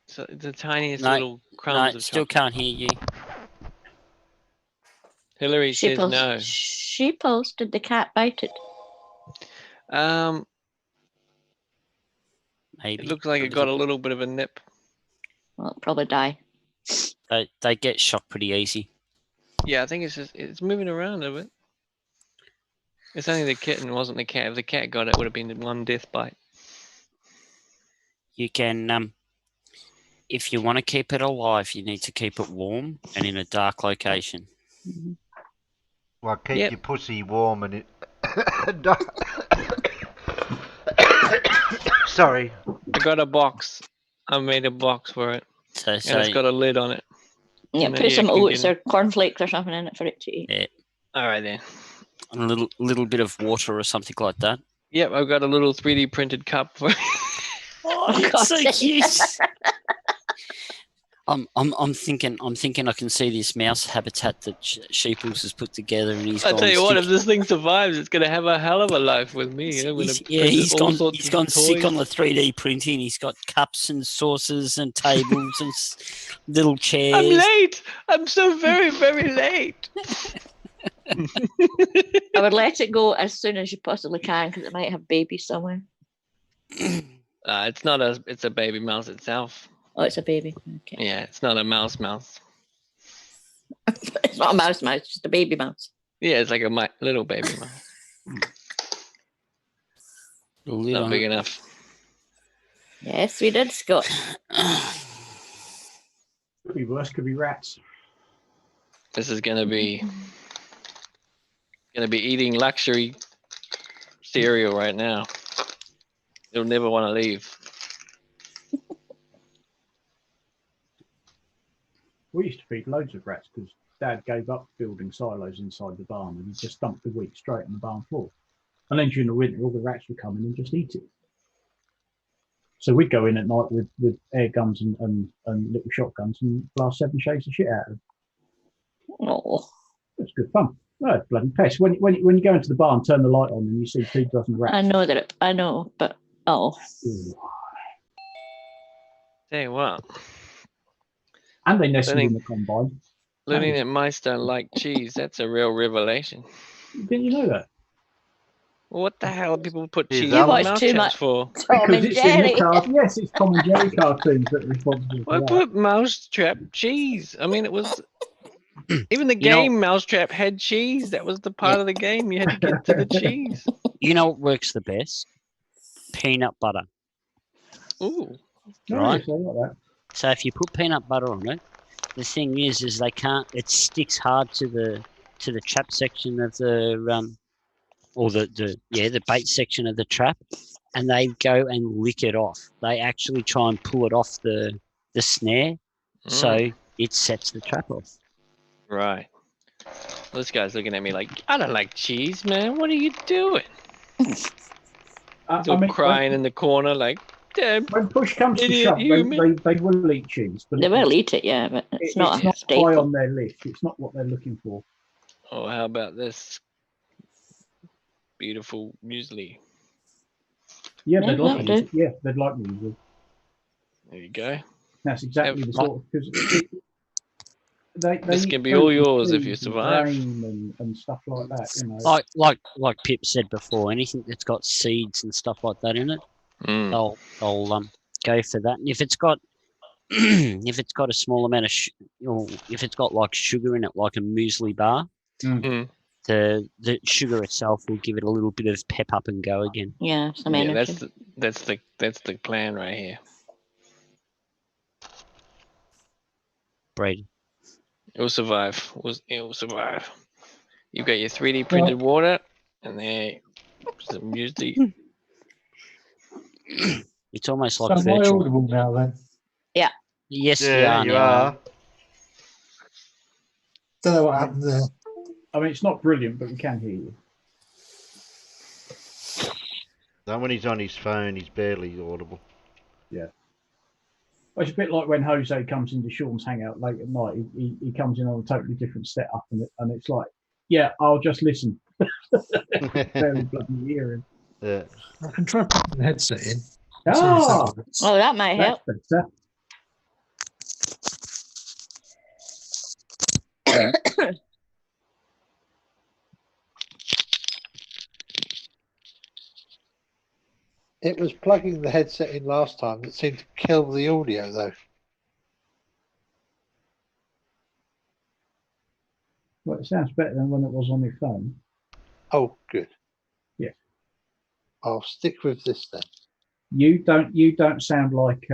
So the tiniest No, little crumbs no, of still chocolate. can't hear you. Hillary says no. She posted the cat bite it. Maybe. It looks like it got a little bit of a nip. Well, it'll probably die. They get shocked pretty easy. Yeah, I think it's moving around a bit. It's only the kitten, wasn't the cat. If the cat got it, would have been one death bite. You can, if you want to keep it alive, you need to keep it warm and in a dark location. Mm-hmm. Well, keep your pussy warm and it. Sorry. I got a box. I made a box for it. So and it's got a lid on it. Yeah, put some oats or cornflakes or something in it for it to eat. Yeah. All right then. And a little bit of water or something like that. Yep, I've got a little 3D printed cup for it. Oh, it's so cute. I'm thinking I can see this mouse habitat that Sheeples has put together, and he's. I tell you what, if this thing survives, it's going to have a hell of a life with me. He's gone sick on the 3D printing. He's got cups and saucers and tables and little chairs. I'm late. I'm so very, very late. I would let it go as soon as you possibly can because it might have babies somewhere. It's not a. It's a baby mouse itself. Oh, it's a baby. Okay. Yeah, it's not a mouse. It's not a mouse, it's just a baby mouse. Yeah, it's like a little baby mouse. Not big enough. Yes, we did, Scott. Could be worse. Could be rats. This is gonna be eating luxury cereal right now. You'll never want to leave. We used to feed loads of rats because Dad gave up building silos inside the barn and he just dumped the wheat straight on the barn floor. And then during the winter, all the rats would come in and just eat it. So we'd go in at night with air guns and little shotguns and blast 7 shades of shit out of them. Oh, it's good fun. Oh, bloody pest! When you go into the barn, turn the light on, and you see 2 dozen rats. I know, but Ooh. Tell you what. And they nested in the combine. Learning that mice don't like cheese—that's a real revelation. Didn't you know that? Well, what the hell do people put cheese you in watch mouth too chaps much for? Tom and Jerry. Yes, it's Tom and Jerry cartoons that are responsible for I that. put mousetrap cheese. I mean, it was even the game Mousetrap had cheese. That was the part of the game you had to get to the cheese. You know what works the best? Peanut butter. Ooh, right. I like that. So if you put peanut butter on it, the thing is they can't. It sticks hard to the trap section of the or the bait section of the trap, and they go and lick it off. They actually try and pull it off the snare, so it sets the trap off. Right. This guy's looking at me like, I don't like cheese, man. What are you doing? Crying in the corner like, Deb, when push comes to shove, they will eat cheese. But they will eat it, yeah, but it's not high on their list. It's not what they're looking for. Oh, how about this beautiful muesli? Yeah, they'd like music. Yeah, they'd like music. There you go. That's exactly the sort of because this can be all yours if you survive. And stuff like that, you know. Like Pip said before, anything that's got seeds and stuff like that in it, they'll go for that. And if it's got if it's got a small amount of or if it's got like sugar in it, like a muesli bar, the sugar itself will give it a little bit of pep up and go again. Yeah, some energy. That's the plan right here. Brady. It will survive. It will survive. You've got your 3D printed water, and there some muesli. It's almost like virtual. So audible now then? Yeah. Yes, yeah, you are. Don't know what happened there. I mean, it's not brilliant, but we can hear you. Then when he's on his phone, he's barely audible. Yeah. Well, it's a bit like when Jose comes into Sean's hangout late at night. He comes in on a totally different setup, and it's like Yeah, I'll just listen. Barely bloody hearing. Yeah. I can try putting the headset in. Ah, Oh, that might help. that's better. It was plugging the headset in last time that seemed to kill the audio, though. Well, it sounds better than when it was on your phone. Oh, good. Yeah. I'll stick with this then. You don't sound like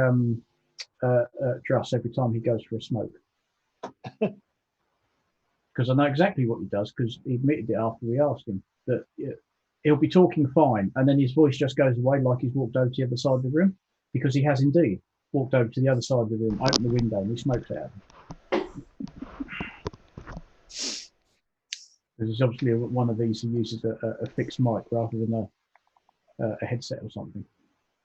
Truss every time he goes for a smoke. Because I know exactly what he does, because he admitted it after we asked him that he'll be talking fine, and then his voice just goes away like he's walked over to the other side of the room, because he has indeed walked over to the other side of the room, opened the window, and he smokes out. There's obviously one of these who uses a fixed mic rather than a headset or something.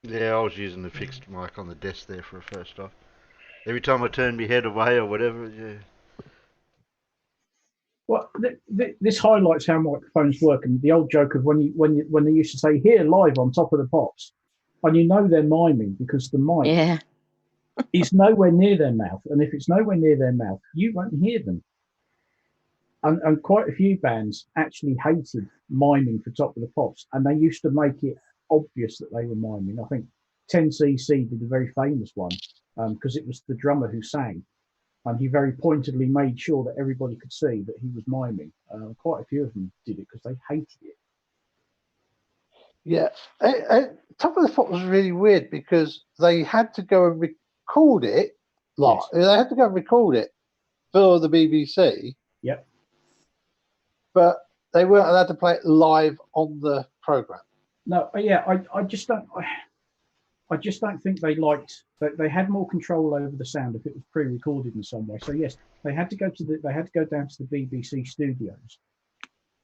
Yeah, I was using the fixed mic on the desk there for a first off. Every time I turned my head away or whatever, yeah. Well, this highlights how microphones work, and the old joke of when they used to say "here live on top of the pops," and you know they're miming because the mic Yeah. is nowhere near their mouth, and if it's nowhere near their mouth, you won't hear them. And quite a few bands actually hated miming for Top of the Pops, and they used to make it obvious that they were miming. I think 10cc did a very famous one because it was the drummer who sang, and he very pointedly made sure that everybody could see that he was miming. Quite a few of them did it because they hated it. Yeah. Top of the Pot was really weird because they had to go and record it live. Yes. They had to go and record it for the BBC. Yep. But they weren't allowed to play it live on the program. No, yeah, I just don't think they liked that they had more control over the sound if it was pre-recorded in some way. So yes, they had to go down to the BBC studios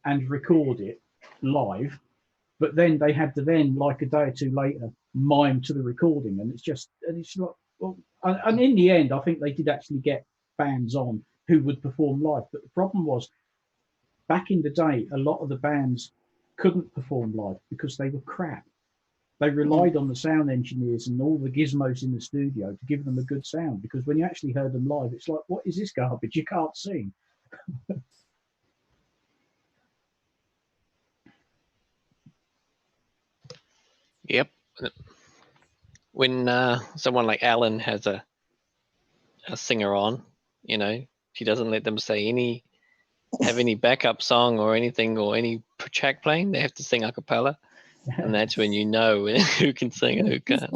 and record it live, but then they had to like a day or two later mime to the recording, and it's not well. And in the end, I think they did actually get bands on who would perform live, but the problem was back in the day, a lot of the bands couldn't perform live because they were crap. They relied on the sound engineers and all the gizmos in the studio to give them a good sound, because when you actually heard them live, it's like, what is this garbage? You can't sing. Yep. When someone like Alan has a singer on, she doesn't let them have any backup song or anything or any track playing. They have to sing a cappella, and that's when you know who can sing and who can't.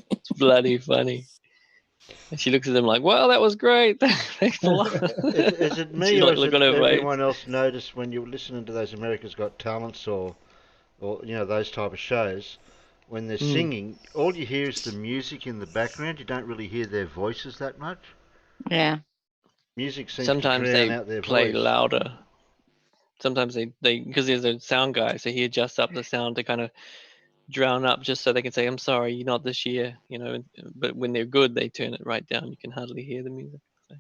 It's bloody funny. And she looks at them like, "Well, that was great. Thanks a lot." Is it me She's or like, is look it on her face. everyone else notice when you're listening to those America's Got Talents or those type of shows, when they're singing, all you hear is the music in the background. You don't really hear their voices that much. Yeah. Music seems Sometimes to drown they out their play voice. louder. Sometimes they because there's a sound guy, so he adjusts up the sound to kind of drown up just so they can say, "I'm sorry, you're not this year," But when they're good, they turn it right down. You can hardly hear the music. So.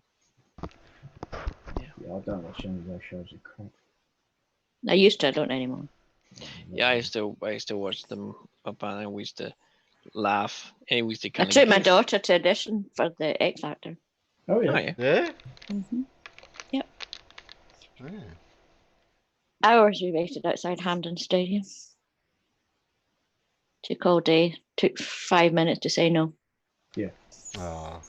Yeah, I don't watch any of those shows. Are crap. I used to, I don't anymore. Yeah, I used to watch them up, and we used to laugh, and we used to I kind of. took my daughter to audition for the X Factor. Oh yeah. Oh yeah. Yeah? Mm-hmm. Yep. Yeah. Hours we waited outside Hampden Stadium. Took all day. Took 5 minutes to say no. Yeah. Oh.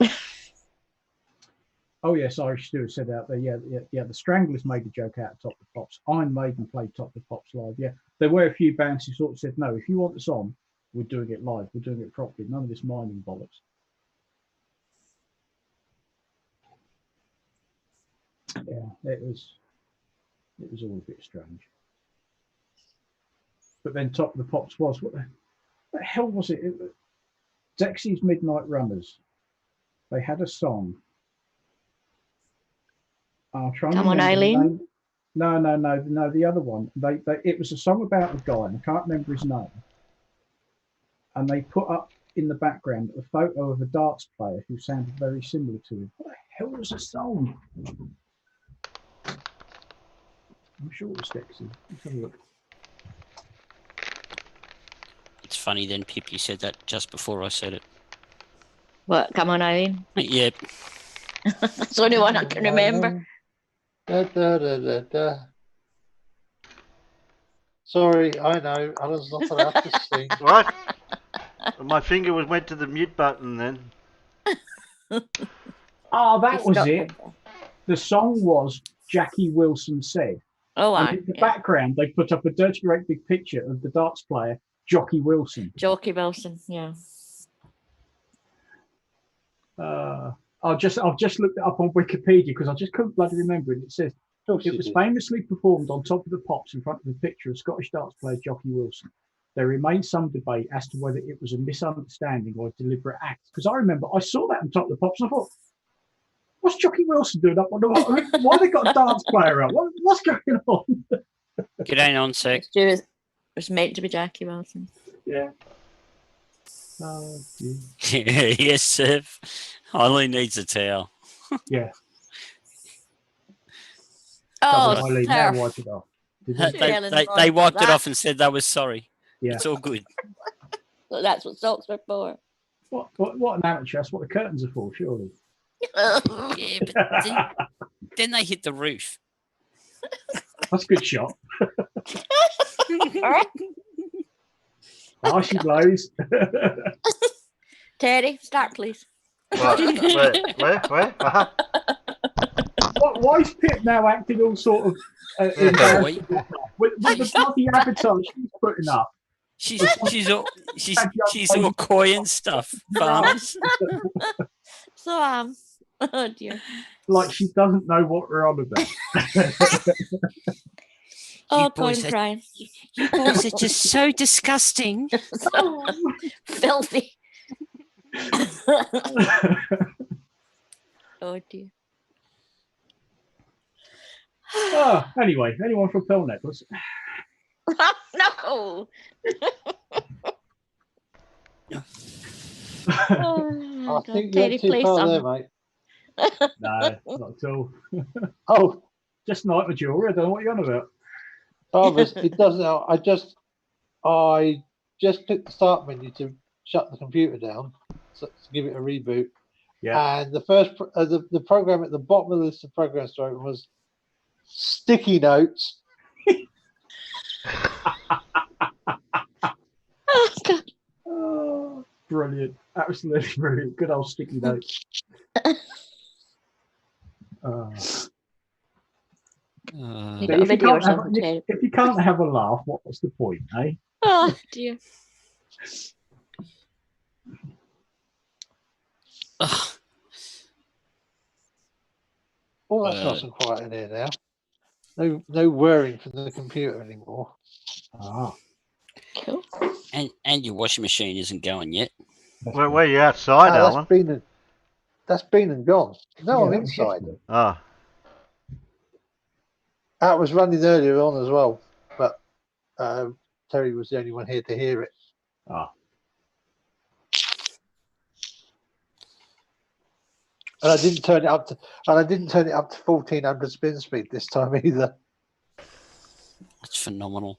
Oh yes, Irish Stewart said out there. Yeah. The Stranglers made a joke out of Top of the Pops. Iron Maiden played Top of the Pops live. Yeah, there were a few bands who sort of said, "No, if you want the song, we're doing it live. We're doing it properly. None of this miming bollocks." Yeah, it was all a bit strange. But then Top of the Pops was what the hell was it? Dexy's Midnight Runners. They had a song. I'll try and Come on, remember the Eileen. name. No, the other one. It was a song about a guy, and I can't remember his name. And they put up in the background a photo of a darts player who sounded very similar to him. What the hell was the song? I'm sure it was Dexter. Let's have a look. It's funny then, Pip, you said that just before I said it. What? Come on, Eileen. Yep. That's the only one I can remember. Da, da, da, da, da. Sorry, I know. Alan's not allowed to sing. What? My finger went to the mute button then. Ah, that It's was not- it. The song was Jackie Wilson Said. Oh, And aye. in the Yeah. background, they put up a dirty great big picture of the darts player, Jockey Wilson. Jockey Wilson. Yeah. I've just looked it up on Wikipedia because I just couldn't bloody remember it. It says Of course it you was did. famously performed on top of the pops in front of a picture of Scottish darts player Jockey Wilson. There remains some debate as to whether it was a misunderstanding or a deliberate act. Because I remember I saw that on top of the pops and I thought, what's Jockey Wilson doing up on the why they got a dance player up? What's going on? G'day, non-sec. It was meant to be Jackie Wilson. Yeah. Oh, dear. Yes, sir. Eileen needs a towel. Yeah. Oh, Double Eileen, now surf. wipe it off. Did They, you? Sure, Ellen, they sorry wiped about it that. off and said they were sorry. Yeah. It's all good. So that's what socks are for. What an amateur. That's what the curtains are for, surely. Yeah, but then they hit the roof. That's a good shot. Icy blows. Terry, start please. What? Where? Uh-huh. Why is Pip now acting all sort of embarrassed with the bloody avatar she's putting up? She's all coy and stuff, farmers. So oh dear. Like she doesn't know what we're on about. Oh, boys I'm are- crying. You boys are just so disgusting. So filthy. Oh dear. Anyway, anyone from Pearl Necklace? No. Oh, I think God. Terry, you're too play far some. there, mate. No, not at all. Oh, Just night with jewelry. I don't know what you're on about. Barbara, it doesn't. I just clicked the start menu to shut the computer down, so to give it a reboot. Yeah. And the first, the program at the bottom of the list of programs to open was sticky notes. Oh, God. Oh, brilliant. Absolutely brilliant. Good old sticky notes. You But got a if you video or can't have- something, Terry? If you can't have a laugh, what's the point, eh? Oh dear. Ugh. Oh, that's nice and quiet in here now. No whirring from the computer anymore. Ah, Cool. And your washing machine isn't going yet. Where you outside, Ah, Alan? that's been and gone. No, yeah, I'm that was inside. yesterday. Ah, That was running earlier on as well, but Terry was the only one here to hear it. Ah, And I didn't turn it up to 1400 spin speed this time either, That's phenomenal.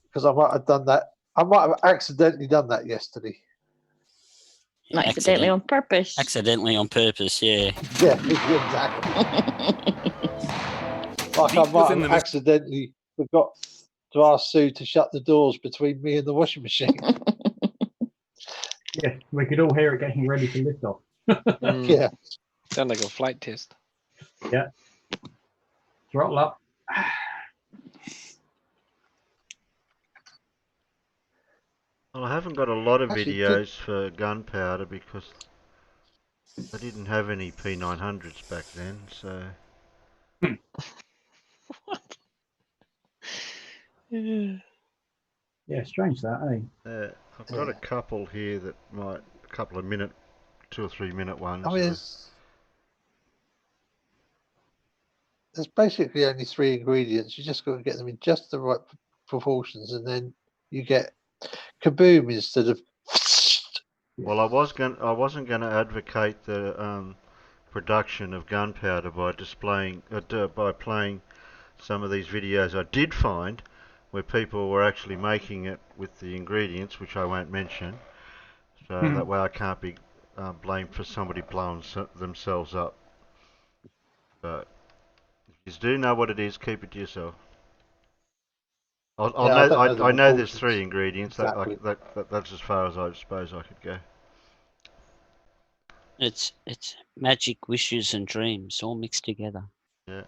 because I might have done that. I might have accidentally done that yesterday. Not accidentally on purpose. Accidentally on purpose, yeah. Yeah, exactly. Like I might have accidentally forgot to ask Sue to shut the doors between me and the washing machine. yeah. We could all hear it getting ready to lift off. Yeah. Sound like a flight test. Throttle up. well, I haven't got a lot of Actually, videos for Gunpowder because I didn't have any P900s back then, so... Yeah, strange that, eh? I've got a couple here that might, a couple of 2 or 3 minute ones. I mean, there's basically only 3 ingredients. You just got to get them in just the right proportions, and then you get kaboom instead of. well, I wasn't going to advocate the production of Gunpowder by playing some of these videos I did find where people were actually making it with the ingredients, which I won't mention. So that way I can't be blamed for somebody blowing themselves up. But if you do know what it is, keep it to yourself. I know there's 3 ingredients. Exactly. That's as far as I suppose I could go. It's magic, wishes, and dreams all mixed together. Yeah.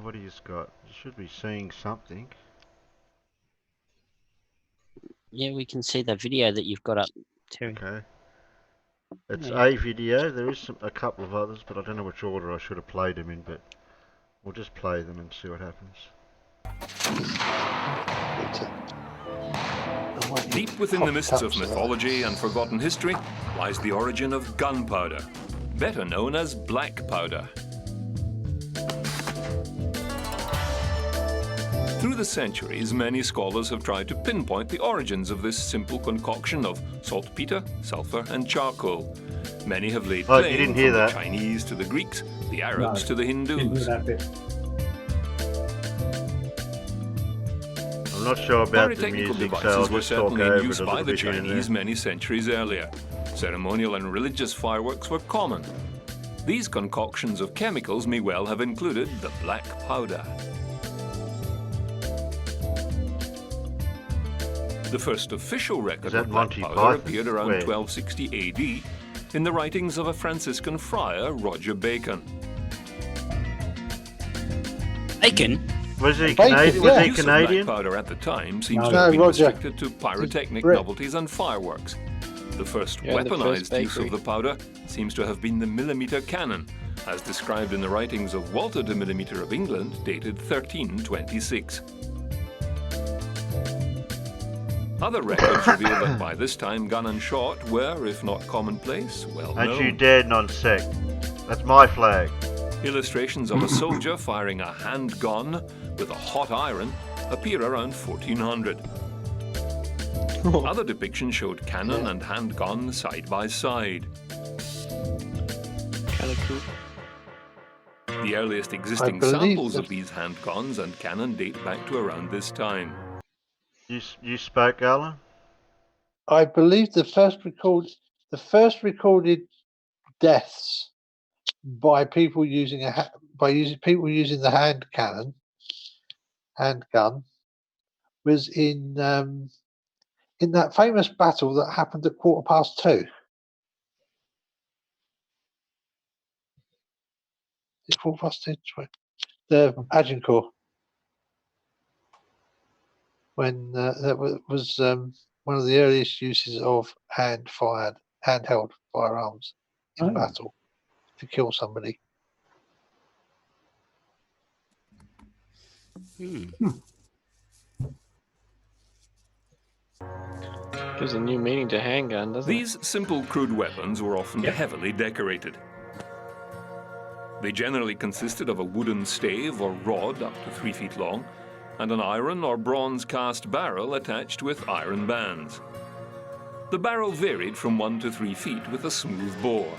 What do you got? You should be seeing something. Yeah, we can see the video that you've got up, Terry. Okay. It's Yeah. a video. There is a couple of others, but I don't know which order I should have played them in. But we'll just play them and see what happens. Deep within the mists of mythology and forgotten history lies the origin of gunpowder, better known as black powder. Through the centuries, many scholars have tried to pinpoint the origins of this simple concoction of saltpeter, sulfur, and charcoal. Many have laid Oh, claim you didn't from hear the that. Chinese to the Greeks, the Arabs No, to the Didn't hear Hindus. that bit. I'm not sure about the Pyrotechnical music, so I'll devices were just talk certainly over in it use a by little the bit here and Chinese there. many centuries earlier. Ceremonial and religious fireworks were common. These concoctions of chemicals may well have included the black powder. The first official record that of black Monty powder Python? appeared around Where? 1260 AD in the writings of a Franciscan friar, Roger Bacon. Bacon? Was he Bacon, Canadian? yeah. Was he Use of black Canadian? powder at the time seems No, to have been Roger. restricted to pyrotechnic Brit. novelties and fireworks. The first Yeah, the weaponized first use bakery. of the powder seems to have been the millimeter cannon, as described in the writings of Walter de Millimeter of England, dated 1326. Other records reveal that by this time gun and shot were, if not commonplace, well Don't you known. dare non-sec. That's my flag. Illustrations of a soldier firing a hand gun with a hot iron appear around 1400. Other depictions showed cannon and handgun side by side. Kind of cool. The earliest existing believe samples that- of these handguns and cannon date back to around this time. You spoke, Alan? I believe the first recorded deaths by people using people using the handgun was in that famous battle that happened at 2:15. It's 2:15. The Agincourt, when that was one of the earliest uses of handheld firearms in Oh. battle to kill somebody. Gives a new meaning to handgun, doesn't it? These simple crude weapons were often heavily decorated. They generally consisted of a wooden stave or rod up to 3 feet long and an iron or bronze cast barrel attached with iron bands. The barrel varied from 1 to 3 feet with a smooth bore.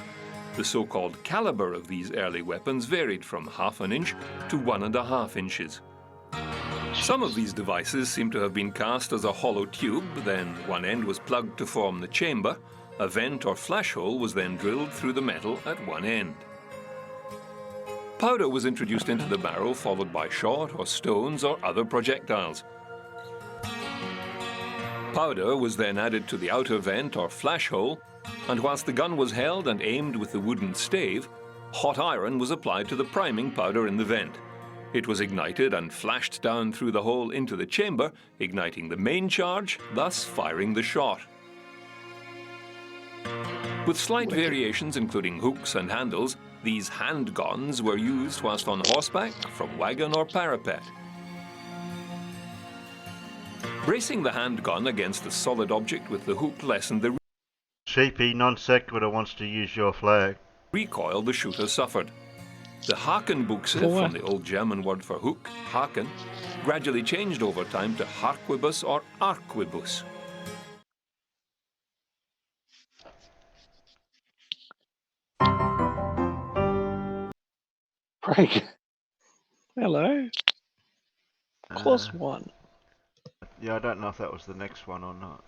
The so-called caliber of these early weapons varied from 1/2 inch to 1.5 inches. Some of these devices seem to have been cast as a hollow tube, then one end was plugged to form the chamber. A vent or flash hole was then drilled through the metal at one end. Powder was introduced into the barrel, followed by shot or stones or other projectiles. Powder was then added to the outer vent or flash hole, and whilst the gun was held and aimed with the wooden stave, hot iron was applied to the priming powder in the vent. It was ignited and flashed down through the hole into the chamber, igniting the main charge, thus firing the shot. With slight variations including hooks and handles, these handguns were used whilst on horseback, from wagon or parapet. Bracing the handgun against a solid object with the hook lessened the Sheepy non-sequitur wants to use your flag. recoil the shooter suffered. The Hakenbuchse, For what? from the old German word for hook, Haken, gradually changed over time to harquibus or arquibus. Craig, Hello. Of course, one. Yeah, I don't know if that was the next one or not.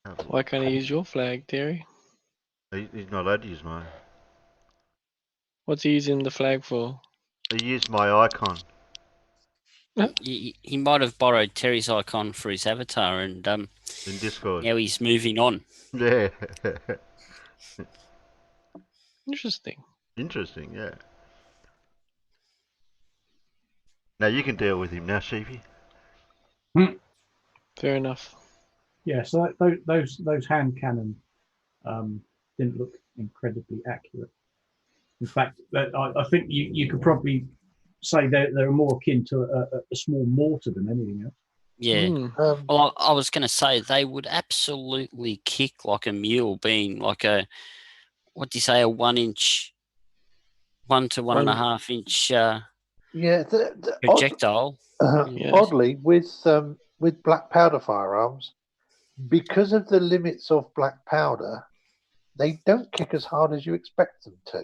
Have a Why look. can't I use your flag, Terry? He's not allowed to use mine. What's he using the flag for? He used my icon. He might have borrowed Terry's icon for his avatar, and In Discord. now he's moving on. Yeah. Interesting. Interesting, yeah. Now you can deal with him now, Sheepy. Fair enough. Yeah, so those hand cannon didn't look incredibly accurate. In fact, I think you could probably say they're more akin to a small mortar than anything else. Yeah. Mm. Well, I was going to say they would absolutely kick like a mule, being like a, what do you say, a 1 inch, 1 to 1.5 inch Yeah, projectile. Yes. oddly, with black powder firearms, because of the limits of black powder, they don't kick as hard as you expect them to.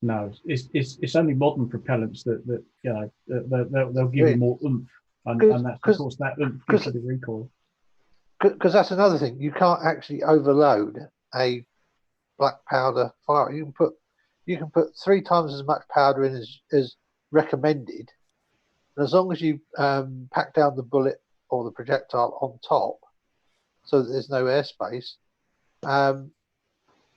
No, it's only modern propellants that you know they'll give you more oomph, and that's of course that oomph gives you the recoil. Because that's another thing, you can't actually overload a black powder fire. You can put 3 times as much powder in as recommended, and as long as you pack down the bullet or the projectile on top, so that there's no airspace,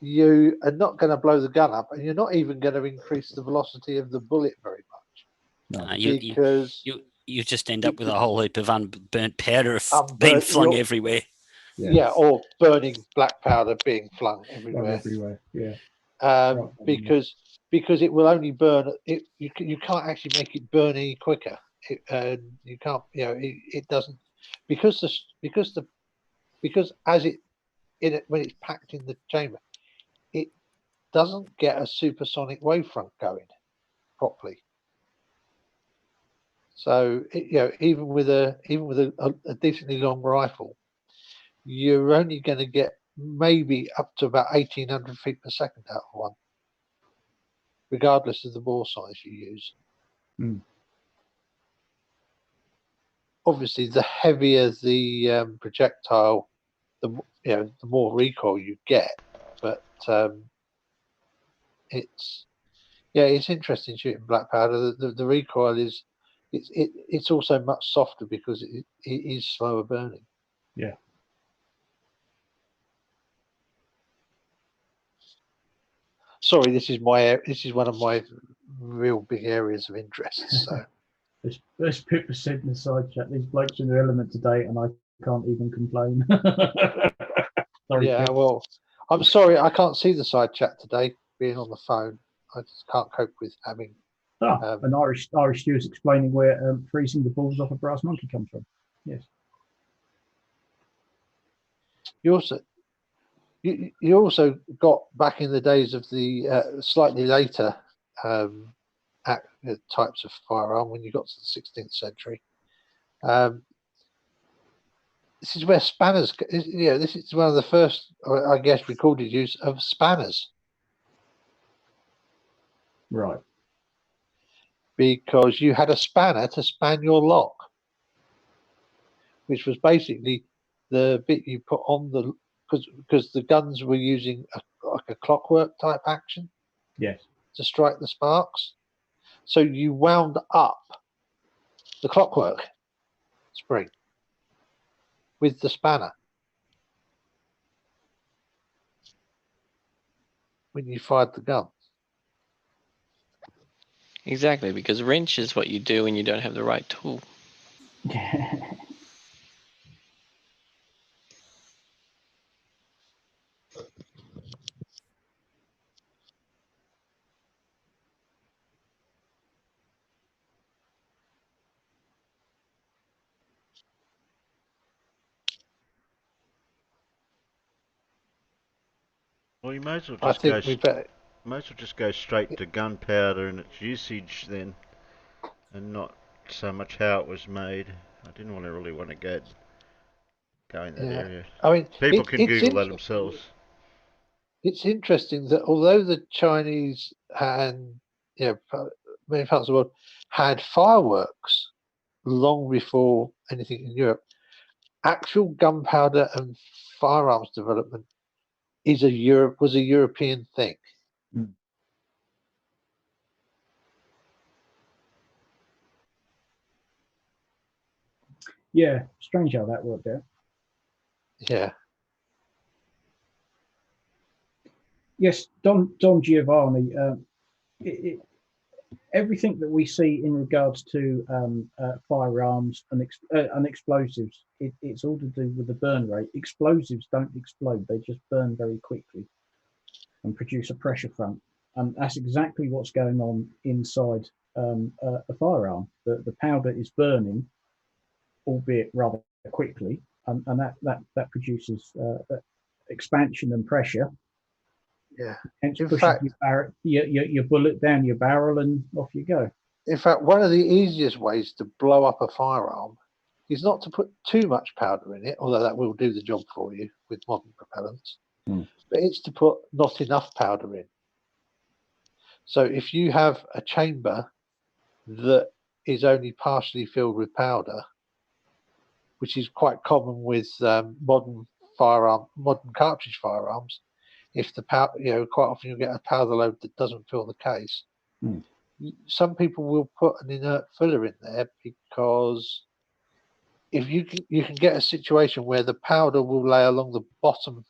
you are not going to blow the gun up, and you're not even going to increase the velocity of the bullet very much. No, because you just end up with a whole heap of unburnt powder being unburnt, flung everywhere. Yeah, or burning black powder being flung everywhere. Yeah. Because it will only burn. You can't actually make it burn any quicker. You can't. You know, it doesn't because as it when it's packed in the chamber, it doesn't get a supersonic wavefront going properly. So even with a decently long rifle, you're only going to get maybe up to about 1,800 feet per second out of one, regardless of the bore size you use. Obviously, the heavier the projectile, the more recoil you get. But it's interesting shooting black powder. The recoil is it's also much softer because it is slower burning. Yeah. Sorry, this is one of my real big areas of interest. So. There's Pippa said in the side chat, these blokes in their element today, and I can't even complain. Sorry, yeah, Pip. well, I'm sorry, I can't see the side chat today, being on the phone. I just can't cope with having. An Irish stew is explaining where freezing the balls off a brass monkey comes from. Yes. You also got back in the days of the slightly later types of firearm when you got to the 16th century. This is where spanners. This is one of the first, I guess, recorded use of spanners. Right. Because you had a spanner to span your lock, which was basically the bit you put on the because the guns were using like a clockwork type action. Yes. To strike the sparks, so you wound up the clockwork spring with the spanner when you fired the gun. Exactly, because wrench is what you do when you don't have the right tool. Well, you may as well I just think we better. Might as well just go straight to gunpowder and its usage then, and not so much how it was made. I didn't really want to go in that area. I mean, people can Google that themselves. It's interesting that although the Chinese and many parts of the world had fireworks long before anything in Europe. Actual gunpowder and firearms development was a European thing. Yeah, strange how that worked out. Yeah. Yes, Don Giovanni. Everything that we see in regards to firearms and explosives, it's all to do with the burn rate. Explosives don't explode; they just burn very quickly and produce a pressure front. And that's exactly what's going on inside a firearm. The powder is burning, albeit rather quickly, and that produces expansion and pressure. Yeah. Hence In pushing fact, your bullet down your barrel and off you go. In fact, one of the easiest ways to blow up a firearm is not to put too much powder in it, although that will do the job for you with modern propellants, but it's to put not enough powder in. So if you have a chamber that is only partially filled with powder, which is quite common with modern cartridge firearms, if the powder, quite often you'll get a powder load that doesn't fill the case. Some people will put an inert filler in there because if you can get a situation where the powder will lay along the bottom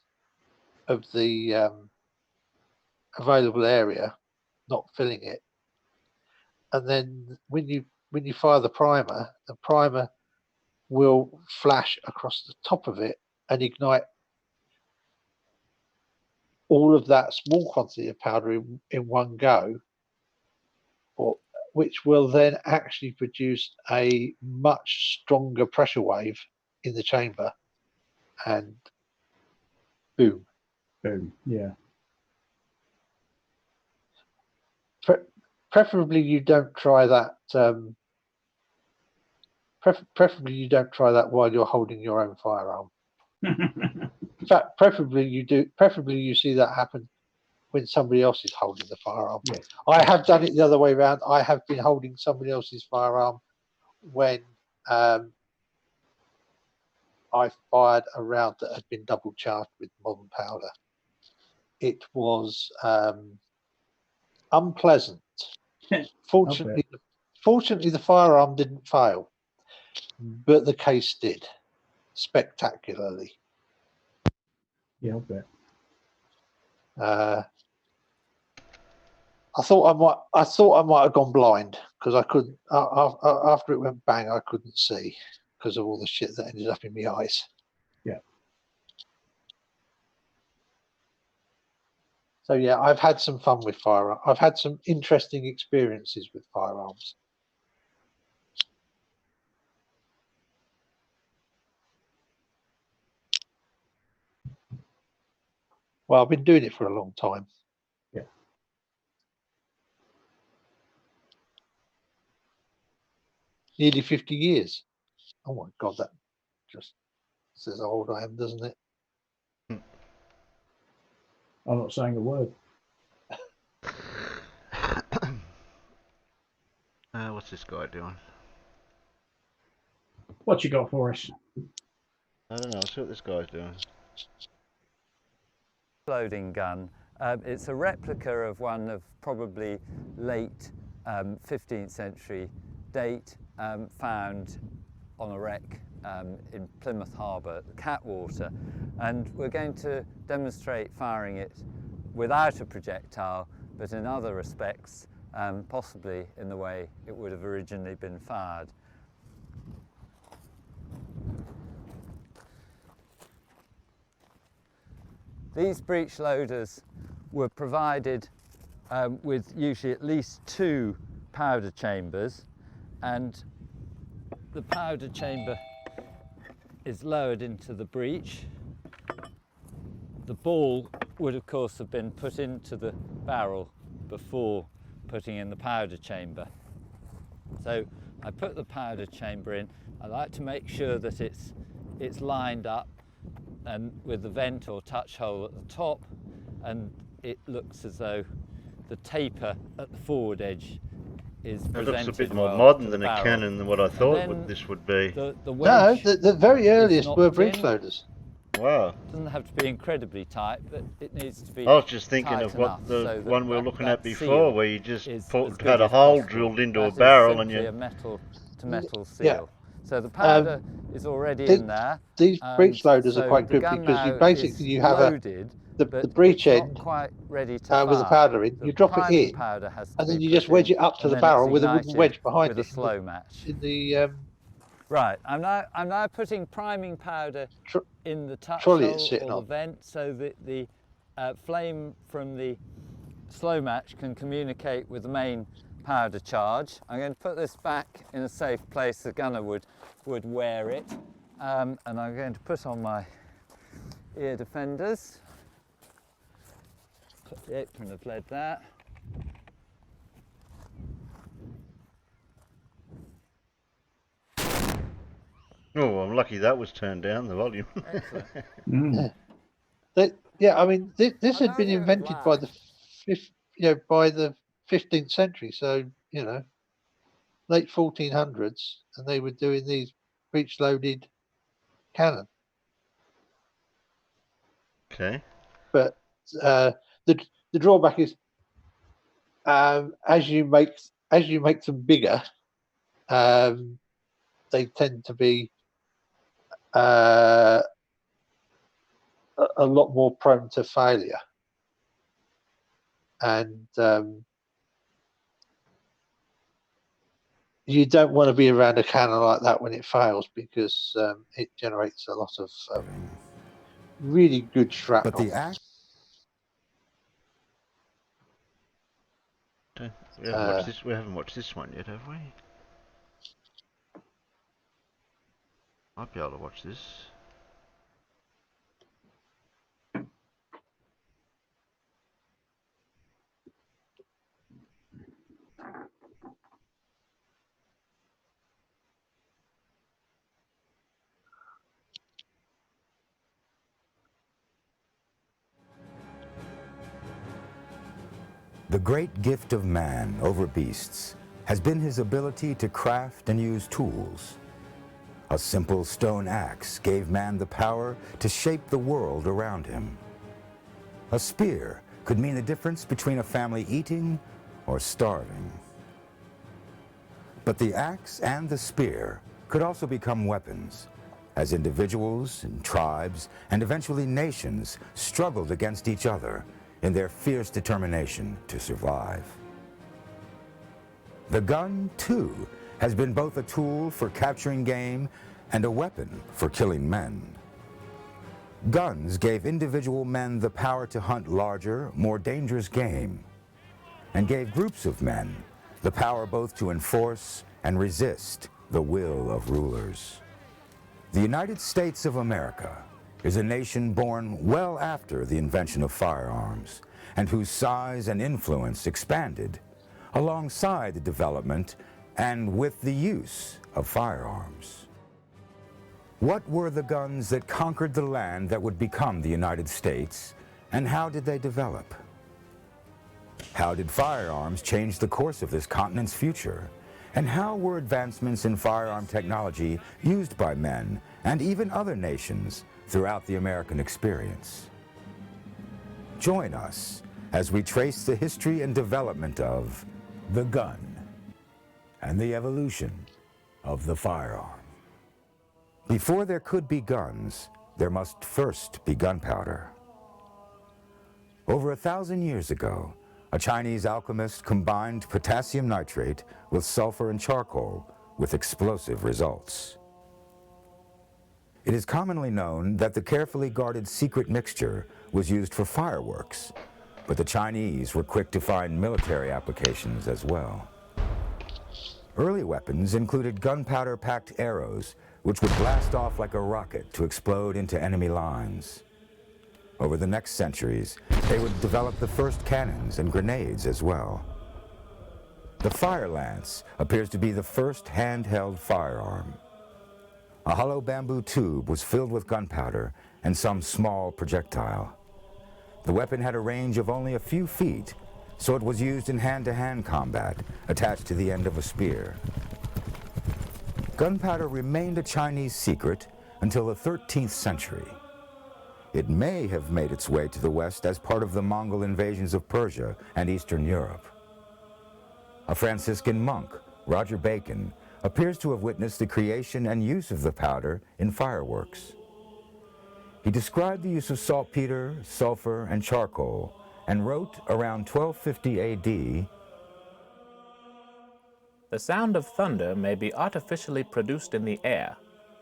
of the available area, not filling it, and then when you fire the primer will flash across the top of it and ignite all of that small quantity of powder in one go, which will then actually produce a much stronger pressure wave in the chamber, and boom. Yeah. Preferably you don't try that. Preferably you don't try that while you're holding your own firearm. In fact, preferably you do. Preferably you see that happen when somebody else is holding the firearm. Yeah. I have done it the other way around. I have been holding somebody else's firearm when I fired a round that had been double charged with modern powder. It was unpleasant. Fortunately, the firearm didn't fail, but the case did spectacularly. Yeah, I'll bet. I thought I might have gone blind because I couldn't. After it went bang, I couldn't see because of all the shit that ended up in my eyes. Yeah. So yeah, I've had some fun with firearms. I've had some interesting experiences with firearms. Well, I've been doing it for a long time. Yeah. Nearly 50 years. Oh my God, that just says how old I am, doesn't it? I'm not saying a word. What's this guy doing? What you got for us? I don't know. Let's see what this guy's doing. Exploding gun. It's a replica of one of probably late 15th century date, found on a wreck in Plymouth Harbour, Catwater, and we're going to demonstrate firing it without a projectile, but in other respects, possibly in the way it would have originally been fired. These breech loaders were provided with usually at least 2 powder chambers, and the powder chamber is lowered into the breech. The ball would of course have been put into the barrel before putting in the powder chamber. So I put the powder chamber in. I like to make sure that it's lined up and with the vent or touch hole at the top, and it looks as though the taper at the forward edge is It presented looks a bit well more modern to than the a barrel. cannon than what I And thought then this would be. The No, wedge the very earliest not were general- breech loaders. Wow. doesn't have to be incredibly tight, but it needs to be I was just thinking tight of what enough the so that one we were that- looking that at before, seal where you just is as good had a as hole possible. drilled into That a is barrel and simply you... a metal to metal Yeah. seal. So the powder is already the- in there. These breech and loaders are so quite the good gun because you now basically is you have loaded, the but breech it's not end quite ready to with the fire. powder in. The You drop it priming in, powder has to and then be you put just wedge in, it up to and the then barrel it's with a wooden ignited wedge behind with a it. slow match. In the Right, I'm now putting priming powder in the touch trolley hole it's sitting or the on. vent so that the flame from the slow match can communicate with the main powder charge. I'm going to put this back in a safe place the gunner would wear it, and I'm going to put on my ear defenders. Put the apron of lead there. Oh, I'm lucky that was turned down, the volume. Excellent. Yeah, I mean this I had been know you're invented by glad. by the 15th century, so late 1400s, and they were doing these breech loaded cannon. Okay. But the drawback is as you make them bigger, they tend to be a lot more prone to failure, and you don't want to be around a cannon like that when it fails, because it generates a lot of really good shrapnel. But the act We haven't watched this one yet, have we? Might be able to watch this. The great gift of man over beasts has been his ability to craft and use tools. A simple stone axe gave man the power to shape the world around him. A spear could mean the difference between a family eating or starving. But the axe and the spear could also become weapons, as individuals and tribes and eventually nations struggled against each other in their fierce determination to survive. The gun, too, has been both a tool for capturing game and a weapon for killing men. Guns gave individual men the power to hunt larger, more dangerous game, and gave groups of men the power both to enforce and resist the will of rulers. The United States of America is a nation born well after the invention of firearms, and whose size and influence expanded alongside the development and with the use of firearms. What were the guns that conquered the land that would become the United States, and how did they develop? How did firearms change the course of this continent's future? And how were advancements in firearm technology used by men and even other nations throughout the American experience? Join us as we trace the history and development of the gun and the evolution of the firearm. Before there could be guns, there must first be gunpowder. Over 1,000 years ago, a Chinese alchemist combined potassium nitrate with sulfur and charcoal with explosive results. It is commonly known that the carefully guarded secret mixture was used for fireworks, but the Chinese were quick to find military applications as well. Early weapons included gunpowder-packed arrows, which would blast off like a rocket to explode into enemy lines. Over the next centuries, they would develop the first cannons and grenades as well. The fire lance appears to be the first handheld firearm. A hollow bamboo tube was filled with gunpowder and some small projectile. The weapon had a range of only a few feet, so it was used in hand-to-hand combat, attached to the end of a spear. Gunpowder remained a Chinese secret until the 13th century. It may have made its way to the West as part of the Mongol invasions of Persia and Eastern Europe. A Franciscan monk, Roger Bacon, appears to have witnessed the creation and use of the powder in fireworks. He described the use of saltpeter, sulfur, and charcoal, and wrote around 1250 AD, "The sound of thunder may be artificially produced in the air,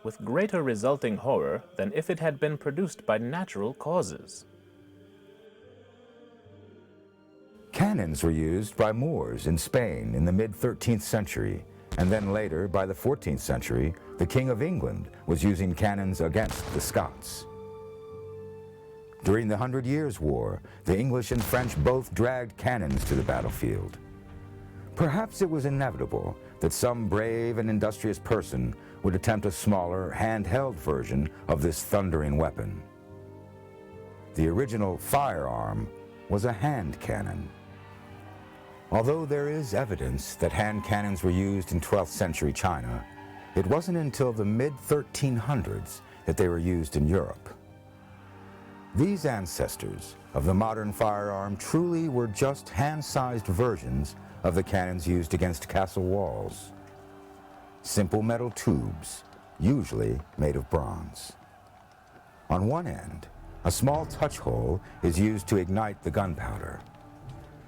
with greater resulting horror than if it had been produced by natural causes." Cannons were used by Moors in Spain in the mid-13th century, and then later, by the 14th century, the King of England was using cannons against the Scots. During the 100 Years' War, the English and French both dragged cannons to the battlefield. Perhaps it was inevitable that some brave and industrious person would attempt a smaller, handheld version of this thundering weapon. The original firearm was a hand cannon. Although there is evidence that hand cannons were used in 12th century China, it wasn't until the mid-1300s that they were used in Europe. These ancestors of the modern firearm truly were just hand-sized versions of the cannons used against castle walls. Simple metal tubes, usually made of bronze. On one end, a small touch hole is used to ignite the gunpowder.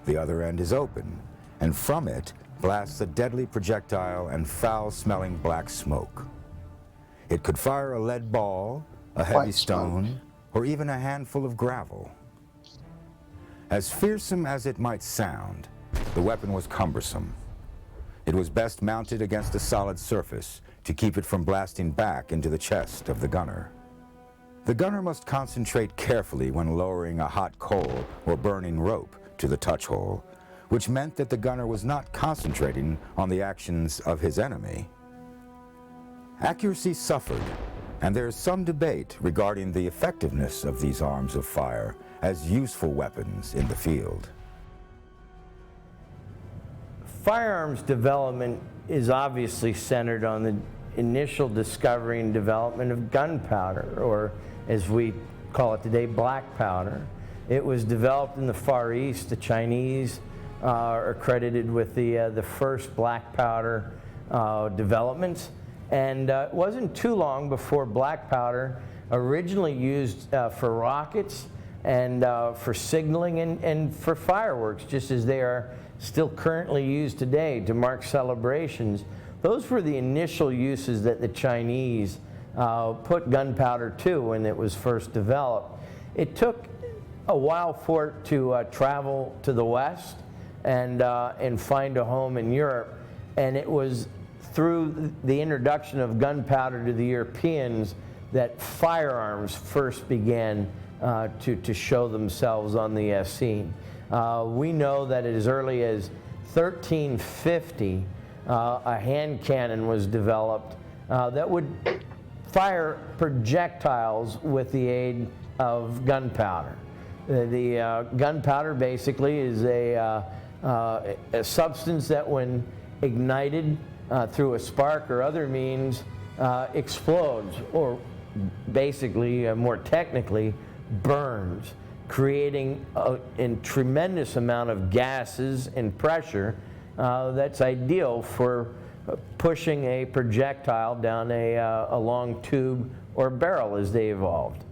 The other end is open, and from it blasts a deadly projectile and foul-smelling black smoke. It could fire a lead ball, a heavy stone, or even a handful of gravel. As fearsome as it might sound, the weapon was cumbersome. It was best mounted against a solid surface to keep it from blasting back into the chest of the gunner. The gunner must concentrate carefully when lowering a hot coal or burning rope to the touch hole, which meant that the gunner was not concentrating on the actions of his enemy. Accuracy suffered, and there is some debate regarding the effectiveness of these arms of fire as useful weapons in the field. Firearms development is obviously centered on the initial discovery and development of gunpowder, or as we call it today, black powder. It was developed in the Far East. The Chinese are credited with the first black powder developments. And it wasn't too long before black powder, originally used for rockets and for signaling and for fireworks, just as they are still currently used today to mark celebrations. Those were the initial uses that the Chinese put gunpowder to when it was first developed. It took a while for it to travel to the West and find a home in Europe, and it was through the introduction of gunpowder to the Europeans that firearms first began to show themselves on the scene. We know that as early as 1350, a hand cannon was developed that would fire projectiles with the aid of gunpowder. The gunpowder basically is a substance that, when ignited through a spark or other means, explodes, or basically, more technically, burns, creating a tremendous amount of gases and pressure that's ideal for pushing a projectile down a long tube or barrel as they evolved.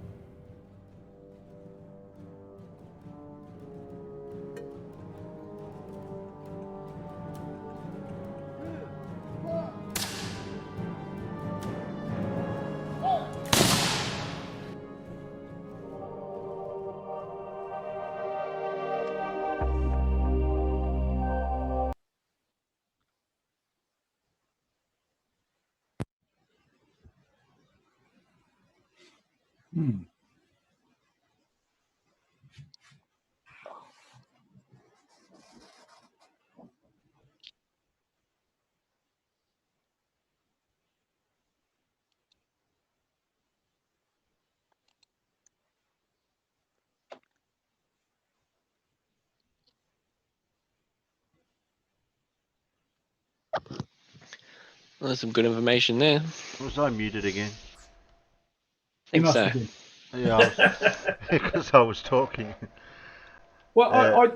Well, there's some good information there. Was I muted again? I think must so. have been. Yeah, because I was talking. Well,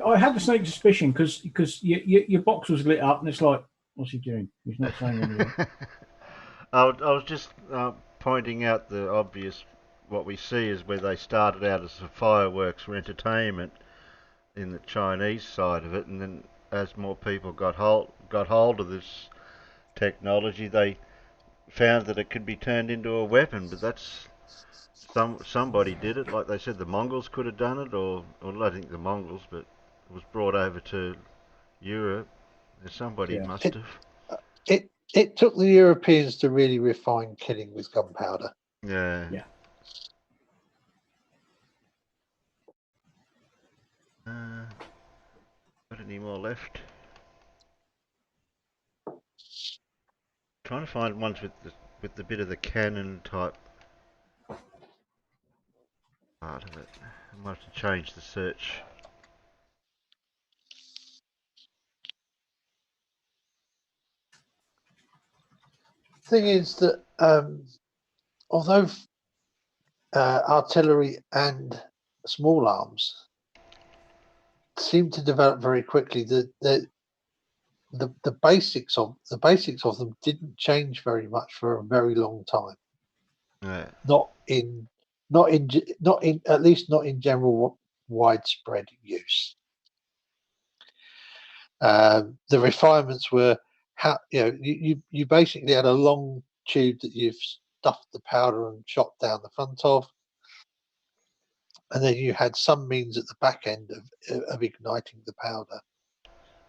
I had the same suspicion because your box was lit up and it's like, what's he doing? He's not saying anything. I was just pointing out the obvious. What we see is where they started out as fireworks for entertainment in the Chinese side of it, and then as more people got hold of this technology, they found that it could be turned into a weapon. But that's somebody did it, like they said, the Mongols could have done it, or I don't think the Mongols, but it was brought over to Europe. Somebody must have. It took the Europeans to really refine killing with gunpowder. Yeah. Yeah. Got any more left? Trying to find ones with the bit of the cannon type part of it. I might have to change the search. Thing is that although artillery and small arms seem to develop very quickly, the basics of them didn't change very much for a very long time. Yeah. Not in at least not in general widespread use. The refinements were how you basically had a long tube that you've stuffed the powder and shot down the front of, and then you had some means at the back end of igniting the powder,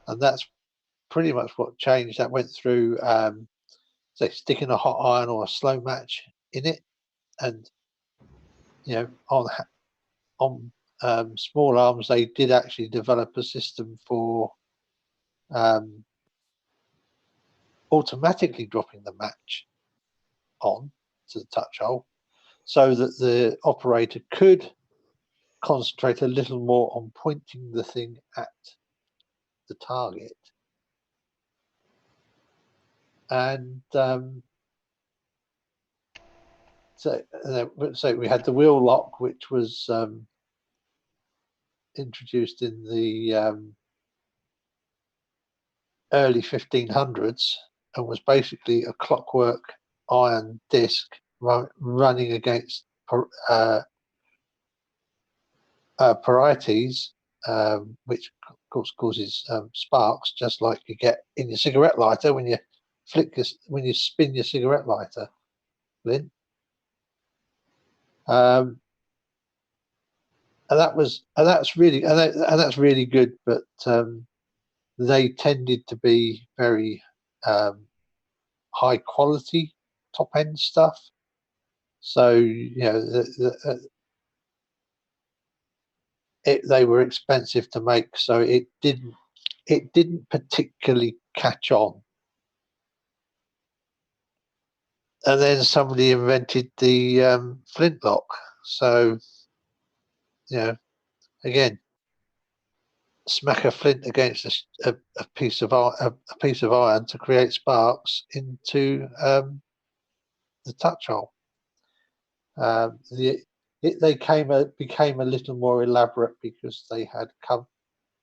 and that's pretty much what changed. That went through say sticking a hot iron or a slow match in it, and on small arms they did actually develop a system for automatically dropping the match on to the touch hole, so that the operator could concentrate a little more on pointing the thing at the target. And so we had the wheel lock, which was introduced in the early 1500s, and was basically a clockwork iron disc running against parites, which of course causes sparks, just like you get in your cigarette lighter when you spin your cigarette lighter, Lynn. And that's really good, but they tended to be very high quality, top end stuff. So they were expensive to make, so it didn't particularly catch on. And then somebody invented the flintlock. So again, smack a flint against a piece of iron to create sparks into the touch hole. They became a little more elaborate because they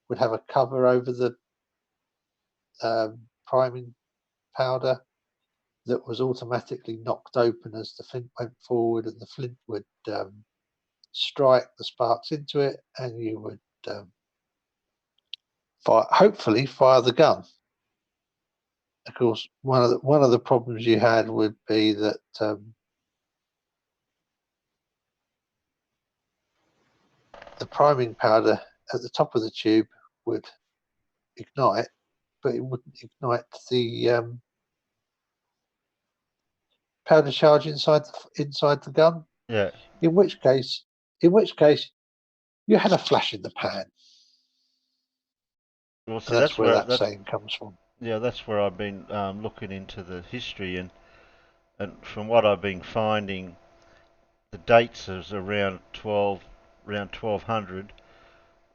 would have a cover over the priming powder that was automatically knocked open as the flint went forward, and the flint would strike the sparks into it, and you would hopefully fire the gun. Of course, one of the problems you had would be that the priming powder at the top of the tube would ignite, but it wouldn't ignite the powder charge inside the gun. Yeah. In which case, you had a flash in the pan. Well, see, that's where that saying comes from. Yeah, that's where I've been looking into the history, and from what I've been finding, the dates is around 1200,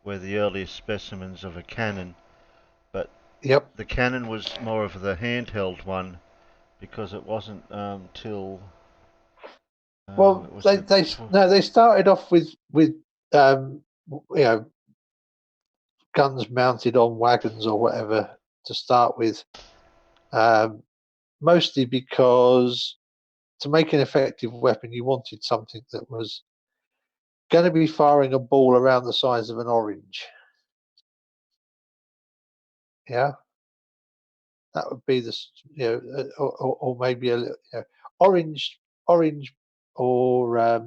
were the earliest specimens of a cannon. But the cannon was more of the handheld one, because it wasn't till. Well, they started off with guns mounted on wagons or whatever to start with, mostly because to make an effective weapon you wanted something that was going to be firing a ball around the size of an orange. Yeah, that would be or maybe a little, orange or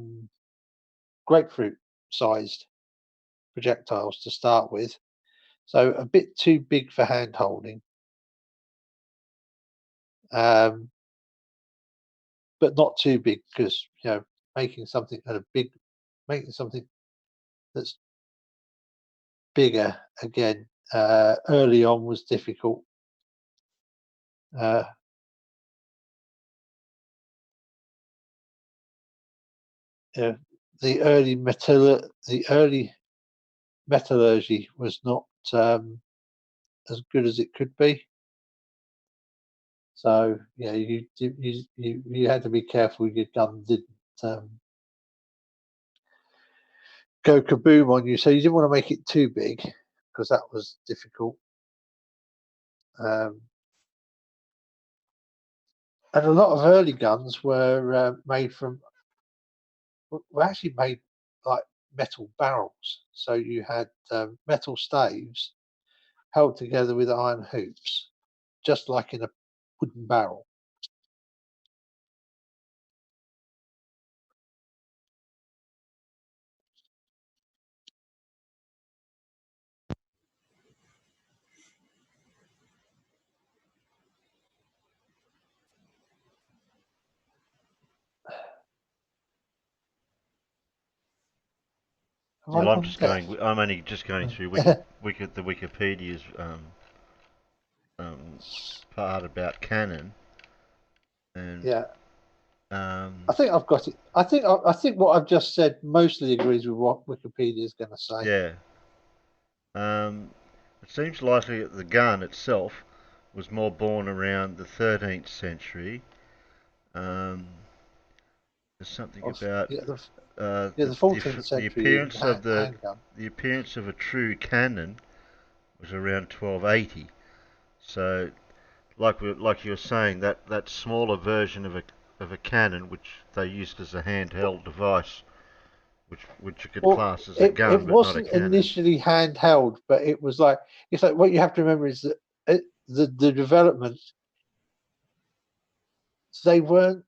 grapefruit sized projectiles to start with, so a bit too big for hand holding, but not too big, because making something that's bigger again early on was difficult. The early metallurgy was not as good as it could be. So you had to be careful your gun didn't go kaboom on you. So you didn't want to make it too big, because that was difficult. And a lot of early guns were actually made like metal barrels. So you had metal staves held together with iron hoops, just like in a wooden barrel. Well, I'm only just going through the Wikipedia's part about cannon. And yeah. I think I've got it. I think what I've just said mostly agrees with what Wikipedia is going to say. Yeah. It seems likely that the gun itself was more born around the 13th century. There's something about the 14th century the appearance of a true cannon was around 1280. So, like you were saying, that smaller version of a cannon, which they used as a handheld device, which you could class as a gun, it but wasn't not a cannon. initially handheld, but it was like what you have to remember is that the development, they weren't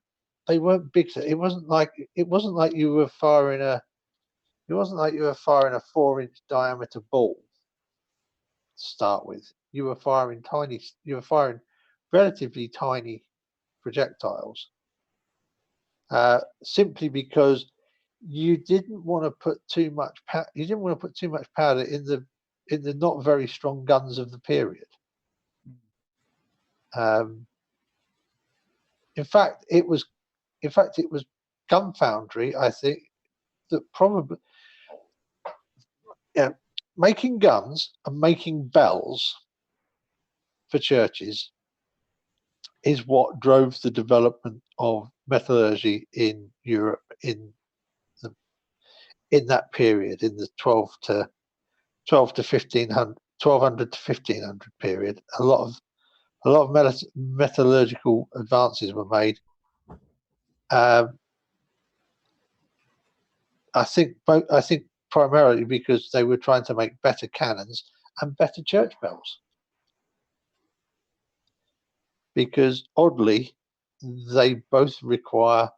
big. It wasn't like you were firing a 4-inch diameter ball to start with. You were firing relatively tiny projectiles, simply because you didn't want to put too much powder in the not very strong guns of the period. In fact, it was Gunfoundry, I think, that probably making guns and making bells for churches is what drove the development of metallurgy in Europe in that period, in the 1200 to 1500 period. A lot of metallurgical advances were made. I think primarily because they were trying to make better cannons and better church bells. Because oddly, they both require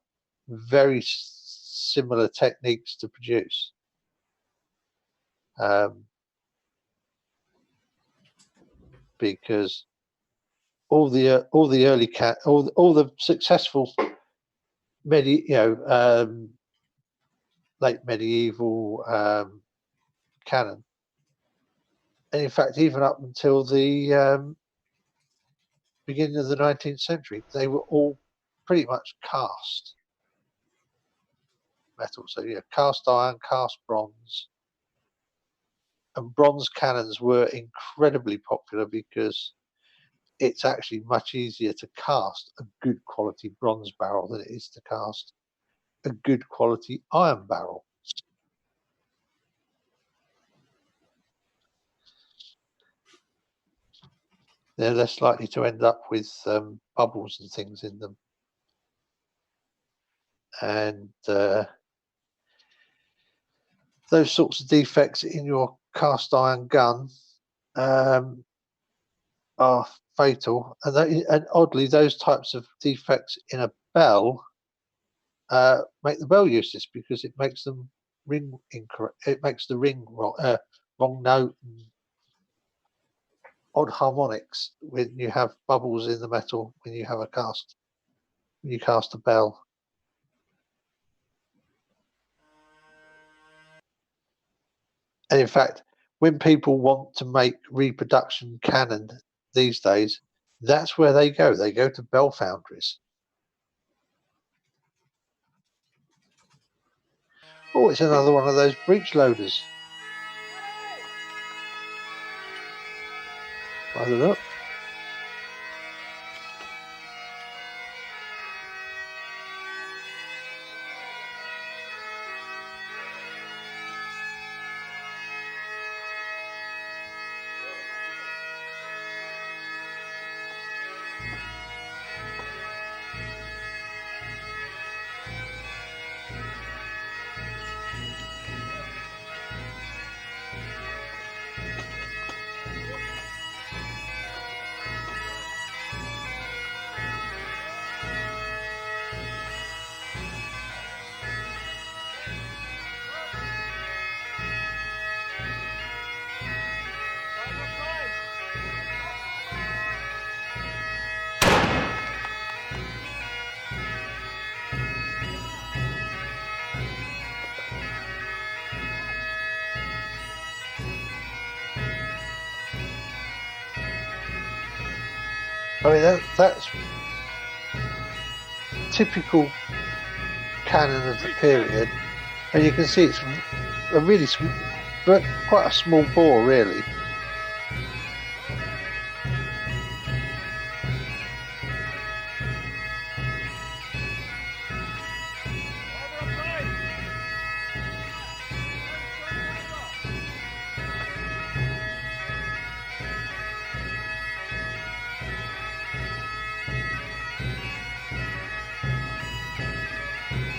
very similar techniques to produce. Because all the successful late medieval cannon, and in fact even up until the beginning of the 19th century, they were all pretty much cast metal. So cast iron, cast bronze, and bronze cannons were incredibly popular because it's actually much easier to cast a good quality bronze barrel than it is to cast a good quality iron barrel. They're less likely to end up with bubbles and things in them. And those sorts of defects in your cast iron gun are fatal. And oddly, those types of defects in a bell make the bell useless because it makes them ring incorrect. It makes the ring wrong note, and odd harmonics when you have bubbles in the metal when you have when you cast a bell. And in fact, when people want to make reproduction cannon these days, that's where they go. They go to bell foundries. Oh, it's another one of those breech loaders. By the look. I mean, that's typical cannon of the period, and you can see it's a really but quite a small bore, really.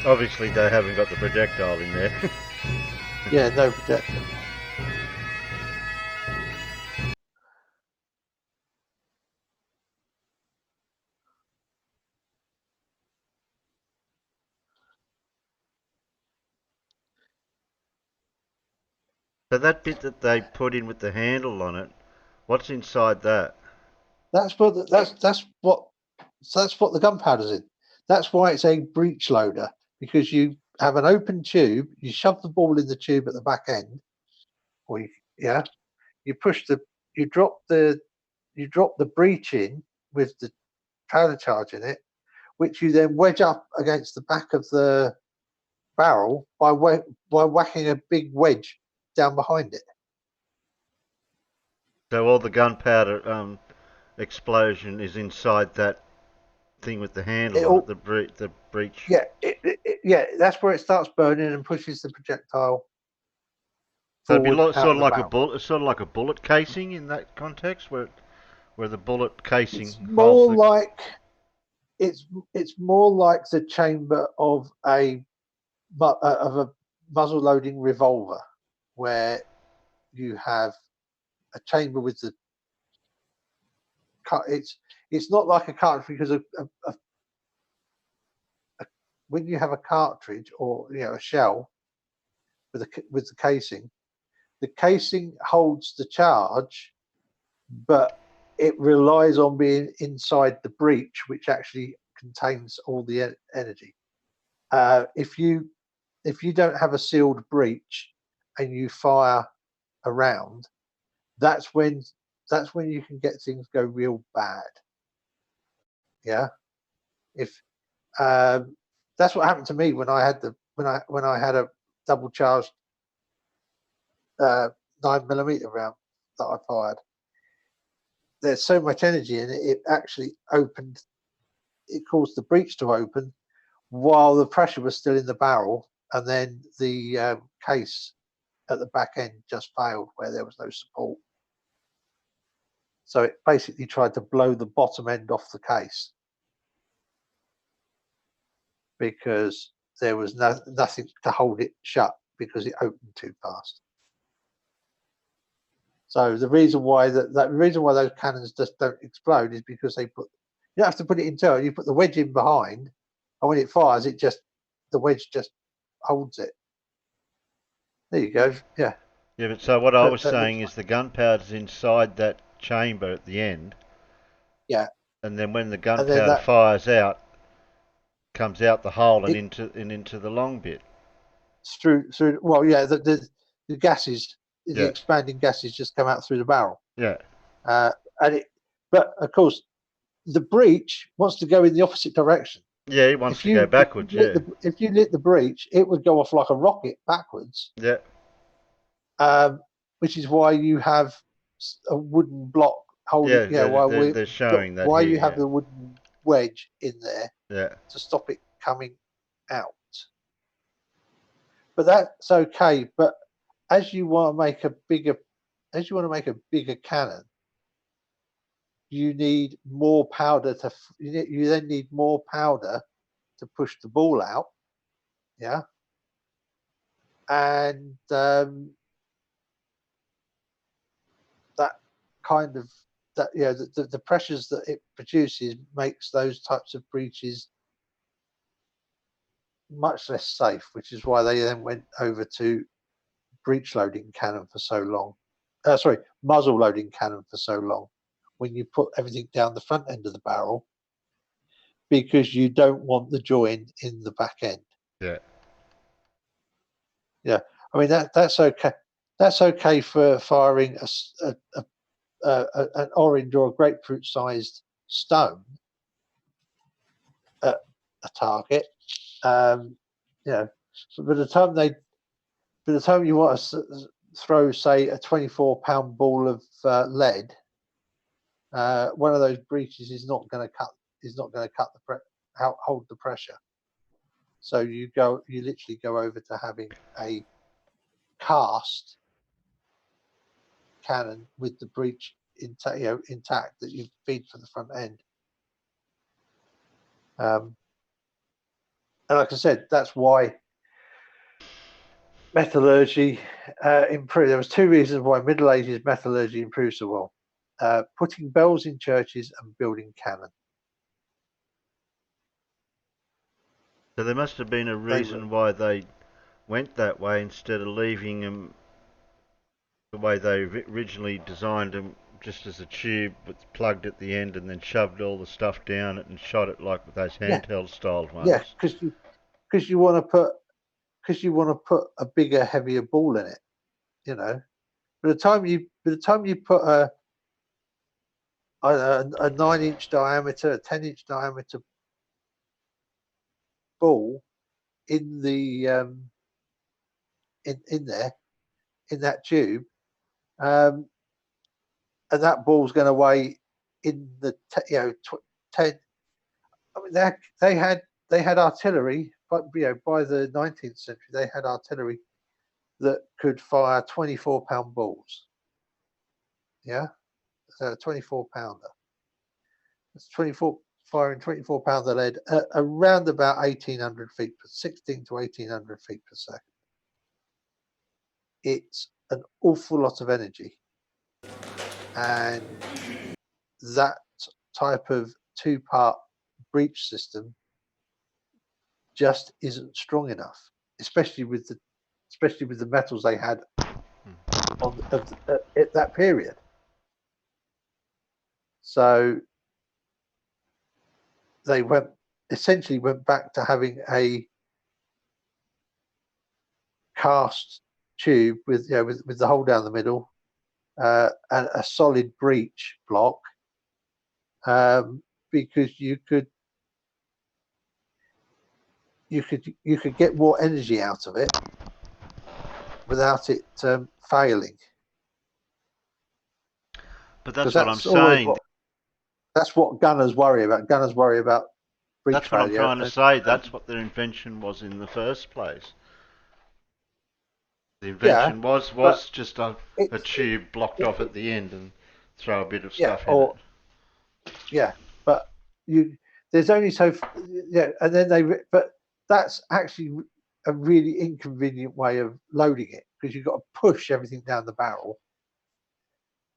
Obviously, they haven't got the projectile in there. Yeah, no projectile. So that bit that they put in with the handle on it, what's inside that? That's what the gunpowder's in. That's why it's a breech loader, because you have an open tube, you shove the ball in the tube at the back end, or you drop the breech in with the powder charge in it, which you then wedge up against the back of the barrel by whacking a big wedge down behind it. So all the gunpowder explosion is inside that thing with the handle on it, the breech. Yeah, that's where it starts burning and pushes the projectile So it'd be forward sort of like a bullet casing in that context, where the bullet casing It's holds more like the chamber of a muzzle loading revolver, where you have a chamber with the it's not like a cartridge, because when you have a cartridge or a shell with the casing holds the charge, but it relies on being inside the breech, which actually contains all the energy. If you don't have a sealed breech and you fire a round, that's when you can get things go real bad. Yeah, if that's what happened to me when I had a double charged 9mm round that I fired. there's so much energy in it, it actually opened. It caused the breech to open while the pressure was still in the barrel, and then the case at the back end just failed where there was no support. So it basically tried to blow the bottom end off the case because there was nothing to hold it shut because it opened too fast. So the reason why the reason why those cannons just don't explode is because they put, you don't have to put it internal, you put the wedge in behind, and when it fires, the wedge just holds it. There you go. Yeah. Yeah, but so what I was saying is the gunpowder's inside that chamber at the end. Yeah. And then when the gunpowder fires out, comes out the hole and into the long bit. Through well, yeah, the gases, the expanding gases just come out through the barrel. Yeah. But of course, the breech wants to go in the opposite direction. Yeah, it wants to go backwards. If you lit the breech, it would go off like a rocket backwards. Yeah. Which is why you have a wooden block holding. Yeah, they're showing that. Why here, you have the wooden wedge in there. Yeah. To stop it coming out. But that's okay. But as you want to make a bigger cannon, you need more powder you then need more powder to push the ball out. Yeah. And that kind of the pressures that it produces makes those types of breaches much less safe, which is why they then went over to breech loading cannon for so long. Muzzle loading cannon for so long, when you put everything down the front end of the barrel, because you don't want the join in the back end. Yeah. Yeah. I mean that's okay. That's okay for firing an orange or a grapefruit-sized stone at a target. But by the time you want to throw, say, a 24-pound ball of lead, one of those breeches is not going to hold the pressure. So you literally go over to having a cast cannon with the breech intact that you feed for the front end. And like I said, that's why metallurgy improved. There was two reasons why Middle Ages metallurgy improved so well: putting bells in churches and building cannon. So there must have been a reason why they went that way instead of leaving them the way they originally designed them, just as a tube with plugged at the end, and then shoved all the stuff down it and shot it like with those handheld styled ones. Yeah, because you want to put a bigger, heavier ball in it. By the time you put a 9-inch diameter, a 10-inch diameter ball in the in there in that tube, and that ball's going to weigh in the 10. I mean, they had artillery, but by the 19th century they had artillery that could fire 24-pound balls. Yeah, so a 24-pounder. It's 24 firing 24-pounder lead at around about 1,800 feet per 16 to 1,800 feet per second. It's an awful lot of energy, and that type of two-part breech system just isn't strong enough, especially with the metals they had at that period. So they essentially went back to having a cast tube with the hole down the middle and a solid breech block, because you could get more energy out of it without it failing. But that's 'Cause what I'm that's always saying. that's what gunners worry about. Gunners worry about breach That's what I'm failure. trying to say. That's what their invention was in the first place. The invention was but just a it's tube blocked off at the end and throw a bit of yeah, stuff in or it. yeah, but there's only yeah, and then but that's actually a really inconvenient way of loading it because you've got to push everything down the barrel.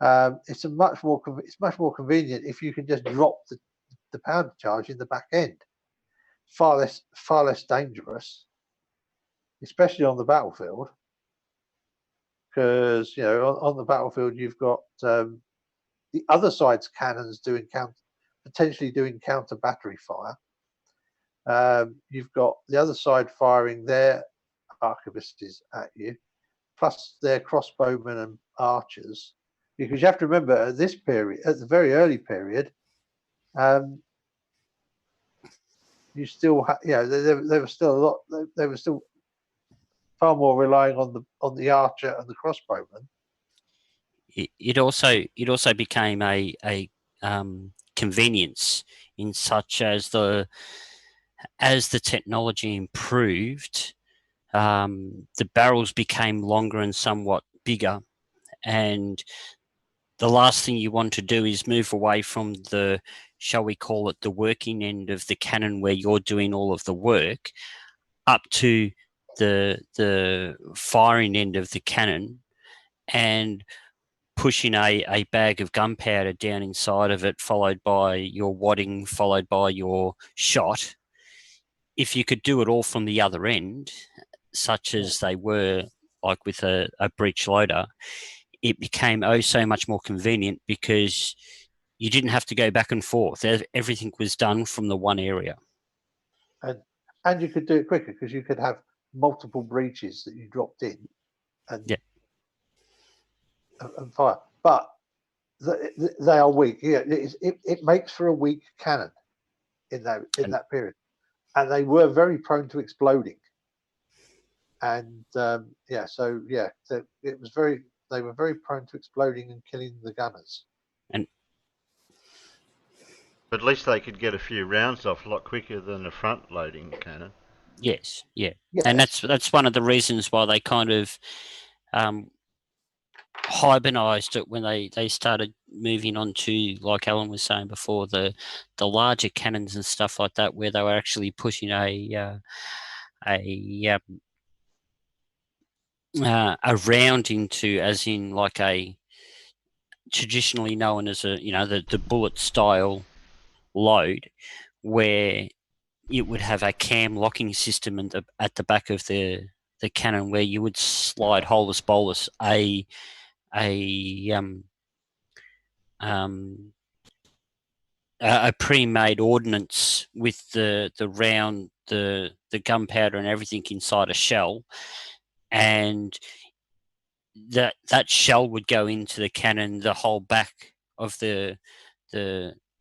It's much more convenient if you can just drop the powder charge in the back end. Far less dangerous, especially on the battlefield, because on the battlefield you've got the other side's cannons potentially doing counter battery fire. You've got the other side firing their arquebuses at you, plus their crossbowmen and archers. Because you have to remember, at this period, at the very early period, you still there was still a lot. They were still far more relying on the archer and the crossbowman. It also became a convenience in such as the technology improved, the barrels became longer and somewhat bigger, and the last thing you want to do is move away from the, shall we call it, the working end of the cannon where you're doing all of the work, up to the firing end of the cannon and pushing a bag of gunpowder down inside of it, followed by your wadding, followed by your shot. If you could do it all from the other end, such as they were, like with a breech loader, it became so much more convenient because you didn't have to go back and forth. Everything was done from the one area. And you could do it quicker because you could have multiple breaches that you dropped in and fire. But they are weak. Yeah, it makes for a weak cannon in that period, and they were very prone to exploding. And they were very prone to exploding and killing the gunners. But at least they could get a few rounds off a lot quicker than a front-loading cannon. Yes, yeah. And that's one of the reasons why they kind of hibernized it when they started moving on to, like Alan was saying before, the larger cannons and stuff like that, where they were actually pushing a round into, as in like a traditionally known as the bullet style load, where it would have a cam locking system at the back of the cannon, where you would slide holus bolus a pre-made ordnance with the round, the gunpowder and everything inside a shell, and that shell would go into the cannon. The whole back of the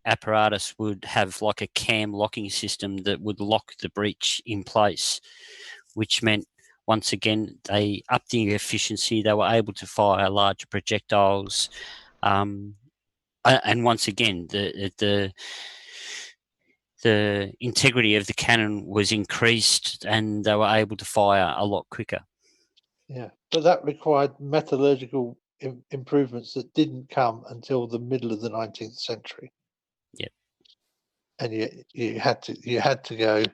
apparatus would have like a cam locking system that would lock the breech in place, which meant, once again, they upped the efficiency. They were able to fire larger projectiles, and once again, the integrity of the cannon was increased, and they were able to fire a lot quicker. Yeah, but that required metallurgical improvements that didn't come until the middle of the 19th century. Yep. And you had to go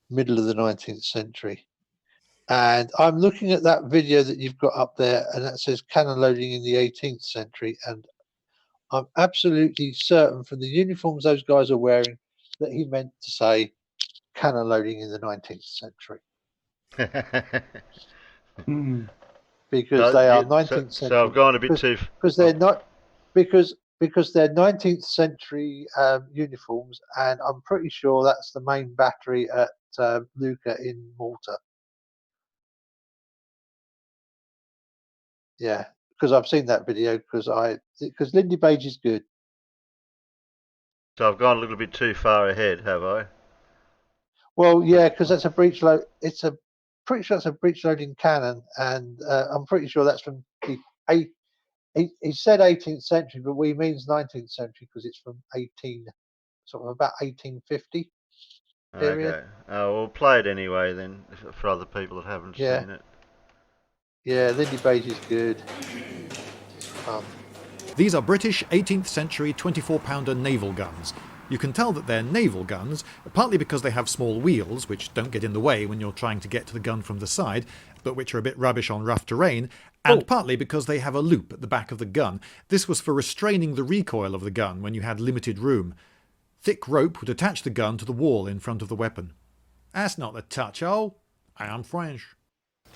middle of the 19th century. And I'm looking at that video that you've got up there, and that says cannon loading in the 18th century. And I'm absolutely certain from the uniforms those guys are wearing that he meant to say cannon loading in the 19th century. Because they are 19th century. So I've gone a bit too. Because they're not because they're 19th century uniforms, and I'm pretty sure that's the main battery at Lucca in Malta. Yeah, because I've seen that video because Lindy Page is good. So I've gone a little bit too far ahead, have I? Well, yeah, because that's a breech load. Pretty sure that's a breech loading cannon, and I'm pretty sure that's from the He said 18th century, but we means 19th century because it's from sort of about 1850 period. Okay. We'll play it anyway then, for other people that haven't Yeah. seen it. Yeah, Lindy Beige is good. It's fun. These are British 18th century 24-pounder naval guns. You can tell that they're naval guns, partly because they have small wheels, which don't get in the way when you're trying to get to the gun from the side, but which are a bit rubbish on rough terrain, and partly because they have a loop at the back of the gun. This was for restraining the recoil of the gun when you had limited room. Thick rope would attach the gun to the wall in front of the weapon. That's not the touch-hole. I am French.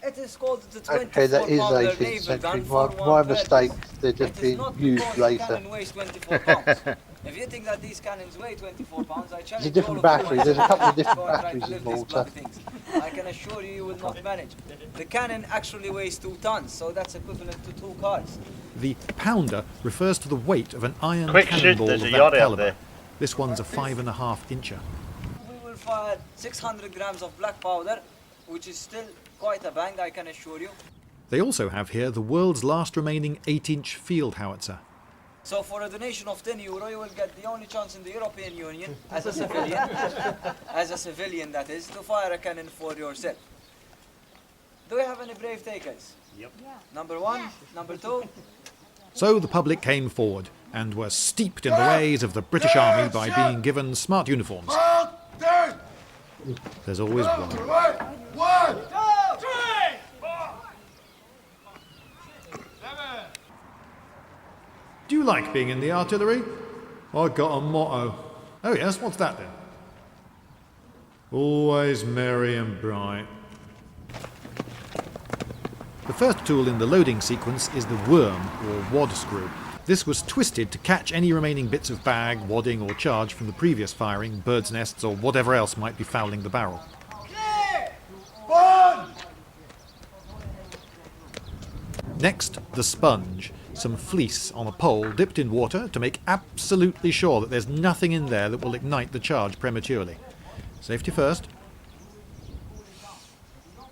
It is called the Okay, that is 18th century. My mistake. They're just being used later. Weighs 24 pounds. If you think that these cannons weigh 24 pounds, I challenge It's a different battery. There's a couple of different batteries involved. I can assure you, you will not manage. The cannon actually weighs 2 tons, so that's equivalent to 2 cars. The pounder refers to the weight of an iron Quick cannonball shit, there's of a that yacht out caliber. there. This one's a 5.5 incher. We will fire 600 grams of black powder, which is still quite a bang, I can assure you. They also have here the world's last remaining 8-inch field howitzer. So for a donation of €10, you will get the only chance in the European Union, as a civilian, that is, to fire a cannon for yourself. Do we have any brave takers? Yep. Yeah. Number 1, number 2. So the public came forward and were steeped in the ways of the British Army by being given smart uniforms. There's always one. 1, 2, 3, 4. Do you like being in the artillery? I got a motto. Oh yes, what's that then? Always merry and bright. The first tool in the loading sequence is the worm, or wad screw. This was twisted to catch any remaining bits of bag, wadding or charge from the previous firing, birds' nests or whatever else might be fouling the barrel. Next, the sponge. Some fleece on a pole dipped in water to make absolutely sure that there's nothing in there that will ignite the charge prematurely. Safety first.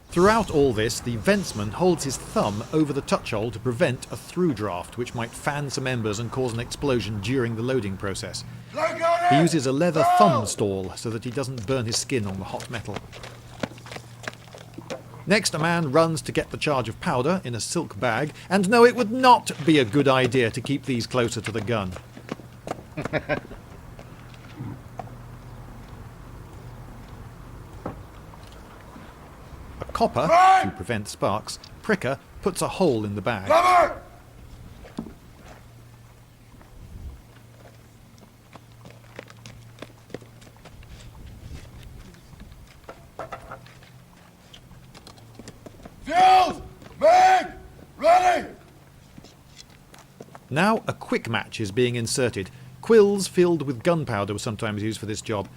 Throughout all this, the ventsman holds his thumb over the touch hole to prevent a through draft, which might fan some embers and cause an explosion during the loading process. He uses a leather thumb stall so that he doesn't burn his skin on the hot metal. Next, a man runs to get the charge of powder in a silk bag, and no, it would not be a good idea to keep these closer to the gun. A copper, to prevent sparks, pricker puts a hole in the bag. Fuse! Mag! Ready! Now a quick match is being inserted. Quills filled with gunpowder were sometimes used for this job.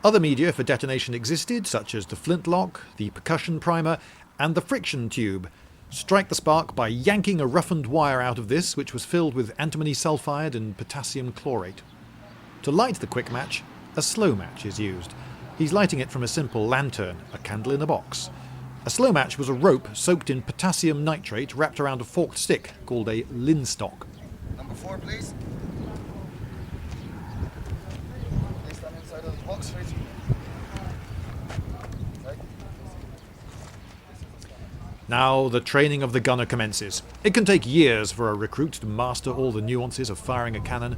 Other media for detonation existed, such as the flintlock, the percussion primer, and the friction tube. Strike the spark by yanking a roughened wire out of this, which was filled with antimony sulfide and potassium chlorate. To light the quick match, a slow match is used. He's lighting it from a simple lantern, a candle in a box. A slow match was a rope soaked in potassium nitrate wrapped around a forked stick called a linstock. Number 4, please. Place that inside of the box, right? Now the training of the gunner commences. It can take years for a recruit to master all the nuances of firing a cannon.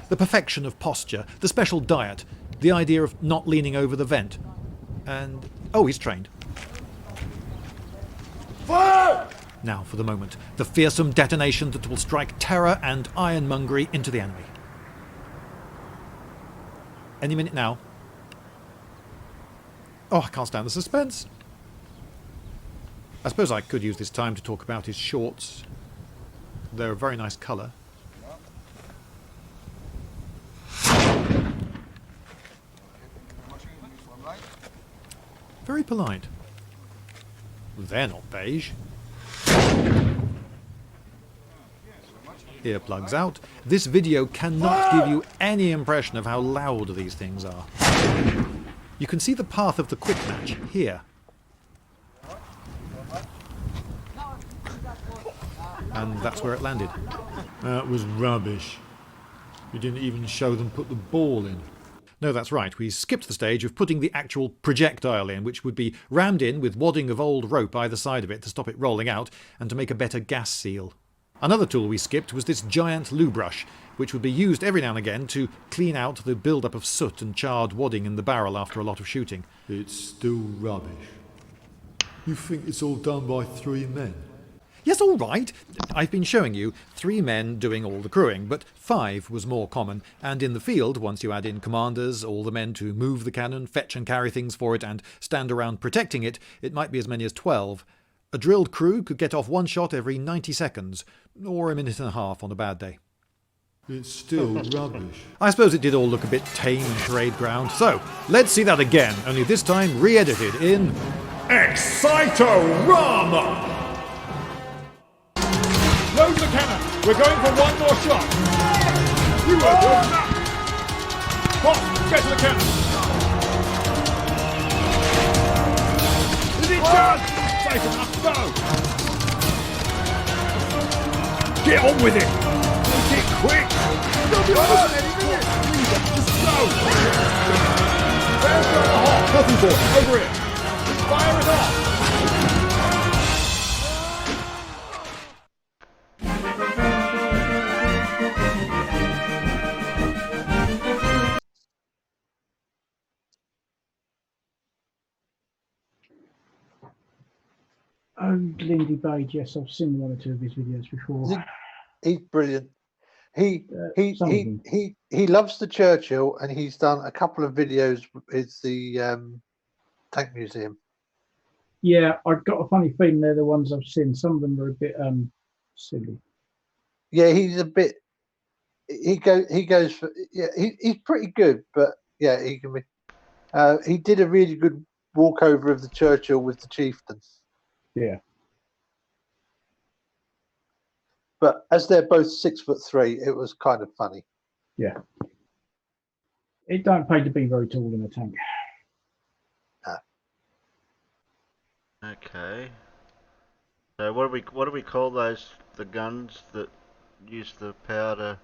The perfection of posture, the special diet, the idea of not leaning over the vent. And, oh, he's trained. Fire! Now for the moment, the fearsome detonation that will strike terror and ironmongery into the enemy. Any minute now. Oh, I can't stand the suspense. I suppose I could use this time to talk about his shorts. They're a very nice colour. Very polite. They're not beige. Earplugs out. This video cannot give you any impression of how loud these things are. You can see the path of the quick match here. And that's where it landed. That was rubbish. You didn't even show them put the ball in. No, that's right. We skipped the stage of putting the actual projectile in, which would be rammed in with wadding of old rope either side of it to stop it rolling out and to make a better gas seal. Another tool we skipped was this giant loo brush, which would be used every now and again to clean out the build-up of soot and charred wadding in the barrel after a lot of shooting. It's still rubbish. You think it's all done by 3 men? Yes, all right. I've been showing you 3 men doing all the crewing, but 5 was more common, and in the field, once you add in commanders, all the men to move the cannon, fetch and carry things for it, and stand around protecting it, it might be as many as 12. A drilled crew could get off 1 shot every 90 seconds, or a minute and a half on a bad day. It's still rubbish. I suppose it did all look a bit tame and parade ground, so let's see that again, only this time re-edited in Excito-Rama! Load the cannon! We're going for 1 more shot! You were good! Pop! Get to the cannon! Is it done? Safe enough, go! Get on with it! Make it quick! Don't be almost any minute! Just go! Where's the hot? Nothing for it! Over here! Fire it off! Oh, Lindy Page, yes, I've seen 1 or 2 of his videos before. He's brilliant. He loves the Churchill, and he's done a couple of videos with the Tank Museum. Yeah, I've got a funny feeling they're the ones I've seen. Some of them are a bit silly. Yeah, he's a bit. He goes for. Yeah, he's pretty good, but yeah, he can be. He did a really good walkover of the Churchill with the Chieftain. Yeah. But as they're both 6'3", it was kind of funny. Yeah. It don't pay to be very tall in a tank. Okay. So what do we call those? The guns that use the powder,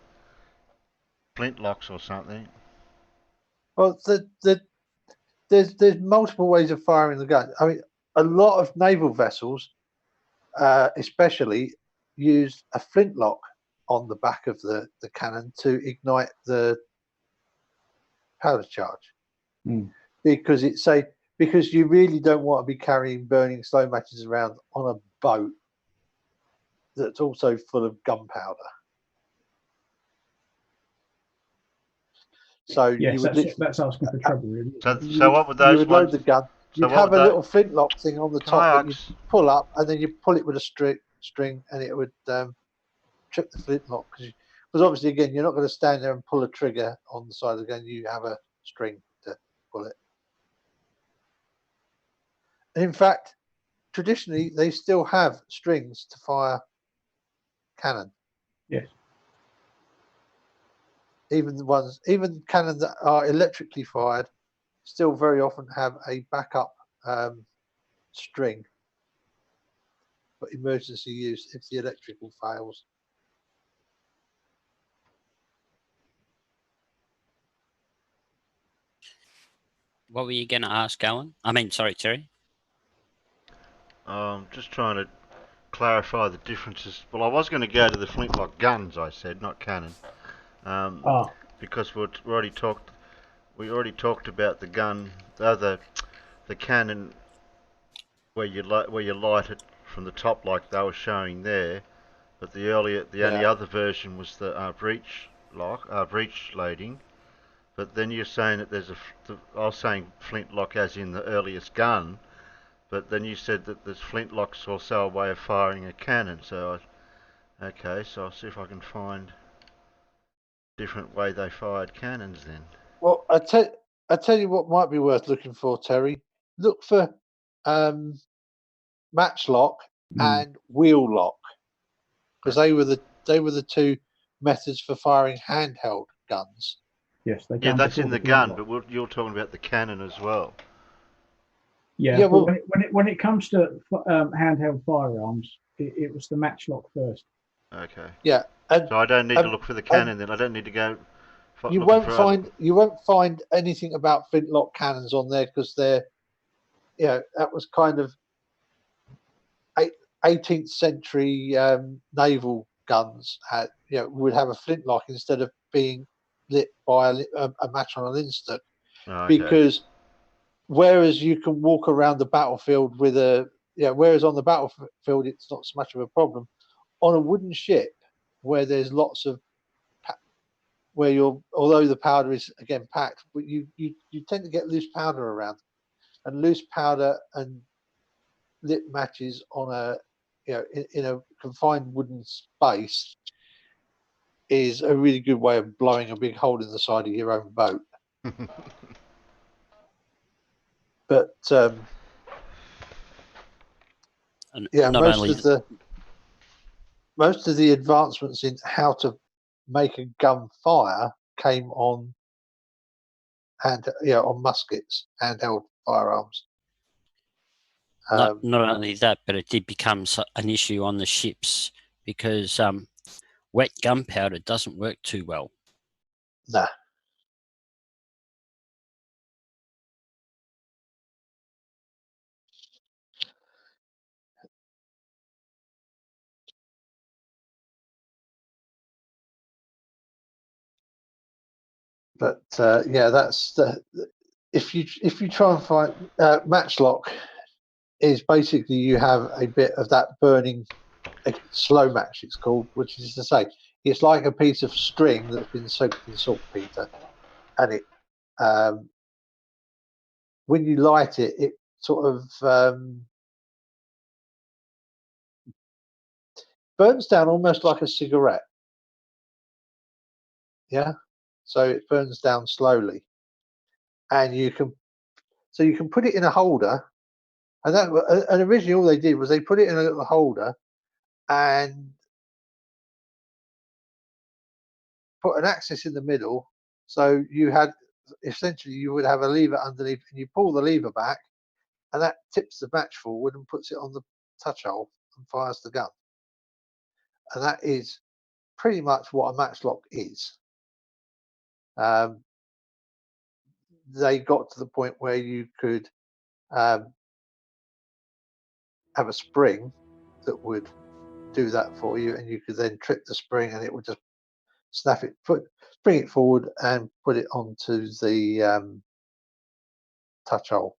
flintlocks or something? Well, there's multiple ways of firing the gun. I mean, a lot of naval vessels, especially, use a flintlock on the back of the cannon to ignite the powder charge, because because you really don't want to be carrying burning slow matches around on a boat that's also full of gunpowder. So yes, that's asking for trouble, really. So what would those you would load the gun. You'd have a little flintlock thing on the top that you pull up, and then you pull it with a string, and it would trip the flintlock. Because obviously, again, you're not going to stand there and pull a trigger on the side of the gun. You have a string to pull it. And in fact, traditionally, they still have strings to fire cannon. Yes. Even cannon that are electrically fired still very often have a backup string for emergency use if the electrical fails. What were you going to ask, Alan? I mean, sorry, Terry. Just trying to clarify the differences. Well, I was going to go to the flintlock guns, I said, not cannon. Because we already talked about the gun, the cannon where you light it from the top, like they were showing there. But the only other version was the breech loading. But then you're saying that I was saying flintlock as in the earliest gun, but then you said that there's flintlocks also a way of firing a cannon. So I'll see if I can find a different way they fired cannons then. Well, I tell you what might be worth looking for, Terry. Look for matchlock and wheel lock, because they were the 2 methods for firing handheld guns. Yes, they yeah, that's in the gun, but you're talking about the cannon as well. Yeah, yeah, well, when it comes to handheld firearms, it was the matchlock first. Okay. Yeah, and So I don't need to look for the cannon then. I don't need to go. You won't find anything about flintlock cannons on there because they're, that was kind of 18th century naval guns had, would have a flintlock instead of being lit by a match on an instant. Oh, okay. Because whereas you can walk around the battlefield with whereas on the battlefield it's not so much of a problem, on a wooden ship where there's lots of although the powder is again packed, but you tend to get loose powder around, and loose powder and lit matches on in a confined wooden space is a really good way of blowing a big hole in the side of your own boat. But most of the advancements in how to make a gun fire came on on muskets, handheld firearms. Not only that, but it did become an issue on the ships because wet gunpowder doesn't work too well. Nah. But that's if you try and find matchlock is basically you have a bit of that burning slow match it's called, which is to say it's like a piece of string that's been soaked in saltpeter, and it when you light it, it sort of burns down almost like a cigarette. Yeah, so it burns down slowly, and you can put it in a holder, and originally all they did was they put it in a little holder and put an axis in the middle, so you had essentially you would have a lever underneath, and you pull the lever back, and that tips the match forward and puts it on the touch hole and fires the gun. And that is pretty much what a matchlock is. They got to the point where you could have a spring that would do that for you, and you could then trip the spring, and it would just bring it forward and put it onto the touch hole,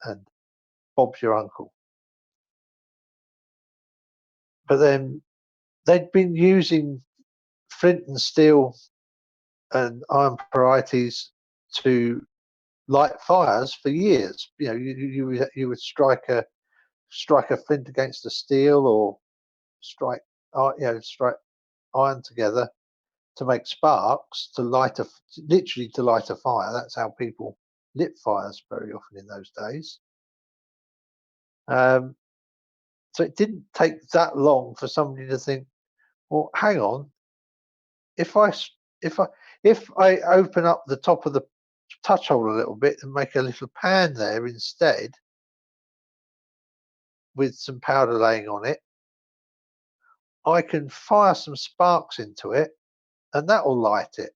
and Bob's your uncle. But then they'd been using flint and steel and iron pyrites to light fires for years. You would strike a flint against a steel, or strike iron together to make sparks to light a fire. That's how people lit fires very often in those days. So it didn't take that long for somebody to think, well, hang on, if I open up the top of the touch hole a little bit and make a little pan there instead with some powder laying on it, I can fire some sparks into it, and that will light it.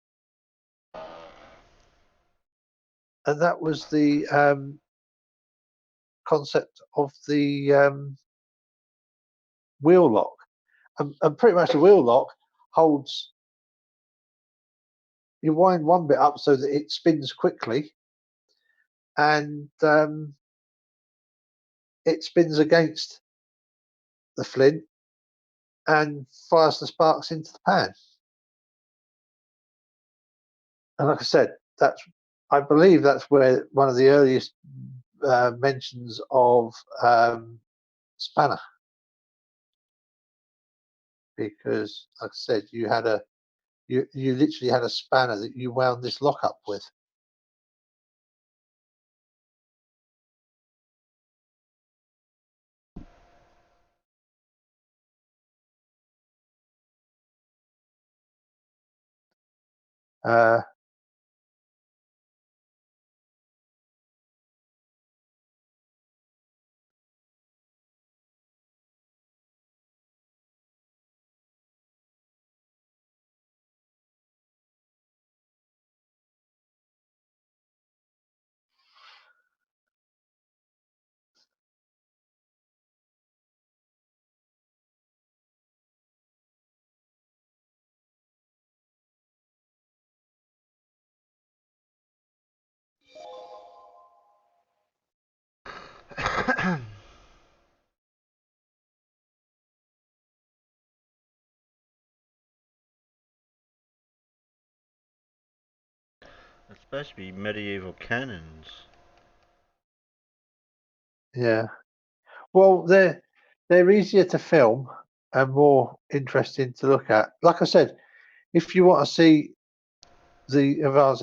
And that was the concept of the wheel lock, and pretty much the wheel lock holds. You wind one bit up so that it spins quickly, and it spins against the flint and fires the sparks into the pan. And like I said, I believe that's where one of the earliest mentions of spanner, because like I said, you literally had a spanner that you wound this lock up with. It's supposed to be medieval cannons. Yeah. Well, they're easier to film and more interesting to look at. Like I said, if you want to see the advance,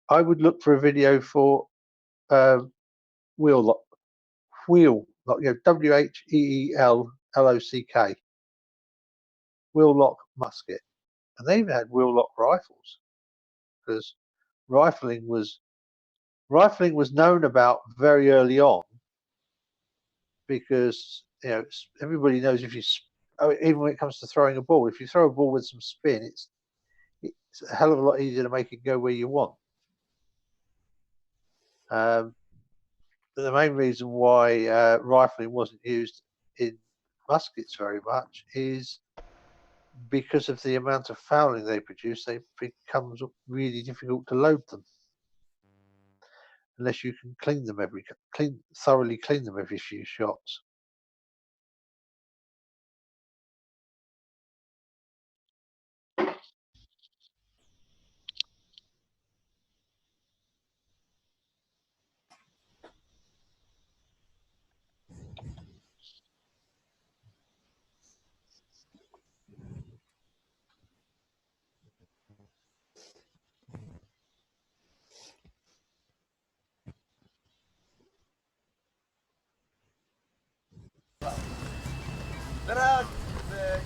I would look for a video for wheel lock, WHEELLOCK, wheel lock musket, and they even had wheel lock rifles because rifling was known about very early on because everybody knows if you even when it comes to throwing a ball, if you throw a ball with some spin, it's a hell of a lot easier to make it go where you want. But the main reason why rifling wasn't used in muskets very much is because of the amount of fouling they produce. It becomes really difficult to load them unless you can thoroughly clean them every few shots. Den här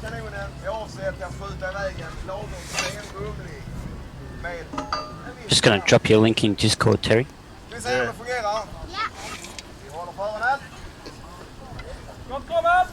kanonen är avsedd att skjuta iväg en lagom stenbumling med... Just gonna drop your link in Discord, Terry. Vi ser hur det fungerar. Ja. Vi håller för öronen. Kom, Comet!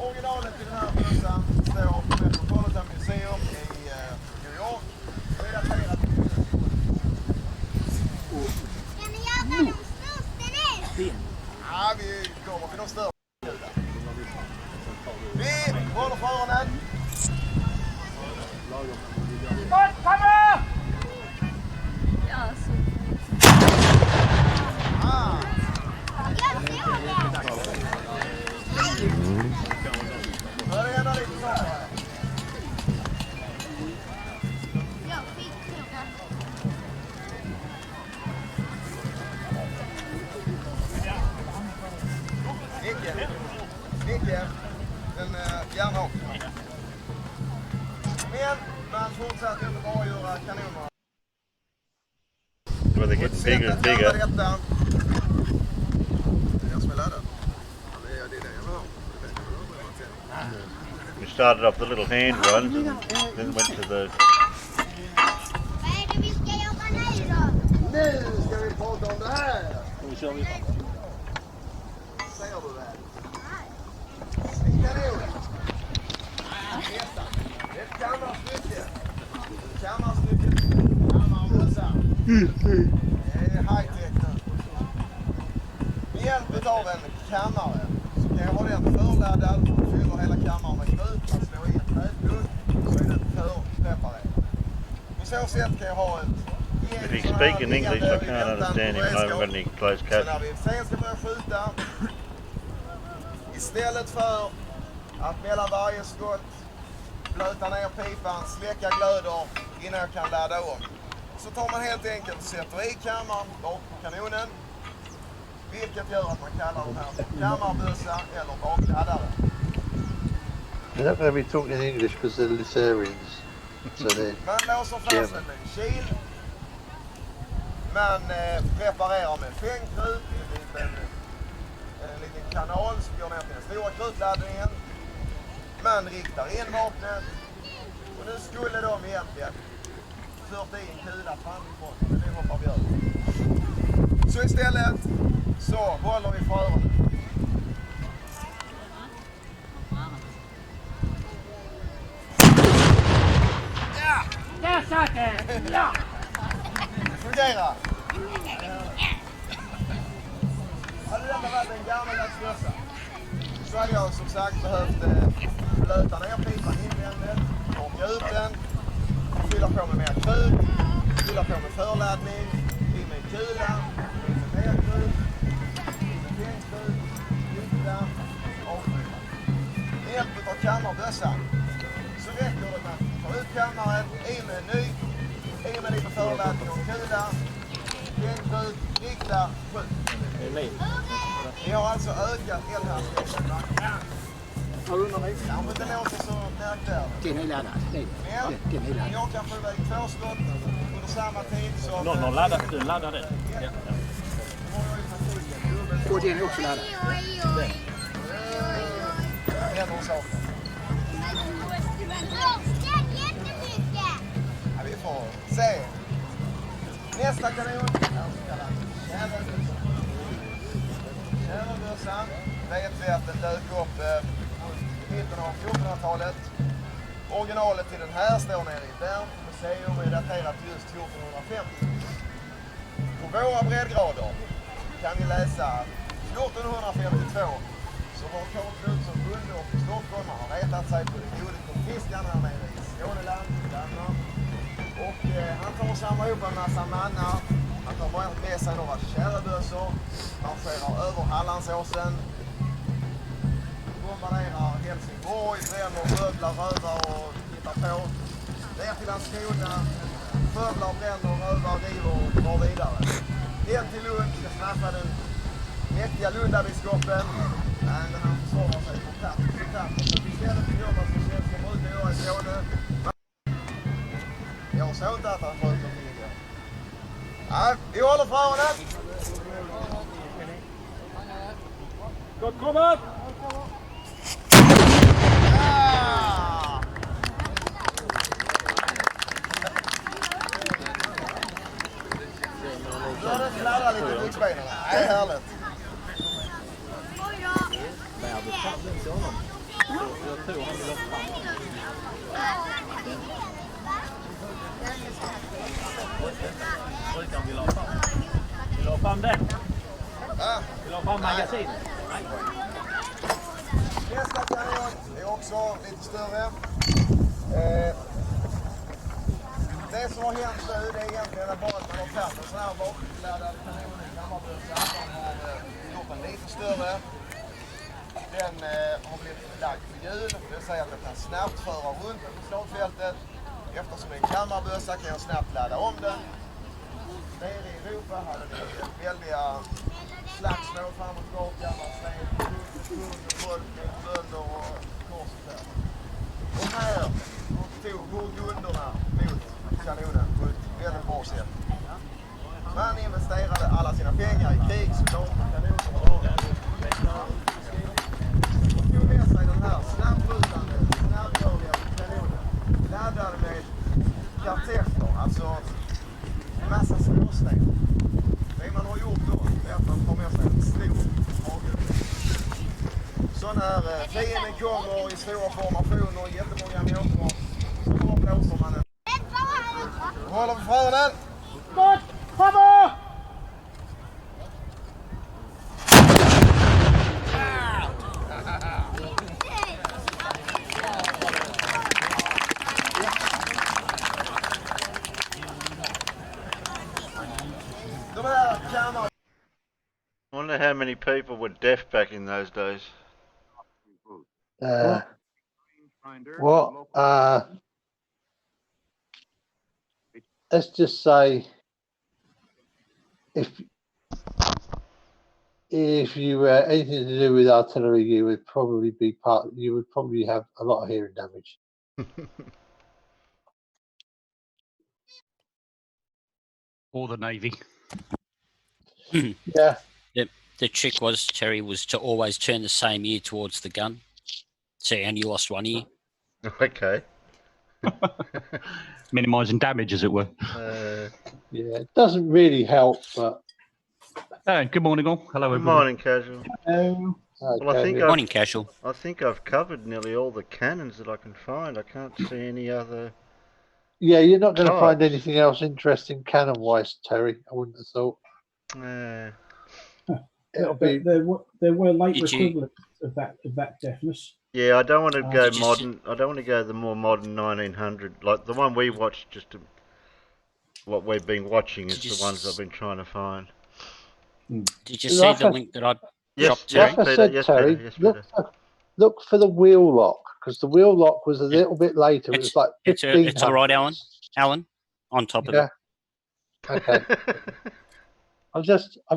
Originalet i den här bössan står på Metropolitan Museum i New York. Och är daterat Ska ni göra de största nu? Ja, vi kommer till de större. Vi håller för öronen. Kamera! Ja, så. Nicke, den järnhåk. Men man fortsätter inte bara göra kanoner. Well, they're getting bigger and bigger. We started off the little hand ones and then went to the... Vad är det vi ska göra nu då? Nu ska vi prata om det här. Ser du det? Ser du det? En kanon. Ett kammarstycke. Kammarstycke. Kammarbussar. Det är high-tech nu. Med hjälp av en kammare så kan jag ha den förladdad och fyller hela kammaren med krut. Man slår i ett trädplugg så är det förpreparerat. På så sätt kan jag ha ett... If he speaks in English, I can't understand him. I haven't got any closed Så captions. när vi sen ska börja skjuta, istället för att mellan varje skott blöta ner pipan, släcka glöder innan jag kan ladda om, så tar man helt enkelt och sätter i kammaren bak på kanonen, vilket gör att man kallar den här kammarbössa eller bakladdare. They're not going to be talking in English because they're Lithuanians. So Man låser fast den med en kil. Man preparerar med fängkrut i en liten kanal som går ner till den stora krutladdningen. Man riktar in vapnet. Och nu skulle de egentligen fört i en kula framifrån. Men det hoppar vi över. Så istället så håller vi för öronen. Fungerar. Hade detta varit en gammaldags bössa så hade jag som sagt behövt blöta ner pipan invändigt, torka ut den, fylla på med mer krut, fylla på med förladdning, i med kula, i med mer krut, i med tändkrut, gjuta, avsluta. Med hjälp av kammarbössan så räcker det med att ta ut kammaren, i med en ny, i med lite förladdning och kula, tändkrut, rikta, skjut. Vi har alltså ökat eldhastigheten. Ja, men det låter så märkvärdigt. Den är laddad. Men jag kan få iväg 2 skott under samma tid som... Någon laddar, du laddar den. Ja. Och den är också laddad. Det är någon sak. Ja, vi får se. Nästa kanon. Kärnbössan vet vi att den dök upp i mitten av 1400-talet. Originalet till den här står nere i Bern museum och är daterat just 1450. På våra breddgrader kan vi läsa 1452 så var Carl Knutsson bonde och stockholmare har retat sig på det gode fiskarna här nere i Skåneland, Danmark. Och han tar och samlar ihop en massa mannar. Han tar med sig några kärrebössor, marscherar över Hallandsåsen, bombarderar Helsingborg, bränner, skövlar, rövar och tittar på. Ner till Landskrona, skövlar, bränner, rövar, river och drar vidare. Ner till Lund ska straffa den mäktiga Lundabiskopen, men han försvarar sig på tapp. Istället för jobbar som känns som brukar göra i Skåne. Jag såg inte att han sköt om det. Nej, vi håller för öronen. Gott kommet! Ja! Nu har den fladdrat lite i byxbenen. Det är härligt. Jag tror han vill ha fram. Vill du ha fram den? Vill du ha fram magasinet? Nästa kanon är också lite större. Det som har hänt nu det är egentligen bara att man har tagit en sån här bakladdad kanon i kammarbössan. Man har gjort en lite större. Den har blivit lagd för hjul. Det vill säga att den kan snabbt föra runt på slagfältet. Eftersom det är en kammarbössa kan jag snabbt ladda om den. Nere i Europa hade vi väldiga slagsmål fram och tillbaka. Man steg bönder och kors och så. Och här tog burgunderna mot kanonen på ett väldigt bra sätt. Man investerade alla sina pengar i krig såklart. Kanoner tog med sig den här snabbrutande, snabbrörliga kanonen. Laddade med kartetter, alltså en massa småsten. Det man har gjort då är att man tar med sig en stor hagel. Sån här fienden kommer i stora formationer, jättemånga människor. Så då blåser man en. Håller vi för den? Gott! Komma! I wonder how many people were deaf back in those days. Let's just say if you were anything to do with artillery, you would probably have a lot of hearing damage. Or the Navy. Yeah. The trick was, Terry, was to always turn the same ear towards the gun. So you only lost one ear. Okay. Minimising damage, as it were. Yeah, it doesn't really help, but... Good morning, all. Hello, Good everybody. morning, Casual. Hello. Well, I think Morning, Casual. I think I've covered nearly all the cannons that I can find. I can't see any other Yeah, you're not going to find Types. anything else interesting canon-wise, Terry. I wouldn't have thought. It'll be. There were later Did you- equivalents of that deafness. Yeah, I don't want to go Did you modern. I don't want to go the more modern 1900. Like the one we watched, what we've been watching is Did you the ones I've been trying to find. Did you see the link that I Yes, dropped? yes, Like I Peter, said, yes, Terry, Peter, yes, Peter. look for the wheel lock, because the wheel lock was a little bit later. It was like 1500s. It's all right, Alan. Alan, on top of Yeah. it. Okay. I'm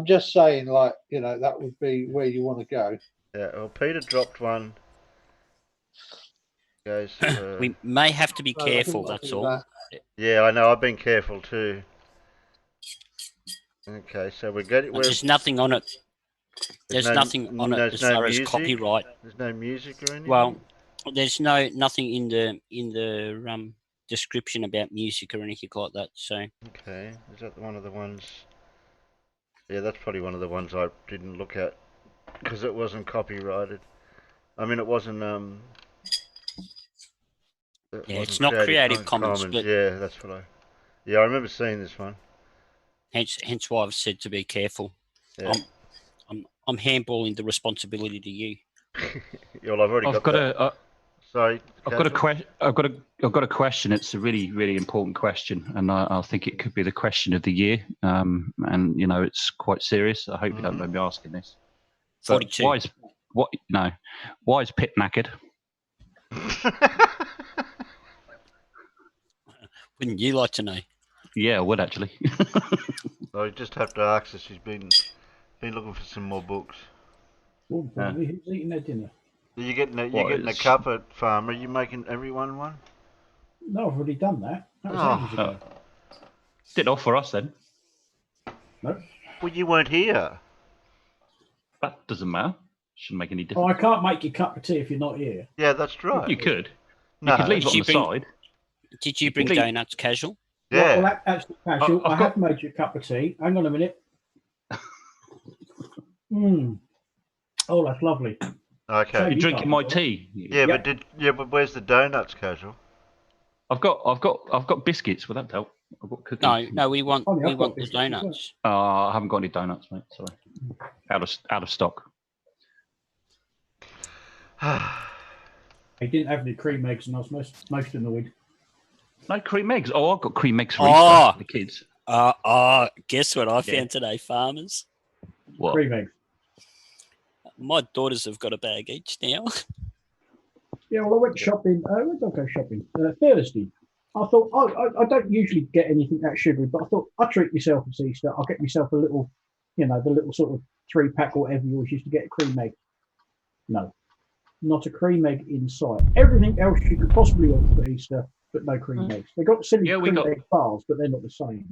just saying, like, you know, that would be where you want to go. Yeah. Well, Peter dropped one. Goes. We may have to be No, I careful. think That's I'll do all. that. Yeah, I know. I've been careful too. Okay, so we get it. There's nothing on it. There's nothing on it there's as no far as music? copyright. There's no music or anything. Well, there's nothing in the description about music or anything like that. So Okay, is that one of the ones? Yeah, that's probably one of the ones I didn't look at because it wasn't copyrighted. I mean, it wasn't. Yeah, it's not Creative Commons, but- yeah, that's what I. Yeah, I remember seeing this one. hence why I've said to be careful. Yeah. I'm handballing the responsibility to you. Well, I've already I've got got that. a. Sorry, I've got a Catz. question. I've got a question. It's a really, really important question, and I think it could be the question of the year. And you know, it's quite serious. I hope you don't mind me asking this. But 42. Why is Pip knackered? Wouldn't you like to know? Yeah, I would actually. So you just have to ask her. She's been looking for some more books. Oh, who's eating their dinner? You're getting a cup at Farmer. Are you making everyone one? No, I've already done that. That was ages ago. Did off for us then. No. Well, you weren't here. That doesn't matter. Shouldn't make any Oh, difference. I can't make you a cup of tea if you're not here. Yeah, that's right. You could. No. You could leave it on the side. Did you bring donuts, casual? Yeah. Well, actually, casual. I have made you a cup of tea. Hang on a minute. Oh, that's lovely. Okay. You're drinking my tea. Yeah, but where's the donuts, casual? I've got biscuits. Will that help? I've got cookies. No, we want I've got the biscuits as well. donuts. I haven't got any donuts, mate. Sorry. Out of stock. He didn't have any cream eggs, and I was most annoyed. No cream eggs. Oh, I've got cream eggs for Oh. Easter for the kids. Guess what I found today, farmers? What? Cream eggs. My daughters have got a bag each now. Yeah, well, I went shopping. Where did I go shopping? Thursday. I thought, I don't usually get anything that sugary, but I thought I'll treat myself this Easter. I'll get myself a little, the little sort of 3-pack or whatever you always used to get, a cream egg. No, not a cream egg in sight. Everything else you could possibly want for Easter, but no cream eggs. They got silly cream egg bars, but they're not the same.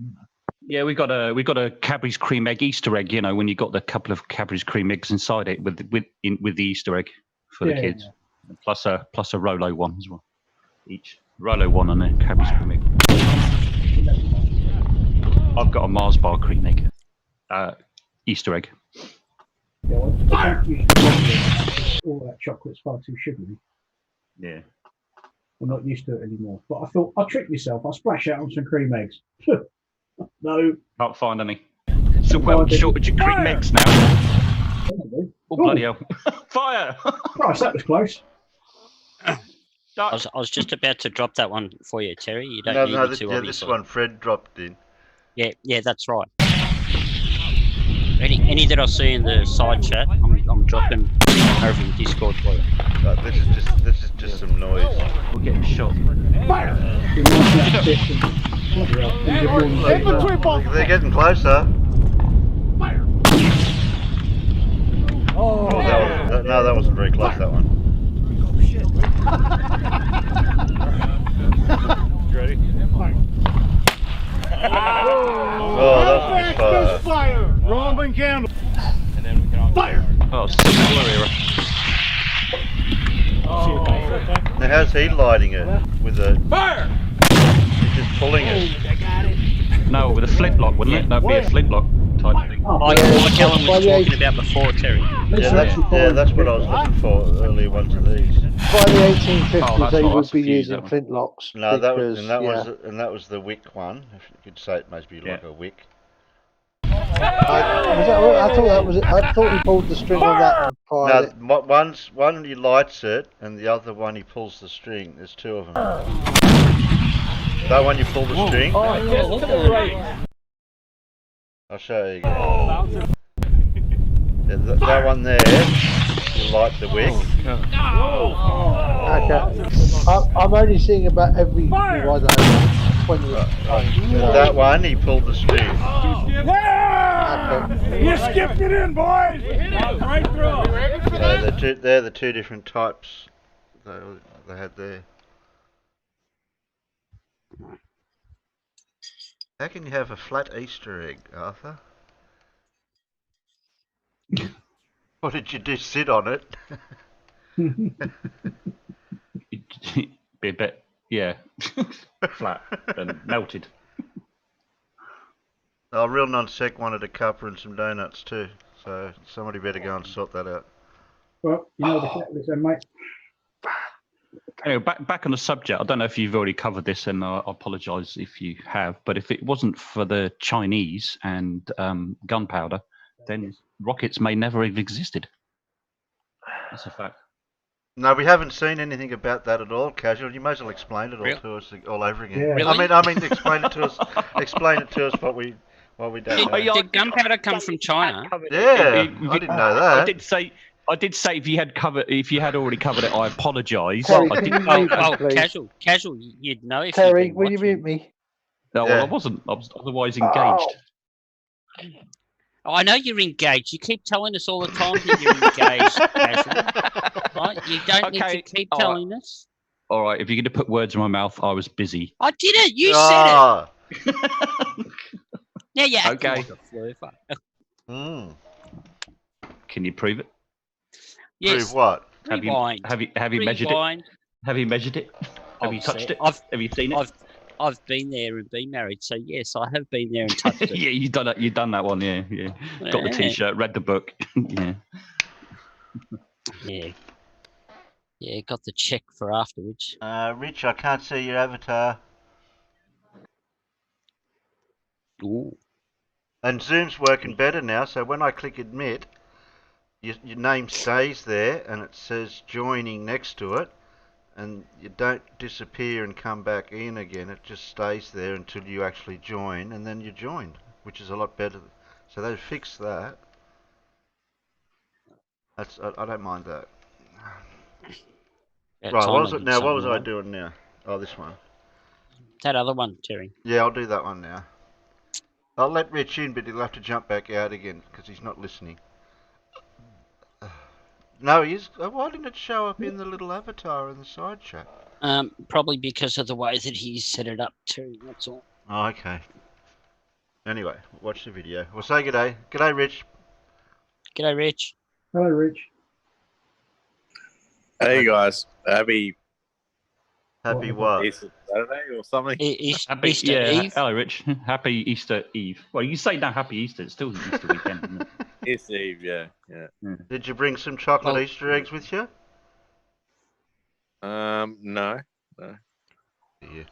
Yeah, we got a Cadbury's cream egg Easter egg. You know, when you got the couple of Cadbury's cream eggs inside it with the Easter egg for the kids, plus a Rolo one as well. Each Rolo one and a Cadbury's cream egg. I've got a Mars bar cream egg, Easter egg. Yeah, I don't usually all that chocolate's far too sugary. Yeah. I'm not used to it anymore. But I thought I'll trick myself. I'll splash out on some cream eggs. No. Can't find any. So well shortage of cream eggs now. Oh, bloody hell. Fire! Christ, that was close. I was just about to drop that one for you, Terry. You don't need me to, obviously. This one Fred dropped in. Yeah, that's right. Any that I see in the side chat, I'm dropping over in Discord for you. This is just some noise. We're getting shot. Fire! They're getting closer. Fire! Oh, that wasn't very close. That one. You ready? Oh, that was fire! Roman candle. And then we can all fire. Oh, similar era. Now, how's he lighting it? With a fire? He's just pulling it. I got it. No, with a flintlock, wouldn't it? That'd be a flintlock type thing. Like Alan was talking about before, Terry. Yeah, that's what I was looking for. Earlier ones of these. By the 1850s, Oh, that's they right, would that's be a fuse, using that one. flintlocks. No, that was because, that was the wick one. If you could say it must be like a wick. I thought he pulled the string on that and fired it. No, one he lights it, and the other one he pulls the string. There's two of them. That one you pull the string. Oh, yeah, look at the right. I'll show you again. Yeah, that one there, you light the wick. Okay. I'm only seeing about every 20. That one, he pulled the string. You skipped it in, boys! Right through! So they're the two different types they had there. How can you have a flat Easter egg, Arthur? What did you do? Sit on it? Be a bit, yeah, flat and melted. Oh, Real Non-Sec wanted a cuppa and some donuts too, so somebody better go and sort that out. Well, you know the catalyst then, mate. Anyway, back on the subject. I don't know if you've already covered this, and I apologise if you have. But if it wasn't for the Chinese and gunpowder, then rockets may never have existed. That's a fact. No, we haven't seen anything about that at all, Casual. You may as well explain it all to us all over again. Yeah. Really? I mean, explain it to us. Explain it to us what we don't know. Did gunpowder come from China? Yeah, I didn't know that. I did say if you had already covered it, I apologise. Terry, I can you mute me, please? Casual, you'd know if Terry, you'd been will you watching. mute me? No, well, I wasn't. I was otherwise engaged. Oh, I know you're engaged. You keep telling us all the time that you're engaged, Casual. Right? You don't need to keep telling us. All right, if you're going to put words in my mouth, I was busy. I didn't. You said it. Now you're acting Okay. like a floofer. Can you prove it? Yes. Prove what? Have you measured it? Rewind. Have you measured it? Have you touched it? Have you seen it? I've been there and been married, so yes, I have been there and touched it. Yeah, you've done it. You've done that one. Yeah. Got the Yeah. T-shirt, read the book. Yeah. Yeah, got the check for afterwards. Rich, I can't see your avatar. Ooh. And Zoom's working better now, so when I click admit, your name stays there and it says joining next to it, and you don't disappear and come back in again. It just stays there until you actually join, and then you're joined, which is a lot better. So they fixed that. I don't mind that. Right, what was it now? What was I doing now? Oh, this one. That other one, Terry. Yeah, I'll do that one now. I'll let Rich in, but he'll have to jump back out again because he's not listening. No, he is. Why didn't it show up in the little avatar in the side chat? Probably because of the way that he set it up, Terry. That's all. Oh, okay. Anyway, watch the video. We'll say g'day. G'day, Rich. G'day, Rich. Hello, Rich. Hey guys, happy what? Easter Saturday or something? Happy Easter Eve. Hello, Rich. Happy Easter Eve. Well, you say now Happy Easter. It's still Easter weekend, isn't it? Easter Eve, yeah. Did you bring some chocolate Easter eggs with you? No. Yeah.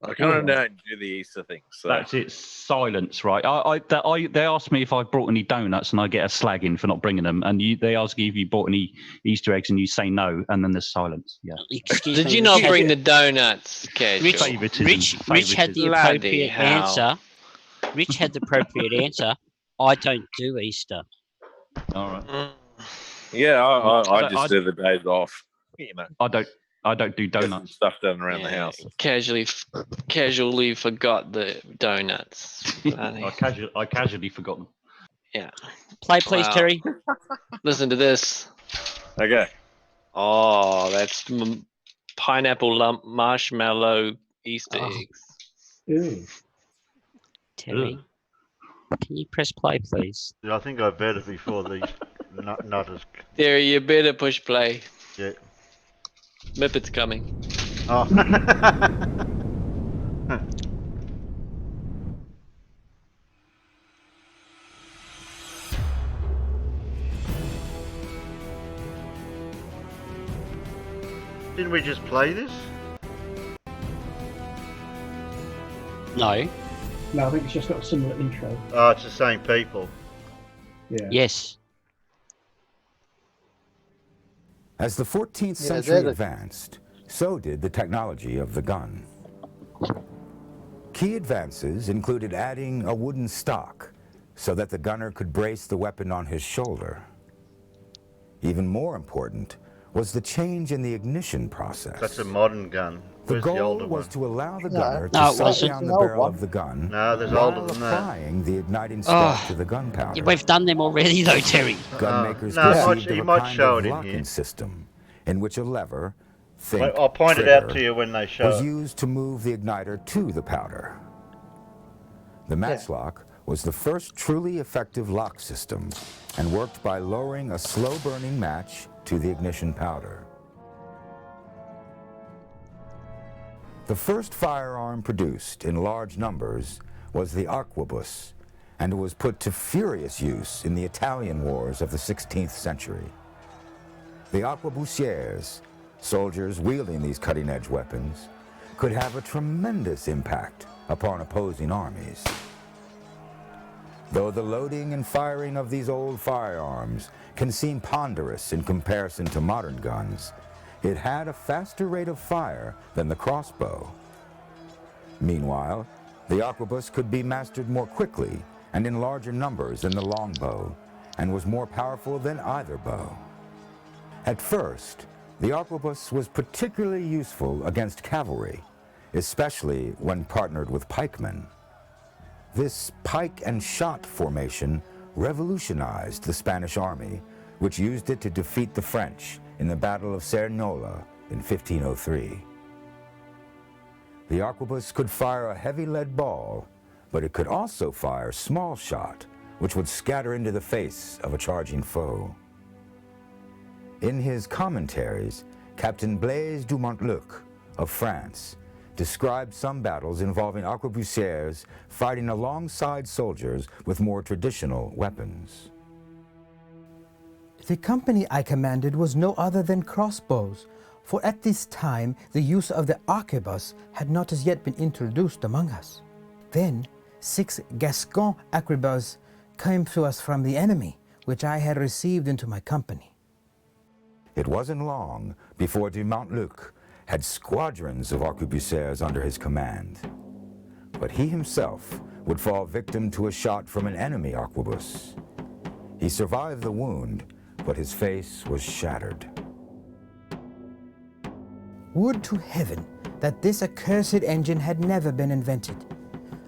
I kind of don't do the Easter thing. So. That's it. Silence, right? They asked me if I brought any donuts, and I get a slagging for not bringing them. And they ask you if you brought any Easter eggs, and you say no, and then there's silence. Yeah. Did you not bring the donuts, Casual? Rich had the appropriate answer. Rich had the appropriate answer. I don't do Easter. All right. Yeah, I just do the days off. You know. I don't do donuts. Stuff done around the house. Casually forgot the donuts. I casually forgot them. Yeah. Play, please, Terry. Listen to this. Okay. Oh, that's pineapple lump marshmallow Easter eggs. Ew. Terry, can you press play, please? Yeah, I think I better before these nutters. There, you better push play. Yeah. Muppet's coming. Oh. Didn't we just play this? No. No, I think it's just got a similar intro. Oh, it's the same people. Yeah. Yes. As the 14th century advanced, so did the technology of the gun. Key advances included adding a wooden stock so that the gunner could brace the weapon on his shoulder. Even more important was the change in the ignition process. That's a modern gun. The Where's the goal older was one? to allow the No. gunner No, to it sight down the barrel of the gun No, there's while older than that. applying the igniting spark to the gunpowder. We've done them already though, Terry. Gunmakers No, conceived you of a might kind show of it in locking here. system in which a lever, think Wait, I'll point it out trigger, to you when they show was it. used to move the igniter to the powder. The matchlock was the first truly effective lock system and worked by lowering a slow-burning match to the ignition powder. The first firearm produced in large numbers was the arquebus, and it was put to furious use in the Italian wars of the 16th century. The arquebusiers, soldiers wielding these cutting-edge weapons, could have a tremendous impact upon opposing armies. Though the loading and firing of these old firearms can seem ponderous in comparison to modern guns, it had a faster rate of fire than the crossbow. Meanwhile, the arquebus could be mastered more quickly and in larger numbers than the longbow, and was more powerful than either bow. At first, the arquebus was particularly useful against cavalry, especially when partnered with pikemen. This pike and shot formation revolutionized the Spanish army, which used it to defeat the French in the Battle of Cerignola in 1503. The arquebus could fire a heavy lead ball, but it could also fire small shot, which would scatter into the face of a charging foe. In his commentaries, Captain Blaise du Montluc of France described some battles involving arquebusiers fighting alongside soldiers with more traditional weapons. The company I commanded was no other than crossbows, for at this time the use of the arquebus had not as yet been introduced among us. Then 6 Gascon arquebus came to us from the enemy, which I had received into my company. It wasn't long before du Montluc had squadrons of arquebusiers under his command. But he himself would fall victim to a shot from an enemy arquebus. He survived the wound, but his face was shattered. Would to heaven that this accursed engine had never been invented.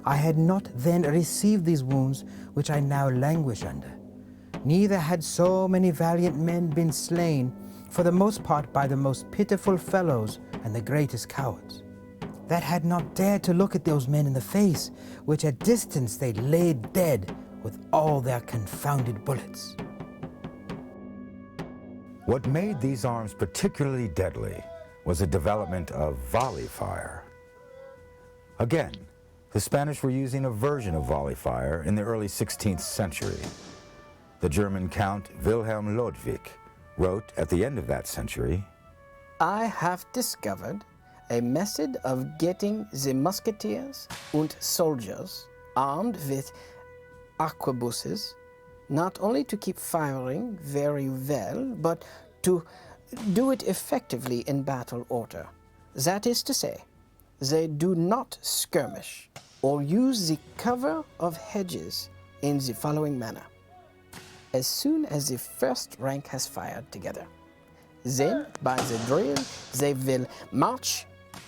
I had not then received these wounds which I now languish under. Neither had so many valiant men been slain, for the most part by the most pitiful fellows and the greatest cowards, that had not dared to look at those men in the face, which at distance they laid dead with all their confounded bullets. What made these arms particularly deadly was the development of volley fire. Again, the Spanish were using a version of volley fire in the early 16th century. The German Count Wilhelm Ludwig wrote at the end of that century, I have discovered a method of getting the musketeers and soldiers armed with arquebuses, not only to keep firing very well, but to do it effectively in battle order. That is to say, they do not skirmish or use the cover of hedges in the following manner. As soon as the first rank has fired together, then, by the drill, they will march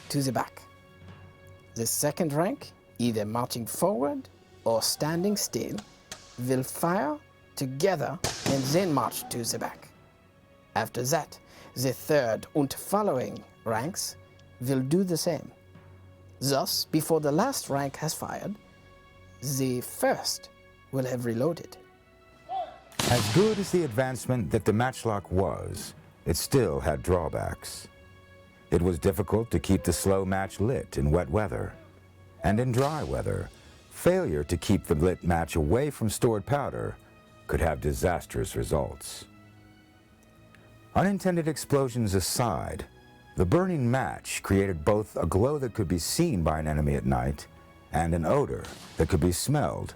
to the back. The second rank, either marching forward or standing still, will fire together and then march to the back. After that, the third and following ranks will do the same. Thus, before the last rank has fired, the first will have reloaded. as good as the advancement that the matchlock was, it still had drawbacks. It was difficult to keep the slow match lit in wet weather, and in dry weather, failure to keep the lit match away from stored powder could have disastrous results. Unintended explosions aside, The burning match created both a glow that could be seen by an enemy at night and an odor that could be smelled,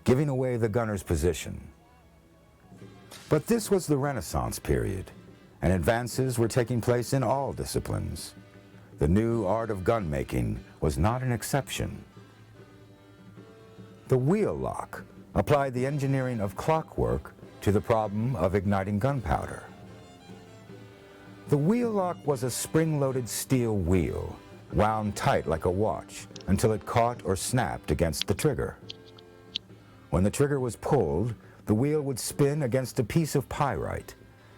giving away the gunner's position. But this was the Renaissance period, and advances were taking place in all disciplines. The new art of gun making was not an exception. The wheel lock applied the engineering of clockwork to the problem of igniting gunpowder. The wheel lock was a spring-loaded steel wheel, wound tight like a watch until it caught or snapped against the trigger. When the trigger was pulled, the wheel would spin against a piece of pyrite,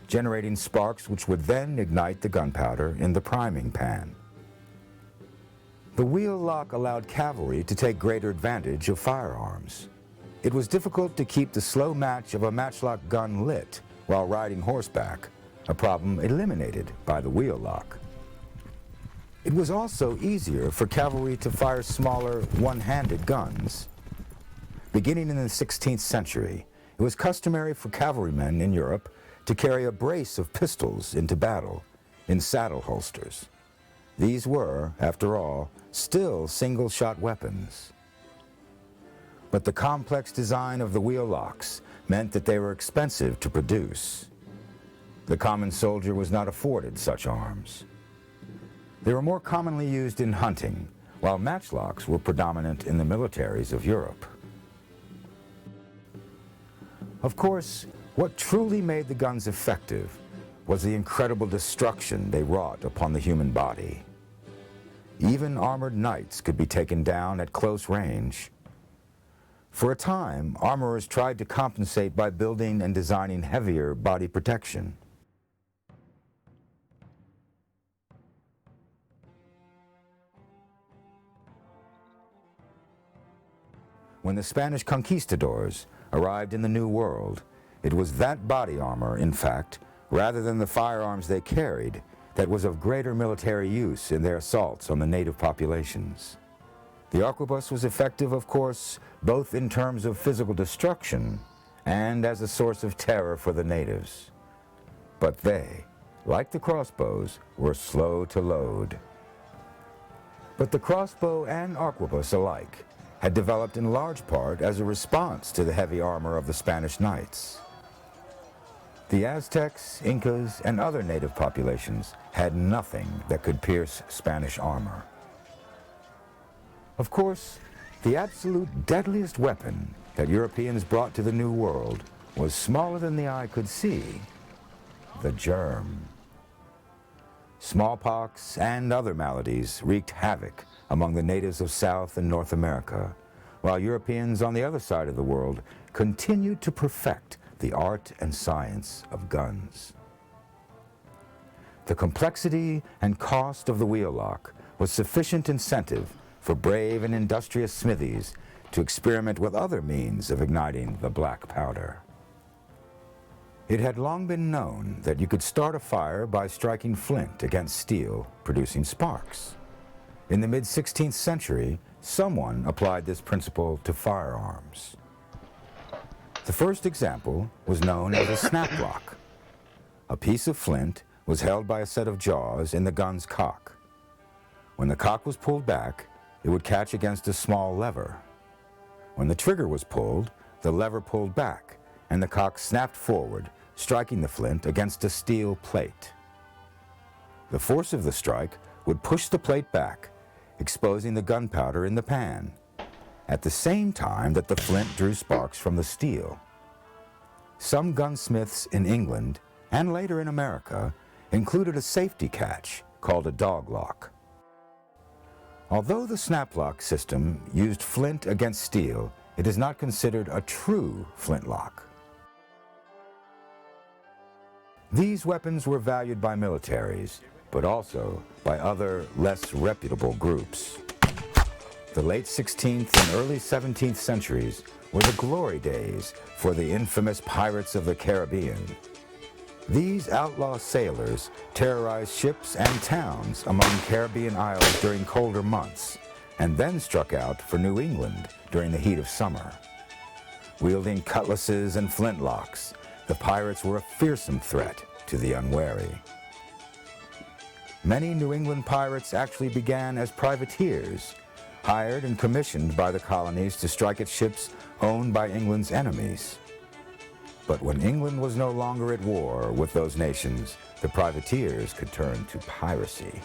generating sparks which would then ignite the gunpowder in the priming pan. The wheel lock allowed cavalry to take greater advantage of firearms. It was difficult to keep the slow match of a matchlock gun lit while riding horseback, a problem eliminated by the wheel lock. It was also easier for cavalry to fire smaller, one-handed guns. Beginning in the 16th century, it was customary for cavalrymen in Europe to carry a brace of pistols into battle in saddle holsters. These were, after all, still single-shot weapons. But the complex design of the wheel locks meant that they were expensive to produce. The common soldier was not afforded such arms. They were more commonly used in hunting, while matchlocks were predominant in the militaries of Europe. Of course, what truly made the guns effective was the incredible destruction they wrought upon the human body. Even armored knights could be taken down at close range. For a time, armorers tried to compensate by building and designing heavier body protection. When the Spanish conquistadors arrived in the New World, it was that body armor, in fact, rather than the firearms they carried, that was of greater military use in their assaults on the native populations. The arquebus was effective, of course, both in terms of physical destruction and as a source of terror for the natives. But they, like the crossbows, were slow to load. But the crossbow and arquebus alike had developed in large part as a response to the heavy armor of the Spanish knights. The Aztecs, Incas, and other native populations had nothing that could pierce Spanish armor. Of course, the absolute deadliest weapon that Europeans brought to the New World was smaller than the eye could see: the germ. Smallpox and other maladies wreaked havoc among the natives of South and North America, while Europeans on the other side of the world continued to perfect the art and science of guns. The complexity and cost of the wheel lock was sufficient incentive for brave and industrious smithies to experiment with other means of igniting the black powder. It had long been known that you could start a fire by striking flint against steel, producing sparks. In the mid-16th century, someone applied this principle to firearms. The first example was known as a snap lock. A piece of flint was held by a set of jaws in the gun's cock. When the cock was pulled back, it would catch against a small lever. When the trigger was pulled, the lever pulled back, and the cock snapped forward, striking the flint against a steel plate. The force of the strike would push the plate back, exposing the gunpowder in the pan, at the same time that the flint drew sparks from the steel. Some gunsmiths in England, and later in America, included a safety catch called a dog lock. Although the snap lock system used flint against steel, it is not considered a true flintlock. These weapons were valued by militaries, but also by other, less reputable groups. The late 16th and early 17th centuries were the glory days for the infamous pirates of the Caribbean. These outlaw sailors terrorized ships and towns among Caribbean isles during colder months, and then struck out for New England during the heat of summer. Wielding cutlasses and flintlocks, the pirates were a fearsome threat to the unwary. many New England pirates actually began as privateers, hired and commissioned by the colonies to strike at ships owned by England's enemies. But when England was no longer at war with those nations, the privateers could turn to piracy.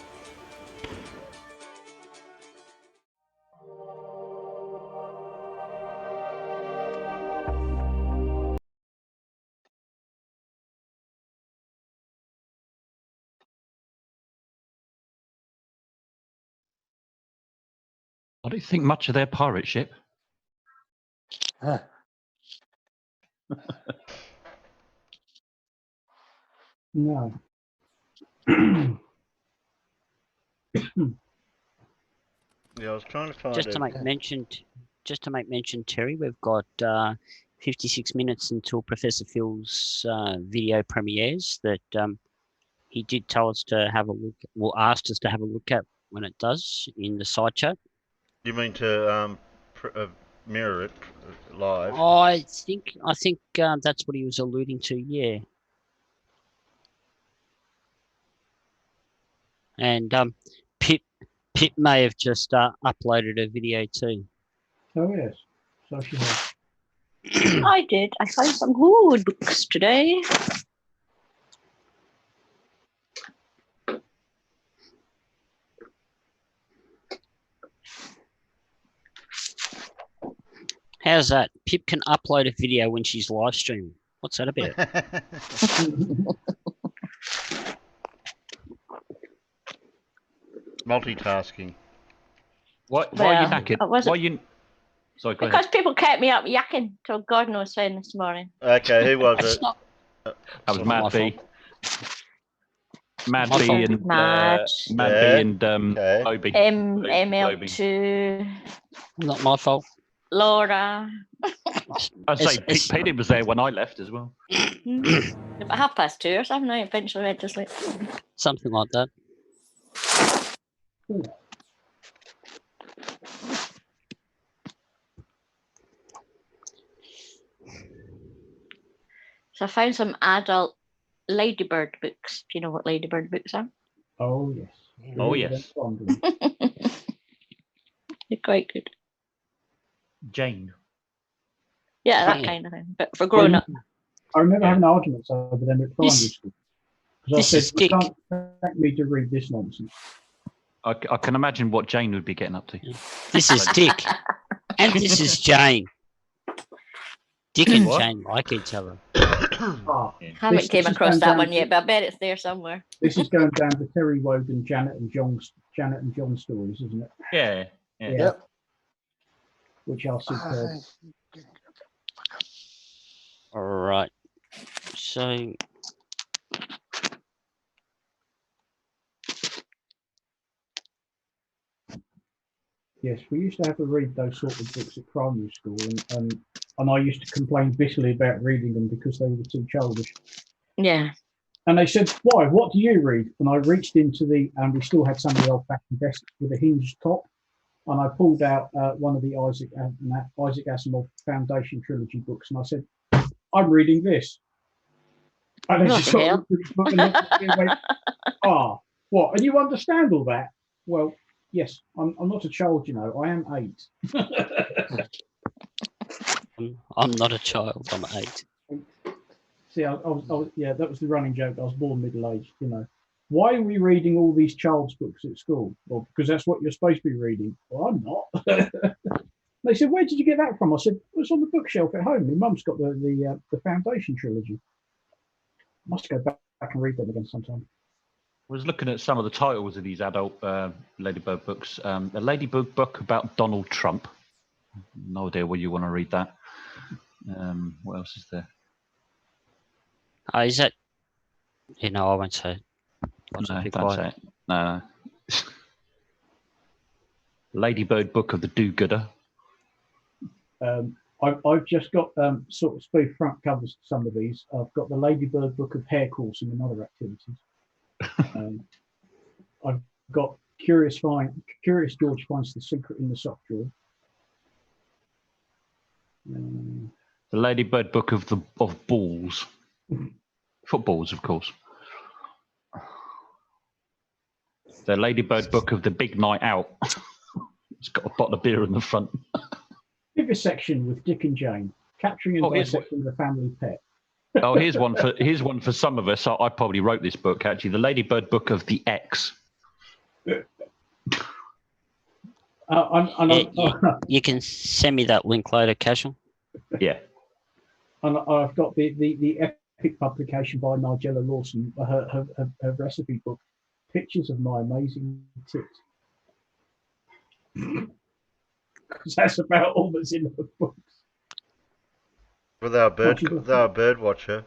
I don't think much of their pirate ship. No. Yeah, I was trying to find Just to make mention, Terry, we've got 56 minutes until Professor Phil's video premieres that he did tell us to have a look, well, asked us to have a look at when it does in the side chat. You mean to mirror it live? I think that's what he was alluding to. Yeah. And Pip may have just uploaded a video too. Oh yes, so she has. I did. I found some good books today. How's that? Pip can upload a video when she's live streaming. What's that about? Multitasking. Why are you knackered? Why are you? Sorry, go Because ahead. people kept me up yakking till God knows when this morning. Okay, who was it? That was Mad B. Mad My B fault. and Mad. Mad B and Obi. ML2. Not my fault. Laura. I'd say Peter was there when I left as well. About 2:30 or something. I eventually went to sleep. Something like that. So I found some adult Ladybird books. Do you know what Ladybird books are? Oh yes. Oh yes. They're quite good. Jane. Yeah, that kind of thing. But for grown up. I remember having arguments over them at primary school. Because I this is said, you can't expect me to read this nonsense. I can imagine what Jane would be getting up to. This is Dick. And this is Jane. Dick and What? Jane like each other. Haven't came across that one yet, but I bet it's there somewhere. This is going down to Terry Wogan, Janet and John stories, isn't it? Yeah. Yep. Which are superb. All right. So Yes, we used to have to read those sort of books at primary school, and I used to complain bitterly about reading them because they were too childish. Yeah. And they said, "Why? What do you read?" And I reached into and we still had some of the old-fashioned desks with a hinged top, and I pulled out one of the Isaac Asimov Foundation trilogy books, and I said, "I'm reading this." And they just sort of looked at me and went, "Ah, what? And you understand all that?" Well, yes, I'm not a child, you know. I am 8. I'm not a child. I'm 8. See, I was, yeah, that was the running joke. I was born middle-aged, you know. Why are we reading all these child's books at school? Well, because that's what you're supposed to be reading. Well, I'm not. They said, "Where did you get that from?" I said, "It was on the bookshelf at home. My mum's got the Foundation trilogy. Must go back and read them again sometime." I was looking at some of the titles of these adult Ladybird books. A Ladybird book about Donald Trump. No idea where you want to read that. What else is there? Is that? You know, I won't say. No, don't say it. No. Ladybird book of the do-gooder. I've just got sort of spoof front covers to some of these. I've got the Ladybird book of hair coursing and other activities. I've got Curious George finds the secret in the sock drawer. The Ladybird book of balls. Footballs, of course. The Ladybird book of the Big Night Out. It's got a bottle of beer in the front. Vivisection with Dick and Jane. Capturing and dissecting the family pet. Oh, here's one for some of us. I probably wrote this book actually. The Ladybird book of the X. You can send me that link later, Casual. Yeah. And I've got the epic publication by Nigella Lawson, her recipe book, Pictures of My Amazing Tits. Because that's about all that's in the books. Well, they're a bird watcher.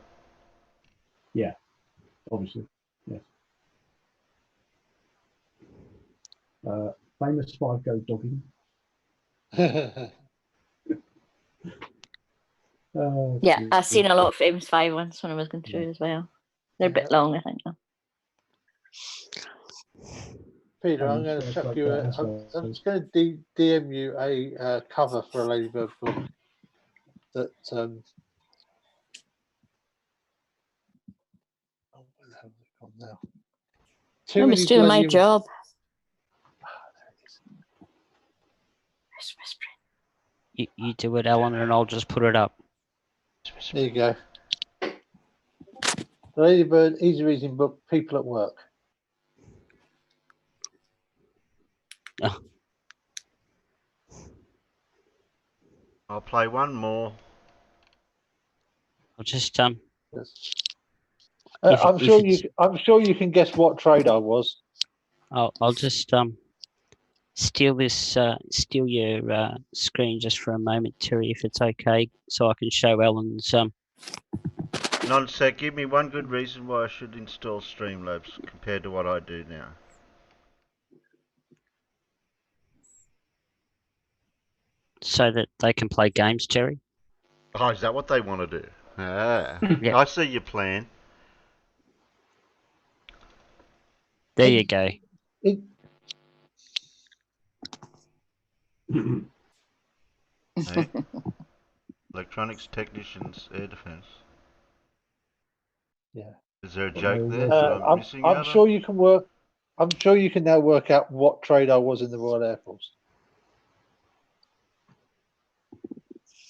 Yeah, obviously. Yes. Famous 5-go dogging. Yeah, I've seen a lot of famous 5 ones when I was going through as well. They're a bit long, I think. Though. Peter, I'm going to chuck you. I'm just going to DM you a cover for a Ladybird book that. Oh, where the hell has it gone now? Nobody's doing my job. You do it, Alan, and I'll just put it up. There you go. The Ladybird Easy Reading book, People at Work. Oh. I'll play one more. I'll just Yes. I'm sure you can guess what trade I was. I'll just steal your screen just for a moment, Terry, if it's okay, so I can show Alan's Non-sec, give me one good reason why I should install Streamlabs compared to what I do now. so that they can play games, Terry. Oh, is that what they want to do? Ah, Yeah. I see your plan. There you go. Hey. Electronics technicians, air defense. Yeah. Is there a joke there? that I'm missing I'm out sure on? you can work. I'm sure you can now work out what trade I was in the Royal Air Force.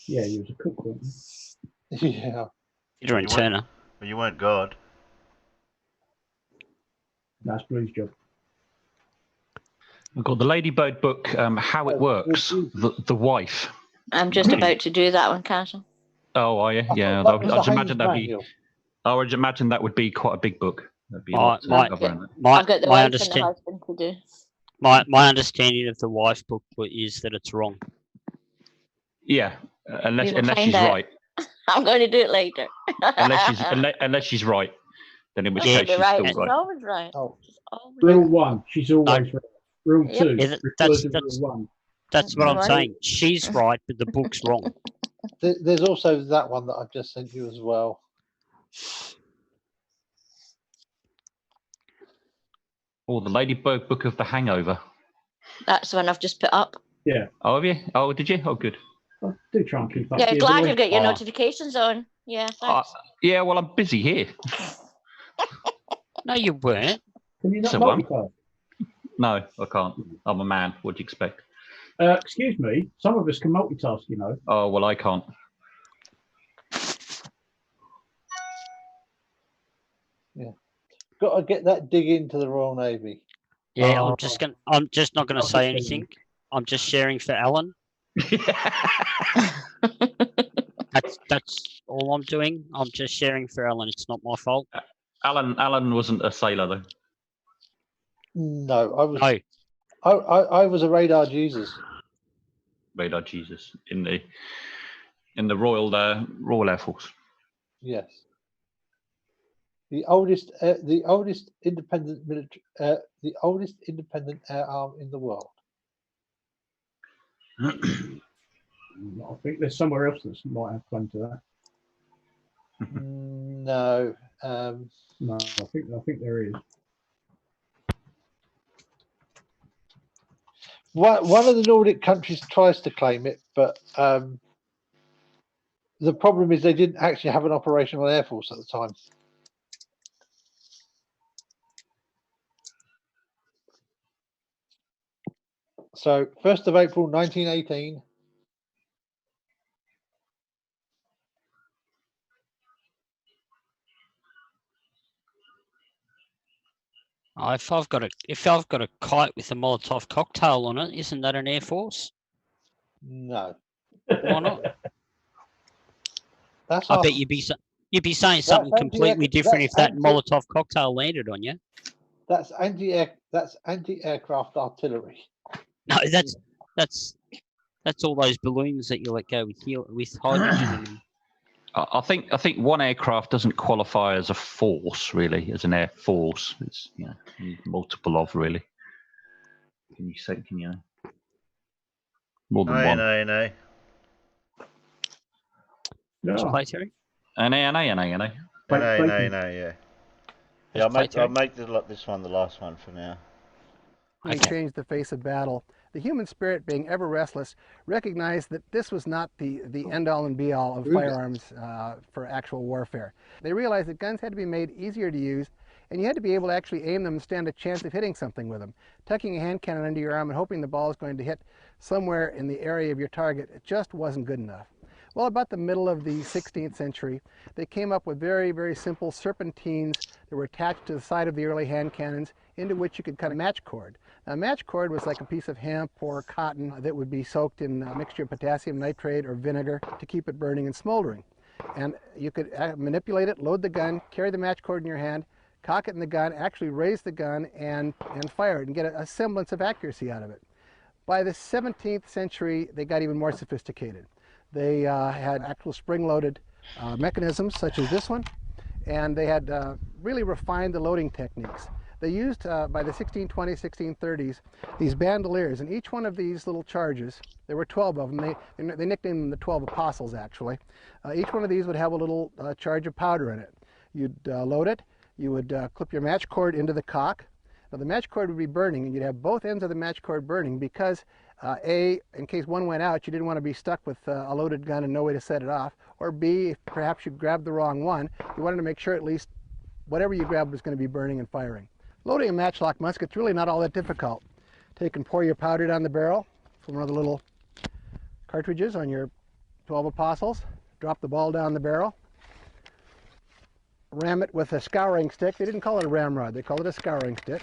Yeah, you was a cook, weren't you? Yeah. Peter and Turner. Well, you weren't God. That's Blue's job. I've got the Ladybird book, How It Works, the wife. I'm just about to do that one, Casual. Oh, are you? Yeah, I'd imagine that'd be. I would imagine that would be quite a big book. That'd be a lot to cover in it. I've got the wife and the husband to do. My understanding of the wife book is that it's wrong. Yeah, unless We will she's find out. right. I'm going to do it later. unless she's right, then in which case she's right. still She's right. always right. Oh. Rule 1, she's always right. Rule 2, Yeah, that's rule 1. That's what I'm saying. She's right, but the book's wrong. There's also that one that I've just sent you as well. Or the Ladybird book of the Hangover. That's the one I've just put up. Yeah. Oh, have you? Oh, did you? Oh, good. I do try and keep up. Yeah, to glad your you get your Oh. notifications on. Yeah, thanks. Yeah, well, I'm busy here. No, you weren't. Can you not So what? multitask? No, I can't. I'm a man. What do you expect? Excuse me, some of us can multitask, you know. Oh, well, I can't. Yeah. Got to get that dig into the Royal Navy. Yeah, Oh. I'm just not gonna say anything. I'm just sharing for Alan. That's all I'm doing. I'm just sharing for Alan. It's not my fault. Alan wasn't a sailor though. No, I was. No. I was a radar Jesus. Radar Jesus in the Royal Air Force. Yes. The oldest independent military, the oldest independent air arm in the world. I think there's somewhere else that might have claim to that. No. No, I think there is. One of the Nordic countries tries to claim it, but the problem is they didn't actually have an operational air force at the time. So 1st of April 1918. If I've got a kite with a Molotov cocktail on it, isn't that an Air Force? No. Why not? That's I our, bet you'd be saying something completely different if that Molotov cocktail landed on you. That's anti-aircraft artillery. No, that's all those balloons that you let go with hydrogen in them. I think one aircraft doesn't qualify as a force, really, as an air force. It's multiple of, really. Can you more than one? No. No. Play, Terry? No, yeah. Yeah, I'll make this one the last one for now. They changed the face of battle. The human spirit, being ever restless, recognized that this was not the end-all and be-all of firearms for actual warfare. They realized that guns had to be made easier to use, and you had to be able to actually aim them and stand a chance of hitting something with them. Tucking a hand cannon under your arm and hoping the ball is going to hit somewhere in the area of your target, it just wasn't good enough. Well, about the middle of the 16th century, they came up with very, very simple serpentines that were attached to the side of the early hand cannons, into which you could cut a match cord. Now, match cord was like a piece of hemp or cotton that would be soaked in a mixture of potassium nitrate or vinegar to keep it burning and smoldering. And you could manipulate it, load the gun, carry the match cord in your hand, cock it in the gun, actually raise the gun and fire it and get a semblance of accuracy out of it. By the 17th century, they got even more sophisticated. They had actual spring-loaded mechanisms such as this one, and they had really refined the loading techniques. They used, by the 1620s, 1630s, these bandoliers, and each one of these little charges, there were 12 of them, they nicknamed them the 12 Apostles, actually. Each one of these would have a little charge of powder in it. You'd load it, you would clip your match cord into the cock. Now the match cord would be burning, and you'd have both ends of the match cord burning because, A, in case one went out, you didn't want to be stuck with a loaded gun and no way to set it off, or B, if perhaps you grabbed the wrong one, you wanted to make sure at least whatever you grabbed was going to be burning and firing. Loading a matchlock musket's really not all that difficult. Take and pour your powder down the barrel from one of the little cartridges on your 12 Apostles. Drop the ball down the barrel. Ram it with a scouring stick. They didn't call it a ramrod, they called it a scouring stick.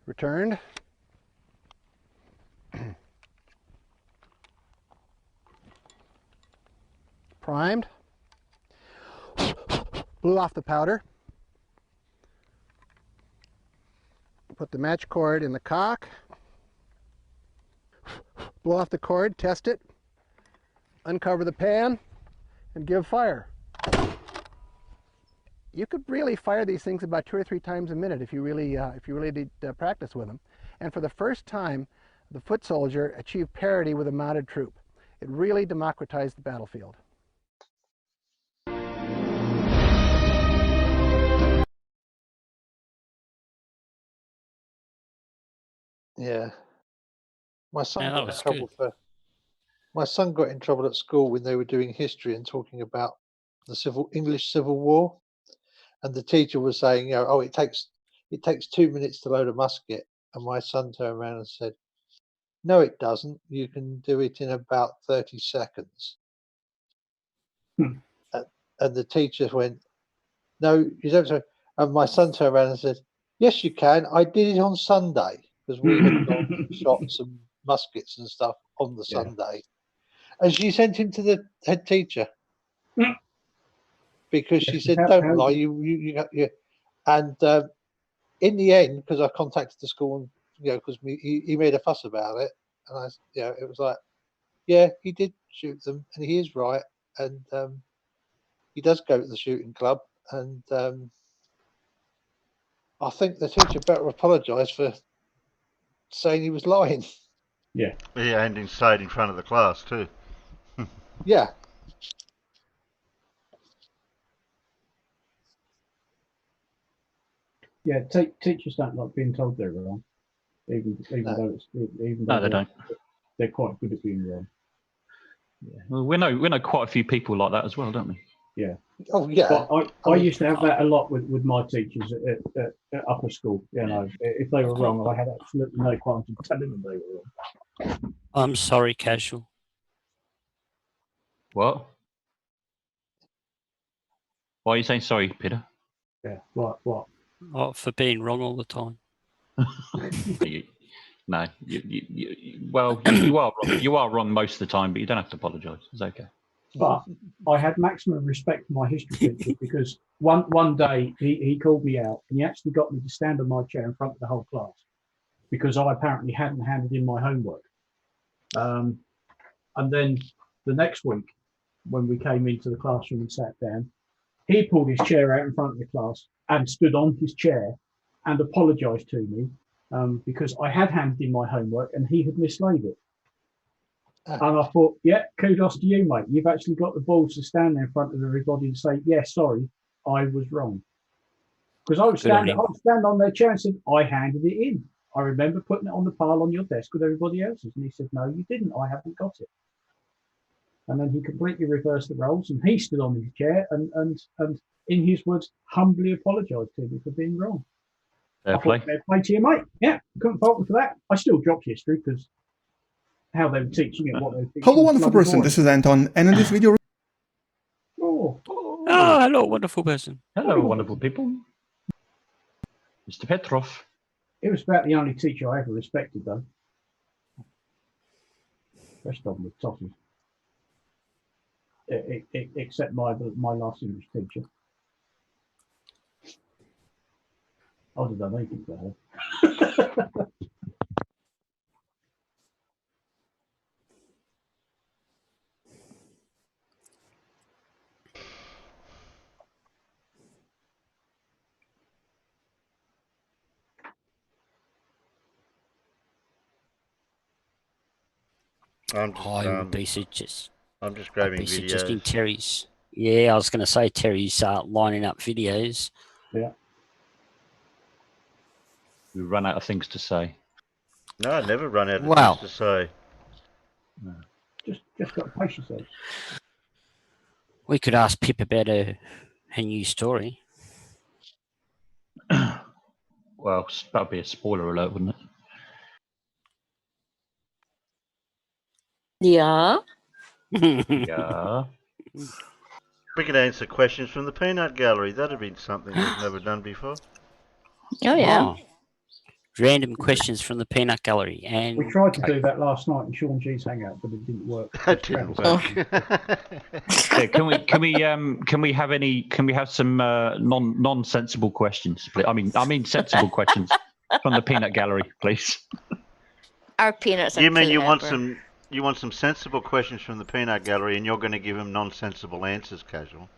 Returned. Primed. Blew off the powder. Put the match cord in the cock. Blow off the cord, test it. Uncover the pan and give fire. You could really fire these things about 2 or 3 times a minute if you really did practice with them. And for the first time, the foot soldier achieved parity with a mounted troop. It really democratized the battlefield. Yeah. My son Yeah, that got in was trouble my son got in trouble at school when they were doing history and talking about the English Civil War, and the teacher was saying, it takes 2 minutes to load a musket, and my son turned around and said, no, it doesn't. You can do it in about 30 seconds. And the teacher went, no, you don't. And my son turned around and said, yes, you can. I did it on Sunday, because we had gone and shot some muskets and stuff on the Sunday. And she sent him to the head teacher because she said, don't lie, you. And in the end, because I contacted the school, and because he made a fuss about it, and it was like, yeah, he did shoot them, and he is right, and he does go to the shooting club, and I think the teacher better apologise for saying he was lying. Yeah. Yeah, and inside in front of the class too. Yeah. Yeah, teachers don't like being told they're wrong, even though they don't. They're quite good at being wrong. Yeah. Well, we know quite a few people like that as well, don't we? Yeah. Oh yeah. But I used to have that a lot with my teachers at upper school. You know, if they were wrong, I had absolutely no qualms in telling them they were wrong. I'm sorry, Casual. What? Why are you saying sorry, Peter? Yeah. What? Oh, for being wrong all the time. No, well, you are wrong. You are wrong most of the time, but you don't have to apologise. It's okay. But I had maximum respect for my history teacher because one day he called me out and he actually got me to stand on my chair in front of the whole class because I apparently hadn't handed in my homework. And then the next week, when we came into the classroom and sat down, he pulled his chair out in front of the class and stood on his chair and apologised to me because I had handed in my homework and he had mislaid it. And I thought, yeah, kudos to you, mate. You've actually got the balls to stand there in front of everybody and say, yeah, sorry, I was wrong. Because I would stand on their chair and say, I handed it in. I remember putting it on the pile on your desk with everybody else's. And he said, no, you didn't. I haven't got it. And then he completely reversed the roles and he stood on his chair and in his words, humbly apologised to me for being wrong. Fair play. Fair play to you, mate. Yeah, couldn't fault me for that. I still dropped history because how they were teaching it, what they were teaching. Hello, wonderful person. This is Anton, and in this video... Oh, hello, wonderful person. Hello, wonderful people. Mr. Petrov. It was about the only teacher I ever respected, though. Rest of them were toffees. Except my last English teacher. I'd have done anything for her. I would be just grabbing I'd be suggesting videos. Terry's. Yeah, I was going to say Terry's lining up videos. Yeah. We run out of things to say. No, I never run out of things to say. No. Just got to pace yourself. We could ask Pip about her new story. Well, that'd be a spoiler alert, wouldn't it? Yeah. Yeah. We could answer questions from the peanut gallery. That'd be something we've never done before. Oh yeah. Random questions from the peanut gallery, and we tried to do that last night in Sean G's hangout, but it didn't work. That didn't work. Yeah, can we have some non-sensible questions, please? I mean sensible questions from the peanut gallery, please. Our peanuts are You mean you want some sensible questions from the peanut gallery, and you're going to give them nonsensible answers, Casual?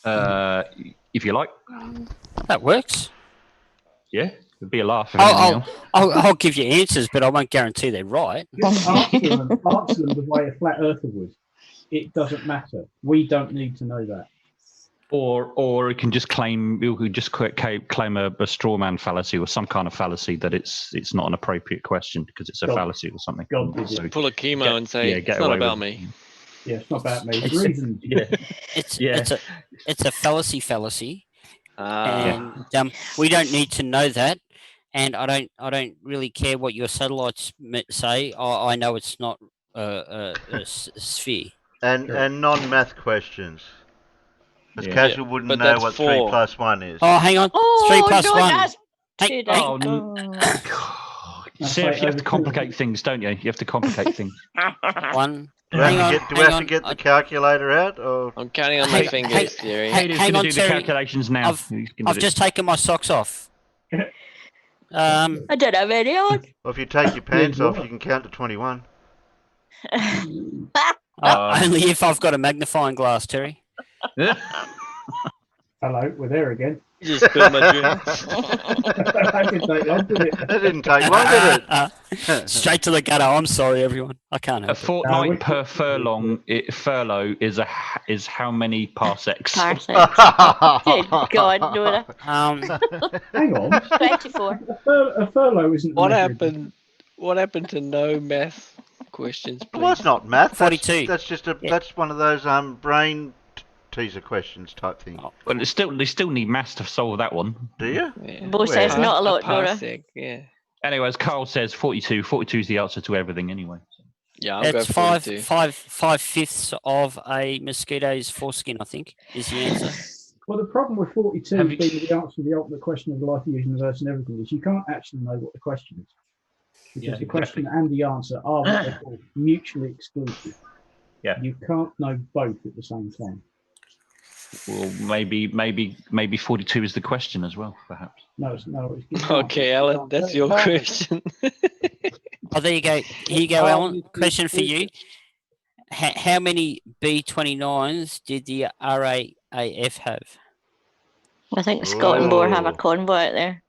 If you like. That works. Yeah, it'd be a laugh. I'll give you answers, but I won't guarantee they're right. Answer them the way a flat earther would. It doesn't matter. We don't need to know that. Or it can just claim a straw man fallacy or some kind of fallacy that it's not an appropriate question because it's a fallacy or something. So pull a chemo and say it's not about me. Yeah, it's not about me. It's a fallacy. And we don't need to know that, and I don't really care what your satellites say. I know it's not a sphere. And non-math questions. Because Casual wouldn't know what 3 + 1 is. Oh, hang on. 3 + 1. See, you have to complicate things, don't you? You have to complicate things. One. Do we have to get the calculator out? Or? I'm counting on my fingers, Terry. Peter's going to do the calculations now. I've just taken my socks off. I don't have any on. Well, if you take your pants off, you can count to 21. Only if I've got a magnifying glass, Terry. Hello, we're there again. You just spilled my drinks. That didn't take long, did it? That didn't take long, did it? Straight to the gutter. I'm sorry, everyone. I can't help A fortnight per furlong. Furlough is how many parsecs? Parsecs. Good God, no. Hang on. 24. A furlough isn't. What happened? What happened to no math questions? Please? Well, that's not math. 42. That's just that's one of those brain teaser questions type thing. But they still need maths to solve that one. Do you? Bo says not a lot, Dora. Yeah. Anyway, as Carl says, 42. 42 is the answer to everything anyway. Yeah, I'll That's go 42. 5/5 of a mosquito's foreskin, I think, is the answer. Well, the problem with 42 Have you- being the answer to the ultimate question of the life of the universe and everything is you can't actually know what the question is. Because Yeah, the question exactly. and the answer are what they call mutually exclusive. Yeah. You can't know both at the same time. Well, maybe 42 is the question as well, perhaps. No, it's Okay, Alan, that's your question. Oh, there you go. Here you go, Alan. Question for you. How many B-29s did the RAAF have? I think Scott and Boer have a convoy out there.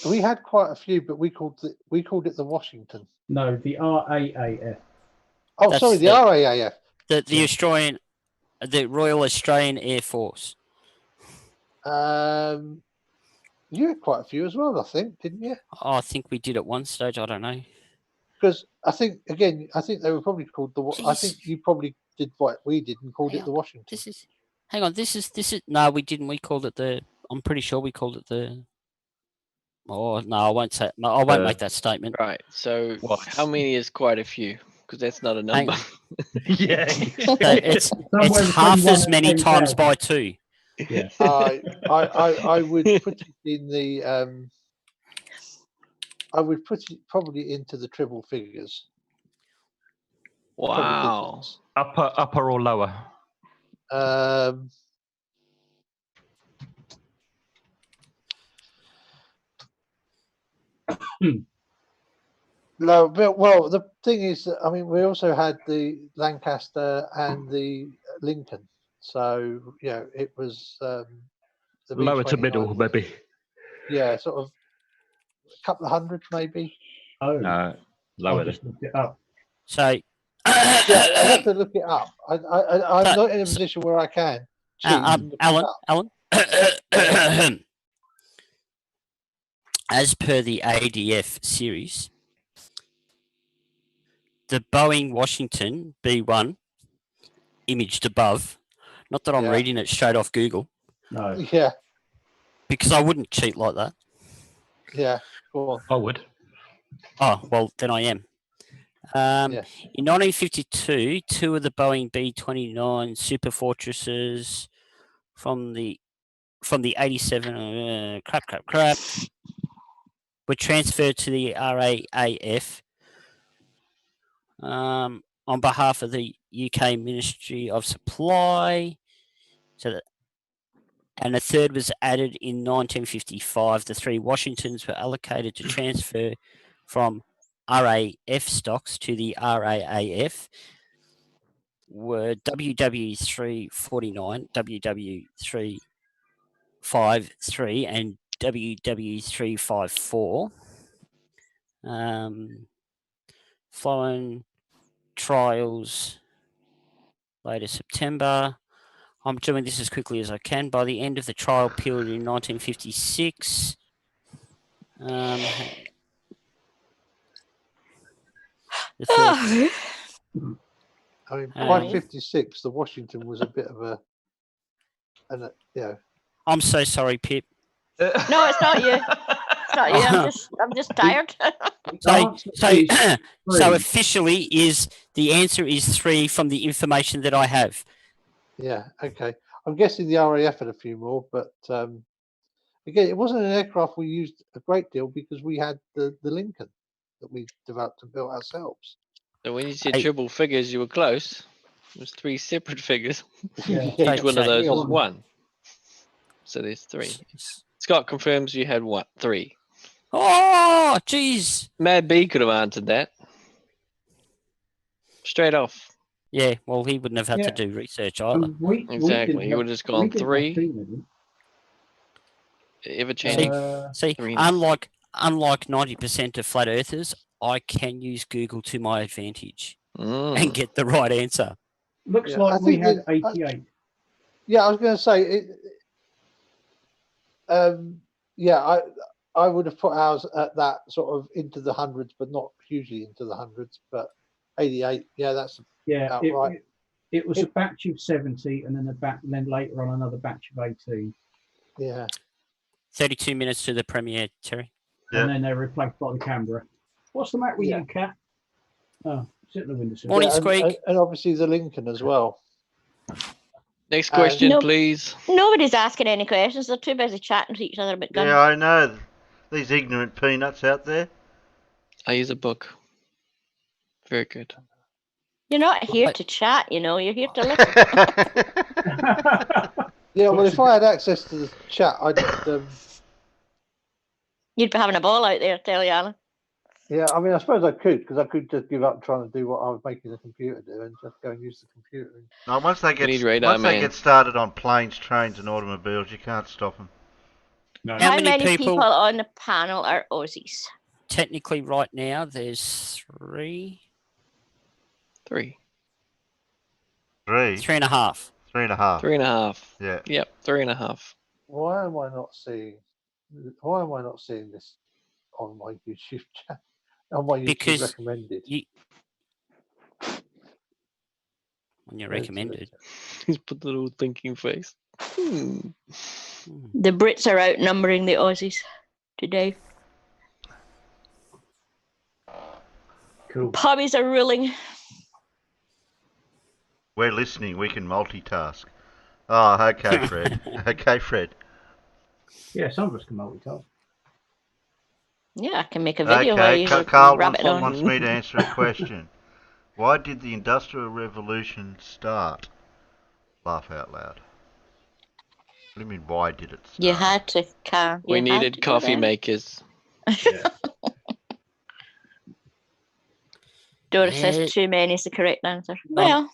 We had quite a few, but we called it the Washington. No, the RAAF. Oh, That's sorry, the RAAF. The Australian, the Royal Australian Air Force. You had quite a few as well, I think, didn't you? Oh, I think we did at one stage. I don't know. Because I think they were probably called the. I think you probably did what we did and called it the Washington. Hang on. This is. No, we didn't. We called it the. I'm pretty sure we called it the. Oh no, I won't say. No, I won't make that statement. Right. So how many is quite a few? Because that's not a number. Yeah. So it's half as many times by 2. Yeah. I would put it in the. I would put it probably into the triple figures. Wow. Upper or lower? No, but well, the thing is, that, I mean, we also had the Lancaster and the Lincoln, so it was the Lower to B-29. middle, maybe. Yeah, sort of a couple of hundred, maybe. Oh, lower. I just looked it up. So yeah, I have to look it up. I'm not in a position where I can. Alan. As per the ADF series, the Boeing Washington B1, imaged above, not that I'm reading it straight off Google. No. Yeah. Because I wouldn't cheat like that. Yeah, go on. I would. Oh, well, then I am. In 1952, 2 of the Boeing B-29 Super Fortresses from the 87 crap were transferred to the RAAF on behalf of the UK Ministry of Supply. And a third was added in 1955. The 3 Washingtons were allocated to transfer from RAF stocks to the RAAF were WW349, WW353 and WW354. Following trials later September. I'm doing this as quickly as I can. By the end of the trial period in 1956, I mean, by 56, the Washington was a bit of a, I'm so sorry, Pip. No, it's not you. It's not you. I'm just tired. So officially, the answer is 3 from the information that I have. Yeah. Okay. I'm guessing the RAF had a few more, but again, it wasn't an aircraft we used a great deal because we had the Lincoln that we developed and built ourselves. So when you said triple figures, you were close. It was 3 separate figures. Yeah. Each one of those was 1. So there's 3. Scott confirms you had what? 3. Oh, jeez. Mad B could have answered that. Straight off. Yeah, well, he wouldn't have had to do research either. Exactly. He would have just gone 3. Ever change? See, unlike 90% of flat earthers, I can use Google to my advantage and get the right answer. Looks like we had 88. Yeah, I was going to say it. I would have put ours at that sort of into the hundreds, but not hugely into the hundreds. But 88, yeah, that's about right. It was a batch of 70, and then later on another batch of 18. Yeah. 32 minutes to the premiere, Terry. And then they're replaced by the Canberra. What's the matter with you, cat? Oh, sit in the windowsill. Morning, Squeak. And obviously the Lincoln as well. Next question, please. Nobody's asking any questions. They're too busy chatting to each other about guns. Yeah, I know. These ignorant peanuts out there. I use a book. Very good. You're not here to chat, you know. You're here to listen. Yeah, well, if I had access to the chat, I'd. You'd be having a ball out there, tell you, Alan. Yeah, I mean, I suppose I could, because I could just give up trying to do what I was making the computer do and just go and use the computer. No, once they get started on planes, trains, and automobiles, you can't stop them. No. How many people on the panel are Aussies? Technically, right now, there's 3. 3. 3. 3.5. 3.5. 3.5. Yeah. Yep, 3.5. Why am I not seeing this on my YouTube chat? On my YouTube recommended. On your recommended. He's put the little thinking face. The Brits are outnumbering the Aussies today. Cool. Puppies are ruling. We're listening. We can multitask. Oh, okay, Fred. Okay, Fred. Yeah, some of us can multitask. Yeah, I can make a video while Okay, you Carl rabbit on. wants me to answer a question. Why did the Industrial Revolution start? Laugh out loud. What do you mean, why did it start? You had to, Carl. We needed coffee makers. Dora says too many is the correct answer. Well,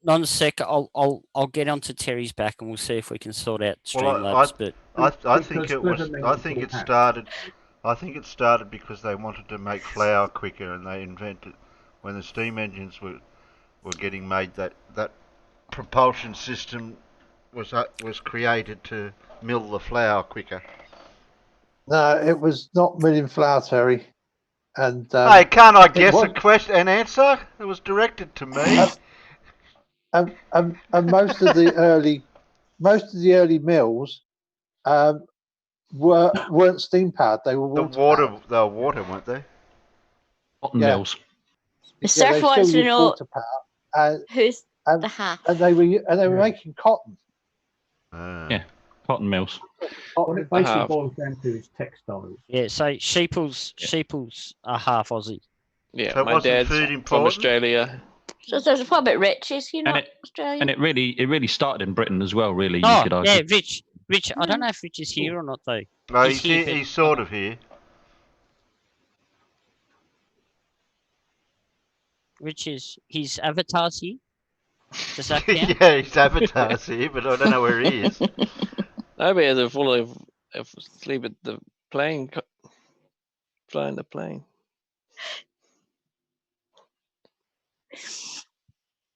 non-sec. I'll get onto Terry's back and we'll see if we can sort out Streamlabs. I think it started because they wanted to make flour quicker, and they invented when the steam engines were getting made that propulsion system was created to mill the flour quicker. No, it was not milling flour, Terry. And hey, can't I guess a question and answer? It was directed to me. And most of the early mills weren't steam powered. They were water. They were water, weren't they? Cotton mills. Seth wants to know who's the half. And they were making cotton. Yeah, cotton mills. What it basically boils down to is textiles. Yeah, so sheeples are half Aussie. Yeah, so my dad's from Australia. So there's probably Rich's, you know, Australian. And it really started in Britain as well. Really, oh, you could argue. Yeah, Rich. I don't know if Rich is here or not though. No, he's sort of here. Rich his avatar's here. Does that count? Yeah, his avatar's here, but I don't know where he is. No, but they're full of sleep at the plane, flying the plane.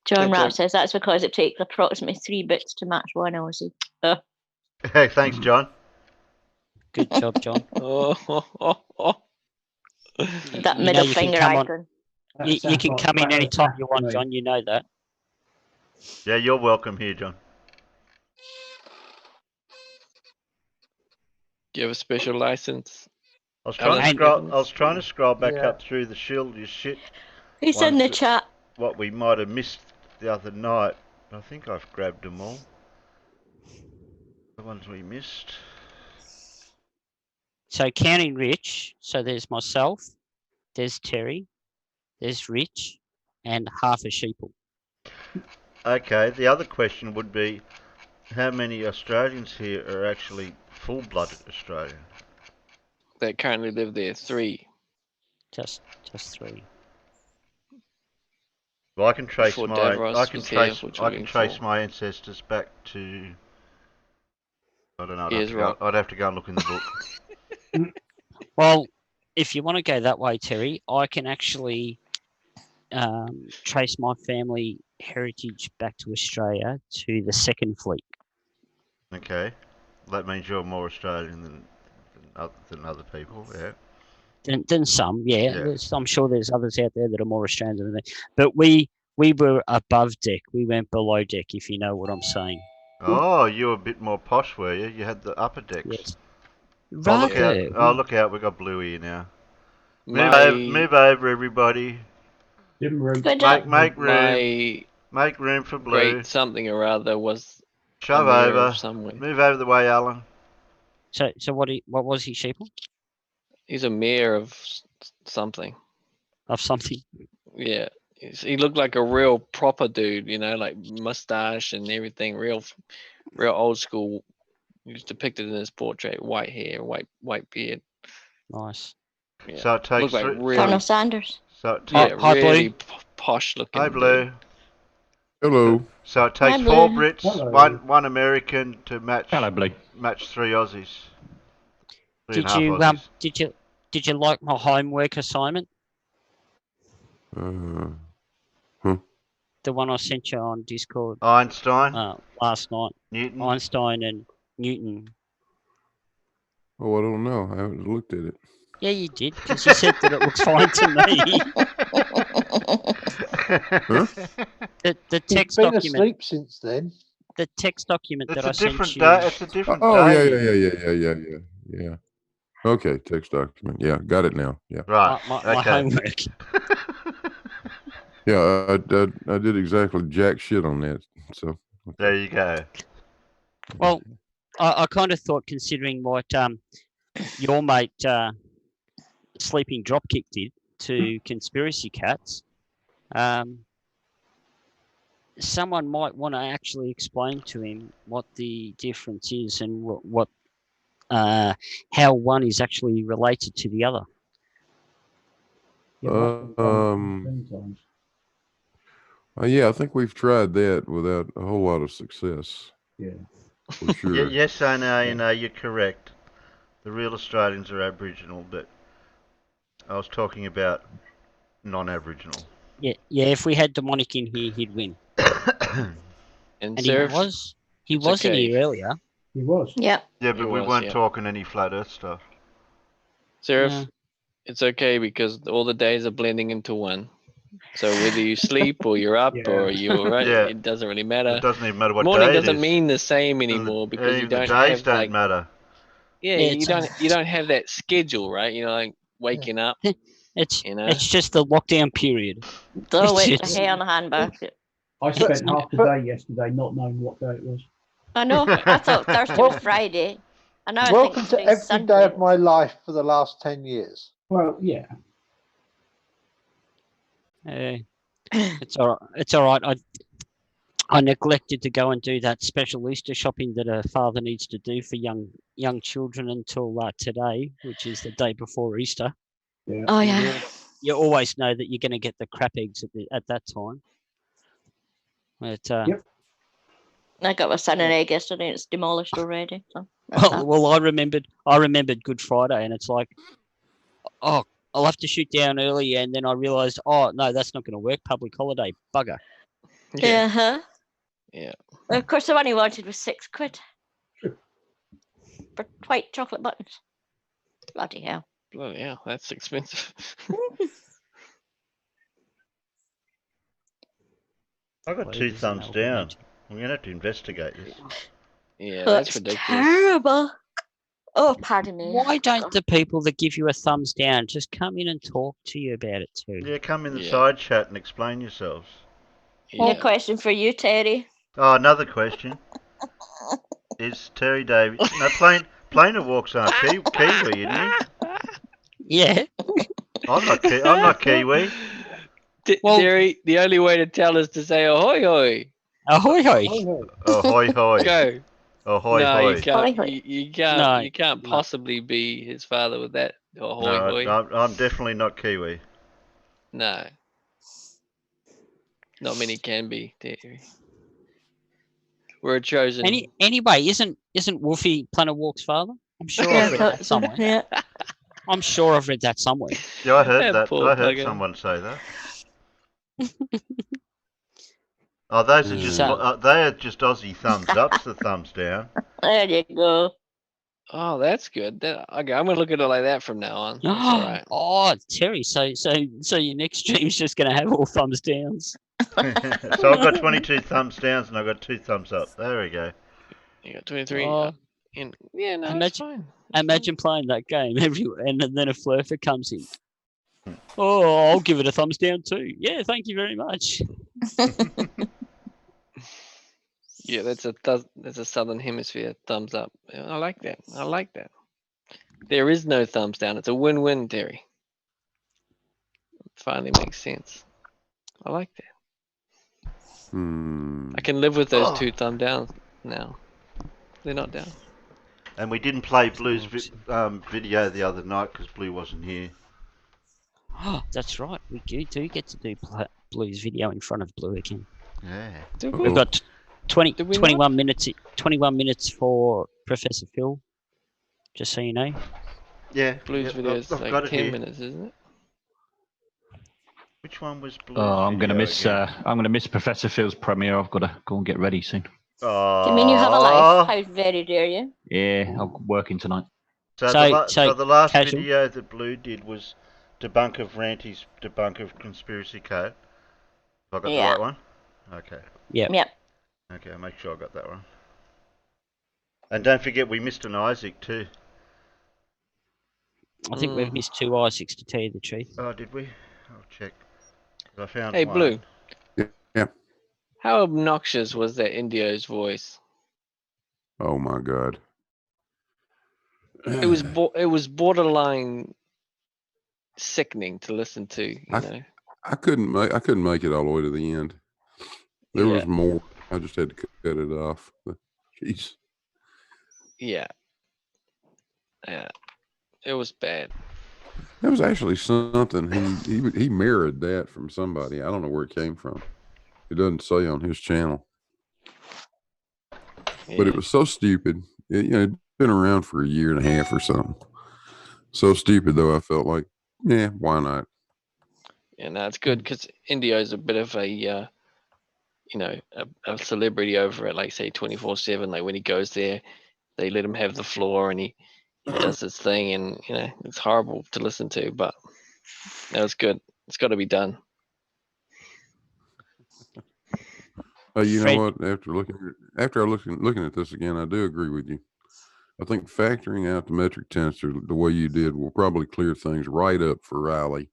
John Rapp says that's because it takes approximately 3 bits to match 1 Aussie. Hey, thanks, John. Good job, John. That middle finger icon. You can come in anytime you want, John. You know that. Yeah, you're welcome here, John. Do you have a special license? I was trying to scroll back up through the shield your shit. He's in the chat. What we might have missed the other night. I think I've grabbed them all. The ones we missed. So counting Rich, so there's myself, there's Terry, there's Rich, and half a sheeple. Okay, the other question would be, how many Australians here are actually full-blooded Australian? That currently live there, 3. Just 3. Well, I can trace Before my Davros I can was here, trace which I would can be trace 4. my ancestors back to. I don't know. Here's Rob. I'd have to go and look in the book. Well, if you want to go that way, Terry, I can actually trace my family heritage back to Australia to the Second Fleet. Okay, that means you're more Australian than other people, yeah. Than some, yeah. I'm sure there's others out there that are more Australian than me. But we we were above deck. We went below deck, if you know what I'm saying. Oh, you were a bit more posh, were you? You had the upper decks. Yes. Oh, look out! Rather. Oh, look out! We've got Bluey here now. My, Move over, everybody. Dim room. Good job. Make room. my Make room for Blue. great something or other was Shove a mayor over. of somewhere. Move over the way, Alan. So what was he, Sheeple? He's a mayor of something. Of something. Yeah. He looked like a real proper dude, you know, like mustache and everything, real old school. He was depicted in his portrait, white hair, white beard. Nice. Yeah. So it takes Looked like three. really, Colonel Sanders. So it yeah, takes. Hi, really Blue. posh looking. Hi, Blue. dude. Hello. So it takes Hi, 4 Blue. Brits, Hello. one American to match. Hello, Blue. Match 3 Aussies. 3 and Did a half you Aussies. did you like my homework assignment? The one I sent you on Discord Einstein. last night. Newton. Einstein and Newton. Oh, I don't know. I haven't looked at it. Yeah, you did, because you said that it looks fine to me. The He's text been document. asleep since then. The text document It's that a I sent different you. day. It's a different Oh, day. yeah. Okay, text document. Yeah, got it now. Yeah. Right. My Okay. homework. Yeah, I did exactly jack shit on that. So There you go. Well, I kind of thought, considering what your mate Sleeping Dropkick did to Conspiracy Catz, someone might want to actually explain to him what the difference is and what how one is actually related to the other. Yeah, I think we've tried that without a whole lot of success. Yeah. For sure. Yes, I know, you're correct. The real Australians are Aboriginal, but I was talking about non-Aboriginal. Yeah. If we had Demonic in here, he'd win. And he was. He was in here earlier. He was. Yeah. Yeah, but He we was, weren't yeah. talking any flat Earth stuff. Seraph, Yeah. it's okay because all the days are blending into one. So whether you sleep or you're up or you're right, Yeah. it doesn't really matter. It doesn't even matter what Morning day it doesn't is. mean the same anymore because you Even the don't days have don't like matter. yeah, Yeah, you don't have that schedule, right? You know, like waking up. It's You know? it's just the lockdown period. Don't wait It's- to hay on the handbasket. I spent half the day yesterday not knowing what day it was. I know. I thought Thursday was Friday. And now Welcome I think to today's every Sunday. day of my life for the last 10 years. Well, yeah. It's all right. It's all right. I neglected to go and do that special Easter shopping that a father needs to do for young children until today, which is the day before Easter. Yeah. Oh, yeah. You always know that you're going to get the crap eggs at that time. But, Yep. I got my son an egg yesterday. It's demolished already. So that's that. well, I remembered Good Friday, and it's like, oh, I'll have to shoot down early, and then I realised, oh no, that's not going to work. Public holiday, bugger. Yeah. Uh-huh. Yeah. Well, of course, the one he wanted was £6 for white chocolate buttons. Bloody hell. Oh yeah, that's expensive. I got 2 thumbs down. I'm going to have to investigate this. Yeah, Oh, that's it's ridiculous. terrible. Oh, pardon me. Why don't the people that give you a thumbs down just come in and talk to you about it too? Yeah, come in the side chat and explain yourselves. Yeah. A question for you, Terry. Oh, another question. Is Terry Davies... No, Plainer walks on Kiwi, isn't he? Yeah. I'm not Kiwi. Terry, the only way to tell is to say ahoy hoy. Ahoy hoy. Ahoy hoy. Go. Ahoy no, hoy. you can't. You can't. No, you can't possibly be his father with that ahoy No, hoy. I'm definitely not Kiwi. No. Not many can be, Terry. We're chosen. Anyway, isn't Wolfie Planet Walk's father? I'm sure I've read that somewhere. Yeah. I'm sure I've read that somewhere. Yeah, I heard that. poor I heard bugger. someone say that. Oh, those are just they are just Aussie thumbs ups, the thumbs down. There you go. Oh, that's good. Okay, I'm gonna look at it like that from now on. That's all right. Oh, Terry, so your next stream's just gonna have all thumbs downs. So I've got 22 thumbs downs and I've got 2 thumbs up. There we go. You got 23. Oh. Yeah, no, it's fine. Imagine playing that game and then a flurfer comes in. Oh, I'll give it a thumbs down too. Yeah, thank you very much. Yeah, that's a Southern Hemisphere thumbs up. I like that. I like that. There is no thumbs down. It's a win-win, Terry. It finally makes sense. I like that. I can live with those 2 thumb downs now. They're not down. And we didn't play Blue's video the other night because Blue wasn't here. Oh, that's right. We do get to do Blue's video in front of Blue again. Yeah. We've got 21 minutes. 21 minutes for Professor Phil. Just so you know. Yeah. Blue's video is like 10 minutes, isn't it? Which one was Blue's? Oh, I'm gonna miss. I'm gonna miss Professor Phil's premiere. I've got to go and get ready soon. I mean, you have a life. How very dare you? Yeah, I'm working tonight. So the last video that Blue did was Debunk of Ranty's Debunk of Conspiracy Code. Have I got the right one? Okay. Yeah. Yep. Okay, I'll make sure I got that one. And don't forget, we missed an Isaac too. I think we've missed 2 Isaacs, to tell you the truth. Oh, did we? I'll check. I found Hey, one. Blue. Yeah. How obnoxious was that Indio's voice? Oh my God. It was borderline sickening to listen to. You know. I couldn't make it all the way to the end. There was more. I just had to cut it off. Jeez. Yeah. Yeah. It was bad. That was actually something. He mirrored that from somebody. I don't know where it came from. It doesn't say on his channel. Yeah. But it was so stupid. It'd been around for a year and a half or something. So stupid though, I felt like, yeah, why not? Yeah, no, it's good because Indio's a bit of a a celebrity over at, like, say, 24/7. Like, when he goes there, they let him have the floor and he does his thing, and it's horrible to listen to, but that was good. It's got to be done. You know what? After looking at this again, I do agree with you. I think factoring out the metric tensor the way you did will probably clear things right up for Riley.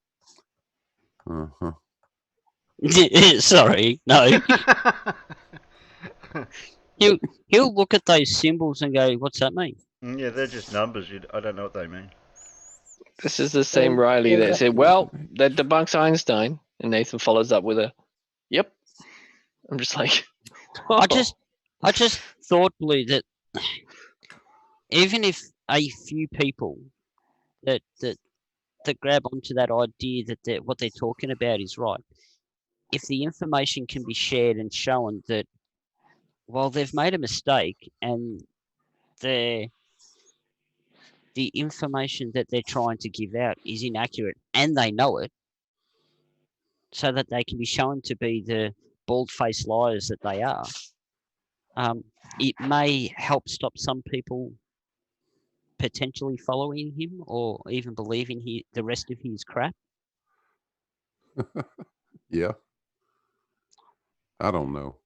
Sorry, no. He'll look at those symbols and go, "What's that mean?" Yeah, they're just numbers. I don't know what they mean. This is the same Riley that said, "Well, that debunks Einstein," and Nathan follows up with a, "Yep." I'm just like, I just thought, Blue, that even if a few people that grab onto that idea that what they're talking about is right, if the information can be shared and shown that, well, they've made a mistake and the information that they're trying to give out is inaccurate and they know it, so that they can be shown to be the bald-faced liars that they are, it may help stop some people potentially following him or even believing the rest of his crap. Yeah. I don't know.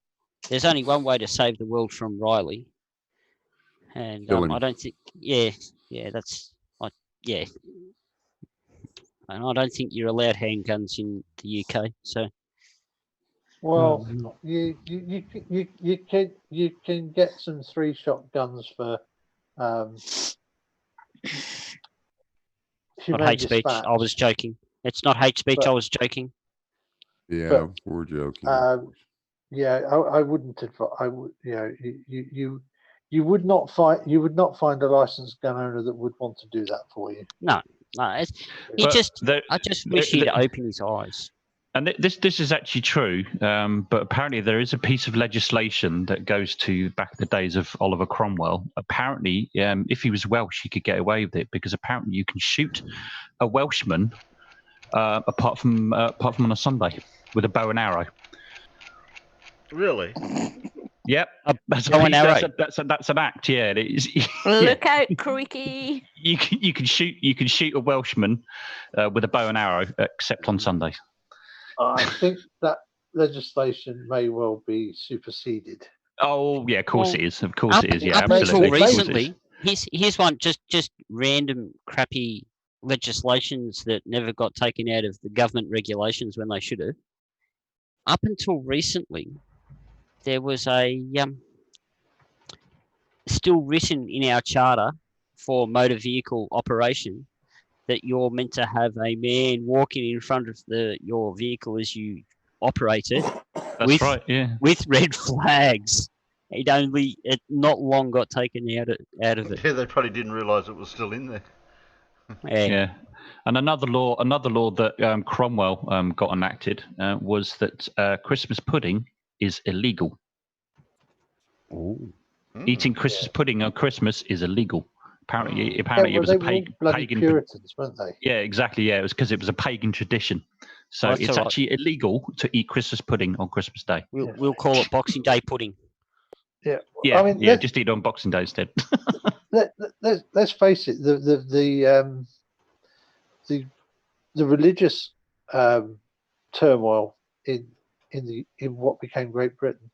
There's only one way to save the world from Riley. And I don't think, and I don't think you're allowed handguns in the UK. So, well, you can get some 3-shot guns for not hate speech. I was joking. It's not hate speech. I was joking. Yeah, we're joking. Yeah, I wouldn't advise. I would, you would not find a licensed gun owner that would want to do that for you. No. I just wish he'd open his eyes. And this is actually true, but apparently there is a piece of legislation that goes to back the days of Oliver Cromwell. Apparently, if he was Welsh, he could get away with it because apparently you can shoot a Welshman apart from on a Sunday with a bow and arrow. Really? Yep. That's bow and arrow. That's an act. Yeah, it is. Look out, creaky! You can shoot a Welshman with a bow and arrow, except on Sundays. I think that legislation may well be superseded. Oh yeah, of course it is. Of course Up, it is. Yeah, up absolutely. until Of course it is. recently, here's one just random crappy legislations that never got taken out of the government regulations when they should have. Up until recently, there was a still written in our charter for motor vehicle operation that you're meant to have a man walking in front of your vehicle as you operate it. That's right. Yeah. With red flags. It not long got taken out of it. Yeah, they probably didn't realise it was still in there. Yeah. And another law that Cromwell got enacted was that Christmas pudding is illegal. Ooh. Eating Christmas pudding on Christmas is illegal. Apparently, it was they a were all bloody pagan. Puritans, weren't they? Yeah, exactly. Yeah, it was because it was a pagan tradition. So That's it's all right. actually illegal to eat Christmas pudding on Christmas Day. We'll call it Boxing Day pudding. Yeah. Yeah, I mean, just eat it on Boxing Day instead. let's face it. The religious turmoil in what became Great Britain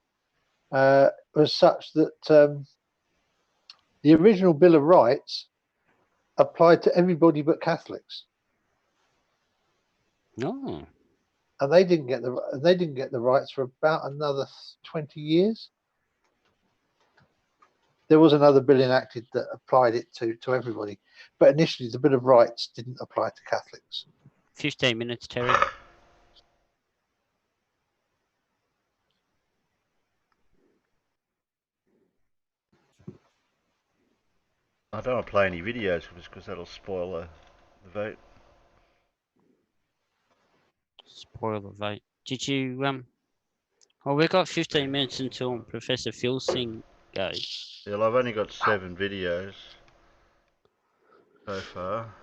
was such that the original Bill of Rights applied to everybody but Catholics. No. And they didn't get the rights for about another 20 years. There was another bill enacted that applied it to everybody, but initially the Bill of Rights didn't apply to Catholics. 15 minutes, Terry. I don't want to play any videos because that'll spoil the vote. Spoil the vote. Did you well, we've got 15 minutes until Professor Phil's thing goes. Yeah, well, I've only got 7 videos so far.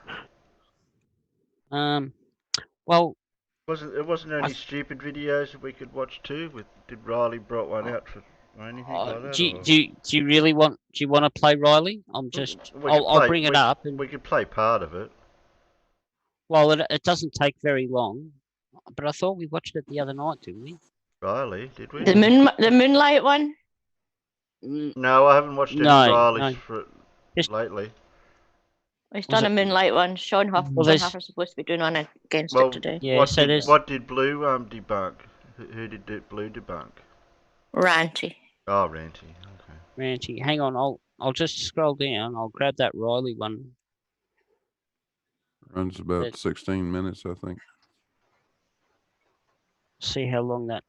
Well, it wasn't any stupid videos that we could watch too? Did Riley brought one out or anything like that? Do you really want? Do you want to play Riley? I'll bring it up. And we could play part of it. Well, it doesn't take very long, but I thought we watched it the other night, didn't we? Riley, did we? The Moonlight one. No, I haven't watched any Rileys lately. We've done a Moonlight one. Sean Hoffer's supposed to be doing one against it today. Yeah, what did Blue debunk? Who did Blue debunk? Ranty. Oh, Ranty. Okay. Ranty. Hang on, I'll just scroll down. I'll grab that Riley one. Runs about 16 minutes, I think. See how long that.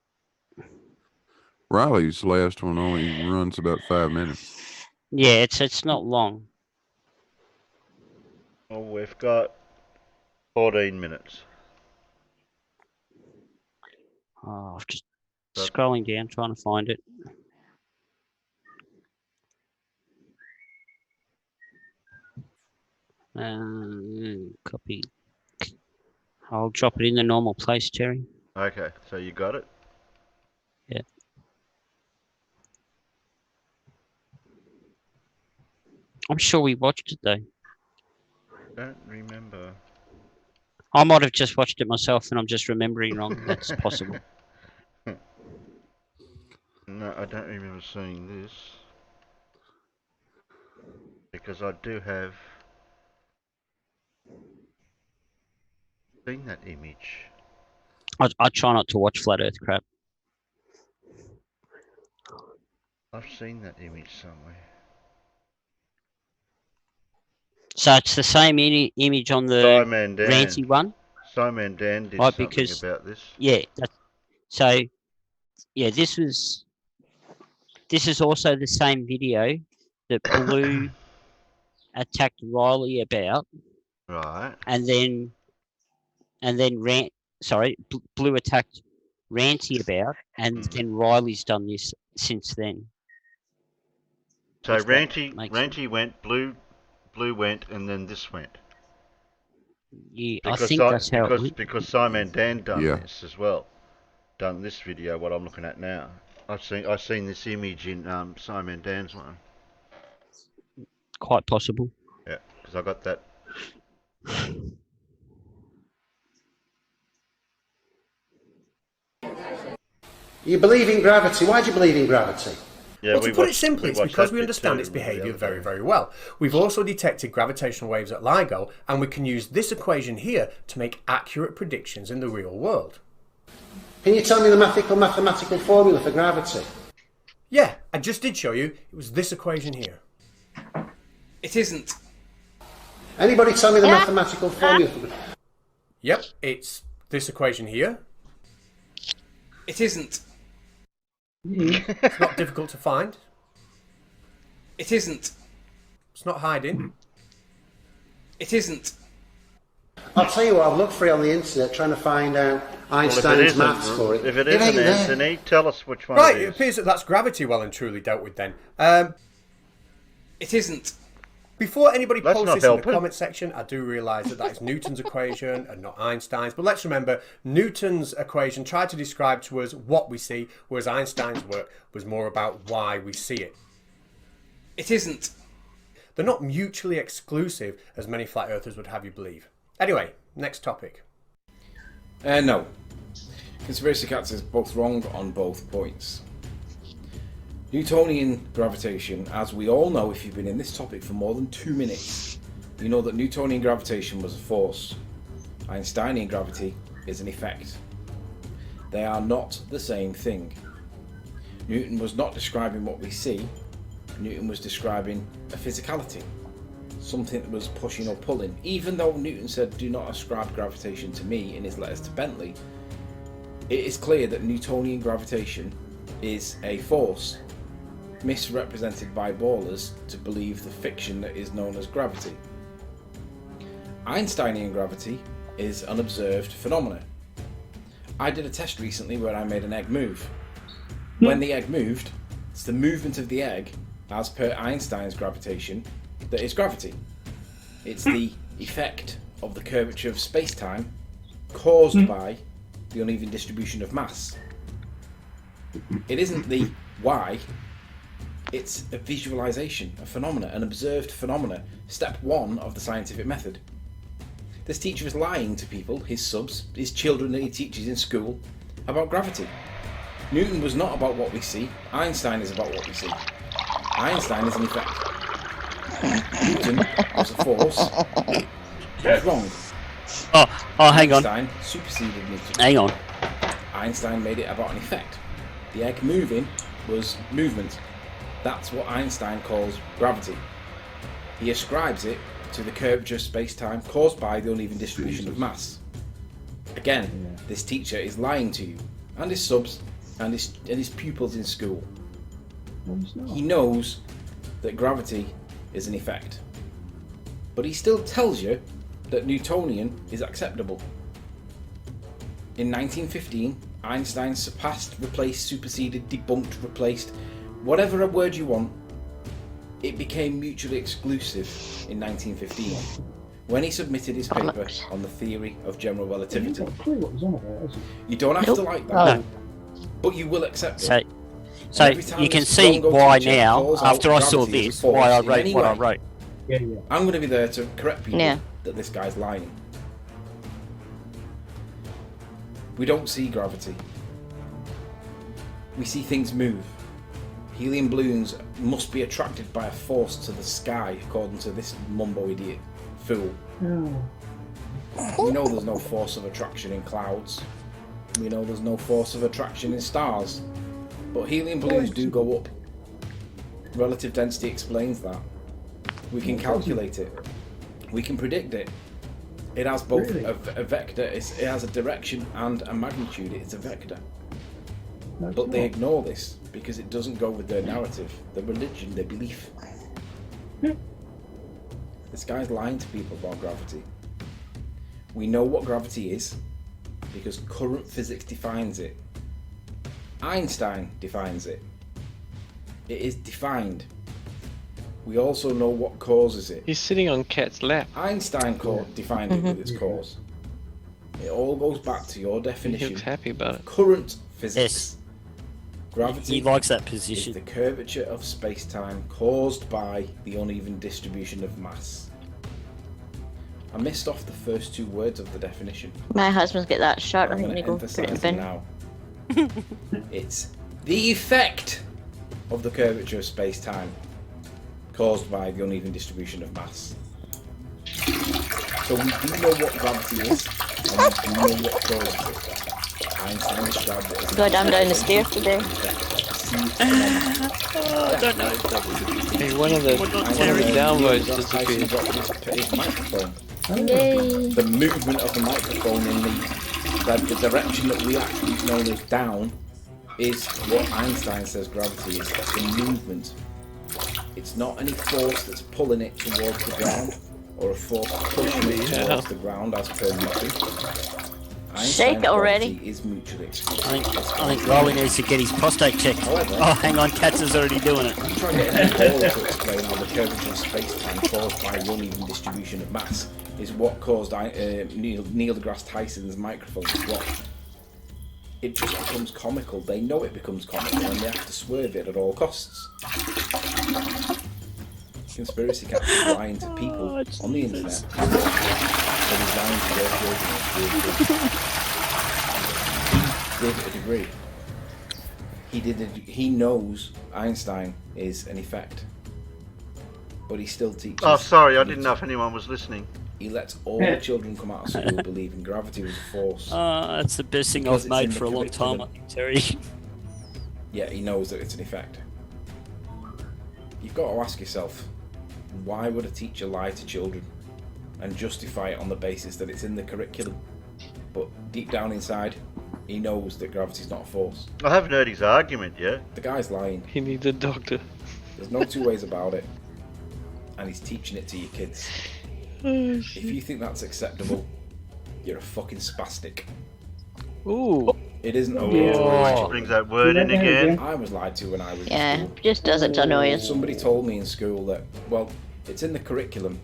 Riley's last one only runs about 5 minutes. Yeah, it's not long. Well, we've got 14 minutes. Oh, I'm just scrolling down, trying to find it. Copy. I'll drop it in the normal place, Terry. Okay, so you got it? Yeah. I'm sure we watched it though. Don't remember. I might have just watched it myself and I'm just remembering wrong. That's possible. No, I don't remember seeing this. Because I do have seen that image. I try not to watch Flat Earth crap. I've seen that image somewhere. So it's the same image on the Ranty one? Simon Dan did something about this. Yeah. This is also the same video that Blue attacked Riley about. Right. And then Blue attacked Ranty about, and then Riley's done this since then. So Ranty went, Blue went, and then this went. Yeah, I think that's how it went. Because Simon Dan done this as well. Done this video, what I'm looking at now. I've seen this image in Simon Dan's one. Quite possible. Yeah, because I got that. You believe in gravity. Why do you believe in gravity? Yeah, Well, to put it simply, it's because we understand its behaviour very, very well. We've also detected gravitational waves at LIGO, and we can use this equation here to make accurate predictions in the real world. Can you tell me the mathematical formula for gravity? Yeah, I just did show you. It was this equation here. It isn't. Anybody tell me the mathematical formula for gravity? Yep, it's this equation here. It isn't. It's not difficult to find. It isn't. It's not hiding. It isn't. I'll tell you what, I've looked for it on the internet trying to find out Einstein's maths for it. If it isn't, Anthony, tell us which one Right, it it is. appears that that's gravity well and truly dealt with then. It isn't. Before anybody That's posts not this in the helping. comment section, I do realise that that is Newton's equation and not Einstein's. But let's remember, Newton's equation tried to describe to us what we see, whereas Einstein's work was more about why we see it. It isn't. They're not mutually exclusive, as many flat earthers would have you believe. Anyway, next topic. No. Conspiracy Catz is both wrong on both points. Newtonian gravitation, as we all know if you've been in this topic for more than 2 minutes, you know that Newtonian gravitation was a force. Einsteinian gravity is an effect. They are not the same thing. Newton was not describing what we see, Newton was describing a physicality. Something that was pushing or pulling. Even though Newton said, "Do not ascribe gravitation to me" in his letters to Bentley, it is clear that Newtonian gravitation is a force misrepresented by ballers to believe the fiction that is known as gravity. Einsteinian gravity is an observed phenomenon. I did a test recently where I made an egg move. When the egg moved, it's the movement of the egg, as per Einstein's gravitation, that is gravity. It's the effect of the curvature of space-time caused by the uneven distribution of mass. It isn't the why, it's a visualization, a phenomena, an observed phenomena, step one of the scientific method. This teacher is lying to people, his subs, his children that he teaches in school, about gravity. Newton was not about what we see, Einstein is about what we see. Einstein is an effect. Newton was a force. He was wrong. Hang on. Einstein superseded Newton. Hang on. Einstein made it about an effect. The egg moving was movement. That's what Einstein calls gravity. He ascribes it to the curvature of space-time caused by the uneven distribution of mass. Again, this teacher is lying to you, and his subs, and his pupils in school. He knows that gravity is an effect. But he still tells you that Newtonian is acceptable. In 1915, Einstein surpassed, replaced, superseded, debunked, replaced, whatever a word you want. It became mutually exclusive in 1915 when he submitted his paper on the theory of general relativity. You don't have to like that, but you will accept it. So you can see why now, after I saw this, why I wrote what I wrote. I'm going to be there to correct people that this guy's lying. We don't see gravity. We see things move. Helium balloons must be attracted by a force to the sky, according to this mumbo idiot fool. We know there's no force of attraction in clouds. We know there's no force of attraction in stars. But helium balloons do go up. Relative density explains that. We can calculate it. We can predict it. It has both a vector, it has a direction and a magnitude. It's a vector. But they ignore this because it doesn't go with their narrative, their religion, their belief. This guy's lying to people about gravity. We know what gravity is because current physics defines it. Einstein defines it. It is defined. We also know what causes it. He's sitting on Cat's lap. Einstein defined it with its cause. It all goes back to your definition. He looks happy about it. Current physics. Gravity. He likes that position. Is the curvature of space-time caused by the uneven distribution of mass. I missed off the first two words of the definition. My husband's got that shirt. I I'm think going we to go put it in the emphasise bin. now. It's the effect of the curvature of space-time caused by the uneven distribution of mass. So we do know what gravity is, and we do know what causes it. Einstein described it as God, I'm down the stairs today. I don't know. Hey, one of the downloads disappeared. His microphone. Yay. The movement of the microphone in the direction that we actually know as down is what Einstein says gravity is. The movement. It's not any force that's pulling it towards the ground or a force pushing it towards the ground as per Newton. Shake it already. Is mutually I think Riley needs to get his prostate checked. Oh, hang on, Catz is already doing it. I'm trying to get any ball to explain how the curvature of space-time caused by uneven distribution of mass is what caused Neil deGrasse Tyson's microphone to drop. It just becomes comical. They know it becomes comical and they have to swerve it at all costs. Conspiracy cats are lying to people on the internet. But he's lying to their children. He did a degree. He knows Einstein is an effect, but he still teaches. Oh, sorry, I didn't know if anyone was listening. He lets all the children come out of school believing gravity was a force. That's the best thing I've made for a long time, I think, Terry. Yeah, he knows that it's an effect. You've got to ask yourself, why would a teacher lie to children and justify it on the basis that it's in the curriculum? But deep down inside, he knows that gravity's not a force. I haven't heard his argument yet. The guy's lying. He needs a doctor. There's no two ways about it. And he's teaching it to your kids. If you think that's acceptable, you're a fucking spastic. Ooh. It isn't a Which brings that word in again. I was lied to when I was in Yeah, school. just doesn't annoy us. Somebody told me in school that, well, it's in the curriculum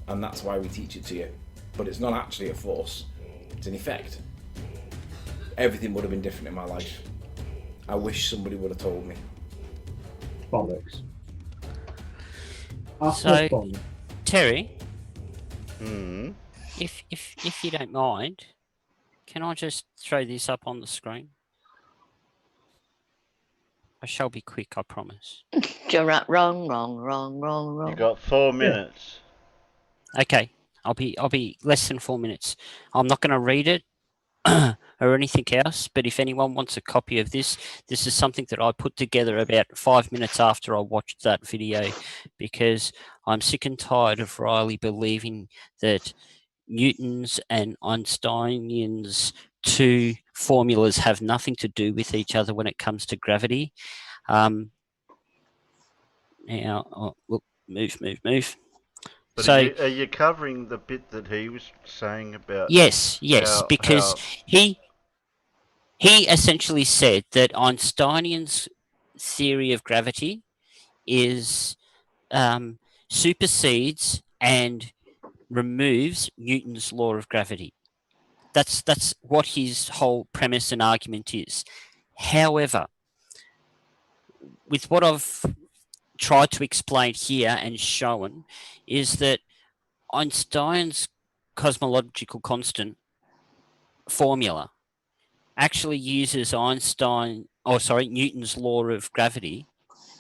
and that's why we teach it to you. But it's not actually a force. It's an effect. Everything would have been different in my life. I wish somebody would have told me. Bollocks. So, Terry, If you don't mind, can I just throw this up on the screen? I shall be quick, I promise. You're right. Wrong. You got 4 minutes. Okay, I'll be less than 4 minutes. I'm not going to read it or anything else, but if anyone wants a copy of this is something that I put together about 5 minutes after I watched that video, because I'm sick and tired of Riley believing that Newton's and Einstein's two formulas have nothing to do with each other when it comes to gravity. Now, look, move. But So, are you covering the bit that he was saying about? yes, because he essentially said that Einsteinian's theory of gravity is supersedes and removes Newton's law of gravity. That's what his whole premise and argument is. However, with what I've tried to explain here and shown is that Einstein's cosmological constant formula actually uses Newton's law of gravity,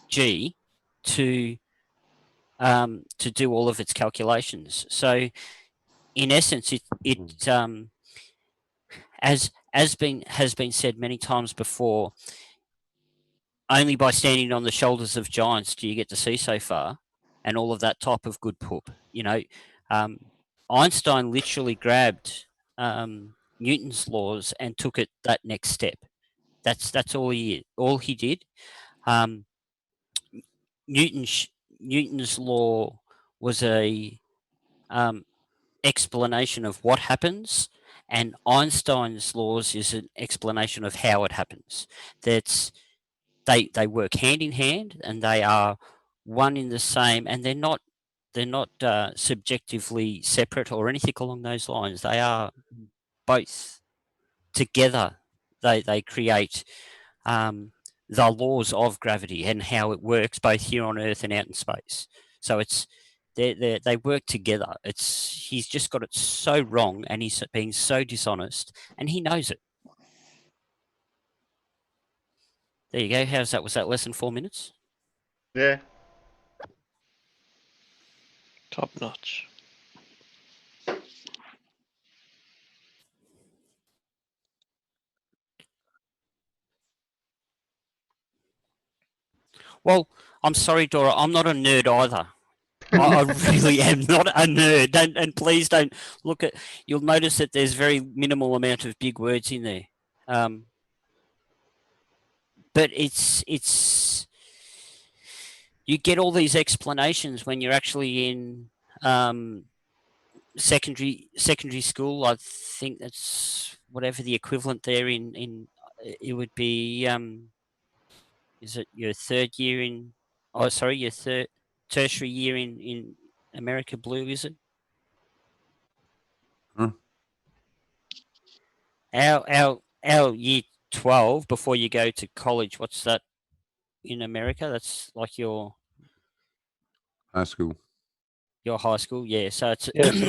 G, to do all of its calculations. So, in essence, it as has been said many times before, only by standing on the shoulders of giants do you get to see so far, and all of that type of good poop. You know, Einstein literally grabbed Newton's laws and took it that next step. That's all he did. Newton's law was a explanation of what happens, and Einstein's laws is an explanation of how it happens. They work hand in hand, and they are one in the same, and they're not subjectively separate or anything along those lines. They are both together. They create the laws of gravity and how it works both here on Earth and out in space. So they work together. He's just got it so wrong, and he's being so dishonest, and he knows it. There you go. How's that? Was that less than 4 minutes? Yeah. Top notch. Well, I'm sorry, Dora. I'm not a nerd either. I really am not a nerd. And please don't look at. You'll notice that there's very minimal amount of big words in there. But it's you get all these explanations when you're actually in secondary school. I think that's whatever the equivalent there in it would be. Is it your third year in? Oh, sorry, your third tertiary year in America Blue, is it? Huh? Our year 12 before you go to college. What's that in America? That's like your high school. Your high school, yeah. So it's the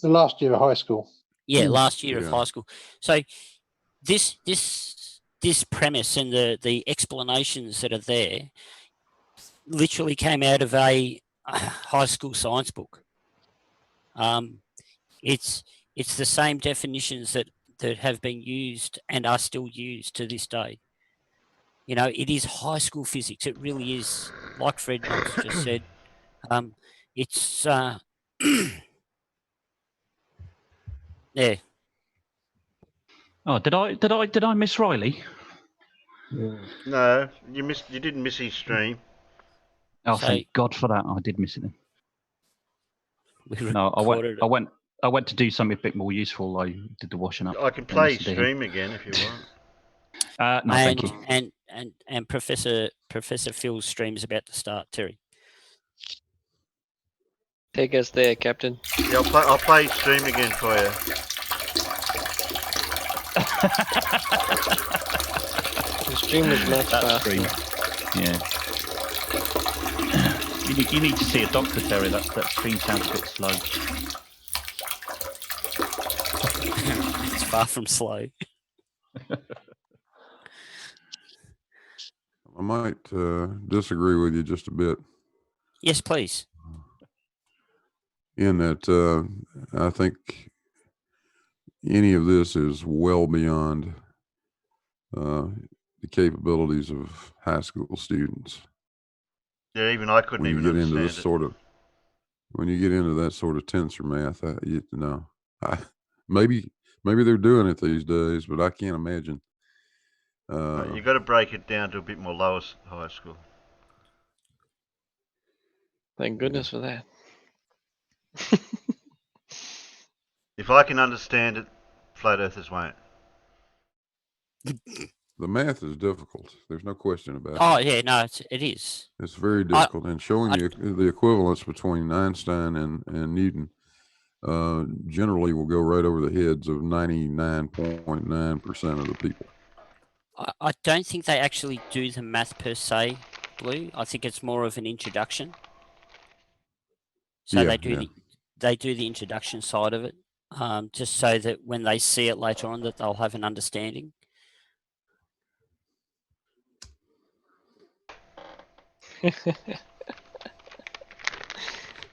last year of high school. Yeah, last year of Yeah. high school. So this premise and the explanations that are there literally came out of a high school science book. It's the same definitions that have been used and are still used to this day. You know, it is high school physics. It really is, like Fred once just said. It's yeah. Oh, did I miss Riley? No, you didn't miss his stream. Oh, So- thank God for that. I did miss it then. We No, recorded it. I went to do something a bit more useful. I did the washing up. I can play his stream again if you want. No, thank you. And Professor Phil's stream is about to start, Terry. Take us there, Captain. Yeah, I'll play his stream again for you. The stream was much That faster. stream. Yeah. You need to see a doctor, Terry. That stream sounds a bit slow. It's far from slow. I might disagree with you just a bit Yes, please. in that I think any of this is well beyond the capabilities of high school students. Yeah, even I couldn't When you even get into understand this it. sort of, when you get into that sort of tensor math, maybe they're doing it these days, but I can't imagine. You got to break it down to a bit more lower high school. Thank goodness for that. If I can understand it, flat earthers won't. The math is difficult. There's no question about Oh it. yeah, no, it is. It's very difficult, and showing the equivalence between Einstein and Newton generally will go right over the heads of 99.9% of the people. I don't think they actually do the math per se, Blue. I think it's more of an introduction. So Yeah, they do yeah. they do the introduction side of it, just so that when they see it later on, that they'll have an understanding.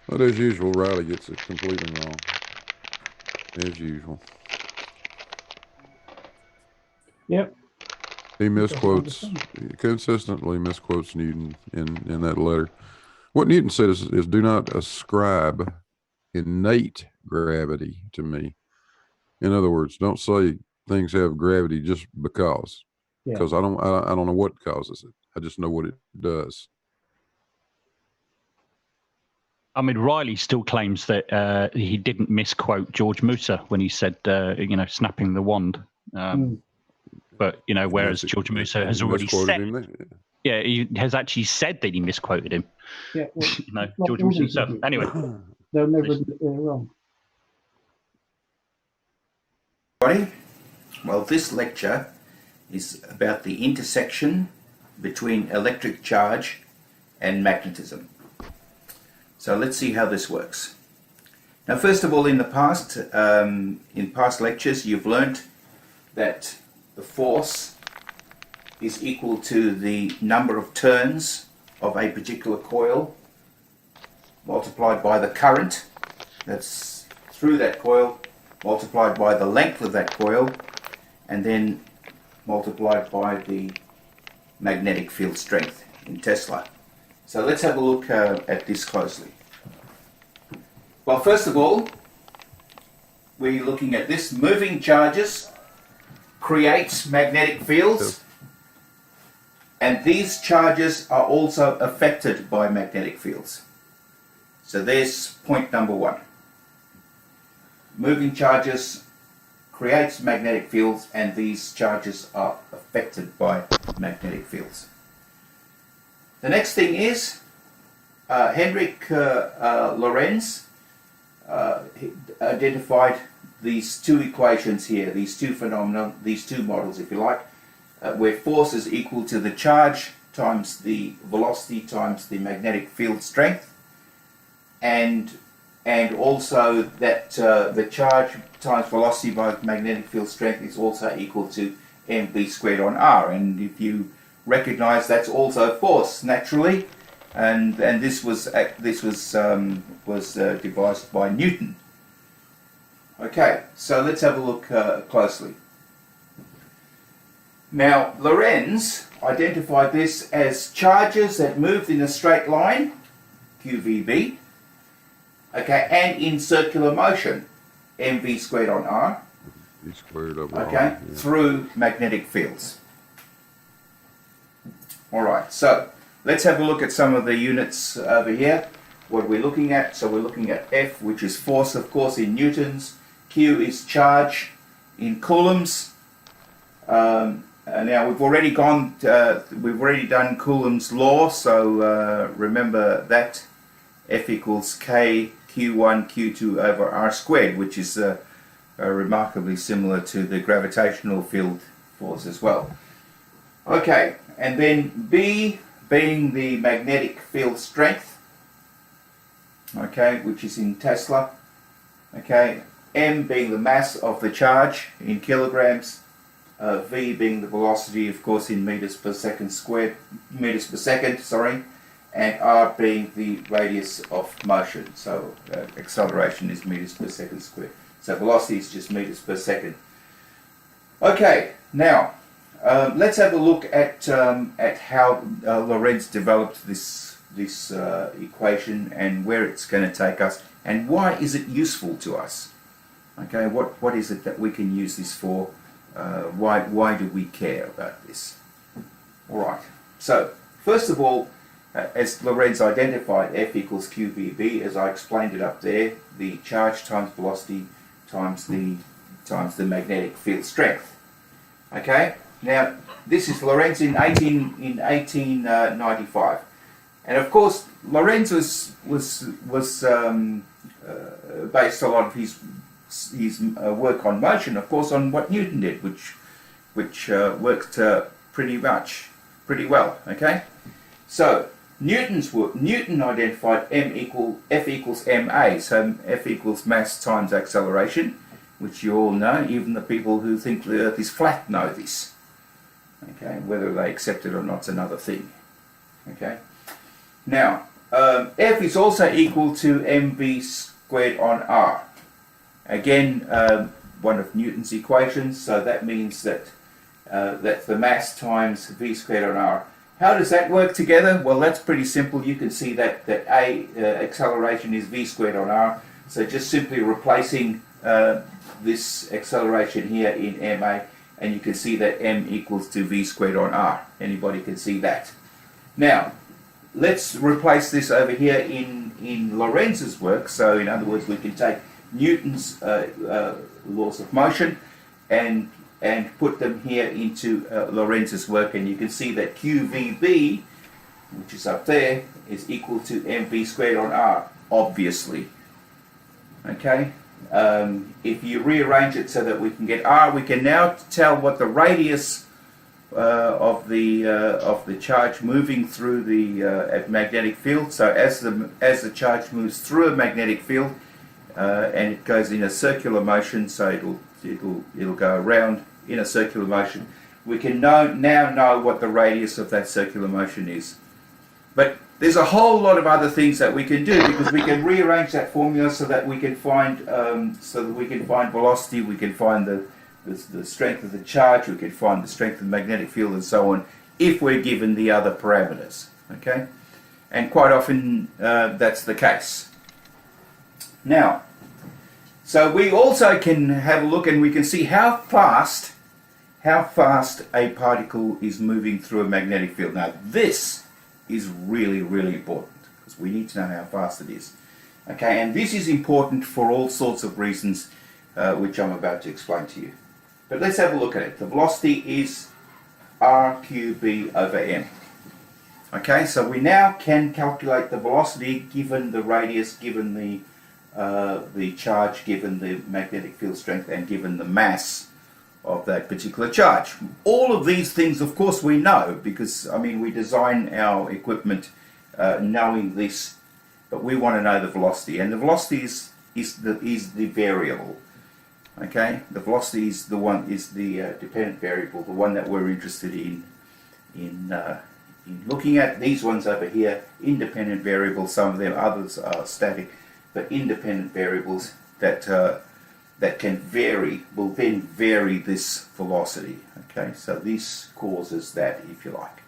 But as usual, Riley gets it completely wrong. As usual. Yep. He consistently misquotes Newton in that letter. What Newton said is do not ascribe innate gravity to me. In other words, don't say things have gravity just because. Yeah. Because I don't know what causes it. I just know what it does. I mean, Riley still claims that he didn't misquote George Musa when he said, snapping the wand. But, whereas George Musa has already said, he has actually said that he misquoted him. Yeah, well, George Musa himself. Anyway. They'll never admit they're wrong. Everybody, well, this lecture is about the intersection between electric charge and magnetism. So let's see how this works. Now, first of all, in past lectures, you've learnt that the force is equal to the number of turns of a particular coil multiplied by the current that's through that coil, multiplied by the length of that coil, and then multiplied by the magnetic field strength in Tesla. So let's have a look at this closely. Well, first of all, we're looking at this. Moving charges create magnetic fields, and these charges are also affected by magnetic fields. So there's point number one. Moving charges creates magnetic fields, and these charges are affected by magnetic fields. The next thing is Hendrik Lorentz identified these two equations here, these two phenomena, these two models, if you like, where force is equal to the charge times the velocity times the magnetic field strength, and also that the charge times velocity by magnetic field strength is also equal to mv squared on r. And if you recognize that's also force naturally, and this was devised by Newton. Okay, so let's have a look closely. Now, Lorentz identified this as charges that moved in a straight line, QVB, okay, and in circular motion, mv squared on r, V squared over okay, R, yeah. through magnetic fields. All right, so let's have a look at some of the units over here. What we're looking at, so we're looking at F, which is force, of course, in newtons. Q is charge in coulombs. Now we've already done Coulomb's law, so remember that F equals K Q1 Q2 over R squared, which is remarkably similar to the gravitational field force as well. Okay, and then B being the magnetic field strength, okay, which is in Tesla, okay, M being the mass of the charge in kilograms, V being the velocity, of course, in meters per second, and R being the radius of motion. So acceleration is meters per second squared. So velocity is just meters per second. Okay, now let's have a look at how Lorentz developed this equation and where it's going to take us, and why is it useful to us. Okay, what is it that we can use this for? Why do we care about this? All right. So first of all, as Lorentz identified, F equals QVB, as I explained it up there, the charge times velocity times the magnetic field strength. Okay. Now this is Lorentz in 1895, and of course Lorentz was based a lot of his work on motion, of course, on what Newton did, which worked pretty well. Okay, so Newton identified F equals ma, so F equals mass times acceleration, which you all know. Even the people who think the Earth is flat know this. Okay, whether they accept it or not is another thing. Okay, now F is also equal to mv squared on r. Again, one of Newton's equations, so that means that that's the mass times v squared on r. How does that work together? Well, that's pretty simple. You can see that acceleration is v squared on r, so just simply replacing this acceleration here in ma, and you can see that m equals to v squared on r. Anybody can see that. Now, let's replace this over here in Lorentz's work. So in other words, we can take Newton's laws of motion and put them here into Lorentz's work, and you can see that QVB, which is up there, is equal to mv squared on r, obviously. Okay, if you rearrange it so that we can get r, we can now tell what the radius of the charge moving through the magnetic field. So as the charge moves through a magnetic field, and it goes in a circular motion, so it'll go around in a circular motion. we can now know what the radius of that circular motion is. But there's a whole lot of other things that we can do, because we can rearrange that formula so that we can find velocity, we can find the strength of the charge, we can find the strength of the magnetic field, and so on, if we're given the other parameters. Okay, and quite often that's the case. Now, so we also can have a look, and we can see how fast a particle is moving through a magnetic field. Now, this is really, really important, because we need to know how fast it is. Okay, and this is important for all sorts of reasons, which I'm about to explain to you. But let's have a look at it. The velocity is RQB over m. Okay, so we now can calculate the velocity given the radius, given the charge, given the magnetic field strength, and given the mass of that particular charge. All of these things, of course, we know, because I mean, we design our equipment knowing this, but we want to know the velocity, and the velocity is the variable. Okay, the velocity is the dependent variable, the one that we're interested in looking at. These ones over here, independent variables. Some of them, others are static, but independent variables that can vary, will then vary this velocity. Okay, so this causes that, if you like.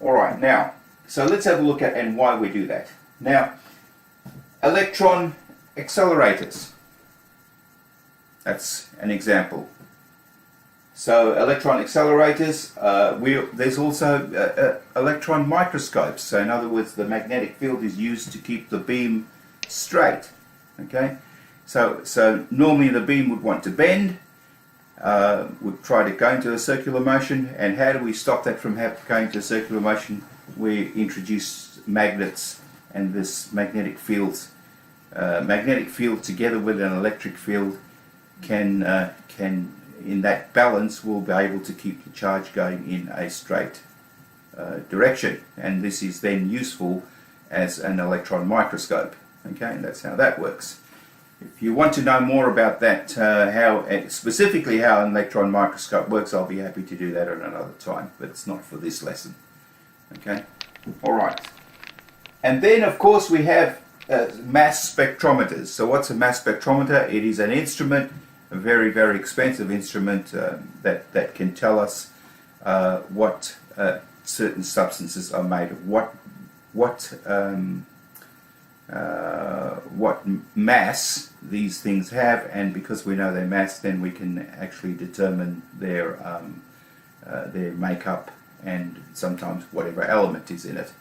Alright, now, so let's have a look at and why we do that. Now, electron accelerators. That's an example. So electron accelerators, there's also electron microscopes. So in other words, the magnetic field is used to keep the beam straight. Okay, so normally the beam would want to bend, would try to go into a circular motion, and how do we stop that from going to a circular motion? We introduce magnets, and this magnetic field together with an electric field can in that balance will be able to keep the charge going in a straight direction, and this is then useful as an electron microscope. Okay, and that's how that works. If you want to know more about that, specifically how an electron microscope works, I'll be happy to do that at another time, but it's not for this lesson. Okay, all right. And then, of course, we have mass spectrometers. So what's a mass spectrometer? It is an instrument, a very, very expensive instrument that can tell us what certain substances are made of, what mass these things have, and because we know their mass, then we can actually determine their makeup and sometimes whatever element is in it.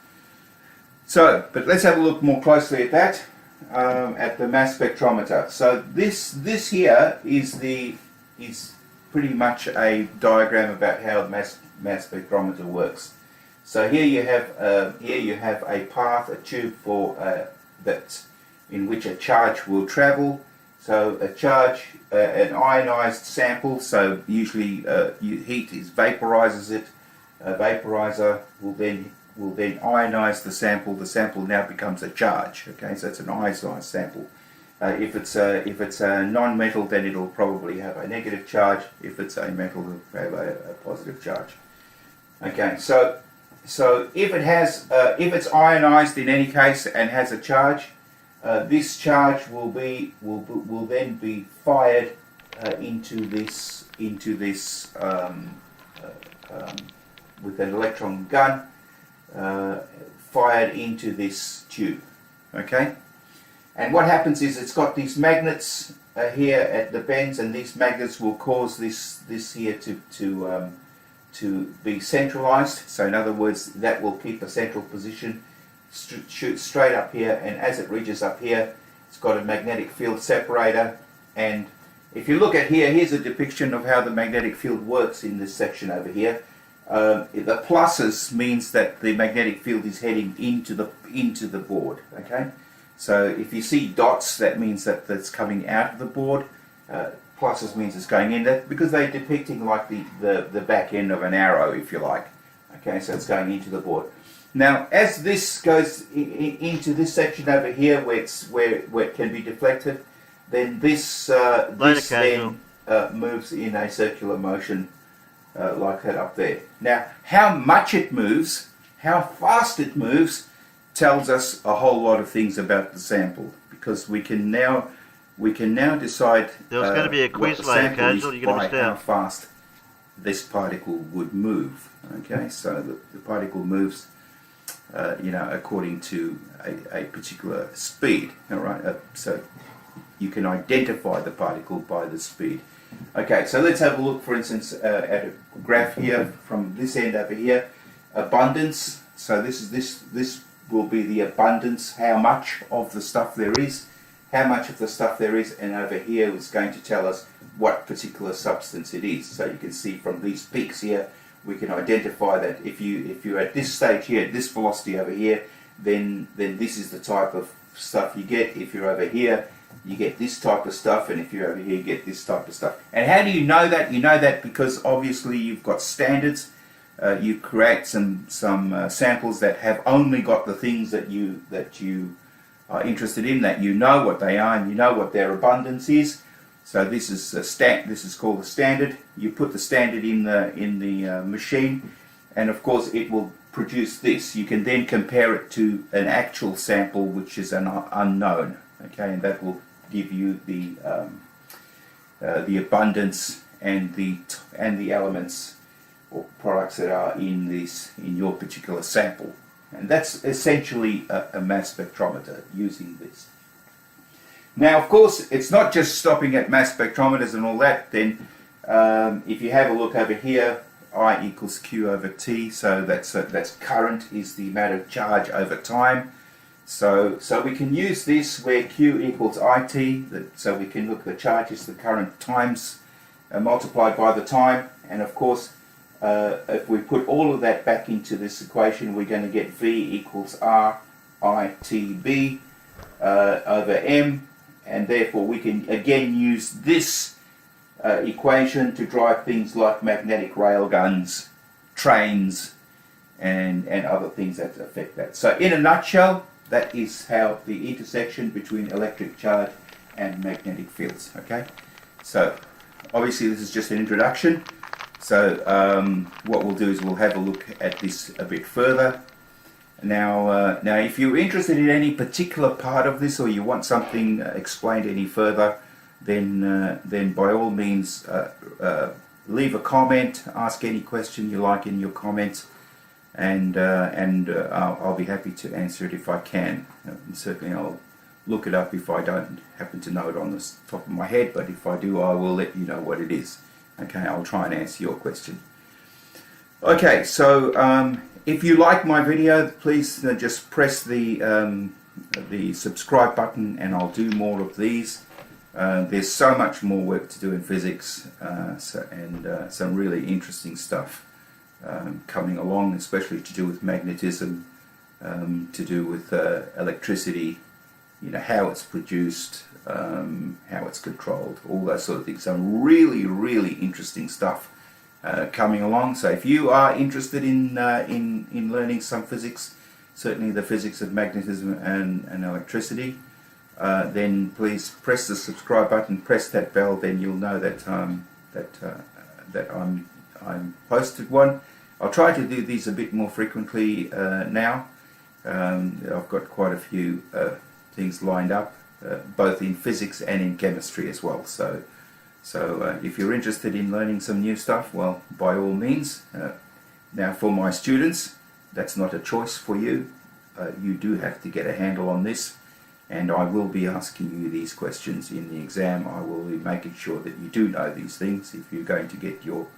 So, but let's have a look more closely at that, at the mass spectrometer. So this here is pretty much a diagram about how mass spectrometer works. So here you have a path, a tube for in which a charge will travel. So a charge, an ionized sample. So usually heat vaporizes it. A vaporizer will then ionize the sample. The sample now becomes a charge. Okay, so it's an ionized sample. If it's a non-metal, then it'll probably have a negative charge. If it's a metal, it'll have a positive charge. Okay, so if it's ionized in any case and has a charge, this charge will then be fired into this with an electron gun, fired into this tube. Okay, and what happens is it's got these magnets here at the bends, and these magnets will cause this here to be centralized. So in other words, that will keep a central position, shoot straight up here, and as it reaches up here, it's got a magnetic field separator. And if you look at here's a depiction of how the magnetic field works in this section over here. The pluses means that the magnetic field is heading into the board. Okay, so if you see dots, that means that that's coming out of the board. Pluses means it's going in, that because they're depicting like the back end of an arrow, if you like. Okay, so it's going into the board. Now, as this goes into this section over here, where it can be deflected, then this then moves in a circular motion like that up there. Now, how much it moves, how fast it moves, tells us a whole lot of things about the sample, because we can now decide There was going to be a quiz what the later, sample is Casual. You're going to by miss how out. fast this particle would move. Okay, so the particle moves, according to a particular speed. All right, so you can identify the particle by the speed. Okay, so let's have a look, for instance, at a graph here from this end over here. Abundance. So this will be the abundance, how much of the stuff there is, and over here is going to tell us what particular substance it is. So you can see from these peaks here, we can identify that if you're at this stage here, at this velocity over here, then this is the type of stuff you get. If you're over here, you get this type of stuff, and if you're over here, you get this type of stuff. And how do you know that? You know that because obviously you've got standards. You create some samples that have only got the things that you are interested in, that you know what they are and you know what their abundance is. So this is this is called a standard. You put the standard in the machine, and of course it will produce this. You can then compare it to an actual sample, which is an unknown. Okay, and that will give you the abundance and the elements or products that are in your particular sample. And that's essentially a mass spectrometer using this. Now, of course, it's not just stopping at mass spectrometers and all that. Then if you have a look over here, I equals Q over T, so that's current is the amount of charge over time. So we can use this where Q equals IT, so we can look at the charge is the current times multiplied by the time, and of course if we put all of that back into this equation, we're going to get V equals R ITB over M, and therefore we can again use this equation to drive things like magnetic rail guns, trains, and other things that affect that. So in a nutshell, that is how the intersection between electric charge and magnetic fields. Okay, so obviously this is just an introduction. So what we'll do is we'll have a look at this a bit further. Now if you're interested in any particular part of this, or you want something explained any further, then by all means leave a comment, ask any question you like in your comments, and I'll be happy to answer it if I can. And certainly I'll look it up if I don't happen to know it on the top of my head, but if I do, I will let you know what it is. Okay, I'll try and answer your question. Okay, so if you like my video, please just press the subscribe button, and I'll do more of these. There's so much more work to do in physics, and some really interesting stuff coming along, especially to do with magnetism, to do with electricity, how it's produced, how it's controlled, all those sort of things. Some really, really interesting stuff coming along. So if you are interested in learning some physics, certainly the physics of magnetism and electricity, then please press the subscribe button, press that bell, then you'll know that that I'm posted one. I'll try to do these a bit more frequently now. I've got quite a few things lined up, both in physics and in chemistry as well. So if you're interested in learning some new stuff, well, by all means. Now for my students, that's not a choice for you. You do have to get a handle on this, and I will be asking you these questions in the exam. I will be making sure that you do know these things if you're going to get your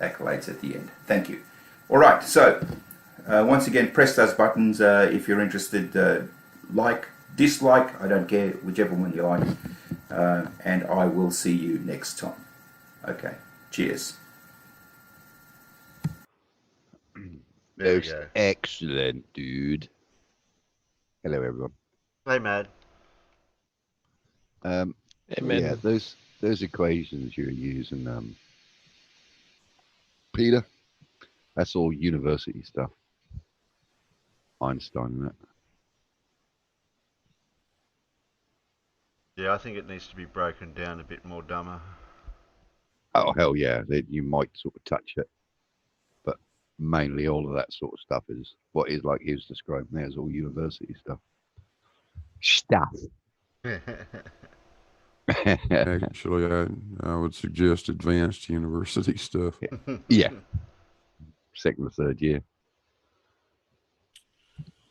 accolades at the end. Thank you. Alright, so once again, press those buttons if you're interested. Like, dislike, I don't care, whichever one you like, and I will see you next time. Okay, cheers. Most excellent, dude. Hello, everyone. Hey, Mad. Yeah, those equations you're using, Peter, that's all university stuff. Einstein and that. Yeah, I think it needs to be broken down a bit more dumber. Oh hell yeah! You might sort of touch it, but mainly all of that sort of stuff is what is like he was describing. There's all university stuff. Actually, I would suggest advanced university stuff. Yeah, second or third year.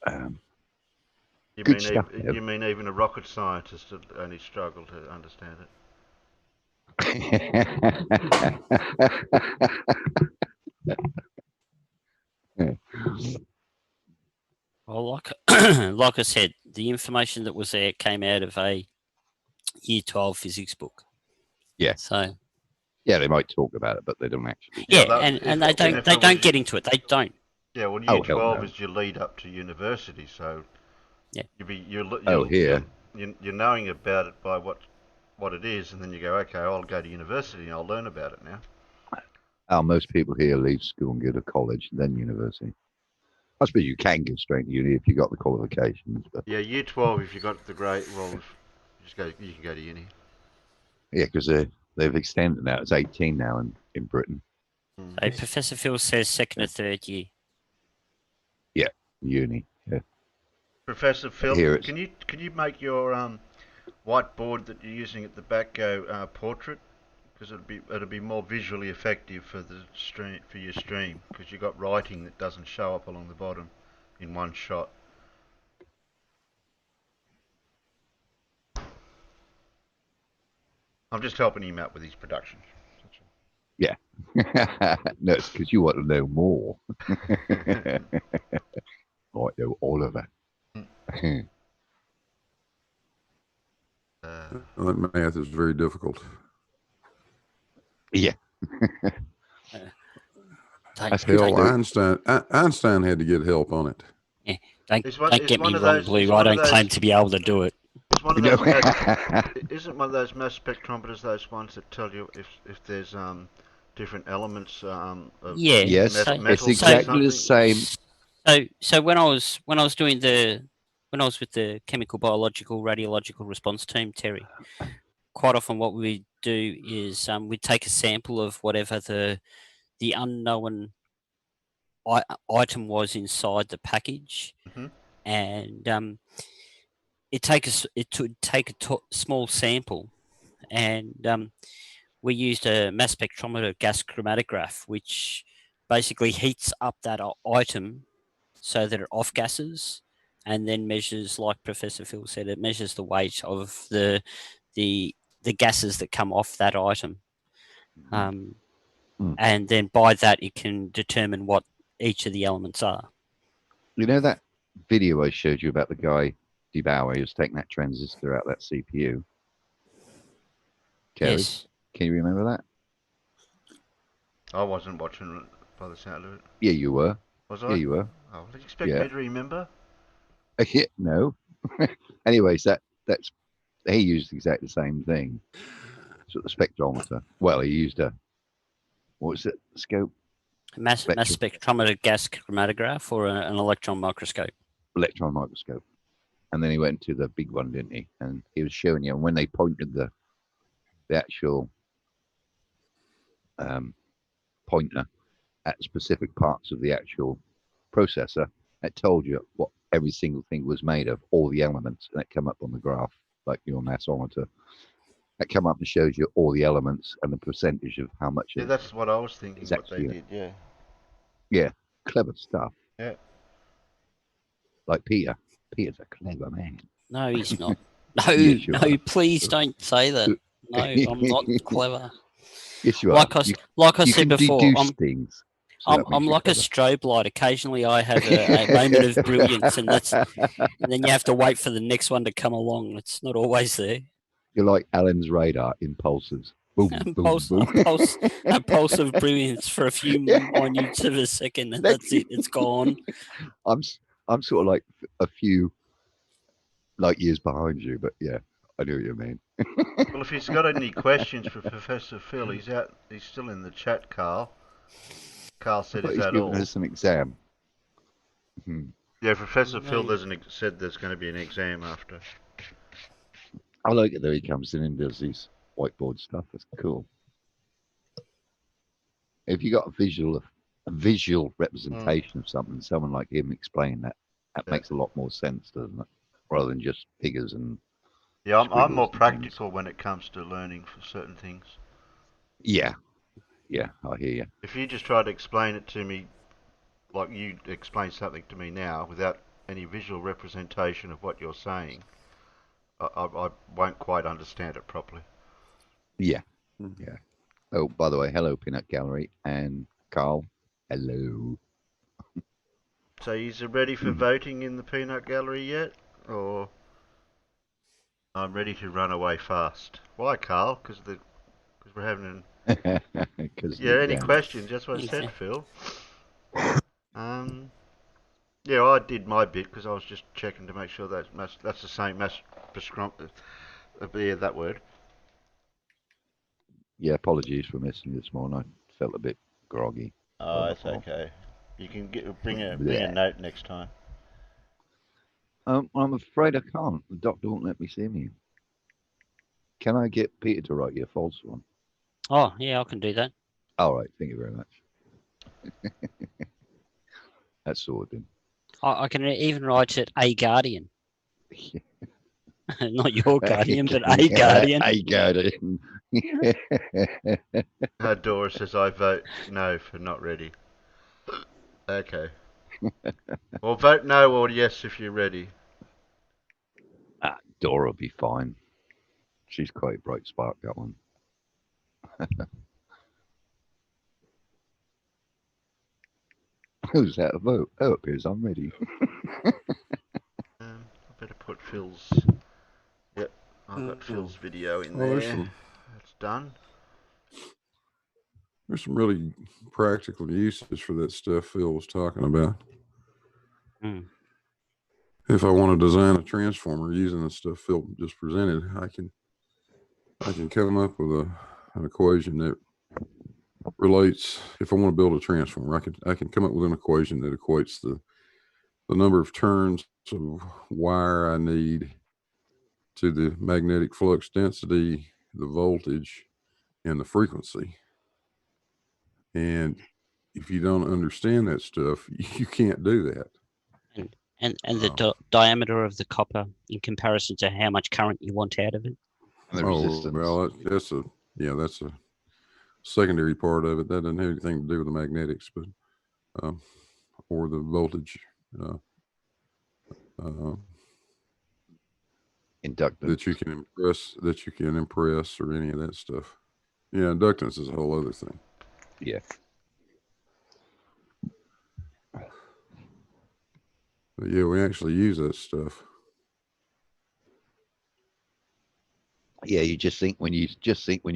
You good mean stuff. you mean even a rocket scientist would only struggle to understand it? Well, like like I said, the information that was there came out of a Year 12 physics book. Yeah. So. Yeah, they might talk about it, but they don't actually. Yeah, and they don't get into it. They don't. Yeah, well, Year 12 is your lead up to university, so yeah, you're knowing about it by what it is, and then you go, okay, I'll go to university and I'll learn about it now. Most people here leave school and go to college, then university. I suppose you can go straight to uni if you got the qualifications. But yeah, Year 12, if you got the grade, well, you can go to uni. Yeah, because they've extended now. It's 18 now in Britain. So Professor Phil says second or third year. Yeah, uni. Yeah. Professor Phil, can you make your whiteboard that you're using at the back go portrait? Because it'll be more visually effective for the stream, for your stream, because you've got writing that doesn't show up along the bottom in one shot. I'm just helping him out with his production. Yeah. No, it's because you want to know more. I know all of it. That math is very difficult. Yeah. Hell, Einstein had to get help on it. Yeah, don't get me wrong, Blue. I don't claim to be able to do it. Isn't one of those mass spectrometers those ones that tell you if there's different elements of yes, it's exactly the same. So when I was with the chemical, biological, radiological response team, Terry, quite often what we do is we take a sample of whatever the unknown item was inside the package, and it would take a small sample, and we used a mass spectrometer gas chromatograph, which basically heats up that item so that it off gases, and then measures, like Professor Phil said, it measures the weight of the gases that come off that item. And then by that it can determine what each of the elements are. You know that video I showed you about the guy Debunk who's taking that transistor out of that CPU? Kerry, yes. Can you remember that? I wasn't watching it by the sound of it. Yeah, you were. Was I? Yeah, you were. Oh, did you expect me to remember? Yeah, no. Anyways, that's he used exactly the same thing. So the spectrometer. Well, he used a what was it? Scope. Mass spectrometer gas chromatograph or an electron microscope. Electron microscope. And then he went to the big one, didn't he? And he was showing you. And when they pointed the actual pointer at specific parts of the actual processor, it told you what every single thing was made of, all the elements, and it came up on the graph, like your massometer. It came up and shows you all the elements and the percentage of how much. Yeah, that's what I was thinking. What they did, yeah. Yeah, clever stuff. Yeah. Like Peter. Peter's a clever man. No, he's not. No, Yes, you are. Please don't say that. No, I'm not clever. Yes, you are. Like I said before, things. I'm like a strobe light. Occasionally, I have a moment of brilliance, and then you have to wait for the next one to come along. It's not always there. You're like Alan's radar impulses. Boom, boom, boom. A pulse of brilliance for a few minutes of a second, and that's it. It's gone. I'm sort of like a few light years behind you, but yeah, I know what you mean. Well, if he's got any questions for Professor Phil, he's still in the chat, Carl. Carl said, "Is that all?" He's us an exam. Yeah, Professor Phil said there's going to be an exam after. I like it though. He comes in and does these whiteboard stuff. That's cool. if you got a visual representation of something, someone like him explain that, makes a lot more sense, doesn't it? Rather than just figures and Yeah, I'm more and practical when it comes to learning for certain things. Yeah, I hear you. If you just try to explain it to me, like you explain something to me now, without any visual representation of what you're saying, I won't quite understand it properly. Yeah. Oh, by the way, hello, Peanut Gallery, and Carl, hello. So, is it ready for voting in the Peanut Gallery yet, or I'm ready to run away fast? Why, Carl? Because we're having an. Yeah. Any questions? That's what I said, Phil. Yeah, I did my bit because I was just checking to make sure that's the same mass spectrometer. Yeah, that word. Yeah, apologies for missing you this morning. I felt a bit groggy. Oh, it's okay. You can bring a note next time. I'm afraid I can't. The doctor won't let me see me. Can I get Peter to write you a false one? Oh, yeah, I can do that. All right, thank you very much. That's sorted. I can even write it a guardian. Not your guardian, but a guardian. A guardian. Dora says, I vote no for not ready. Okay. Well, vote no or yes if you're ready. Dora will be fine. She's quite a bright spark, that one. Who's that a vote? Oh, it appears I'm ready. I better put Phil's. Yep, I've got Phil's video in there. That's done. There's some really practical uses for that stuff Phil was talking about. If I want to design a transformer using the stuff Phil just presented, I can come up with an equation that relates. If I want to build a transformer, I can come up with an equation that equates the number of turns of wire I need to the magnetic flux density, the voltage, and the frequency. And if you don't understand that stuff, you can't do that. And the diameter of the copper in comparison to how much current you want out of it. And the resistance. Well, that's a secondary part of it. That doesn't have anything to do with the magnetics, but or the voltage. Inductance that you can impress or any of that stuff. Yeah, inductance is a whole other thing. Yeah. But yeah, we actually use that stuff. Yeah, you just think when you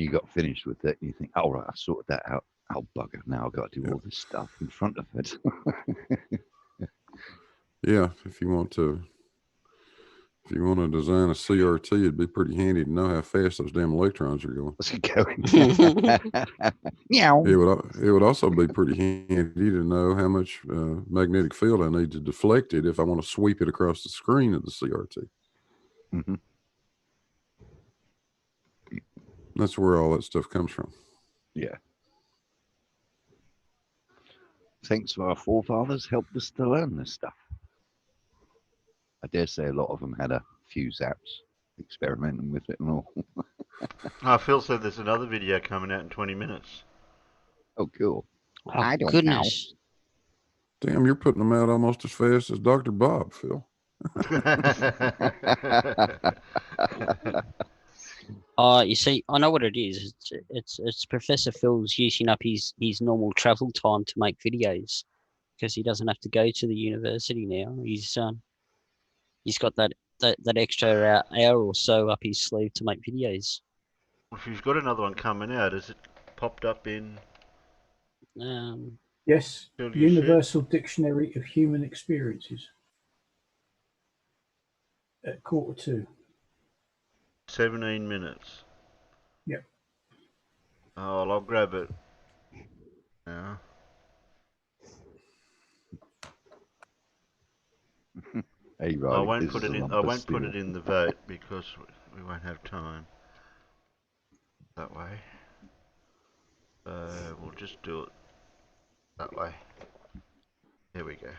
got finished with it, you think, "Oh right, I sorted that out. Oh bugger, now I've got to do all this stuff in front of it." Yeah, if you want to design a CRT, it'd be pretty handy to know how fast those damn electrons are going. Meow. It would also be pretty handy to know how much magnetic field I need to deflect it if I want to sweep it across the screen of the CRT. Mm-hmm. That's where all that stuff comes from. Yeah. Thanks to our forefathers helped us to learn this stuff. I dare say a lot of them had a few zaps experimenting with it and all. Phil said there's another video coming out in 20 minutes. Oh, cool. Oh, I don't goodness. Damn, you're putting them out almost as fast as Dr. Bob, Phil. You see, I know what it is. It's Professor Phil's using up his normal travel time to make videos because he doesn't have to go to the university now. He's got that extra hour or so up his sleeve to make videos. If you've got another one coming out, has it popped up in? Yes, Universal Dictionary of Human Experiences at 1:45. 17 minutes. Yep. Oh, well, I'll grab it. Yeah. Hey, I won't put it in. I won't put it in the vote because we won't have time. That way. We'll just do it That way. There we go.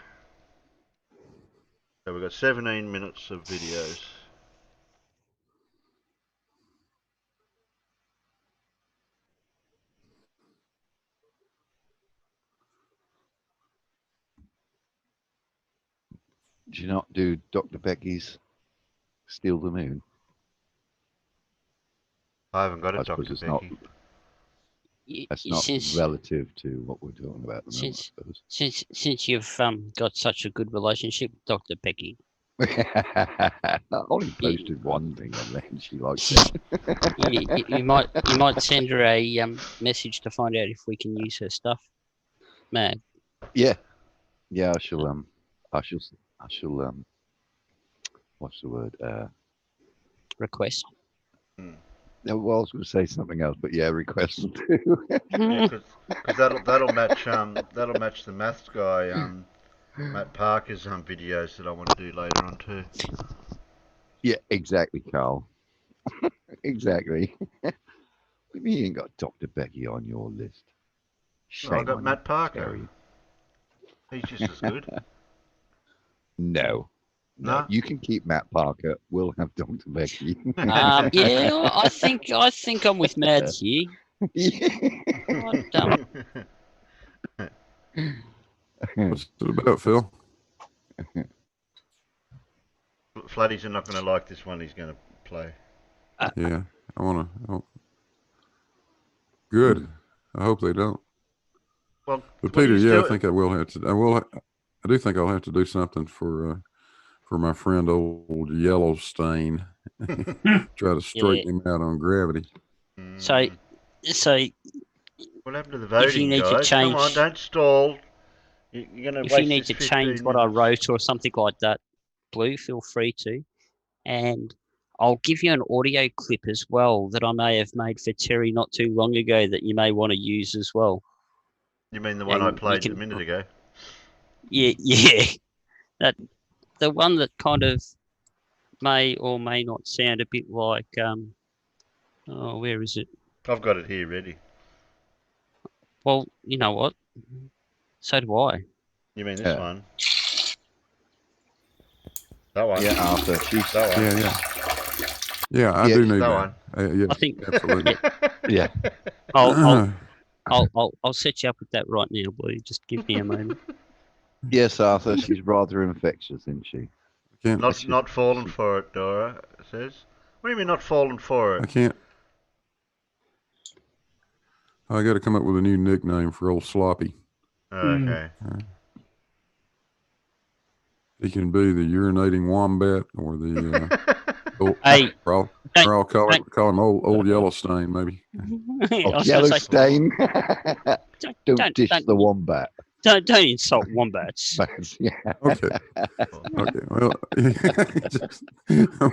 So we've got 17 minutes of videos. Do you not do Dr. Becky's Steal the Moon? I haven't got a I suppose Dr. it's Becky. That's not relative to what we're talking about at the moment, I suppose. Since you've got such a good relationship with Dr. Becky. I only posted one thing and then she liked it. you might send her a message to find out if we can use her stuff. Man. Yeah. Yeah, I shall what's the word? Request. No, well, I was going to say something else, but yeah, request them too. Yeah, because that'll match the maths guy Matt Parker's videos that I want to do later on too. Yeah, exactly, Carl. Exactly. You ain't got Dr. Becky on your list. No, I got on Matt you, Parker. Terry. He's just as good. No. No? You can keep Matt Parker. We'll have Dr. Becky. Yeah, I think I'm with Mads here. What's it about, Phil? Fladdies are not going to like this one he's going to play. Yeah, I want to. Good. I hope they don't. Well, but Peter, yeah, I think I will have to. I do think I'll have to do something for my friend old Yellowstain. Try to straighten him out on gravity. So what happened to the voting, if you need guys? to change, come on, don't stall. You're going to if waste you need this to 15 change what I wrote or something like that, Blue, feel free to. And I'll give you an audio clip as well that I may have made for Terry not too long ago that you may want to use as well. You mean the one I played a minute ago? Yeah. The one that kind of may or may not sound a bit like where is it? I've got it here ready. Well, you know what? So do I. You mean this one? That one? Yeah, Arthur. That one? Yeah, I do need that that. one. Yeah, I think absolutely. Yeah. I'll set you up with that right now, Blue. Just give me a moment. Yes, Arthur. She's rather infectious, isn't she? Not falling for it, Dora says. What do you mean not falling for it? I can't. I got to come up with a new nickname for old Sloppy. Okay. He can be the urinating wombat or the. Hey, or I'll call him old Yellowstain, maybe. Yellowstain. Don't dish the wombat. Don't insult wombats. Yeah. Okay.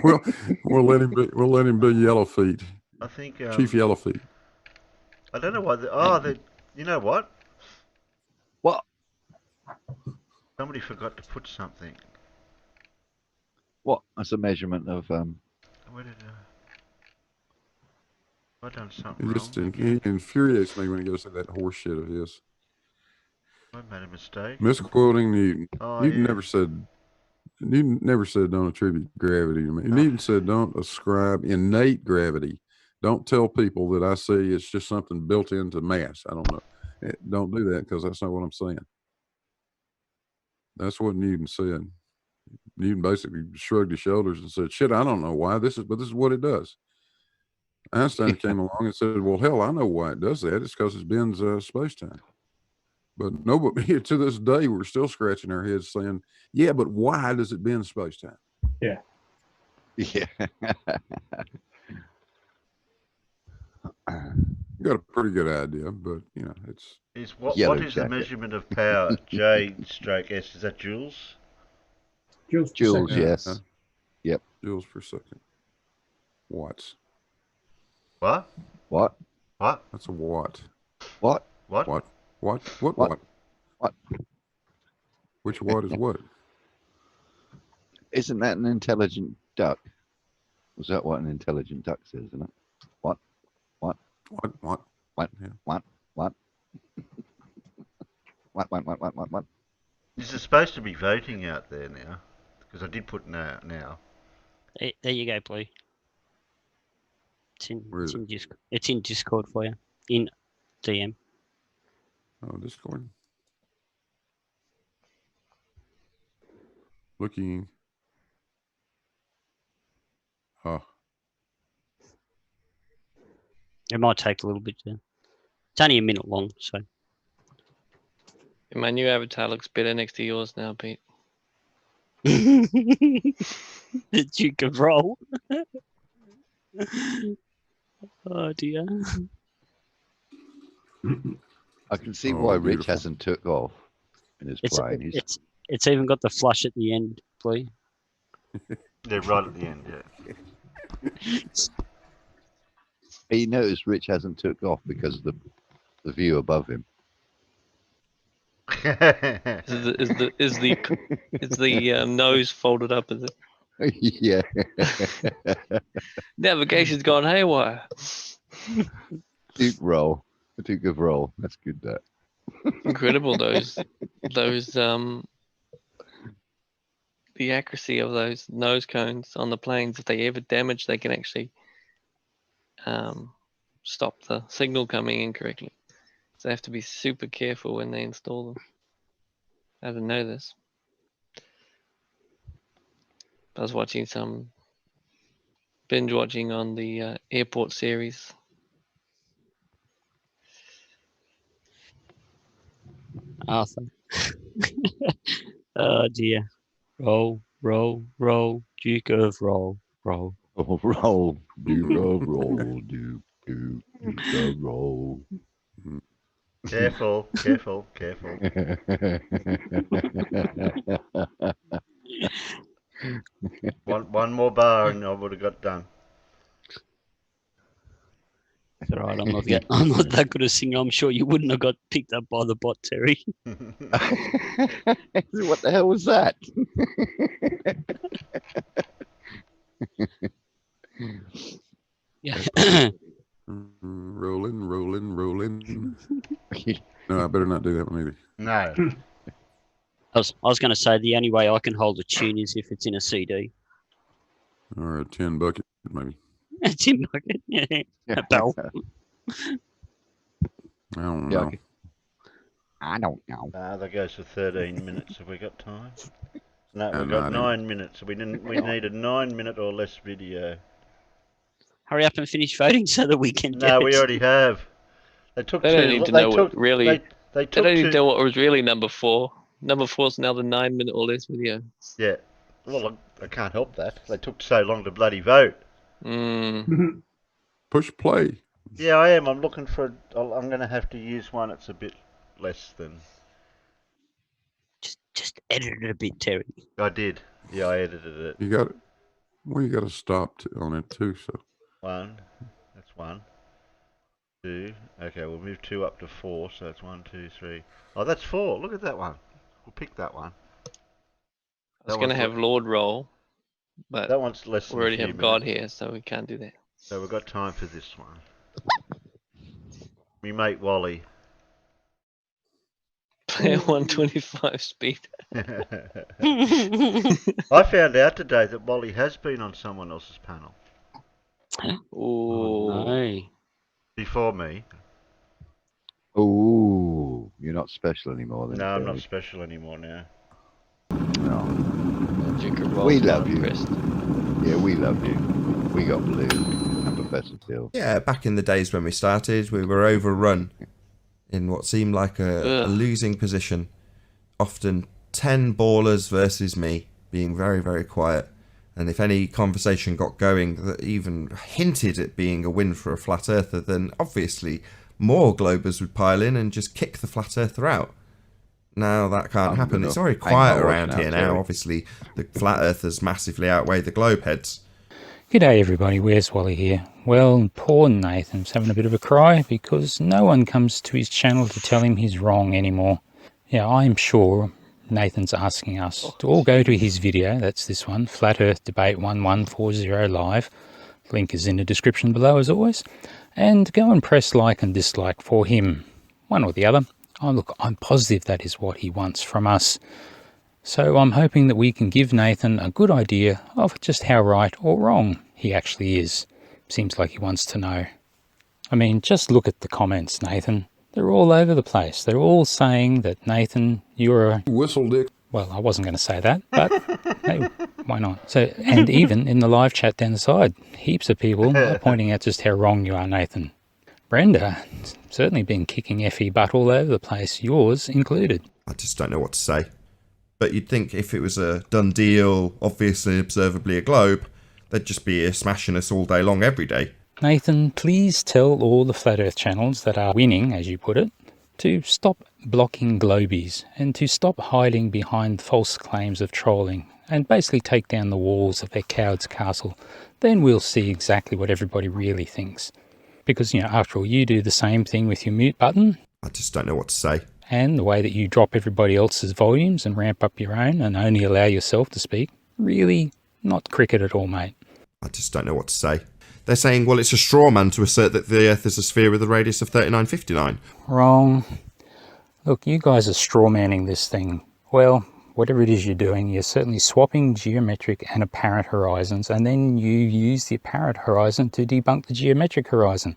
Well, we'll let him be. We'll let him be Yellowfeet. I think Chief Yellowfeet. I don't know why. You know what? What? Somebody forgot to put something. What? That's a measurement of. Where did I done something He infuriates me when he goes to that horse shit of his. I made a mistake. Misquoting Newton. Oh, Newton yeah. never said don't attribute gravity to me. Newton said don't ascribe innate gravity. Don't tell people that I say it's just something built into mass. I don't know. Don't do that because that's not what I'm saying. That's what Newton said. Newton basically shrugged his shoulders and said, "Shit, I don't know why this is what it does." Einstein came along and said, "Well, hell, I know why it does that. It's because it bends space-time." But nobody, to this day, we're still scratching our heads saying, "Yeah, but why does it bend space-time?" Yeah. Yeah. You got a pretty good idea, but you know it's. What is the measurement of power? J/S. Is that joules? Joules, yes. Yep. Joules per second. Watts. What? What? What? That's a watt. What? What? What? What? What? What? Watt? What? Which watt is what? Isn't that an intelligent duck? Was that what an intelligent duck says, isn't it? What? What? What? What? What? Yeah. What? What? What? This is supposed to be voting out there now, because I did put now. There you go, Blue. It's in Discord for you. In DM. Oh, Discord. Looking. Oh. It might take a little bit. It's only a minute long, so. My new avatar looks better next to yours now, Pete. The Duke of Roll. Oh dear. I can see why Rich hasn't took off in his plane. It's even got the flush at the end, Blue. Yeah, right at the end, yeah. He noticed Rich hasn't took off because of the view above him. Is the nose folded up? Is it? Yeah. Navigation's gone haywire. Duke roll. The Duke of roll. That's good. That. Incredible. Those the accuracy of those nose cones on the planes. If they ever damage, they can actually stop the signal coming in correctly. So they have to be super careful when they install them. I didn't know this. I was watching some binge watching on the airport series. Arthur. Oh dear. Roll, roll, roll, Duke of roll, roll. Oh, roll, Duke of roll, Duke of roll. Careful, careful, careful. one more bar and I would have got done. It's all right. I'm not that good a singer. I'm sure you wouldn't have got picked up by the bot, Terry. What the hell was that? Yeah. Rolling. No, I better not do that one either. No. I was going to say the only way I can hold a tune is if it's in a CD. Or a tin bucket, maybe. A tin bucket, yeah. A bell. I don't know. I don't know. That goes for 13 minutes. Have we got time? No, we've got 9 minutes. We need a 9-minute or less video. Hurry up and finish voting so that we can. No, we already have. They took. They don't need to know what really. They don't need to know what was really number 4. Number 4 is now the 9-minute or less video. Yeah. Well, I can't help that. They took so long to bloody vote. Push play. Yeah, I am. I'm looking for. I'm going to have to use one that's a bit less than. Just edit it a bit, Terry. I did. Yeah, I edited it. You got it. Well, you got to stop on it too. So. 1. That's 1. 2. Okay, we'll move 2 up to 4. So that's 1, 2, 3. Oh, that's 4. Look at that one. We'll pick that one. I was going to have Lord roll, but that one's less than we already a few have God minutes. here, so we can't do that. So we've got time for this one. We mate Wally. Play 125 speed. I found out today that Wally has been on someone else's panel. Oh no. Before me. Oh, you're not special anymore then. No, I'm not special anymore now. No. We love you. Yeah, we love you. We got Blue and Professor Phil. Yeah, back in the days when we started, we were overrun in what seemed like a losing position. Often 10 ballers versus me, being very, very quiet. And if any conversation got going that even hinted at being a win for a flat earther, then obviously more globers would pile in and just kick the flat earther out. Now that can't happen. It's very quiet around here now. Obviously, the flat earthers massively outweigh the globe heads. G'day everybody, WheresWally here. Well, poor Nathan's having a bit of a cry because no one comes to his channel to tell him he's wrong anymore. Yeah, I'm sure Nathan's asking us to all go to his video, that's this one, Flat Earth Debate 1140 Live. Link is in the description below as always. And go and press like and dislike for him. One or the other. Oh, look, I'm positive that is what he wants from us. So I'm hoping that we can give Nathan a good idea of just how right or wrong he actually is. Seems like he wants to know. I mean, just look at the comments, Nathan. They're all over the place. They're all saying that, Nathan, you're a... Whistle dick. Well, I wasn't going to say that, but hey, why not? So, and even in the live chat down the side, heaps of people are pointing out just how wrong you are, Nathan. Brenda, certainly been kicking Effie butt all over the place, yours included. I just don't know what to say. But you'd think if it was a done deal, obviously observably a globe, they'd just be here smashing us all day long every day. Nathan, please tell all the Flat Earth channels that are winning, as you put it, to stop blocking globies and to stop hiding behind false claims of trolling and basically take down the walls of their coward's castle. Then we'll see exactly what everybody really thinks. Because, you know, after all, you do the same thing with your mute button. I just don't know what to say. And the way that you drop everybody else's volumes and ramp up your own and only allow yourself to speak. Really not cricket at all, mate. I just don't know what to say. They're saying, well, it's a straw man to assert that the Earth is a sphere with a radius of 3959. Wrong. Look, you guys are straw manning this thing. Well, whatever it is you're doing, you're certainly swapping geometric and apparent horizons, and then you use the apparent horizon to debunk the geometric horizon.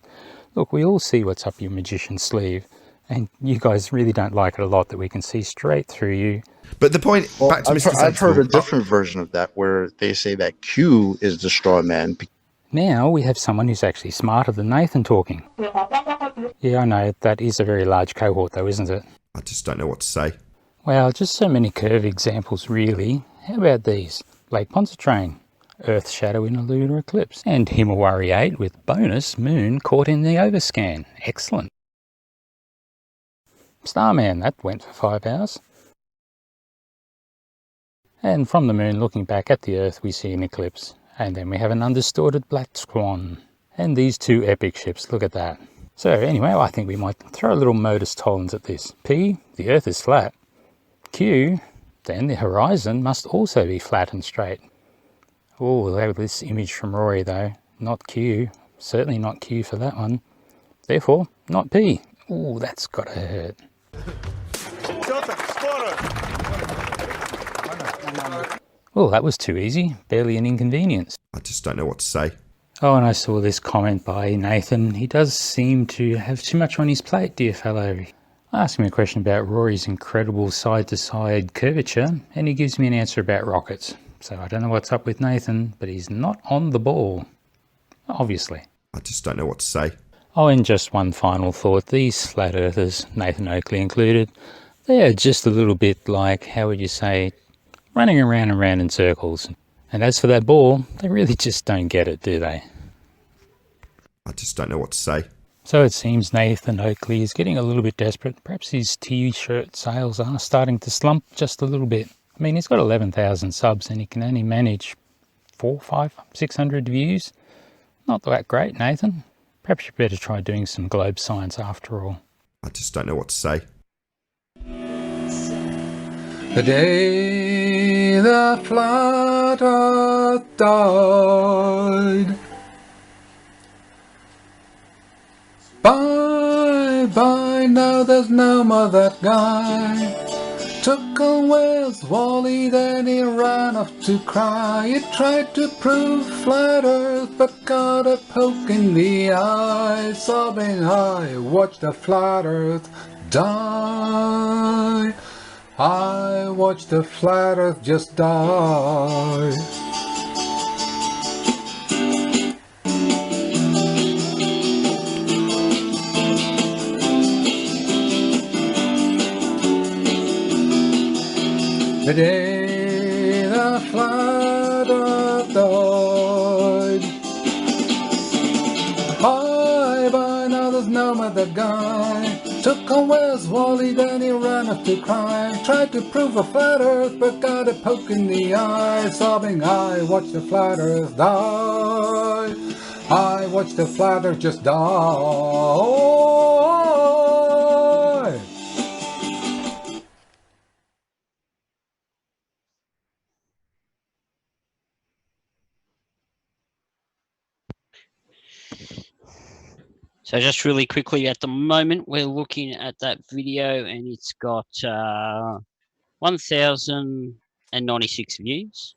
Look, we all see what's up your magician's sleeve, and you guys really don't like it a lot that we can see straight through you. But the point, well, back to Mr. Sensible, I've heard a different version of that, where they say that Q is the straw man. Now we have someone who's actually smarter than Nathan talking. Yeah, I know, that is a very large cohort though, isn't it? I just don't know what to say. Well, just so many curve examples really. How about these? Lake Pontchartrain, Earth shadow in a lunar eclipse, and Himawari 8 with bonus moon caught in the overscan. Excellent. Starman, that went for 5 hours. And from the moon looking back at the Earth we see an eclipse. And then we have an undistorted black swan. And these two epic ships, look at that. So anyway, I think we might throw a little modus tollens at this. P, the Earth is flat. Q, then the horizon must also be flat and straight. Oh, this image from Rory though, not Q. Certainly not Q for that one. Therefore, not P. Oh, that's gotta hurt. Well, that was too easy. Barely an inconvenience. I just don't know what to say. Oh, and I saw this comment by Nathan. He does seem to have too much on his plate, dear fellow. I asked him a question about Rory's incredible side-to-side curvature, and he gives me an answer about rockets. So I don't know what's up with Nathan, but he's not on the ball. Obviously. I just don't know what to say. Oh, and just one final thought. These flat earthers, Nathan Oakley included, they are just a little bit like, how would you say, running around and round in circles. And as for that ball, they really just don't get it, do they? I just don't know what to say. So it seems Nathan Oakley is getting a little bit desperate. Perhaps his t-shirt sales are starting to slump just a little bit. I mean, he's got 11,000 subs and he can only manage 400, 500, 600 views. Not that great, Nathan. Perhaps you better try doing some globe science after all. I just don't know what to say. The day the flat earth died. Bye bye, now there's no more that guy. Took on WheresWally, then he ran off to cry. He tried to prove flat earth, but got a poke in the eye. Sobbing, I watched the flat earth die. I watched the flat earth just die. The day the flat earth died. Bye bye, now there's no more that guy. Took on WheresWally, then he ran off to cry. Tried to prove a flat earth, but got a poke in the eye. Sobbing, I watched the flat earth die. I watched the flat earth just die. So just really quickly, at the moment, we're looking at that video, and it's got 1,096 views.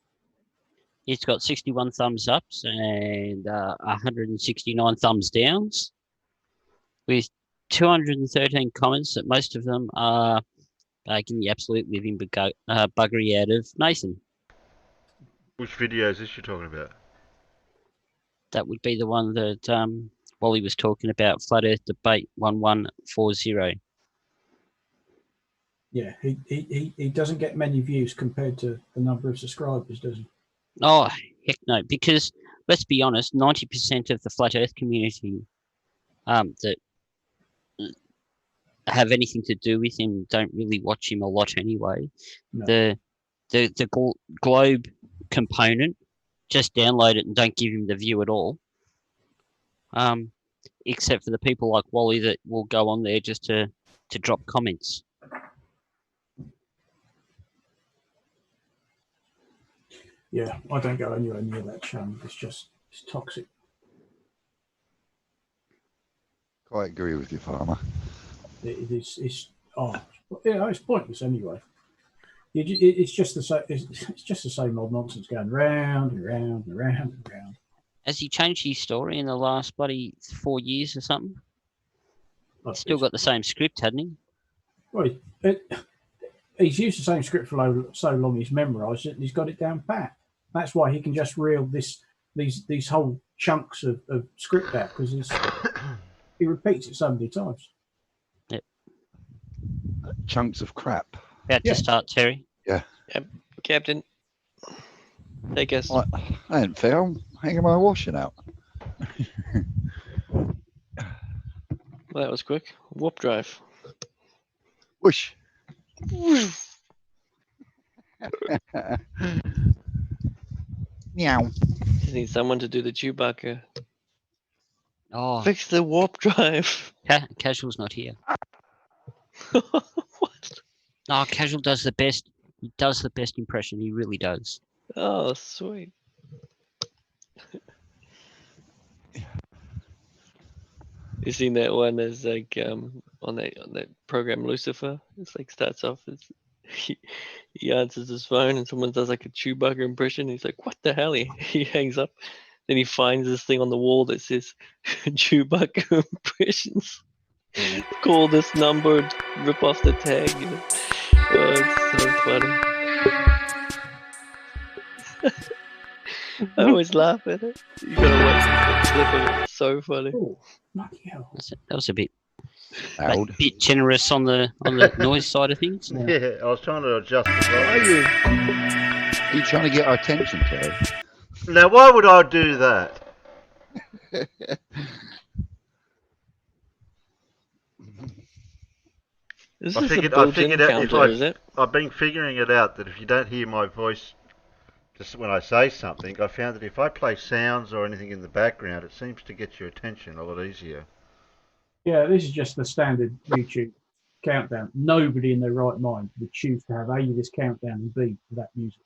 It's got 61 thumbs ups and 169 thumbs downs, with 213 comments that most of them are making the absolute living buggery out of Nathan. Which video is this you're talking about? That would be the one that Wally was talking about, Flat Earth Debate 1140. Yeah, he doesn't get many views compared to the number of subscribers, does he? Oh, heck no, because let's be honest, 90% of the Flat Earth community that have anything to do with him don't really watch him a lot anyway. No. The globe component, just download it and don't give him the view at all. Except for the people like Wally that will go on there just to drop comments. Yeah, I don't go anywhere near that channel. It's toxic. Quite agree with you, Farmer. It's pointless anyway. It's just the same. It's just the same old nonsense going round and round and round and round. Has he changed his story in the last 4 years or something? Still got the same script, hadn't he? Well, he's used the same script for so long. He's memorised it. And he's got it down pat. That's why he can just reel these whole chunks of script out, because he repeats it so many times. Yep. Chunks of crap. About to start, Terry. Yeah. Yep. Captain, take us. I ain't found. Hanging my washing out. Well, that was quick. Warp drive. Whoosh. Meow. Just need someone to do the Chewbacca. Oh, fix the warp drive. Casual's not here. What? No, Casual does the best. He does the best impression. He really does. Oh, sweet. You seen that one? There's like on that program Lucifer. It's like starts off as he answers his phone and someone does like a Chewbacca impression. He's like, "What the hell?" He hangs up. Then he finds this thing on the wall that says Chewbacca impressions. Call this number, rip off the tag. You know? Oh, it's so funny. I always laugh at it. You gotta watch the clip of it. It's so funny. Oh, bloody hell. That was a bit generous on the noise side of things. Yeah, I was trying to adjust the volume. Are you trying to get our attention, Terry? Now, why would I do that? I figured out I've been figuring it out that if you don't hear my voice just when I say something, I found that if I play sounds or anything in the background, it seems to get your attention a lot easier. Yeah, this is just the standard YouTube countdown. Nobody in their right mind would choose to have A, this countdown, and B, that music.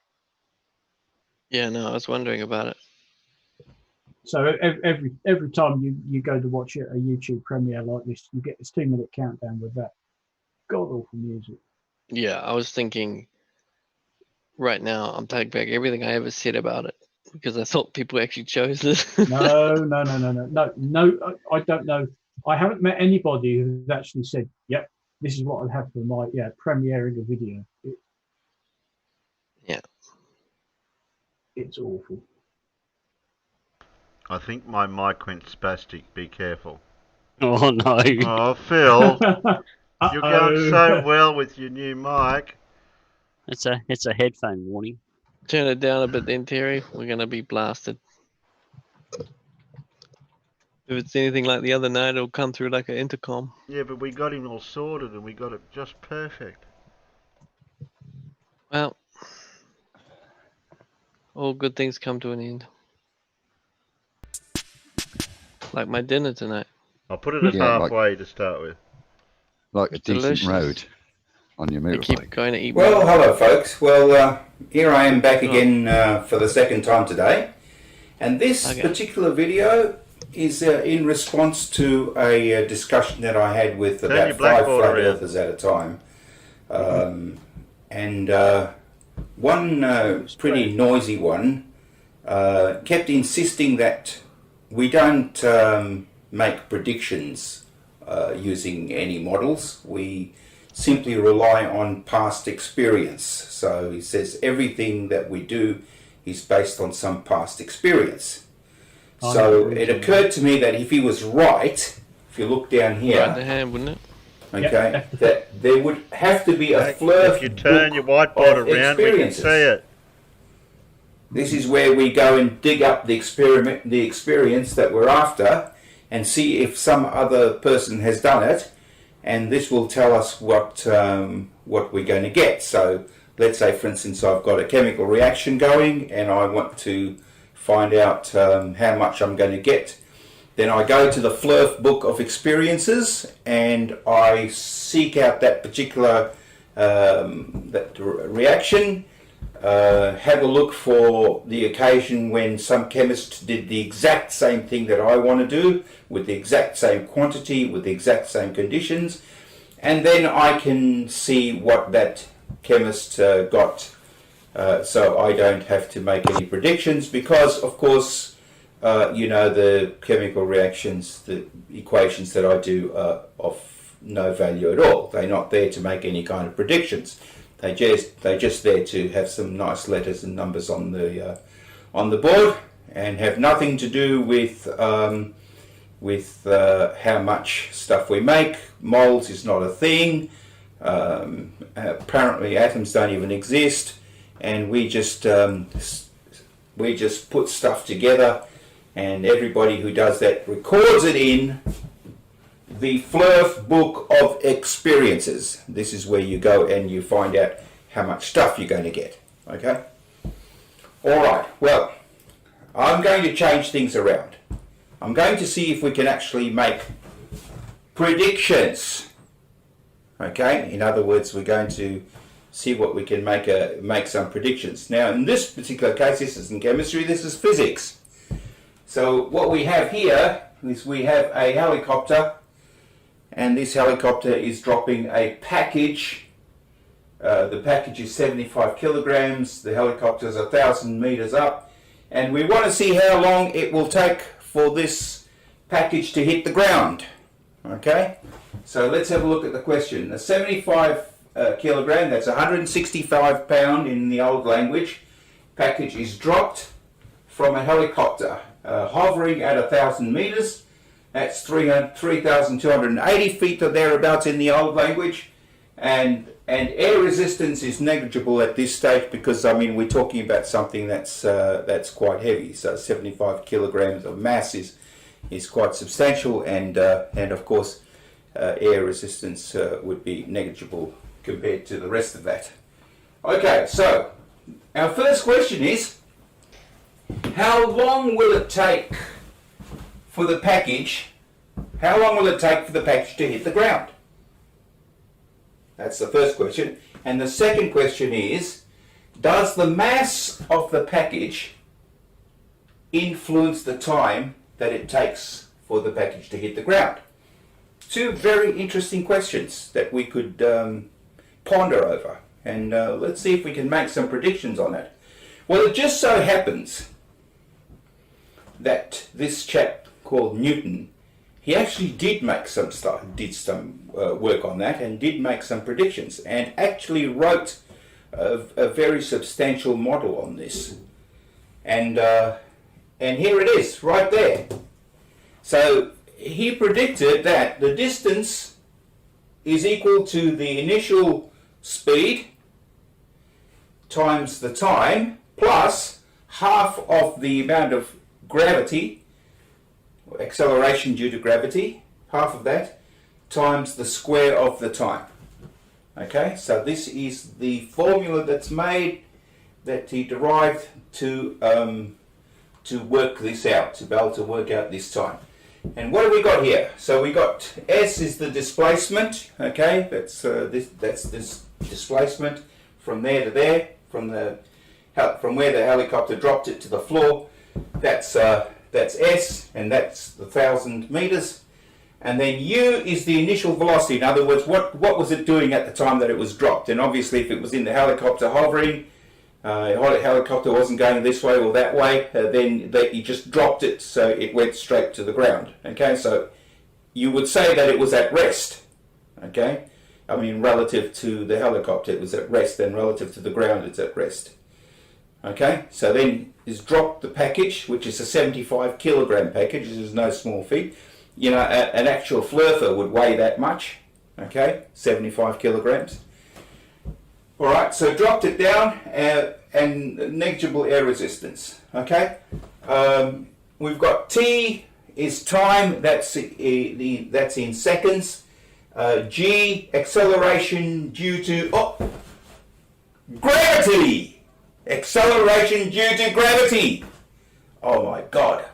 Yeah, no, I was wondering about it. So every time you go to watch a YouTube premiere like this, you get this 2-minute countdown with that god-awful music. Yeah, I was thinking right now I'm taking back everything I ever said about it because I thought people actually chose this. No, I don't know. I haven't met anybody who's actually said, "Yep, this is what I'd have for my premiering a video." It's awful. I think my mic went spastic. Be careful. Oh no! Oh, Phil, you're going so well with your new mic. It's a headphone warning. Turn it down a bit, then, Terry. We're gonna be blasted. If it's anything like the other night, it'll come through like an intercom. Yeah, but we got him all sorted and we got it just perfect. Well, all good things come to an end. Like my dinner tonight. I'll put it at halfway to start with. Like a decent road on your motorbike. Keep going to eat. Well, hello folks. Well, here I am back again for the second time today. And this particular video is in response to a discussion that I had with Turn about your 5 blackboard flat around. earthers at a time. And one pretty noisy one kept insisting that we don't make predictions using any models. We simply rely on past experience. So he says everything that we do is based on some past experience. So it occurred to me that if he was right, if you look down here, Right the hand, wouldn't it? okay, that there would have to be a flirt. If you turn your whiteboard around, we can see it. This is where we go and dig up the experience that we're after, and see if some other person has done it, and this will tell us what we're going to get. So let's say, for instance, I've got a chemical reaction going, and I want to find out how much I'm going to get. Then I go to the Flurf book of experiences and I seek out that particular reaction, have a look for the occasion when some chemist did the exact same thing that I want to do, with the exact same quantity, with the exact same conditions, and then I can see what that chemist got. So I don't have to make any predictions because, of course, you know, the chemical reactions, the equations that I do are of no value at all. They're not there to make any kind of predictions. They're just there to have some nice letters and numbers on the board, and have nothing to do with how much stuff we make. Moles is not a thing. Apparently, atoms don't even exist. And we just put stuff together, and everybody who does that records it in the Flurf book of experiences. This is where you go and you find out how much stuff you're going to get. Okay? All right. Well, I'm going to change things around. I'm going to see if we can actually make predictions. Okay? In other words, we're going to see what we can make some predictions. Now, in this particular case, this isn't chemistry, this is physics. So what we have here is we have a helicopter, and this helicopter is dropping a package. The package is 75 kilograms, the helicopter is 1,000 meters up, and we want to see how long it will take for this package to hit the ground. Okay? So let's have a look at the question. The 75 kilogram, that's 165 pound in the old language, package is dropped from a helicopter, hovering at 1,000 meters. That's 3,280 feet or thereabouts in the old language, and air resistance is negligible at this stage because, I mean, we're talking about something that's quite heavy. So 75 kilograms of mass is quite substantial, and of course air resistance would be negligible compared to the rest of that. Okay, so our first question is, how long will it take for the package, to hit the ground? That's the first question. And the second question is, does the mass of the package influence the time that it takes for the package to hit the ground? Two very interesting questions that we could ponder over, and let's see if we can make some predictions on it. Well, it just so happens that this chap called Newton, he actually did make some stuff, did some work on that, and did make some predictions, and actually wrote a very substantial model on this. And here it is, right there. So he predicted that the distance is equal to the initial speed times the time plus half of the amount of gravity, or acceleration due to gravity, half of that, times the square of the time. Okay, so this is the formula that's made, that he derived to work this out, to be able to work out this time. And what have we got here? So we got S is the displacement. Okay, that's this displacement from there to there, from where the helicopter dropped it to the floor. That's that's S, and that's the 1,000 meters. And then U is the initial velocity. In other words, what was it doing at the time that it was dropped? And obviously, if it was in the helicopter hovering, helicopter wasn't going this way or that way, then you just dropped it, so it went straight to the ground. Okay, so you would say that it was at rest. Okay, I mean, relative to the helicopter, it was at rest, and relative to the ground, it's at rest. Okay, so then is drop the package, which is a 75 kilogram package. This is no small feat. You know, an actual flurfer would weigh that much. Okay, 75 kilograms. All right, so dropped it down and negligible air resistance. Okay, we've got T is time. That's in seconds. G, acceleration due to gravity. Acceleration due to gravity. Oh my God!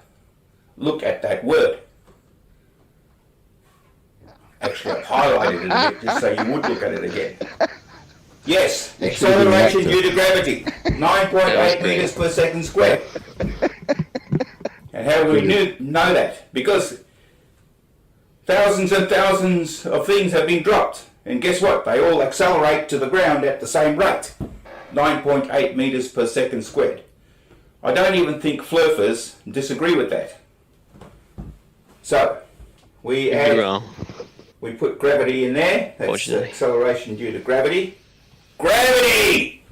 Look at that word. Actually, I've highlighted it a bit just so you would look at it again. Yes, acceleration due to gravity, 9.8 meters per second squared. And how do we know that? Because thousands and thousands of things have been dropped. And guess what? They all accelerate to the ground at the same rate, 9.8 meters per second squared. I don't even think flurfers disagree with that. So, we put gravity in there. That's acceleration due to gravity. Gravity!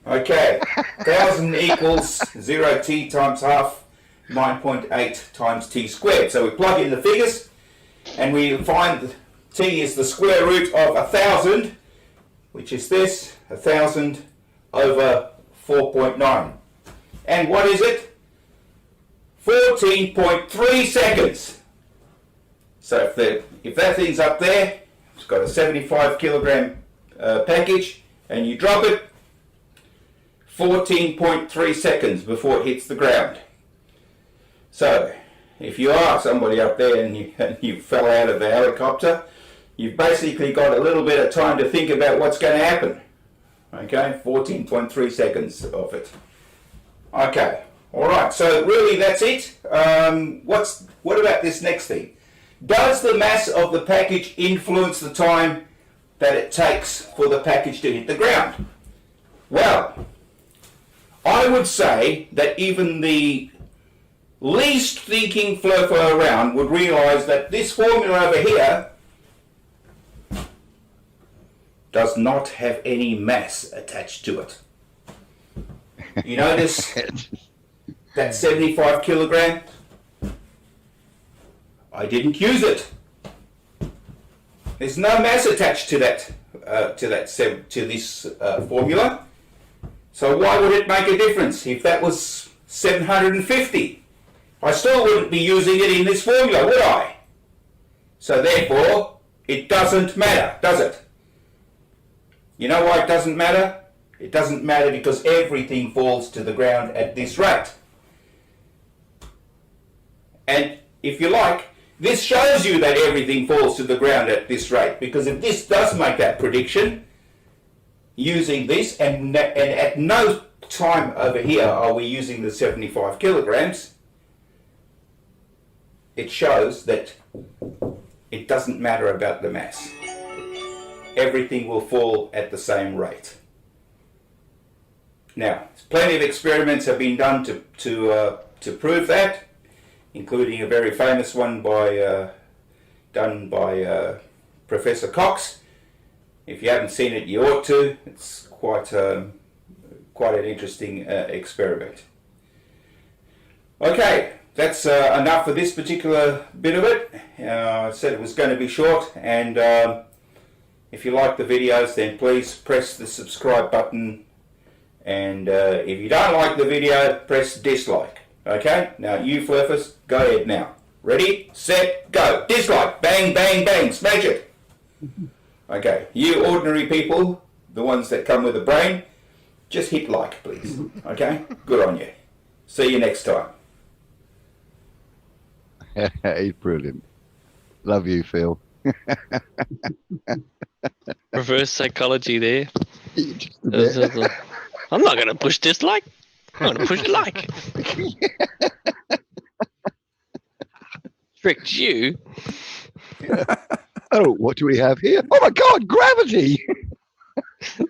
Okay, 1,000 equals 0t times half, 9.8 times t squared. So we plug in the figures, and we find that t is the square root of 1,000, which is this, 1,000 over 4.9. And what is it? 14.3 seconds. So if that thing's up there, it's got a 75 kilogram package, and you drop it, 14.3 seconds before it hits the ground. So if you are somebody up there and you fell out of the helicopter, you've basically got a little bit of time to think about what's going to happen. Okay, 14.3 seconds of it. Okay, all right, so really that's it. What about this next thing? Does the mass of the package influence the time that it takes for the package to hit the ground? Well, I would say that even the least thinking flurfer around would realize that this formula over here does not have any mass attached to it. You notice that 75 kilogram? I didn't use it. There's no mass attached to that, to this formula. So why would it make a difference? If that was 750, I still wouldn't be using it in this formula, would I? So therefore, it doesn't matter, does it? You know why it doesn't matter? It doesn't matter because everything falls to the ground at this rate. And if you like, this shows you that everything falls to the ground at this rate, because if this does make that prediction, using this, and at no time over here are we using the 75 kilograms, it shows that it doesn't matter about the mass. Everything will fall at the same rate. Now, plenty of experiments have been done to prove that, including a very famous one done by Professor Cox. If you haven't seen it, you ought to. It's quite an interesting experiment. Okay, that's enough for this particular bit of it. I said it was going to be short, and if you like the videos, then please press the subscribe button, and if you don't like the video, press dislike. Okay, now you flurfers, go ahead now. Ready, set, go. Dislike, bang, bang, bang, smash it. Okay, you ordinary people, the ones that come with a brain, just hit like, please. Okay, good on you. See you next time. He's brilliant. Love you, Phil. Reverse psychology there. I'm not going to push dislike. I'm going to push like. tricked you. Oh, what do we have here? Oh my God, gravity!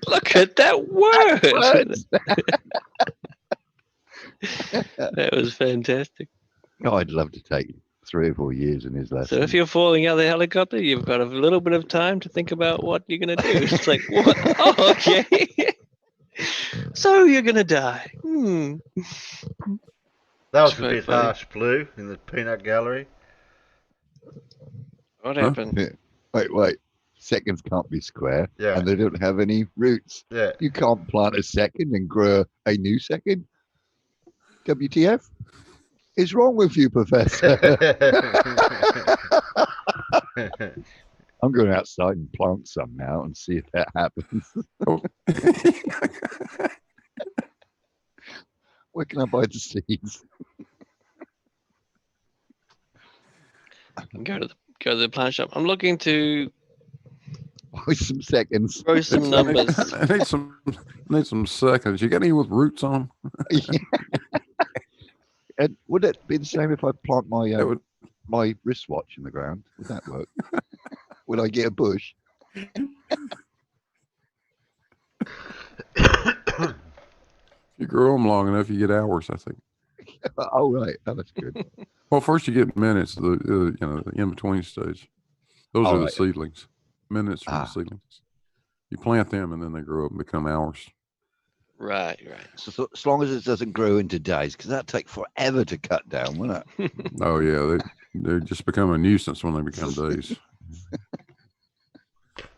Look at that word. Words. That was fantastic. Oh, I'd love to take 3 or 4 years in his lesson. So if you're falling out of the helicopter, you've got a little bit of time to think about what you're going to do. It's like, what? Oh, okay. So you're going to die. That was It's a quite bit funny. harsh, Blue, in the peanut gallery. What happened? Wait. Seconds can't be square, Yeah. and they don't have any roots. Yeah. You can't plant a second and grow a new second. WTF? Is wrong with you, Professor? I'm going outside and plant some now and see if that happens. Where can I buy the seeds? Go to the plant shop. I'm looking to buy some seconds. Throw some numbers. I need some seconds. You got any with roots on them? And would it be the same if I plant my my wristwatch in the ground? Would that work? Would I get a bush? If you grow them long enough, you get hours, I think. Oh, right. Oh, that's good. Well, first you get minutes, the in-between stage. Those are the seedlings. Minutes from the seedlings. You plant them, and then they grow up and become hours. Right. So as long as it doesn't grow into days, because that'd take forever to cut down, wouldn't it? Oh, yeah. They just become a nuisance when they become days.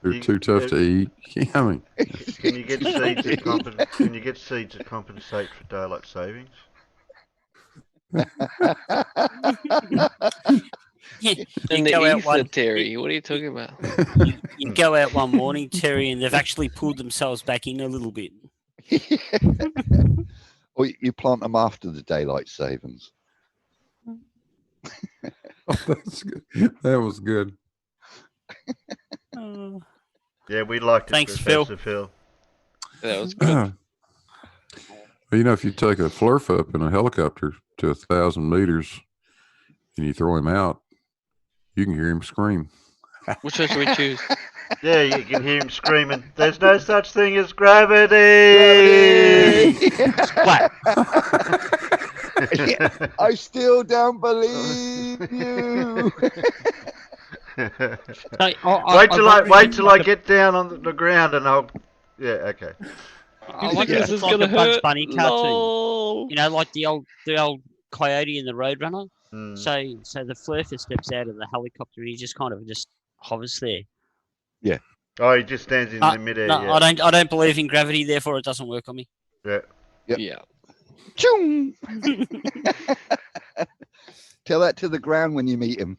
They're too tough to eat. I mean, Can you get seeds that compensate for daylight savings? In go the out ether, one, Terry. What are you talking about? you go out one morning, Terry, and they've actually pulled themselves back in a little bit. Or you plant them after the daylight savings. That's good. That was good. Yeah, we liked it. Thanks, Professor Phil. That was good. Well, if you take a flurf up in a helicopter to 1,000 meters and you throw him out, you can hear him scream. Which one should we choose? Yeah, you can hear him screaming, "There's no such thing as gravity!" Splat. I still don't believe you. Wait till I get down on the ground and I'll. Yeah, okay. I wonder if it's like a Bugs Bunny cartoon. You know, like the old Coyote and the Roadrunner. So the flurfer steps out of the helicopter and he just kind of just hovers there. Yeah. Oh, he just stands in the midair. No, yeah. I don't believe in gravity, therefore it doesn't work on me. Yeah. Yep. Yeah. Choom. Tell that to the ground when you meet him.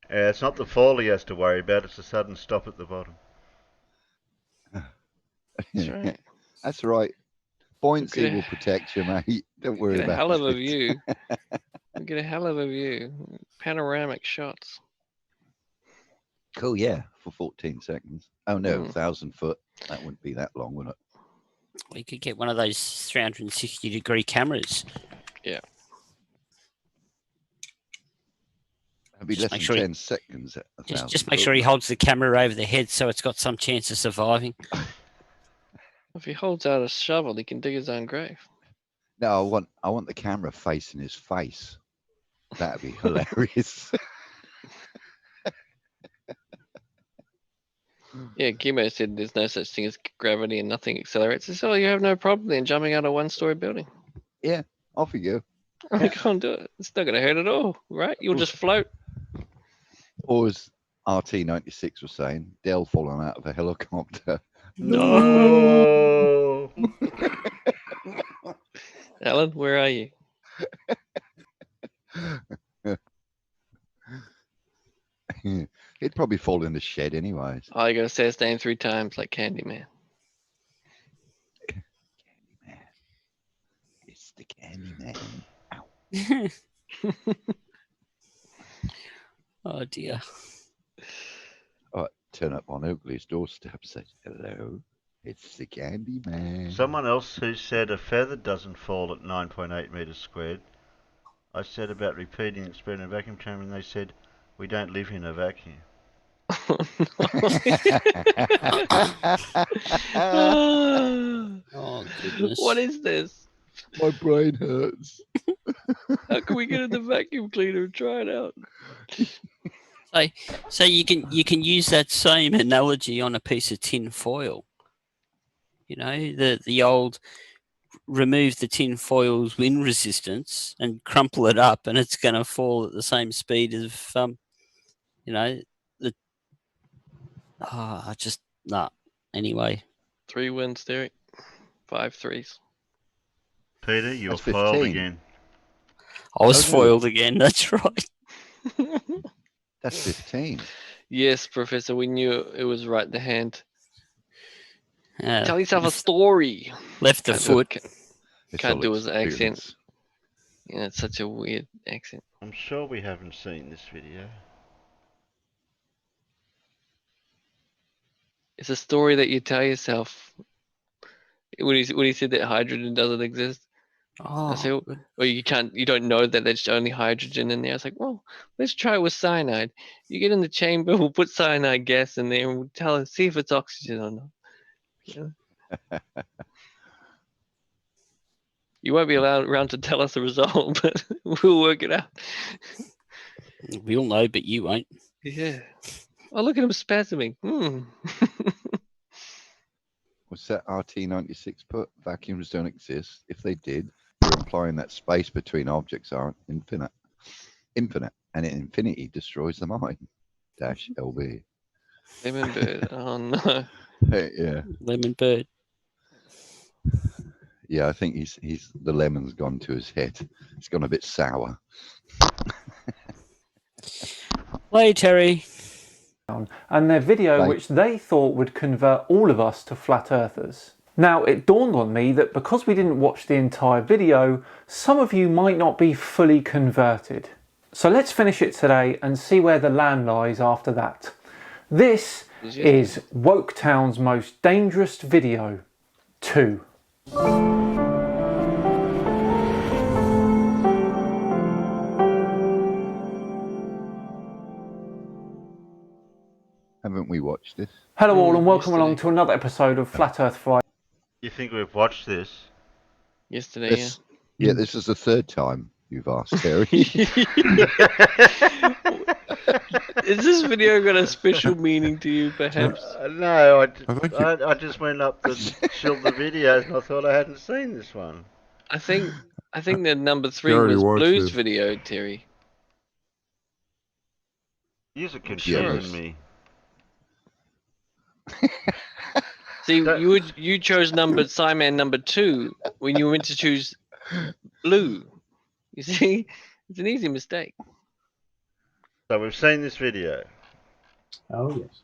Yeah, it's not the fall he has to worry about, it's a sudden stop at the bottom. That's right. That's right. Buoyancy will protect you, mate. Don't worry Get a about hell of a it. view. Get a hell of a view. Panoramic shots. Cool, yeah, for 14 seconds. Oh, no, 1,000 foot. That wouldn't be that long, would it? Well, you could get one of those 360-degree cameras. Yeah. That'd be less than 10 seconds at 1,000 Just make sure he holds the camera over the head so it's got some chance of surviving. If he holds out a shovel, he can dig his own grave. No, I want the camera facing his face. That'd be hilarious. Yeah, Gimo said there's no such thing as gravity and nothing accelerates. He said, oh, you have no problem then jumping out a one-story building. Yeah, off you go. Oh, you can't do it. It's not going to hurt at all, right? You'll just float. Or as RT96 was saying, Dell falling out of a helicopter. No. Alan, where are you? He'd probably fall in the shed anyways. Oh, you got to say his name 3 times like Candyman. Candyman. It's the Candyman. Ow. Oh, dear. All right, turn up on Oakley's doorstep, says, hello, it's the Candyman. Someone else who said a feather doesn't fall at 9.8 meters squared I said about repeating the experiment in a vacuum chamber, and they said, we don't live in a vacuum. Oh, goodness. What is this? My brain hurts. How can we get in the vacuum cleaner and try it out? So you can use that same analogy on a piece of tin foil. You know, the old remove the tin foil's wind resistance and crumple it up, and it's going to fall at the same speed as you know, the. I just nah. Anyway, 3 wins, Derek. 5 threes. Peter, you're That's foiled 15. again. I was foiled again. That's right. That's 15. Yes, Professor, we knew it was right the hand. Tell yourself a story. Left the foot. Can't do his accent. Yeah, it's such a weird accent. I'm sure we haven't seen this video. It's a story that you tell yourself. When he said that hydrogen doesn't exist. I said, well, you don't know that there's only hydrogen in there. I was like, well, let's try it with cyanide. You get in the chamber, we'll put cyanide gas in there, and we'll see if it's oxygen or not. Yeah. You won't be around to tell us the result, but we'll work it out. We'll know, but you won't. Yeah. Oh, look at him spasming. What's that RT96 put? Vacuums don't exist. If they did, you're implying that space between objects aren't infinite. Infinite. And infinity destroys the mind. Dash LB. Lemon bird. Oh, no. Yeah. Lemon bird. Yeah, I think he's the lemon's gone to his head. It's gone a bit sour. Hey, Terry. And their video which they thought would convert all of us to flat earthers. Now, it dawned on me that because we didn't watch the entire video, some of you might not be fully converted. So let's finish it today and see where the land lies after that. This is Woketown's most dangerous video 2. Haven't we watched this? Hello all and welcome along to another episode of Flat Earth Friday. You think we've watched this? Yesterday, Yeah, this is the third time you've asked, Terry. Is this video got a special meaning to you, perhaps? No, I just went up to shield the videos and I thought I hadn't seen this one. I think the number 3 already was watched Blue's this. video, Terry. You're confusing me. See, you chose Simon number 2 when you went to choose Blue. You see, it's an easy mistake. So we've seen this video. Oh, yes.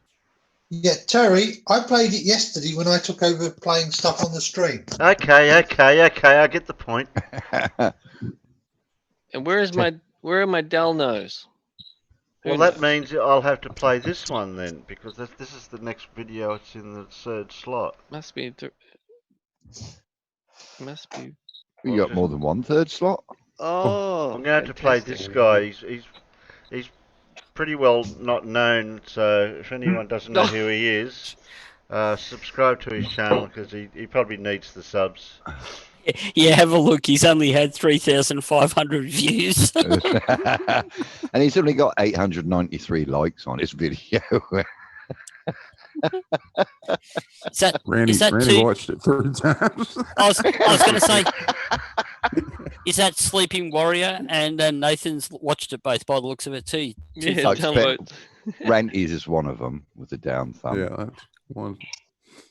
Yeah, Terry, I played it yesterday when I took over playing stuff on the stream. Okay, I get the point. And where are my Delnos? Well, that means I'll have to play this one then, because this is the next video. It's in the third slot. Must be. We got more than one third slot. Oh, I'm going to play this guy. He's pretty well not known, so if anyone doesn't know who he is, subscribe to his channel because he probably needs the subs. Yeah, have a look. He's only had 3,500 views. And he's only got 893 likes on his video. Randy watched it 3 times. I was going to say, is that Sleeping Warrior? And Nathan's watched it both by the looks of it too. Yeah, Ranty's is one of them with the down thumb. Yeah, that's one.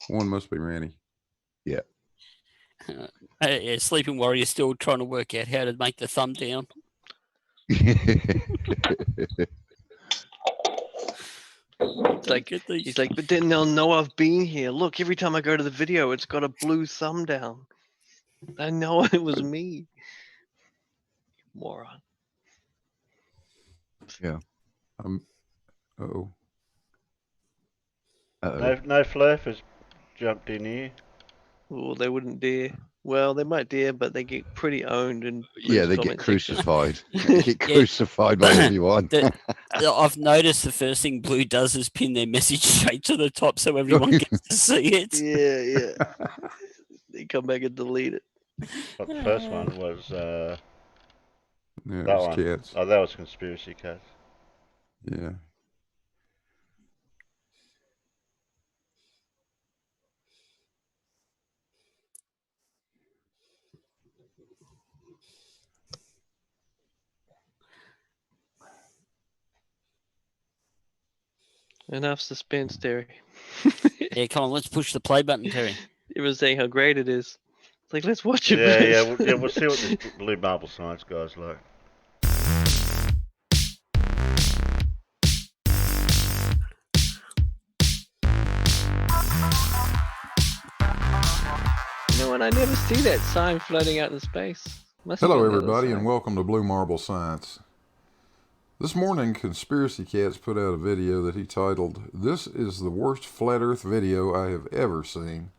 One must be Ranty. Yeah. Yeah, Sleeping Warrior still trying to work out how to make the thumb down. He's like, but then they'll know I've been here. Look, every time I go to the video, it's got a blue thumb down. I know it was me. Moron. Yeah. No flurf has jumped in here. Oh, they wouldn't dare. Well, they might dare, but they get pretty owned in Yeah, Blue's they get comment section. crucified. They get crucified by everyone. I've noticed the first thing Blue does is pin their message straight to the top so everyone gets to see it. Yeah. They come back and delete it. But the first one was Yeah, it that was one. Catz. Oh, that was Conspiracy Catz. Yeah. Enough suspense, Terry. Yeah, come on, let's push the play button, Terry. It was saying how great it is. It's like, let's watch it. We'll see what this Blue Marble Science guy's like. You know what? I never see that sign floating out in space. Hello, everybody, and welcome to Blue Marble Science. This morning, Conspiracy Catz put out a video that he titled, "This is the worst flat earth video I have ever seen."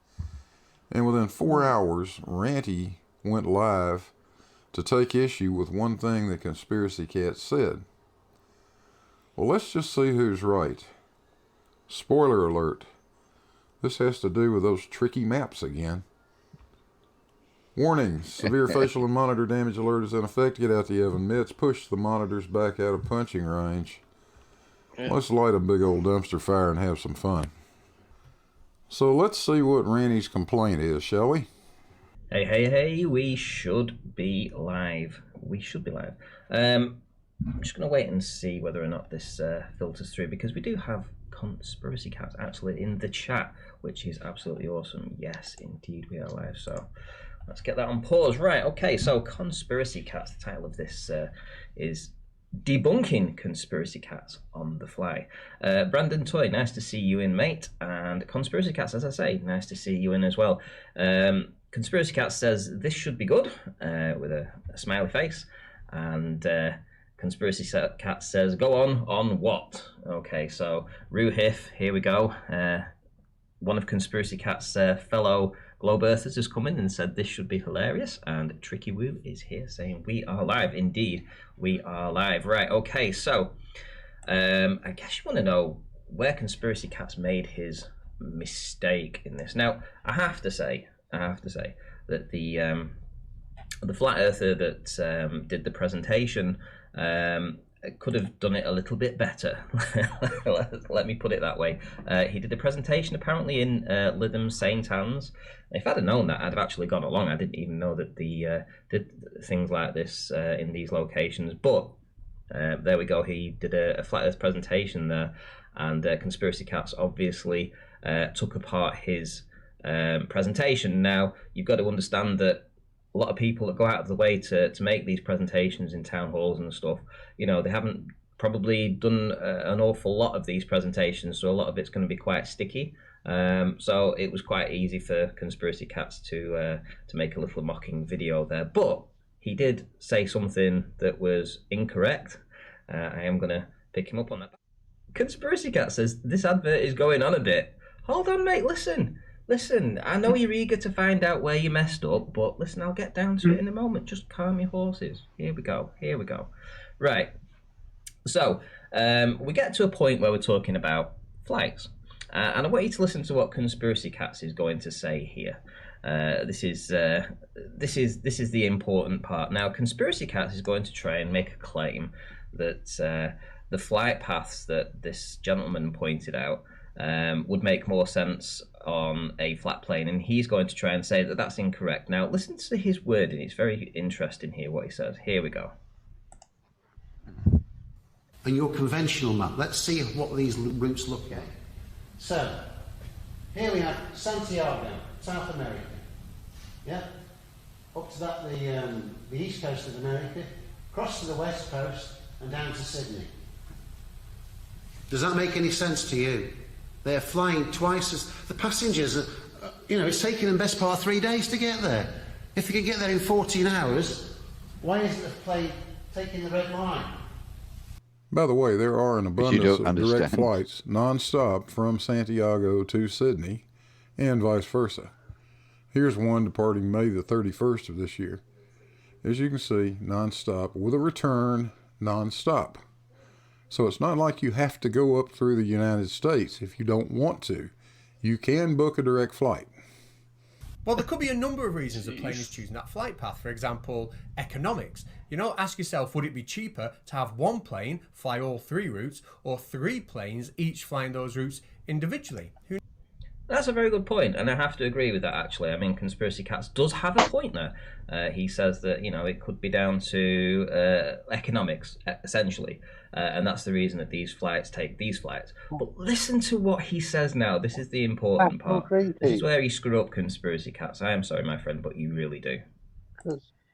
And within 4 hours, Ranty went live to take issue with one thing that Conspiracy Catz said. Well, let's just see who's right. Spoiler alert. This has to do with those tricky maps again. Warning, severe facial and monitor damage alert is in effect. Get out the oven mitts. Push the monitors back out of punching range. Yeah. Let's light a big old dumpster fire and have some fun. So let's see what Ranty's complaint is, shall we? Hey, we should be live. I'm just going to wait and see whether or not this filters through, because we do have Conspiracy Catz actually in the chat, which is absolutely awesome. Yes, indeed, we are live. So let's get that on pause. Right, okay, so Conspiracy Catz, the title of this is Debunking Conspiracy Catz on the Fly. Brandon Toy, nice to see you in, mate. And Conspiracy Catz, as I say, nice to see you in as well. Conspiracy Catz says this should be good, with a smiley face. And Conspiracy Catz says, go on what? Okay, so Ruhif, here we go. One of Conspiracy Catz' fellow Globe Earthers has come in and said this should be hilarious, and Tricky Woo is here saying we are live. Indeed, we are live. Right, okay, so I guess you want to know where Conspiracy Catz made his mistake in this. Now, I have to say that the flat earther that did the presentation could have done it a little bit better. Let me put it that way. He did the presentation apparently in Lytham St. Anne's. If I'd have known that, I'd have actually gone along. I didn't even know that the did things like this in these locations. But there we go. He did a flat earth presentation there, and Conspiracy Catz obviously took apart his presentation. Now, you've got to understand that a lot of people that go out of the way to make these presentations in town halls and stuff, you know, they haven't probably done an awful lot of these presentations, so a lot of it's going to be quite sticky. So it was quite easy for Conspiracy Catz to make a little mocking video there. But he did say something that was incorrect. I am going to pick him up on that. Conspiracy Catz says, this advert is going on a bit. Hold on, mate, listen, I know you're eager to find out where you messed up, but listen, I'll get down to it in a moment. Just calm your horses. Here we go. Right. So, we get to a point where we're talking about flights. And I want you to listen to what Conspiracy Catz is going to say here. This is the important part. Now, Conspiracy Catz is going to try and make a claim that the flight paths that this gentleman pointed out would make more sense on a flat plane, and he's going to try and say that that's incorrect. Now, listen to his wording. It's very interesting here, what he says. Here we go. And your conventional map, let's see what these routes look like. So, here we have Santiago, South America. Yeah? Up to that, the east coast of America, across to the west coast, and down to Sydney. Does that make any sense to you? They're flying twice as... The passengers, it's taking them best part 3 days to get there. If they can get there in 14 hours, why isn't the plane taking the red line? By the way, there are an abundance of direct understand. flights non-stop from Santiago to Sydney and vice versa. Here's one departing May the 31st of this year. As you can see, non-stop, with a return non-stop. So it's not like you have to go up through the United States if you don't want to. You can book a direct flight. Well, there could be a number of reasons a plane is choosing that flight path. For example, economics. Ask yourself, would it be cheaper to have one plane fly all 3 routes, or 3 planes each flying those routes individually? That's a very good point, and I have to agree with that, actually. I mean, Conspiracy Catz does have a point there. He says that, it could be down to economics, essentially, and that's the reason that these flights take these flights. But listen to what he says now. This is the important part. This is where you screw up, Conspiracy Catz. I am sorry, my friend, but you really do.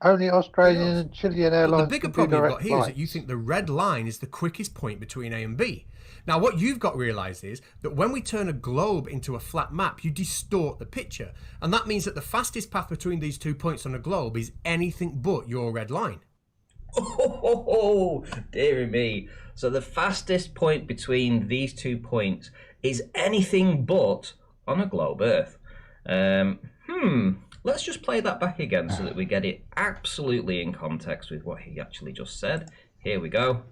Only Australian and Chilean airlines. But the bigger problem you've got here is that you think the red line is the quickest point between A and B. Now, what you've got to realise is that when we turn a globe into a flat map, you distort the picture. And that means that the fastest path between these 2 points on a globe is anything but your red line. Oh, dearie me. So the fastest point between these 2 points is anything but on a globe Earth. Let's just play that back again so that we get it absolutely in context with what he actually just said. Here we go.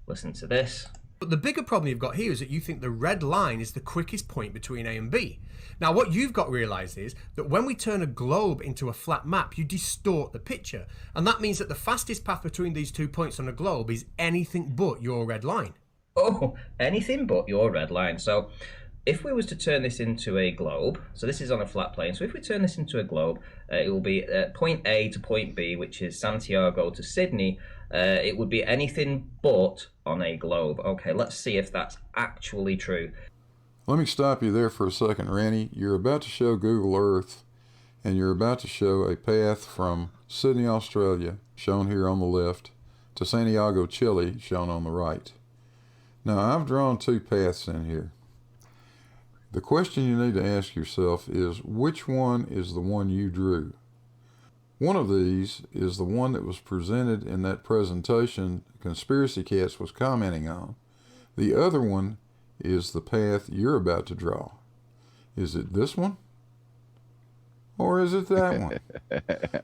Listen to this. But the bigger problem you've got here is that you think the red line is the quickest point between A and B. Now, what you've got to realise is that when we turn a globe into a flat map, you distort the picture. And that means that the fastest path between these 2 points on a globe is anything but your red line. Oh, anything but your red line. So if we was to turn this into a globe, so this is on a flat plane, so if we turn this into a globe, it will be point A to point B, which is Santiago to Sydney. It would be anything but on a globe. Okay, let's see if that's actually true. Let me stop you there for a second, Ranty. You're about to show Google Earth, and you're about to show a path from Sydney, Australia, shown here on the left, to Santiago, Chile, shown on the right. Now, I've drawn 2 paths in here. The question you need to ask yourself is, which one is the one you drew? One of these is the one that was presented in that presentation Conspiracy Catz was commenting on. The other one is the path you're about to draw. Is it this one? Or is it that one?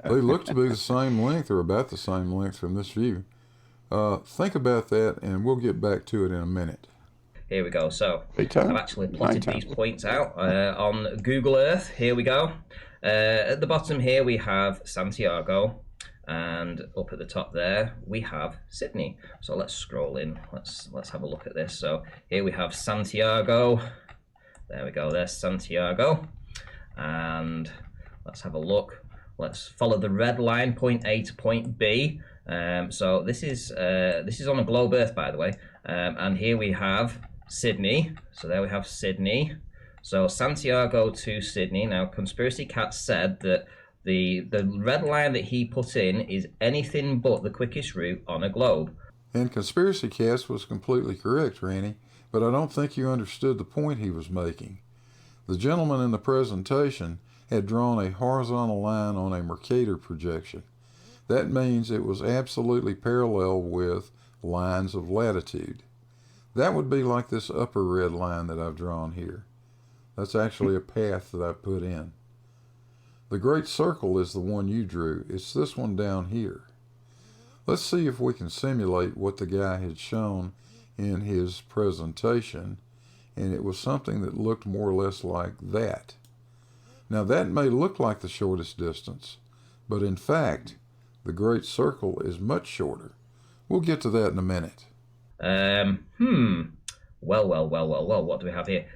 They look to be the same length or about the same length from this view. Think about that and we'll get back to it in a minute. Here we go. So I've actually plotted these points out on Google Earth. Here we go. At the bottom here we have Santiago, and up at the top there we have Sydney. So let's scroll in. Let's have a look at this. So here we have Santiago. There we go. There's Santiago, and let's have a look. Let's follow the red line, point A to point B. So this is on a globe Earth, by the way, and here we have Sydney. So there we have Sydney. So Santiago to Sydney. Now, Conspiracy Catz said that the red line that he put in is anything but the quickest route on a globe. And Conspiracy Catz was completely correct, Ranty, but I don't think you understood the point he was making. The gentleman in the presentation had drawn a horizontal line on a Mercator projection. That means it was absolutely parallel with lines of latitude. That would be like this upper red line that I've drawn here. That's actually a path that I put in. The great circle is the one you drew. It's this one down here. Let's see if we can simulate what the guy had shown in his presentation, and it was something that looked more or less like that. Now that may look like the shortest distance, but in fact, the great circle is much shorter. We'll get to that in a minute. Well, what do we have here?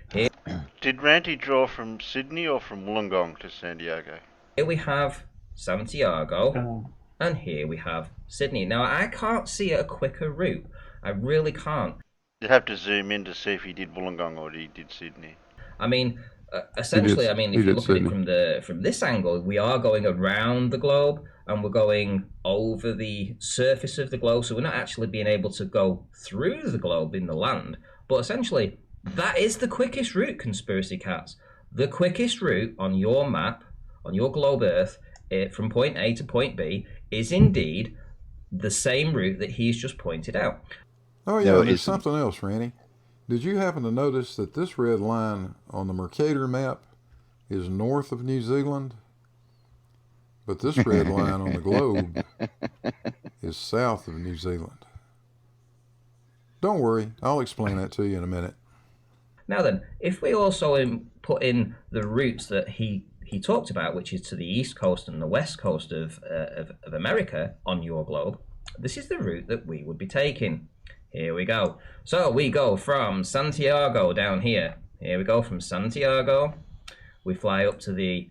Did Ranty draw from Sydney or from Wollongong to Santiago? Here we have Santiago, and here we have Sydney. Now, I can't see a quicker route. I really can't. You'd have to zoom in to see if he did Wollongong or he did Sydney. I mean, essentially, if you look at it from this angle, we are going around the globe, and we're going over the surface of the globe, so we're not actually being able to go through the globe in the land. But essentially, that is the quickest route, Conspiracy Catz. The quickest route on your map, on your globe Earth, from point A to point B, is indeed the same route that he's just pointed out. Oh yeah, no, there's something else, Ranty. Did you happen to notice that this red line on the Mercator map is north of New Zealand but this red line on the globe is south of New Zealand. Don't worry, I'll explain that to you in a minute. Now then, if we also put in the routes that he talked about, which is to the east coast and the west coast of America on your globe, this is the route that we would be taking. Here we go. So we go from Santiago down here. Here we go from Santiago. We fly up to the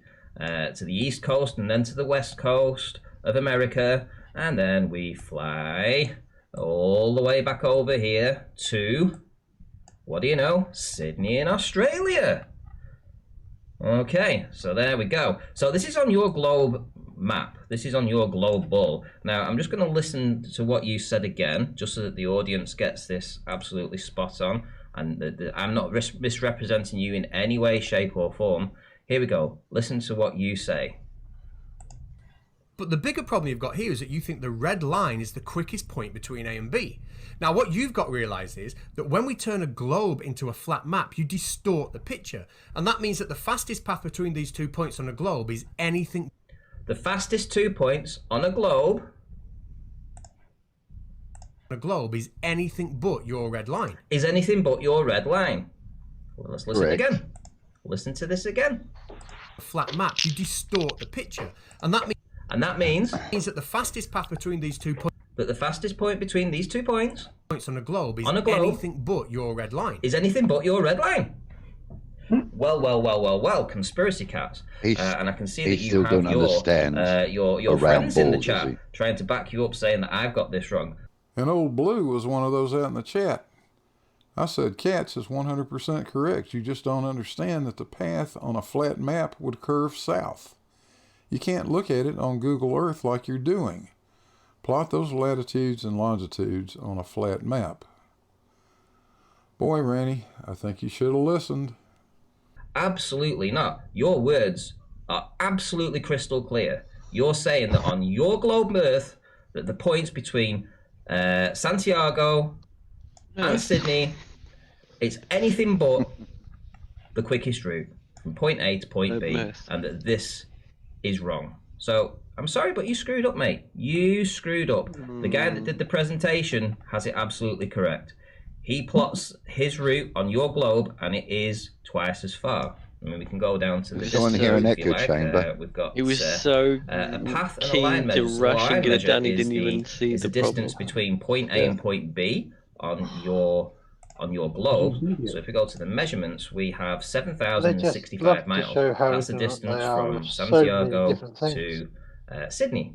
east coast and then to the west coast of America, and then we fly all the way back over here to, what do you know, Sydney in Australia. Okay, so there we go. So this is on your globe map. This is on your globe ball. Now, I'm just going to listen to what you said again, just so that the audience gets this absolutely spot on. And I'm not misrepresenting you in any way, shape, or form. Here we go. Listen to what you say. But the bigger problem you've got here is that you think the red line is the quickest point between A and B. Now, what you've got to realise is that when we turn a globe into a flat map, you distort the picture. And that means that the fastest path between these 2 points on a globe is anything... The fastest 2 points on a globe... is anything but your red line. Is anything but your red line. Well, let's listen again. Listen to this again. A flat map, you distort the picture. And that means that the fastest path between these 2 points... That the fastest point between these 2 points... on a globe is anything but your red line. Is anything but your red line. Well, conspiracy cats. And I can see that you have your friends in the chat trying to back you up, saying that I've got this wrong. And old Blue was one of those out in the chat. I said Catz is 100% correct. You just don't understand that the path on a flat map would curve south. You can't look at it on Google Earth like you're doing. Plot those latitudes and longitudes on a flat map. Boy, Ranty, I think you should have listened. Absolutely not. Your words are absolutely crystal clear. You're saying that on your globe Earth, that the points between Santiago and Sydney, it's anything but the quickest route from point A to point B, and that this is wrong. So I'm sorry, but you screwed up, mate. You screwed up. The guy that did the presentation has it absolutely correct. He plots his route on your globe, and it is twice as far. I mean, we can go down to the distance here an if you echo like. chamber. We've got He was so a path and a keen line to measure. So rush and get it done, he is didn't even see the the distance problem. between point A and point B on your globe. So if we go to the measurements, we have 7,065 miles. That's the distance from Santiago to Sydney.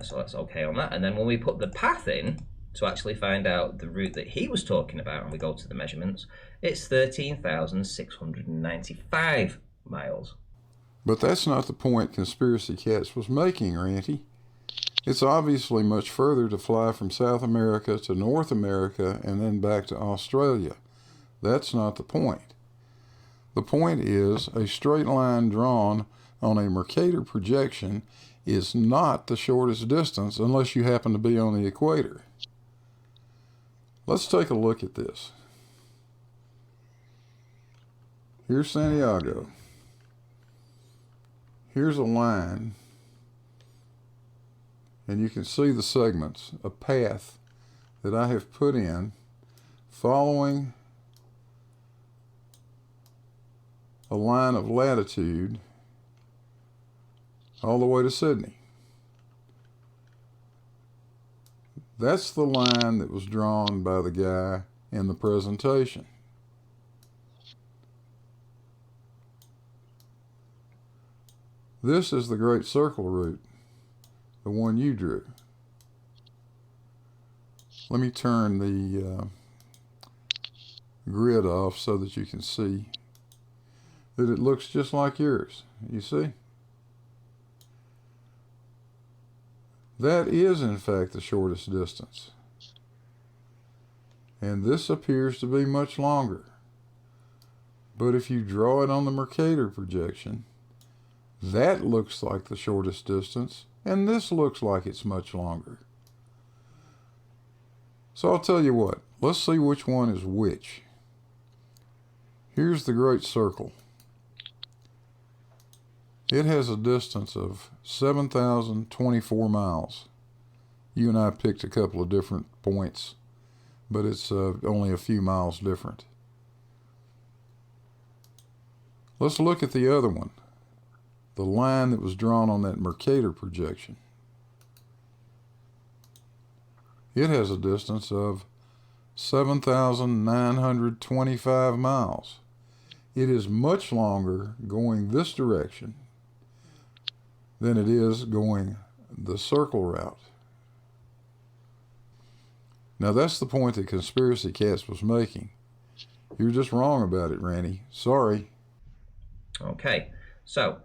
So that's okay on that. And then when we put the path in to actually find out the route that he was talking about, and we go to the measurements, it's 13,695 miles. But that's not the point Conspiracy Catz was making, Ranty. It's obviously much further to fly from South America to North America and then back to Australia. That's not the point. The point is a straight line drawn on a Mercator projection is not the shortest distance unless you happen to be on the equator. Let's take a look at this. Here's Santiago. Here's a line, and you can see the segments, a path that I have put in following a line of latitude all the way to Sydney. That's the line that was drawn by the guy in the presentation. This is the Great Circle route, the one you drew. Let me turn the grid off so that you can see that it looks just like yours. You see? That is, in fact, the shortest distance. And this appears to be much longer. But if you draw it on the Mercator projection, that looks like the shortest distance, and this looks like it's much longer. So I'll tell you what, let's see which one is which. Here's the Great Circle. It has a distance of 7,024 miles. You and I picked a couple of different points, but it's only a few miles different. Let's look at the other one, the line that was drawn on that Mercator projection. It has a distance of 7,925 miles. It is much longer going this direction than it is going the circle route. Now that's the point that Conspiracy Catz was making. You're just wrong about it, Ranty. Sorry. Okay, so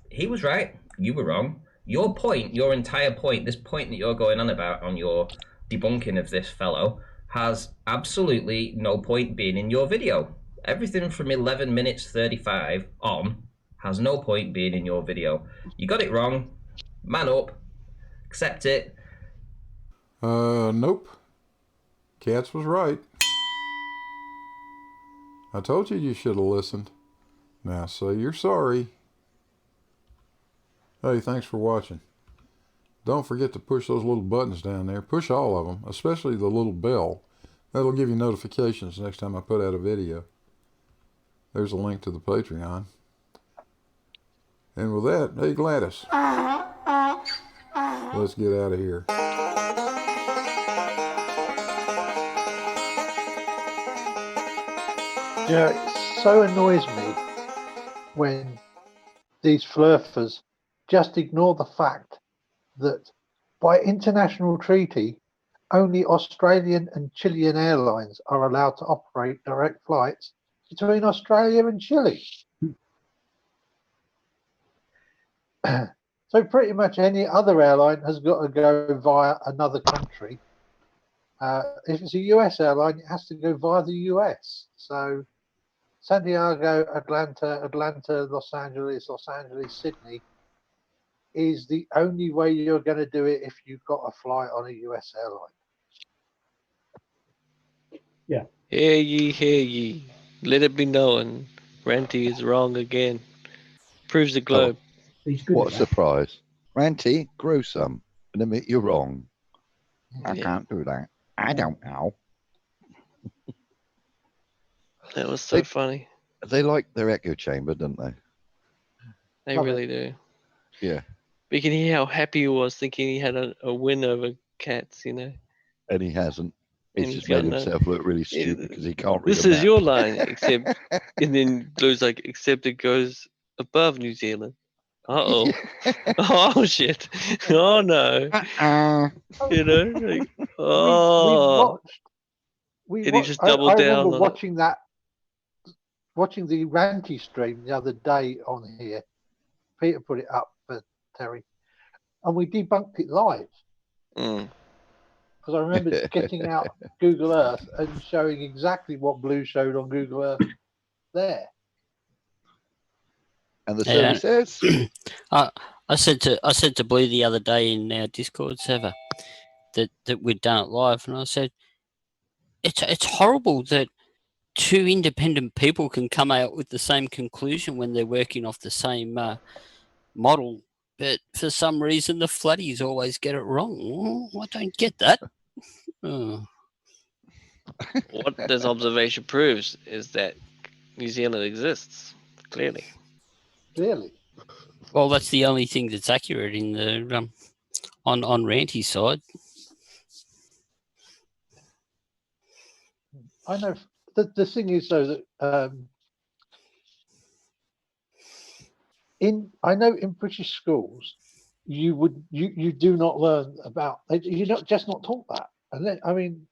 he was right, you were wrong. Your point, your entire point, this point that you're going on about on your debunking of this fellow has absolutely no point being in your video. Everything from 11 minutes 35 on has no point being in your video. You got it wrong. Man up. Accept it. Nope. Catz was right. I told you you should have listened. Now say you're sorry. Hey, thanks for watching. Don't forget to push those little buttons down there. Push all of them, especially the little bell. That'll give you notifications next time I put out a video. There's a link to the Patreon. And with that, hey Gladys, let's get out of here. Yeah, it so annoys me when these flurfers just ignore the fact that by international treaty, only Australian and Chilean airlines are allowed to operate direct flights between Australia and Chile. So pretty much any other airline has got to go via another country. If it's a US airline, it has to go via the US. So Santiago, Atlanta, Los Angeles, Sydney is the only way you're going to do it if you've got a flight on a US airline. Yeah. Hear ye, hear ye. Let it be known. Ranty is wrong again. Proves the globe. What a surprise. Ranty, grow some and admit you're wrong. I can't do that. I don't know. That was so funny. They like their echo chamber, don't they? They really do. Yeah. But you can hear how happy he was thinking he had a win over Catz, you know. And he hasn't. And He's he's just made got himself look really stupid because he can't read This a is map. your line, except, and then Blue's like, except it goes above New Zealand. Uh-oh. Oh, shit. Oh, no. You know, like, oh. And he just doubled I down remember on watching the Ranty stream the other day on here. Peter put it up for Terry, and we debunked it live. Because I remember getting out Google Earth and showing exactly what Blue showed on Google Earth there. And the server says, I said to Blue the other day in our Discord server that we'd done it live, and I said it's horrible that two independent people can come out with the same conclusion when they're working off the same model, but for some reason the flatties always get it wrong. I don't get that. Oh. What this observation proves is that New Zealand exists, clearly. Well, that's the only thing that's accurate in the on Ranty's side. I know. The thing is, though, that I know in British schools, you do not learn about. You're not taught that. And then, I mean,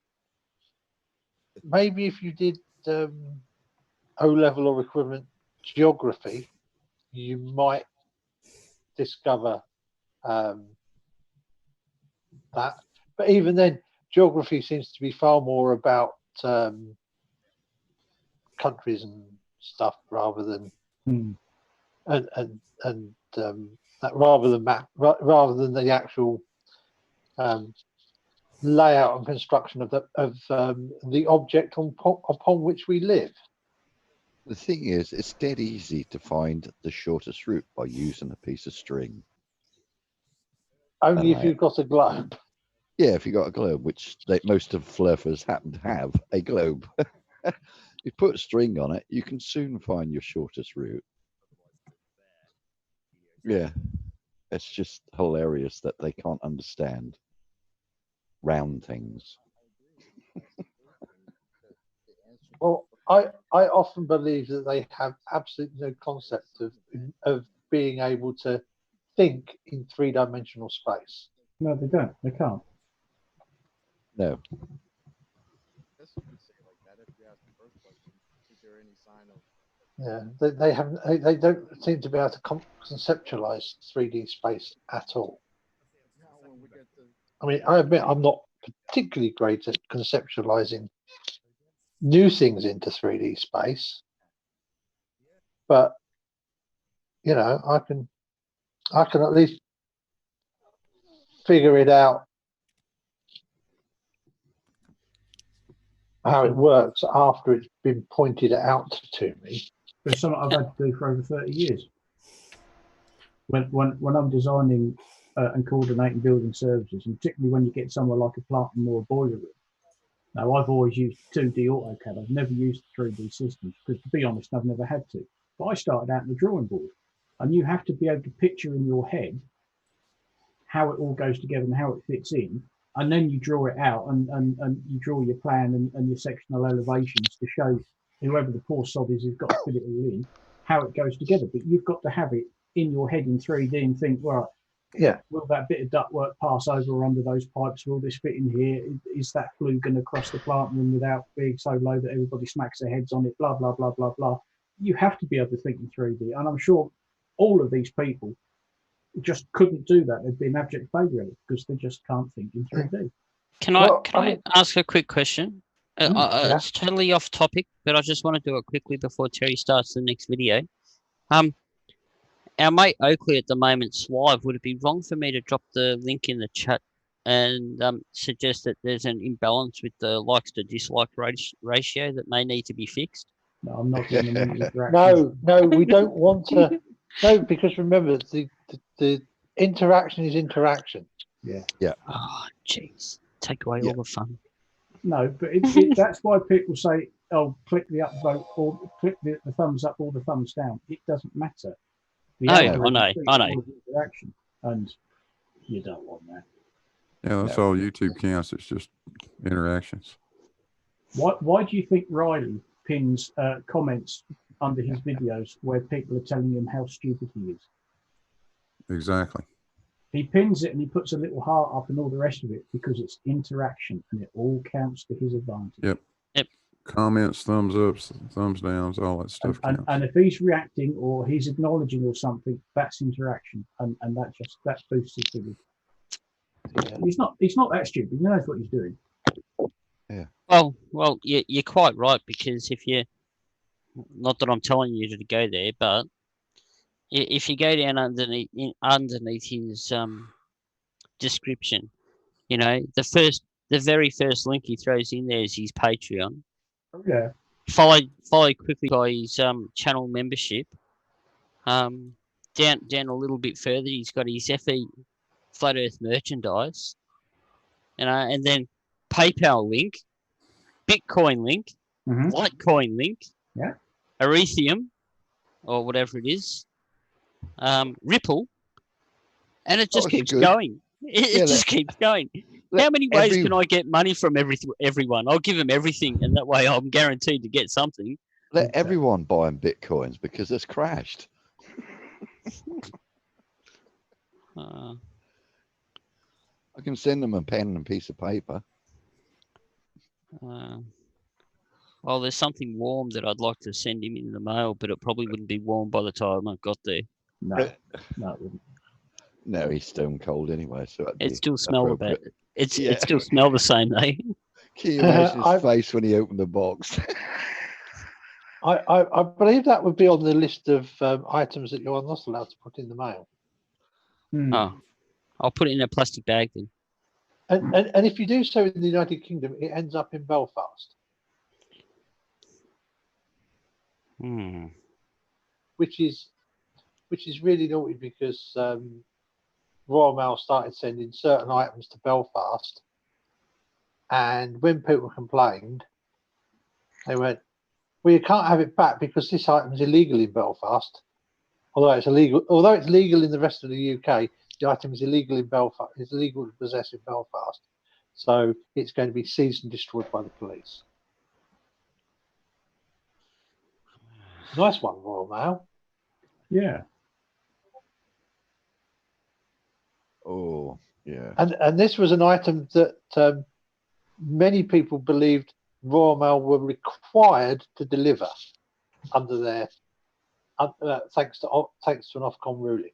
maybe if you did O-level or equivalent geography, you might discover that. But even then, geography seems to be far more about countries and stuff rather than that, rather than map, rather than the actual layout and construction of the object upon which we live. The thing is, it's dead easy to find the shortest route by using a piece of string. Only And if you've got a globe. Yeah, if you got a globe, which most of fluffers happen to have a globe. You put a string on it, you can soon find your shortest route. Yeah, it's just hilarious that they can't understand round things. Well, I often believe that they have absolutely no concept of being able to think in three-dimensional space. No, they don't. They can't. No. Yeah, they haven't. They don't seem to be able to conceptualize 3D space at all. I mean, I admit I'm not particularly great at conceptualizing new things into 3D space, but you know, I can at least figure it out how it works after it's been pointed out to me. It's something I've had to do for over 30 years. When I'm designing and coordinating building services, and particularly when you get somewhere like a plant room or a boiler room. Now, I've always used 2D AutoCAD. I've never used 3D systems because, to be honest, I've never had to. But I started out in the drawing board, and you have to be able to picture in your head how it all goes together and how it fits in, and then you draw it out and you draw your plan and your sectional elevations to show whoever the poor sod is who's got to fit it all in, how it goes together. But you've got to have it in your head in 3D and think, right, yeah, will that bit of ductwork pass over or under those pipes? Will this fit in here? Is that flue going to cross the plant room without being so low that everybody smacks their heads on it? Blah, blah, blah, blah, blah. You have to be able to think in 3D. And I'm sure all of these people just couldn't do that. They'd be an abject failure because they just can't think in 3D. Can I ask a quick question? It's totally off topic, but I just want to do it quickly before Terry starts the next video. Our mate Oakley at the moment's live. Would it be wrong for me to drop the link in the chat and suggest that there's an imbalance with the likes to dislike ratio that may need to be fixed? No, I'm not getting any interaction. No, we don't want to. No, because remember, the interaction is interaction. Yeah. Yeah. Oh, jeez. Take away all the fun. No, but that's why people say, oh, click the upvote or click the thumbs up or the thumbs down. It doesn't matter. I know. Interaction, and you don't want that. Yeah, that's all YouTube counts. It's just interactions. Why do you think Riley pins comments under his videos where people are telling him how stupid he is? Exactly. He pins it and he puts a little heart up and all the rest of it because it's interaction and it all counts to his advantage. Yep. Comments, thumbs ups, thumbs downs, all that stuff counts. And if he's reacting or he's acknowledging or something, that's interaction, and that boosts his figure. Yeah. He's not that stupid. He knows what he's doing. Yeah. Well, you're quite right, because if you, not that I'm telling you to go there, but if you go down underneath his description, you know, the very first link he throws in there is his Patreon. Yeah. Followed quickly by his channel membership. Down a little bit further, he's got his FE Flat Earth merchandise, you know, and then PayPal link, Bitcoin link, Litecoin link, Ethereum, or whatever it is, Ripple, and it just keeps going. It just keeps going. How many ways can I get money from everyone? I'll give them everything, and that way I'm guaranteed to get something. Let everyone buy them Bitcoins because it's crashed. I can send them a pen and a piece of paper. Well, there's something warm that I'd like to send him in the mail, but it probably wouldn't be warm by the time I got there. No, it wouldn't. No, he's stone cold anyway, so it still smells bad. It still smells the same, though. Can you imagine his face when he opened the box? I believe that would be on the list of items that you're not allowed to put in the mail. Oh, I'll put it in a plastic bag then. And if you do so in the United Kingdom, it ends up in Belfast. which is really naughty because Royal Mail started sending certain items to Belfast, and when people complained, they went, "Well, you can't have it back because this item's illegal in Belfast. Although it's legal in the rest of the UK, the item is illegal in Belfast. It's illegal to possess in Belfast, so it's going to be seized and destroyed by the police." Nice one, Royal Mail. Yeah. Oh, yeah. And this was an item that many people believed Royal Mail were required to deliver under their thanks to an Ofcom ruling.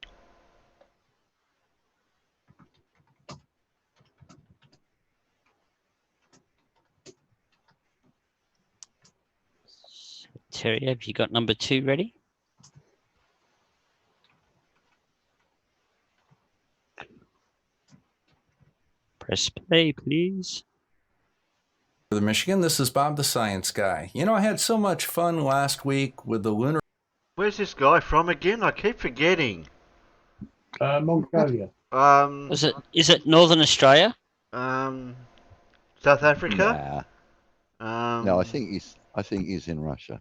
Terry, have you got number 2 ready? Press play, please. Michigan, this is Bob the Science Guy. You know, I had so much fun last week with the lunar... Where's this guy from again? I keep forgetting. Mongolia. Is it Northern Australia? South Africa? No, I think he's in Russia.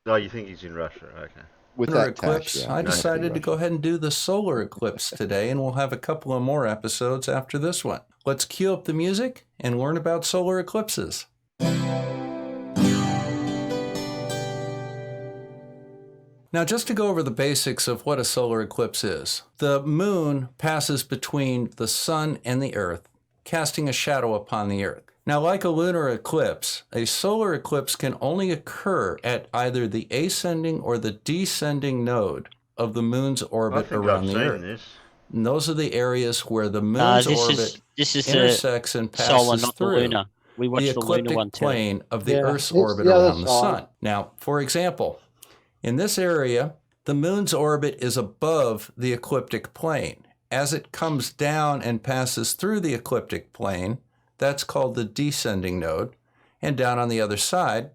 Oh, you think he's in Russia? Okay. With lunar that eclipse, tash, yeah, I decided to go ahead and do the solar eclipse today, and we'll have a couple of more episodes after this one. Let's cue up the music and learn about solar eclipses. Now, just to go over the basics of what a solar eclipse is. The moon passes between the sun and the earth, casting a shadow upon the earth. Now, like a lunar eclipse, a solar eclipse can only occur at either the ascending or the descending node of the moon's orbit around the earth. And those are the areas where the moon's orbit intersects and passes through the ecliptic plane of the Earth's orbit around the sun. Now, for example, in this area, the moon's orbit is above the ecliptic plane. As it comes down and passes through the ecliptic plane, that's called the descending node. And down on the other side,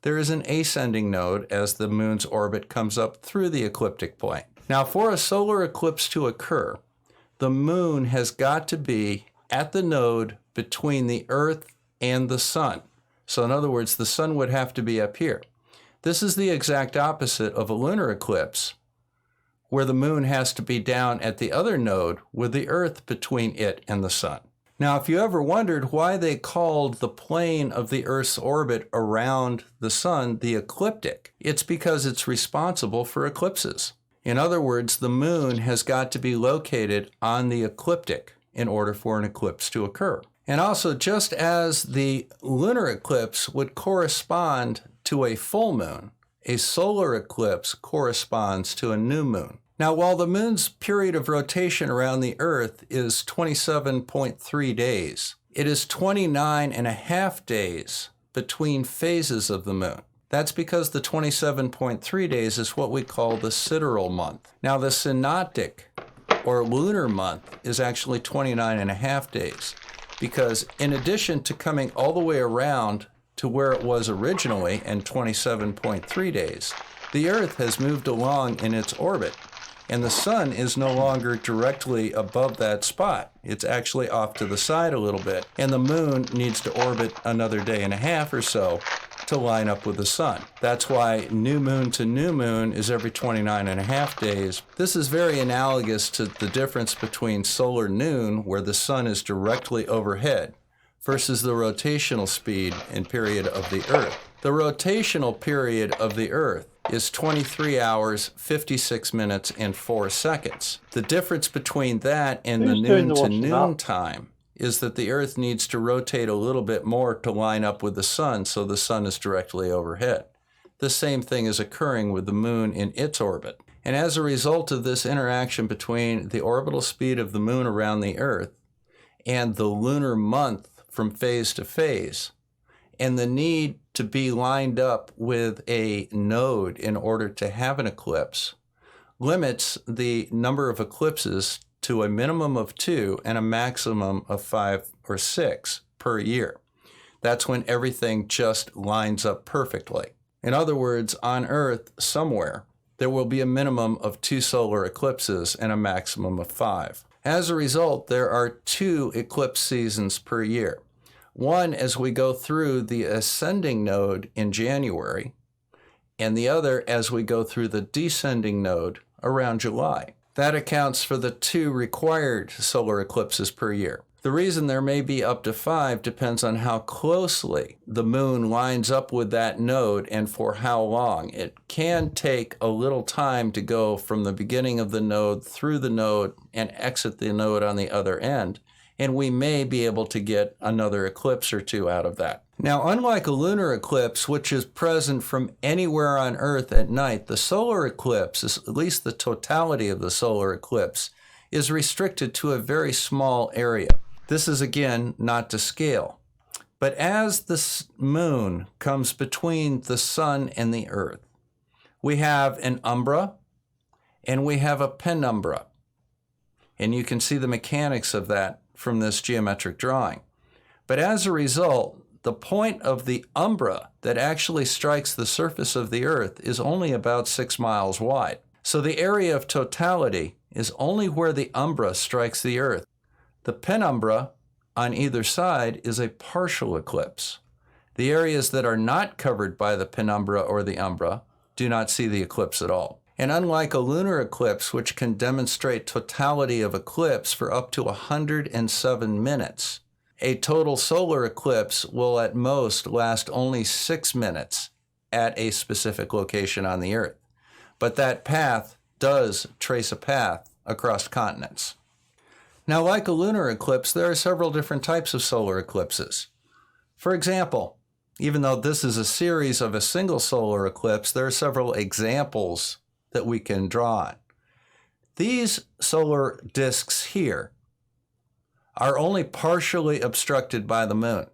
there is an ascending node as the moon's orbit comes up through the ecliptic plane. Now, for a solar eclipse to occur, the moon has got to be at the node between the Earth and the sun. So in other words, the sun would have to be up here. This is the exact opposite of a lunar eclipse, where the moon has to be down at the other node with the Earth between it and the sun. Now, if you ever wondered why they called the plane of the Earth's orbit around the sun the ecliptic, it's because it's responsible for eclipses. In other words, the moon has got to be located on the ecliptic in order for an eclipse to occur. And also, just as the lunar eclipse would correspond to a full moon, a solar eclipse corresponds to a new moon. Now, while the moon's period of rotation around the Earth is 27.3 days, it is 29.5 days between phases of the moon. That's because the 27.3 days is what we call the sidereal month. Now, the synoptic or lunar month is actually 29.5 days because in addition to coming all the way around to where it was originally in 27.3 days, the Earth has moved along in its orbit, and the sun is no longer directly above that spot. It's actually off to the side a little bit, and the moon needs to orbit another day and a half or so to line up with the sun. That's why new moon to new moon is every 29.5 days. This is very analogous to the difference between solar noon, where the sun is directly overhead, versus the rotational speed and period of the Earth. The rotational period of the Earth is 23 hours, 56 minutes, and 4 seconds. The difference between that and the noon to noon time is that the Earth needs to rotate a little bit more to line up with the sun, so the sun is directly overhead. The same thing is occurring with the moon in its orbit. And as a result of this interaction between the orbital speed of the moon around the Earth and the lunar month from phase to phase, and the need to be lined up with a node in order to have an eclipse, limits the number of eclipses to a minimum of 2 and a maximum of 5 or 6 per year. That's when everything just lines up perfectly. In other words, on Earth somewhere, there will be a minimum of 2 solar eclipses and a maximum of 5. As a result, there are 2 eclipse seasons per year. One as we go through the ascending node in January, and the other as we go through the descending node around July. That accounts for the 2 required solar eclipses per year. The reason there may be up to 5 depends on how closely the moon lines up with that node and for how long. It can take a little time to go from the beginning of the node through the node and exit the node on the other end, and we may be able to get another eclipse or 2 out of that. Now, unlike a lunar eclipse, which is present from anywhere on Earth at night, the solar eclipse, at least the totality of the solar eclipse, is restricted to a very small area. This is, again, not to scale. But as the moon comes between the sun and the Earth, we have an umbra and we have a penumbra. And you can see the mechanics of that from this geometric drawing. But as a result, the point of the umbra that actually strikes the surface of the Earth is only about 6 miles wide. So the area of totality is only where the umbra strikes the Earth. The penumbra on either side is a partial eclipse. The areas that are not covered by the penumbra or the umbra do not see the eclipse at all. And unlike a lunar eclipse, which can demonstrate totality of eclipse for up to 107 minutes, a total solar eclipse will at most last only 6 minutes at a specific location on the Earth. But that path does trace a path across continents. Now, like a lunar eclipse, there are several different types of solar eclipses. For example, even though this is a series of a single solar eclipse, there are several examples that we can draw on. These solar disks here are only partially obstructed by the moon.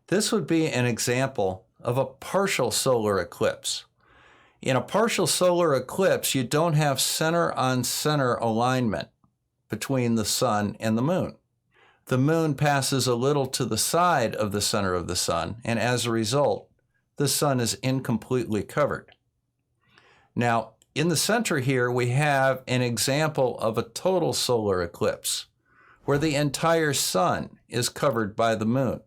This would be an example of a partial solar eclipse. In a partial solar eclipse, you don't have center-on-center alignment between the sun and the moon. The moon passes a little to the side of the center of the sun, and as a result, the sun is incompletely covered. Now, in the center here, we have an example of a total solar eclipse, where the entire sun is covered by the moon.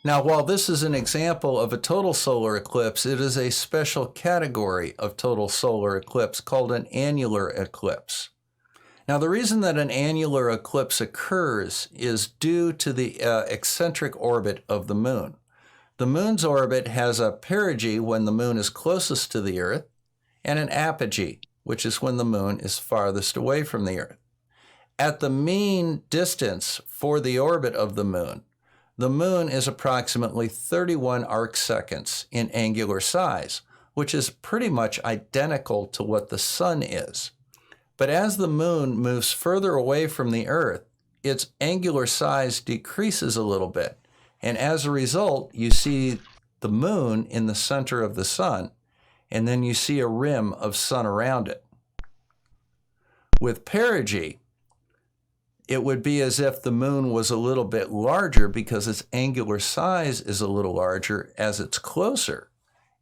Now, while this is an example of a total solar eclipse, it is a special category of total solar eclipse called an annular eclipse. Now, the reason that an annular eclipse occurs is due to the eccentric orbit of the moon. The moon's orbit has a perigee when the moon is closest to the Earth, and an apogee, which is when the moon is farthest away from the Earth. At the mean distance for the orbit of the moon is approximately 31 arc seconds in angular size, which is pretty much identical to what the sun is. But as the moon moves further away from the Earth, its angular size decreases a little bit. And as a result, you see the moon in the center of the sun, and then you see a rim of sun around it. With perigee, it would be as if the moon was a little bit larger because its angular size is a little larger as it's closer,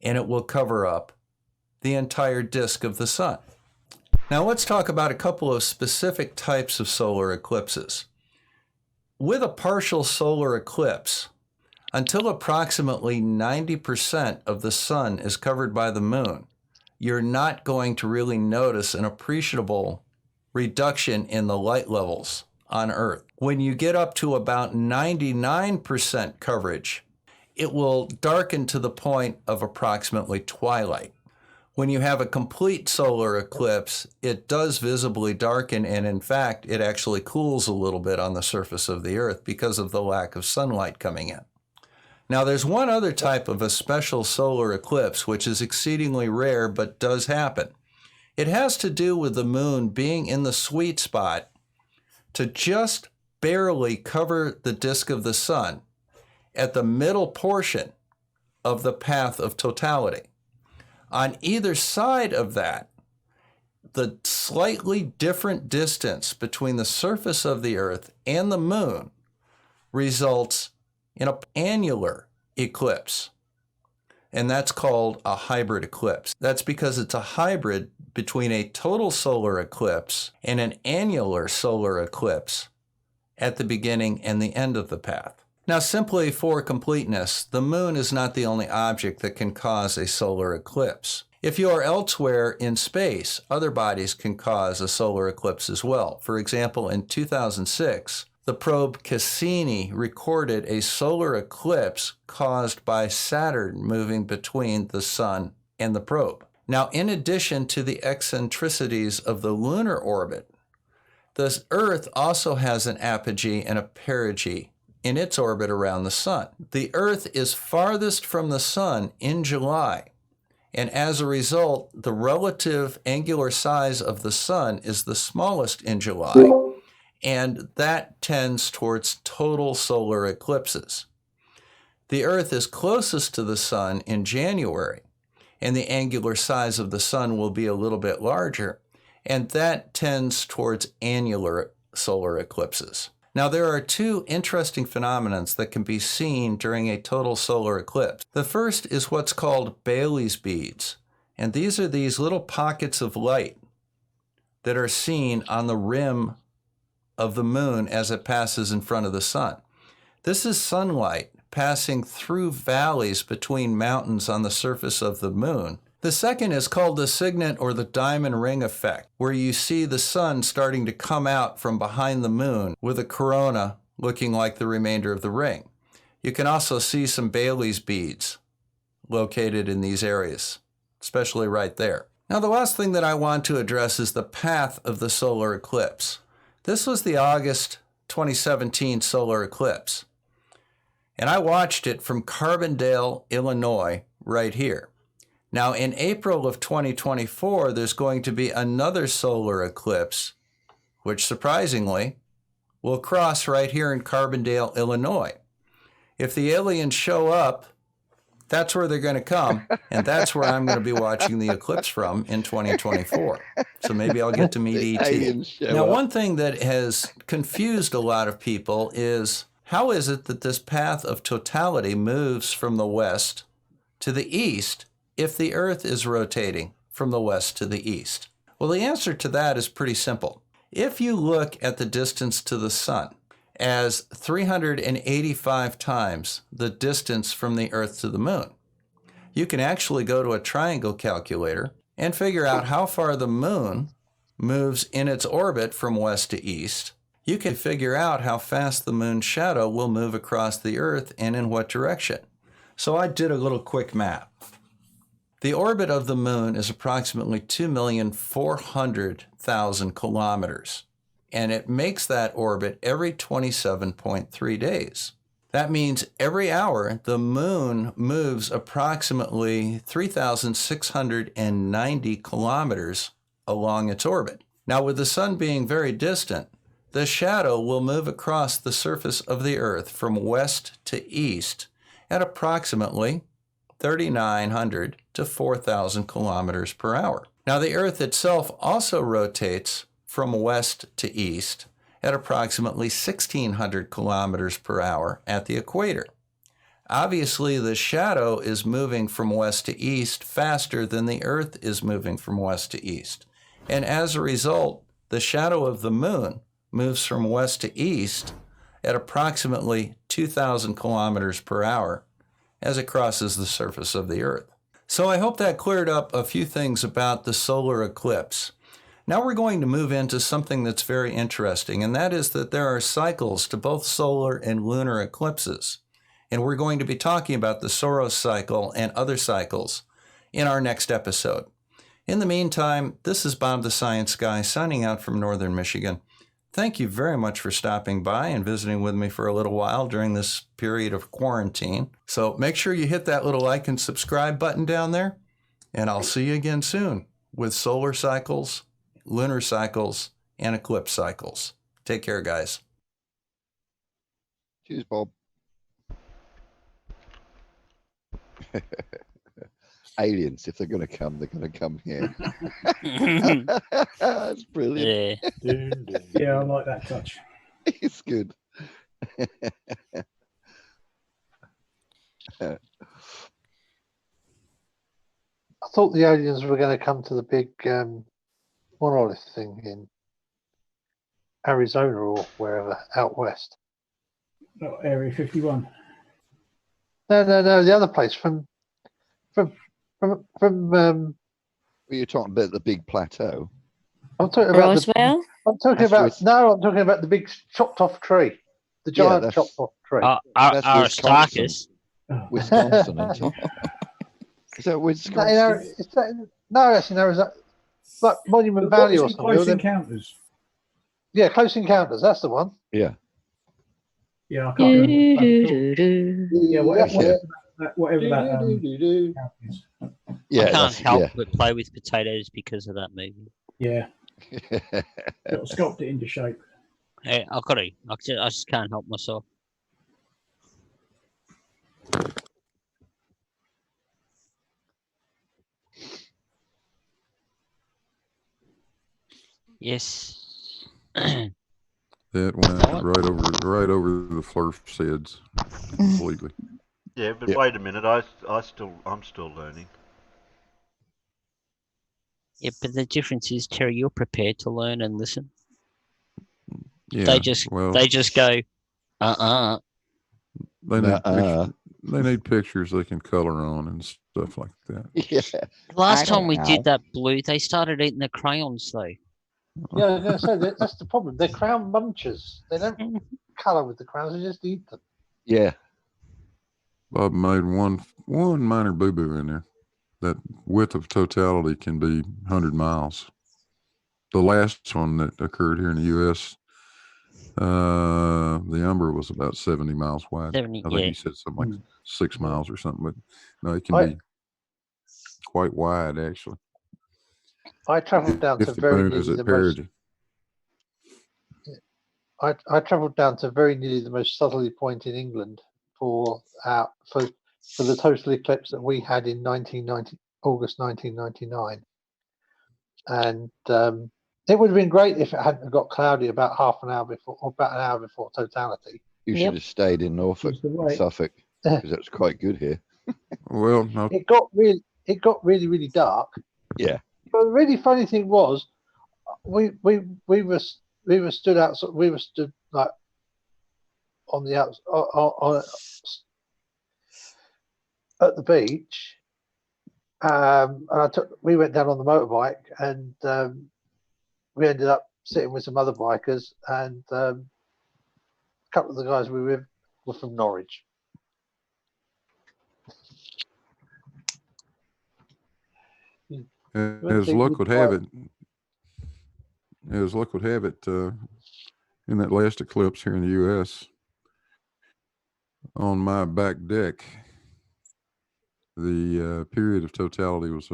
and it will cover up the entire disk of the sun. Now let's talk about a couple of specific types of solar eclipses. With a partial solar eclipse, until approximately 90% of the sun is covered by the moon, you're not going to really notice an appreciable reduction in the light levels on Earth. When you get up to about 99% coverage, it will darken to the point of approximately twilight. When you have a complete solar eclipse, it does visibly darken, and in fact, it actually cools a little bit on the surface of the Earth because of the lack of sunlight coming in. Now, there's one other type of a special solar eclipse, which is exceedingly rare, but does happen. It has to do with the moon being in the sweet spot to just barely cover the disk of the sun at the middle portion of the path of totality. On either side of that, the slightly different distance between the surface of the Earth and the moon results in an annular eclipse. and that's called a hybrid eclipse. That's because it's a hybrid between a total solar eclipse and an annular solar eclipse at the beginning and the end of the path. Now, simply for completeness, the moon is not the only object that can cause a solar eclipse. If you are elsewhere in space, other bodies can cause a solar eclipse as well. For example, in 2006, the probe Cassini recorded a solar eclipse caused by Saturn moving between the Sun and the probe. Now, in addition to the eccentricities of the lunar orbit, the Earth also has an apogee and a perigee in its orbit around the Sun. The Earth is farthest from the Sun in July, and as a result, the relative angular size of the Sun is the smallest in July, and that tends towards total solar eclipses. The Earth is closest to the Sun in January, and the angular size of the Sun will be a little bit larger, and that tends towards annular solar eclipses. Now, there are two interesting phenomena that can be seen during a total solar eclipse. The first is what's called Bailey's beads, and these are these little pockets of light that are seen on the rim of the moon as it passes in front of the Sun. This is sunlight passing through valleys between mountains on the surface of the moon. The second is called the signet or the diamond ring effect, where you see the Sun starting to come out from behind the moon with a corona looking like the remainder of the ring. You can also see some Bailey's beads located in these areas, especially right there. Now, the last thing that I want to address is the path of the solar eclipse. This was the August 2017 solar eclipse, and I watched it from Carbondale, Illinois, right here. Now, in April of 2024, there's going to be another solar eclipse, which surprisingly will cross right here in Carbondale, Illinois. If the aliens show up, that's where they're going to come, and that's where I'm going to be watching the eclipse from in 2024. So maybe I'll get to meet ET. Now, one thing that has confused a lot of people is, how is it that this path of totality moves from the west to the east if the Earth is rotating from the west to the east? Well, the answer to that is pretty simple. If you look at the distance to the Sun as 385 times the distance from the Earth to the Moon, you can actually go to a triangle calculator and figure out how far the Moon moves in its orbit from west to east. You can figure out how fast the Moon's shadow will move across the Earth and in what direction. So I did a little quick math. The orbit of the Moon is approximately 2,400,000 kilometers, and it makes that orbit every 27.3 days. That means every hour, the Moon moves approximately 3,690 kilometers along its orbit. Now, with the Sun being very distant, the shadow will move across the surface of the Earth from west to east at approximately 3,900 to 4,000 kilometers per hour. Now, the Earth itself also rotates from west to east at approximately 1,600 kilometers per hour at the equator. Obviously, the shadow is moving from west to east faster than the Earth is moving from west to east. And as a result, the shadow of the Moon moves from west to east at approximately 2,000 kilometers per hour as it crosses the surface of the Earth. So I hope that cleared up a few things about the solar eclipse. Now we're going to move into something that's very interesting, and that is that there are cycles to both solar and lunar eclipses. And we're going to be talking about the Saros cycle and other cycles in our next episode. In the meantime, this is Bob the Science Guy signing out from Northern Michigan. Thank you very much for stopping by and visiting with me for a little while during this period of quarantine. So make sure you hit that little like and subscribe button down there, and I'll see you again soon with solar cycles, lunar cycles, and eclipse cycles. Take care, guys. Cheers, Bob. Aliens, if they're going to come, they're going to come here. That's brilliant. Yeah, I like that touch. It's good. I thought the aliens were going to come to the big monolith thing in Arizona or wherever out west. Oh, Area 51. No, the other place from. Well, you're talking about the big plateau. I'm talking about Roswell? I'm talking about the big chopped off tree, the giant chopped off tree. That's Aristarchus. Wisconsin. Is that Wisconsin? No, that's in Arizona. Like Monument Valley or something. Close Encounters. Yeah, Close Encounters. That's the one. Yeah. Yeah, I can't remember. Yeah, whatever that is. Yeah, I can't help but play with potatoes because of that movie. Yeah. Sculpt it into shape. Yeah, I've got to. I just can't help myself. Yes. That went right over the Flurf's heads completely. Yeah, but wait a minute. I'm still learning. Yeah, but the difference is, Terry, you're prepared to learn and listen. Yeah, they just go, They need pictures they can color on and stuff like that. Yeah. Last time we did that, Blue, they started eating the crayons, though. Yeah, I was going to say that's the problem. They're crown munchers. They don't colour with the crowns; they just eat them. Yeah. Bob made one minor boo-boo in there. That width of totality can be 100 miles. The last one that occurred here in the U.S., the Umber was about 70 miles wide. 70, I think he said something like 6 miles or something, but no, it can be quite wide, actually. I travelled down to very nearly the most. I travelled down to very nearly the most southerly point in England for the total eclipse that we had in August 1999, and it would have been great if it hadn't got cloudy about half an hour before, or about an hour before totality. You should have stayed in Norfolk, Suffolk, because that's quite good here. Well, no. It got really dark. Yeah. But the really funny thing was, we were stood outside. We were stood like on the at the beach, and we went down on the motorbike, and we ended up sitting with some other bikers, and a couple of the guys we were with were from Norwich. As luck would have it, in that last eclipse here in the U.S., on my back deck, the period of totality was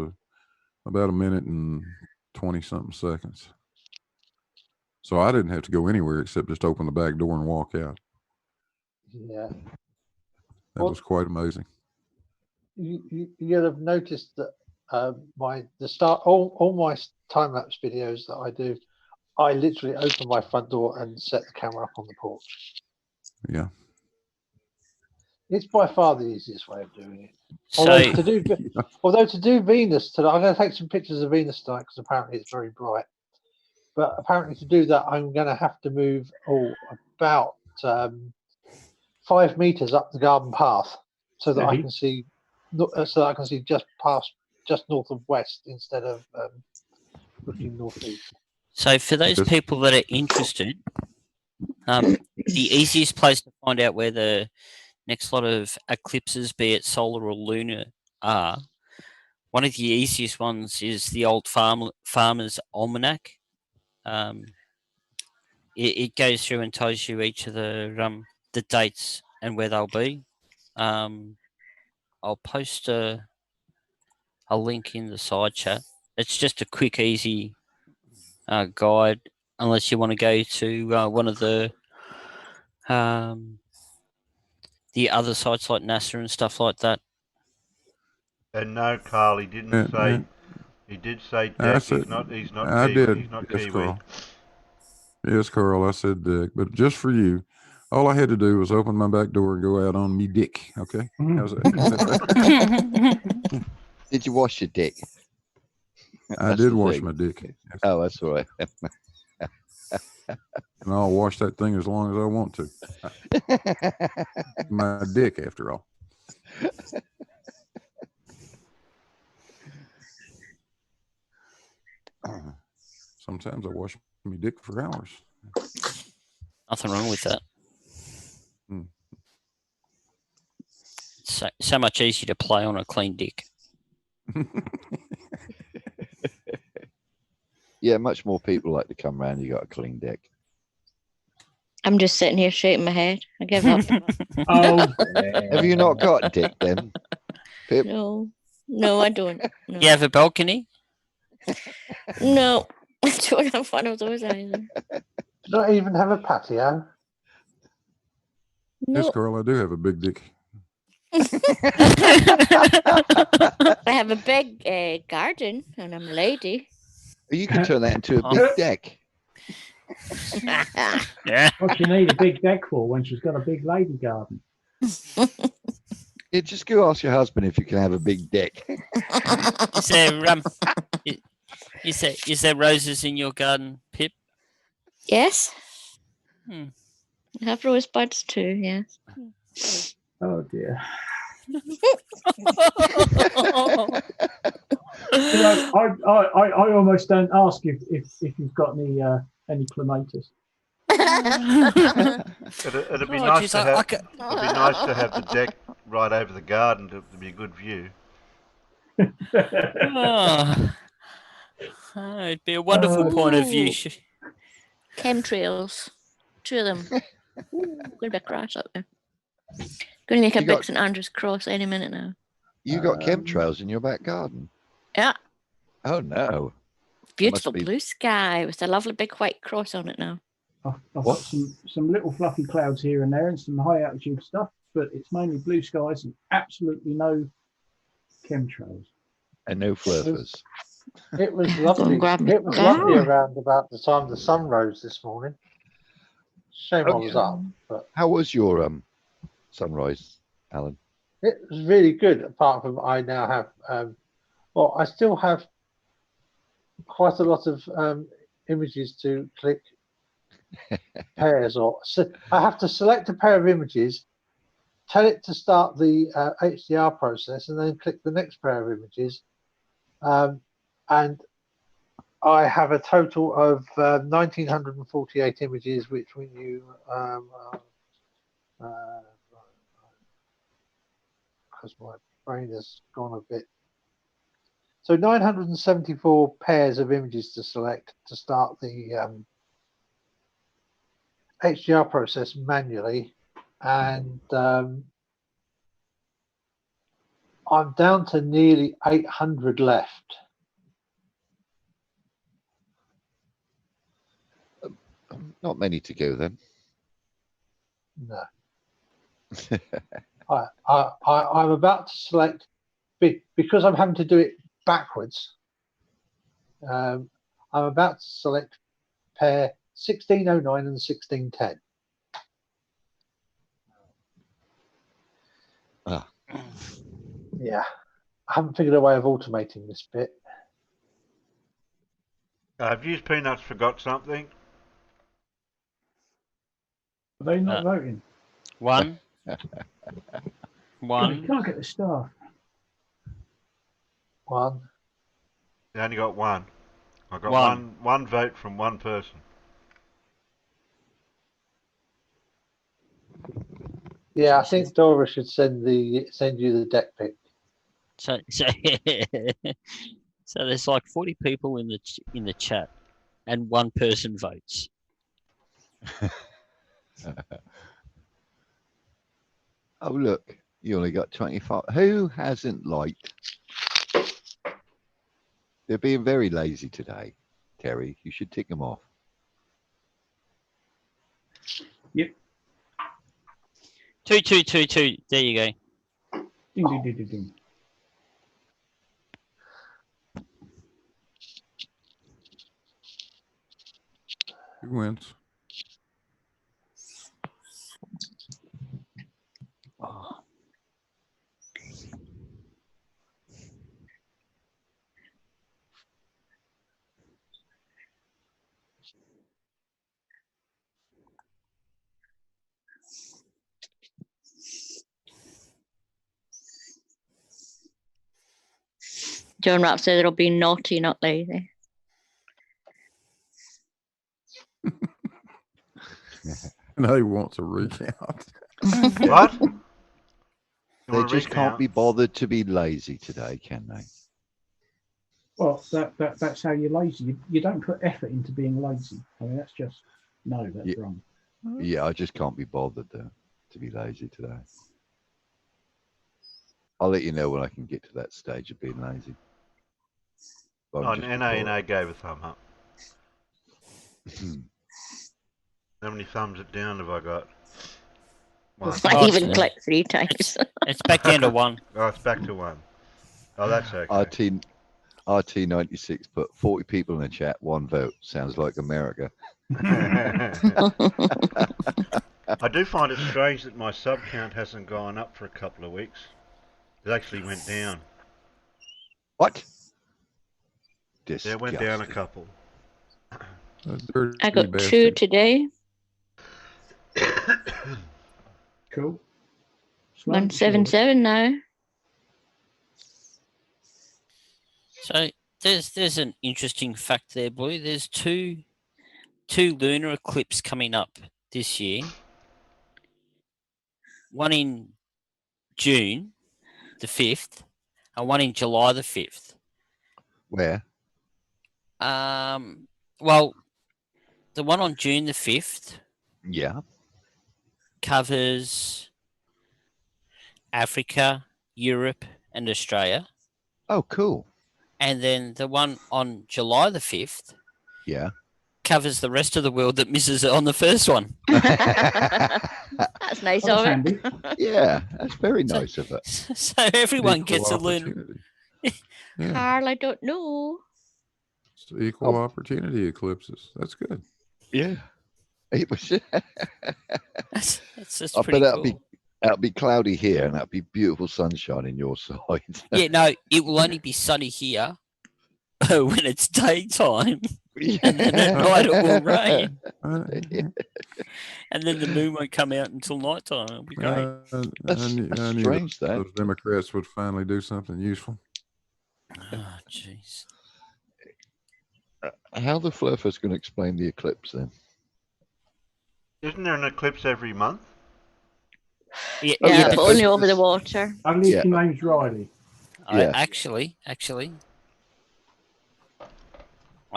about a minute and 20-something seconds. So I didn't have to go anywhere except just open the back door and walk out. Yeah. That was quite amazing. You'll have noticed that all my time-lapse videos that I do, I literally open my front door and set the camera up on the porch. Yeah. It's by far the easiest way of doing it. Although to do Venus today, I'm going to take some pictures of Venus tonight because apparently it's very bright. But apparently to do that, I'm going to have to move about 5 meters up the garden path so that I can see just north of west instead of looking northeast. So for those people that are interested, the easiest place to find out where the next lot of eclipses, be it solar or lunar, are, one of the easiest ones is the old Farmer's Almanac. It goes through and tells you each of the dates and where they'll be. I'll post a link in the side chat. It's just a quick, easy guide, unless you want to go to one of the other sites like NASA and stuff like that. And no, Carl, he didn't say. He did say Dick. He's not I Kiwi. did. He's not Yes, Kiwi. Carl. Yes, Carl, I said Dick, but just for you, all I had to do was open my back door and go out on me dick. Okay, how's that? Did you wash your dick? I That's did the wash thing. my dick. Oh, that's all right. And I'll wash that thing as long as I want to. My dick, after all. Sometimes I wash my dick for hours. Nothing wrong with that. Hmm. So much easier to play on a clean dick. Yeah, much more people like to come round. You got a clean dick. I'm just sitting here shaking my head. I give up. Oh, have you not got a dick then, Pip? No, I don't. No. You have a balcony? No, I don't have one of those either. Not even have a patio. Yes, No. Carl, I do have a big dick. I have a big garden, and I'm a lady. You can turn that into a big deck. Yeah. What you need a big deck for when she's got a big lady garden? Yeah, just go ask your husband if you can have a big dick. Is there roses in your garden, Pip? Yes. Hmm. I have rosebuds too. Yes. Oh dear. I almost don't ask if you've got any clematis. It'd be nice to have. It'd be nice to have the deck right over the garden to be a good view. It'd be a wonderful point of view. Chemtrails. 2 of them. Good big grass up there. Going to make a big St Andrew's cross any minute now. You got chemtrails in your back garden? Yeah. Oh no. Beautiful blue sky with a lovely big white cross on it now. I've got some little fluffy clouds here and there and some high altitude stuff, but it's mainly blue skies and absolutely no chemtrails. And no flurfers. It was lovely. It was lovely around about the time the sun rose this morning. Shame I was up. But how was your sunrise, Alan? it was really good. Apart from I now have, I still have quite a lot of images to click pairs or. So I have to select a pair of images, tell it to start the HDR process, and then click the next pair of images. And I have a total of 1,948 images, which when you because my brain has gone a bit. So 974 pairs of images to select to start the HDR process manually, and I'm down to nearly 800 left. Not many to go then. No. I'm about to select, because I'm having to do it backwards. I'm about to select pair 1609 and 1610. Yeah, I haven't figured a way of automating this bit. Have you Peanuts forgot something? Are they not voting? One. God, you can't get the staff. One. You only got one. I got one vote from one person. Yeah, I think Dora should send you the deck pic. So there's like 40 people in the chat, and one person votes. Oh look, you only got 25. Who hasn't liked? They're being very lazy today, Terry. You should tick them off. Yep. 2, 2, 2, 2. There you go. Ding, ding, ding, ding, ding. Who wins? Oh. John Rapp said it'll be naughty, not lazy. No, he wants a recount. What? They just can't be bothered to be lazy today, can they? Well, that's how you're lazy. You don't put effort into being lazy. I mean, that's just that's wrong. Yeah, I just can't be bothered to be lazy today. I'll let you know when I can get to that stage of being lazy. Oh, NA gave a thumb up. How many thumbs down have I got? One. I even clicked 3 times. It's back down to 1. Oh, it's back to 1. Oh, that's okay. RT96 put 40 people in the chat, 1 vote. Sounds like America. I do find it strange that my sub count hasn't gone up for a couple of weeks. It actually went down. What? Yeah, it went down a couple. I got 2 today. Cool. 177 now. So there's an interesting fact there, Blue. There's two lunar eclipses coming up this year. One in June the 5th, and one in July the 5th. Where? Well, the one on June the 5th. Yeah. Covers Africa, Europe, and Australia. Oh, cool. And then the one on July the 5th. Yeah. Covers the rest of the world that misses it on the first one. That's nice of it. Yeah, that's very nice of it. So everyone gets a lunar. Carl, I don't know. It's equal opportunity eclipses. That's good. Yeah. It was. That's I pretty bet cool. that'll be cloudy here, and that'll be beautiful sunshine in your side. Yeah, no, it will only be sunny here when it's daytime, and then at night it will rain, and then the moon won't come out until nighttime. It'll be great. That's strange, that. Those Democrats would finally do something useful. Oh, jeez. How the Fluffer's going to explain the eclipse then? Isn't there an eclipse every month? Yeah, but only over the water. Only if your name's Riley. Actually, I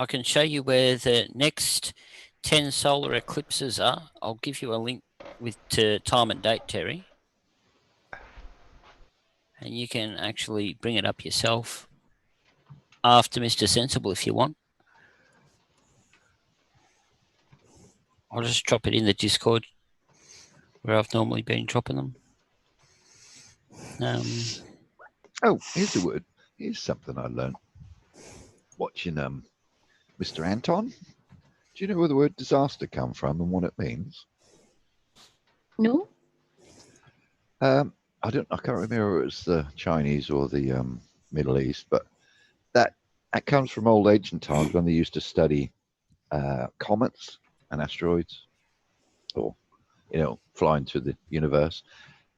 can show you where the next 10 solar eclipses are. I'll give you a link to time and date, Terry. And you can actually bring it up yourself after Mr. Sensible if you want. I'll just drop it in the Discord where I've normally been dropping them. Oh, here's a word. Here's something I learned watching Mr. Anton. Do you know where the word disaster come from and what it means? No. I can't remember if it was the Chinese or the Middle East, but that comes from old ancient times when they used to study comets and asteroids, or flying through the universe.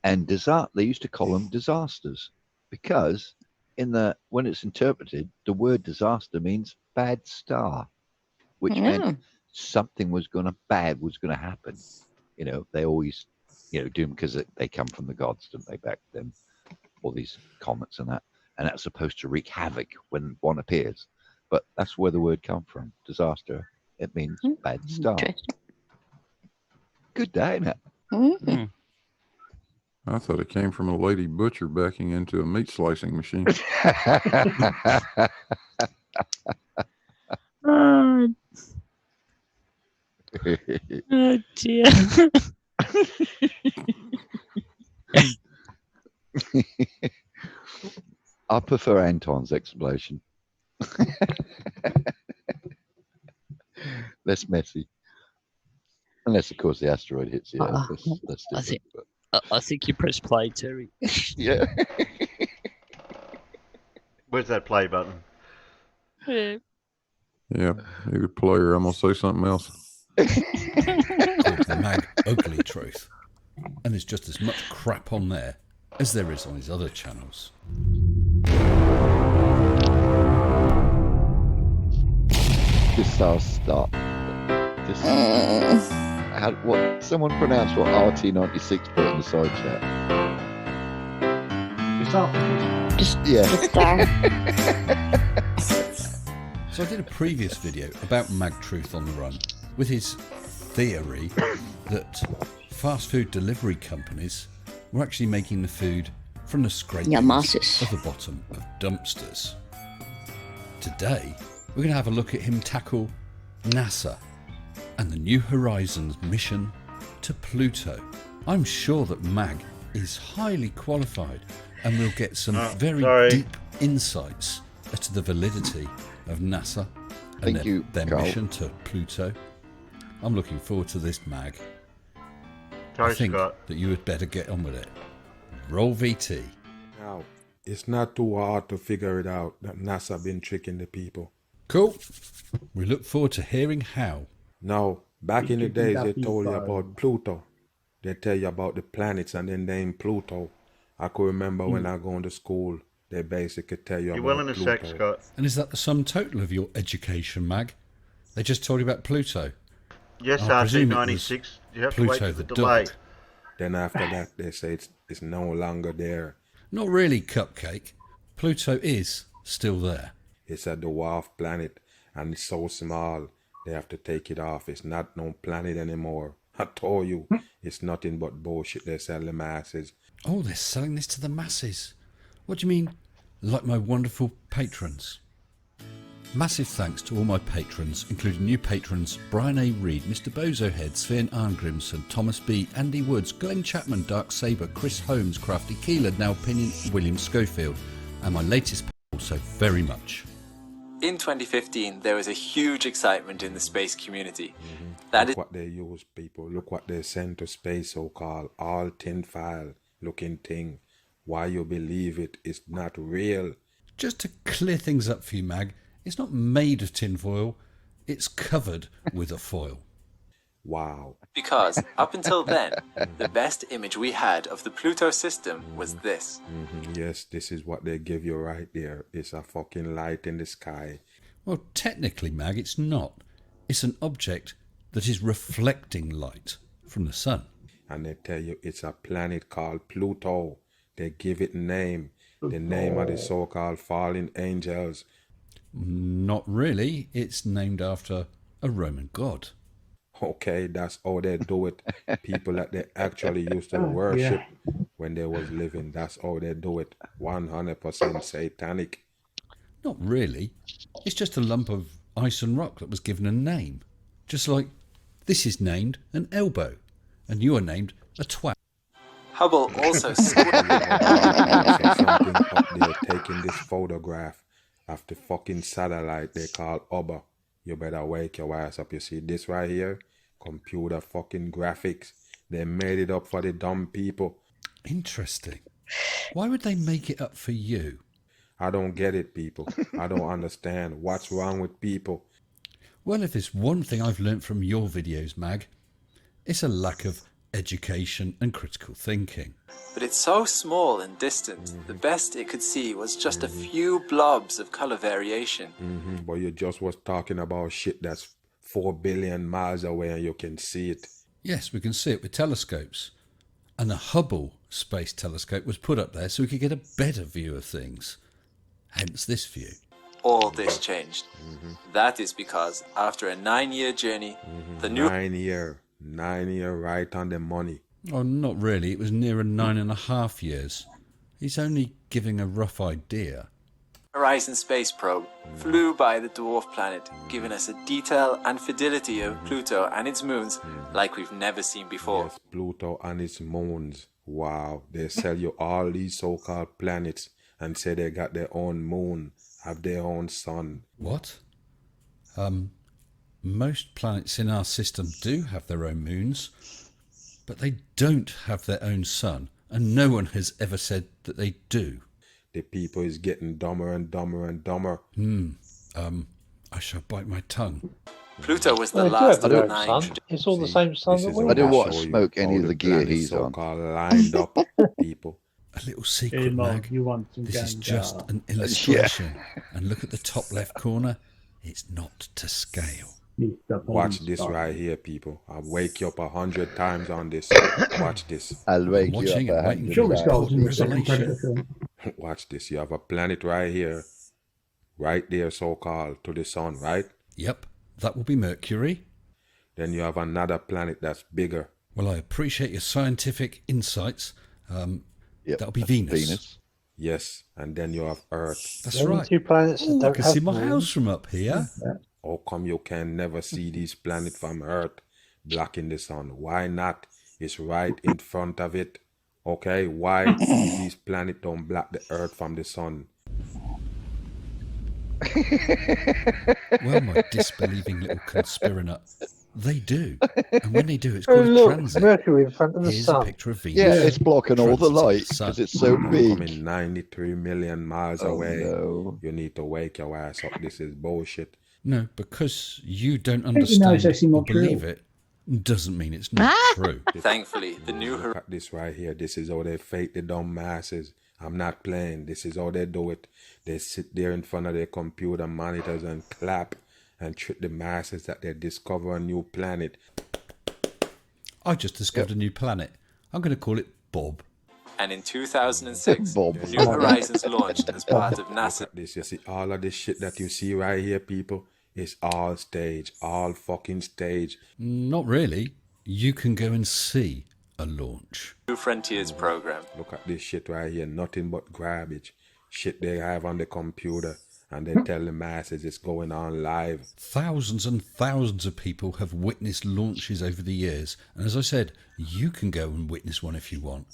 And they used to call them disasters because when it's interpreted, the word disaster means bad star, which meant something bad was going to happen. They always do them because they come from the gods, didn't they, back then? All these comets and that's supposed to wreak havoc when one appears. But that's where the word come from, disaster. It means bad star. Good day, isn't it? I thought it came from a lady butcher backing into a meat slicing machine. Oh dear. I prefer Anton's explanation. Less messy. Unless, of course, the asteroid hits the Earth. That's I think you press play, Terry. Yeah. Where's that play button? Yeah, you could play her. I'm going to say something else. The Mag Ugly Truth. And there's just as much crap on there as there is on his other channels. Just so stop. Just what? Someone pronounce what RT96 put in the side chat. Just yeah. So I did a previous video about Mag Truth on the Run with his theory that fast food delivery companies were actually making the food from the scrapings of the bottom of dumpsters. Today, we're going to have a look at him tackle NASA and the New Horizons mission to Pluto. I'm sure that Mag is highly qualified and we'll get some very deep insights as to the validity of NASA and their mission to Pluto. I'm looking forward to this, Mag. I think that you had better get on with it. Roll VT. Now, it's not too hard to figure it out that NASA been tricking the people. Cool. We look forward to hearing how. Now, back in the days, they told you about Pluto. They tell you about the planets and then name Pluto. I could remember when I go to school, they basically tell you about well in a Pluto. sec, Scott. And is that the sum total of your education, Mag? They just told you about Pluto? Yes, I presume it was RT96. You have to wait Pluto for the the delay. duck. Then after that, they say it's no longer there. Not really, Cupcake. Pluto is still there. It's a dwarf planet, and it's so small, they have to take it off. It's not no planet anymore. I told you, it's nothing but bullshit they sell the masses. Oh, they're selling this to the masses. What do you mean, like my wonderful patrons? Massive thanks to all my patrons, including new patrons Brian A. Reed, Mr. Bozohead, Sven Arngrimson, Thomas B, Andy Woods, Glenn Chapman, Dark Saber, Chris Holmes, Crafty Keeler, Now Opinion, William Schofield, and my latest also very much. In 2015, there was a huge excitement in the space community. Look what they use, people. Look what they send to space, so-called all tinfoil looking thing. Why you believe it is not real. Just to clear things up for you, Mag, it's not made of tinfoil, it's covered with a foil. Wow. Because up until then, the best image we had of the Pluto system was this. Yes, this is what they give you right there. It's a fucking light in the sky. Well, technically, Mag, it's not. It's an object that is reflecting light from the sun. And they tell you it's a planet called Pluto. They give it a name. The name of the so-called fallen angels. Not really. It's named after a Roman god. Okay, that's how they do it. People that they actually used to worship when they was living. That's how they do it. 100% satanic. Not really. It's just a lump of ice and rock that was given a name. Just like this is named an elbow, and you are named a twat. Hubble also something up there taking this photograph of the fucking satellite they call Hubble. You better wake your ass up. You see this right here? Computer fucking graphics. They made it up for the dumb people. Interesting. Why would they make it up for you? I don't get it, people. I don't understand. What's wrong with people? Well, if there's one thing I've learnt from your videos, Mag, it's a lack of education and critical thinking. But it's so small and distant, the best it could see was just a few blobs of color variation. But you just was talking about shit that's 4 billion miles away and you can see it. Yes, we can see it with telescopes. And the Hubble Space Telescope was put up there so we could get a better view of things. Hence this view. All this changed. That is because after a 9-year journey, the new 9 year right on the money. Oh, not really. It was nearer 9.5 years. He's only giving a rough idea. Horizon Space Probe flew by the dwarf planet, giving us a detail and fidelity of Pluto and its moons like we've never seen before. Yes, Pluto and its moons. Wow, they sell you all these so-called planets and say they got their own moon, have their own sun. What? Most planets in our system do have their own moons, but they don't have their own sun, and no one has ever said that they do. The people is getting dumber and dumber and dumber. I shall bite my tongue. Pluto was the last of the 9. It's all the same sun that we I don't want to smoke any of the gear he's on. Lined up, people. A little secret, Mag. You want some This is ganja. just an illustration. And look at the top left corner. It's not to scale. Watch this right here, people. I'll wake you up 100 times on this. Watch this. I'll wake you up 100 times. Watch this. You have a planet right here, right there, so-called, to the sun, right? Yep, that will be Mercury. Then you have another planet that's bigger. Well, I appreciate your scientific insights. That'll be Venus. Yes, and then you have Earth. That's right. Two planets that Ooh, I don't can have see my moons. house from up here. How come you can never see these planets from Earth blocking the sun? Why not? It's right in front of it. Okay, why these planets don't block the Earth from the sun? Well, my disbelieving little conspirator, they do. And when they do, it's called a transit. Mercury in front of the Here's sun. a picture of Venus. Yeah, it's blocking all the Transiting light sun. because it's so I'm big. coming 93 million miles away. No. You need to wake your ass up. This is bullshit. No, because you don't think he knows understand it's or not believe true. it, doesn't mean it's not true. Thankfully, the new Look at this right here. This is how they fake the dumb masses. I'm not playing. This is how they do it. They sit there in front of their computer monitors and clap and trick the masses that they discover a new planet. I just discovered a new planet. I'm going to call it Bob. And in 2006, Bob. New Horizons launched as part of NASA. Look at this. You see all of this shit that you see right here, people? It's all stage. All fucking stage. Not really. You can go and see a launch. New Frontiers program. Look at this shit right here. Nothing but garbage. Shit they have on the computer. And they tell the masses it's going on live. Thousands and thousands of people have witnessed launches over the years. And as I said, you can go and witness one if you want.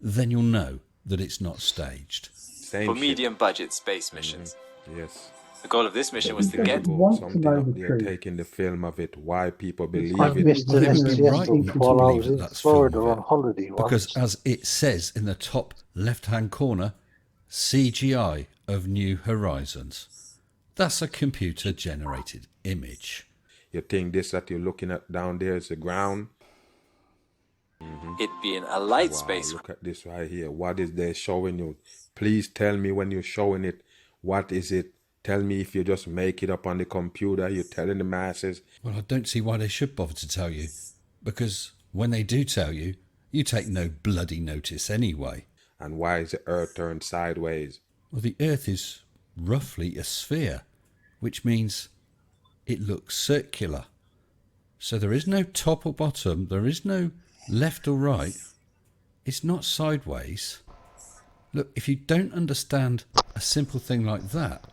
Then you'll know that it's not staged. Same For shit. medium budget space missions. Yes. The goal of this mission was to get Something up there taking the film of it. Why people believe I've it. missed an Well, it would be STS right thing not to while I believe was that in that's Florida film of on it. holiday once. Because as it says in the top left-hand corner, CGI of New Horizons. That's a computer-generated image. You think this that you're looking at down there is the ground? it being a light Wow, space. look at this right here. What is they showing you? Please tell me when you're showing it. What is it? Tell me if you just make it up on the computer. You're telling the masses. Well, I don't see why they should bother to tell you. Because when they do tell you, you take no bloody notice anyway. And why is the Earth turned sideways? Well, the Earth is roughly a sphere, which means it looks circular. So there is no top or bottom, there is no left or right. It's not sideways. Look, if you don't understand a simple thing like that,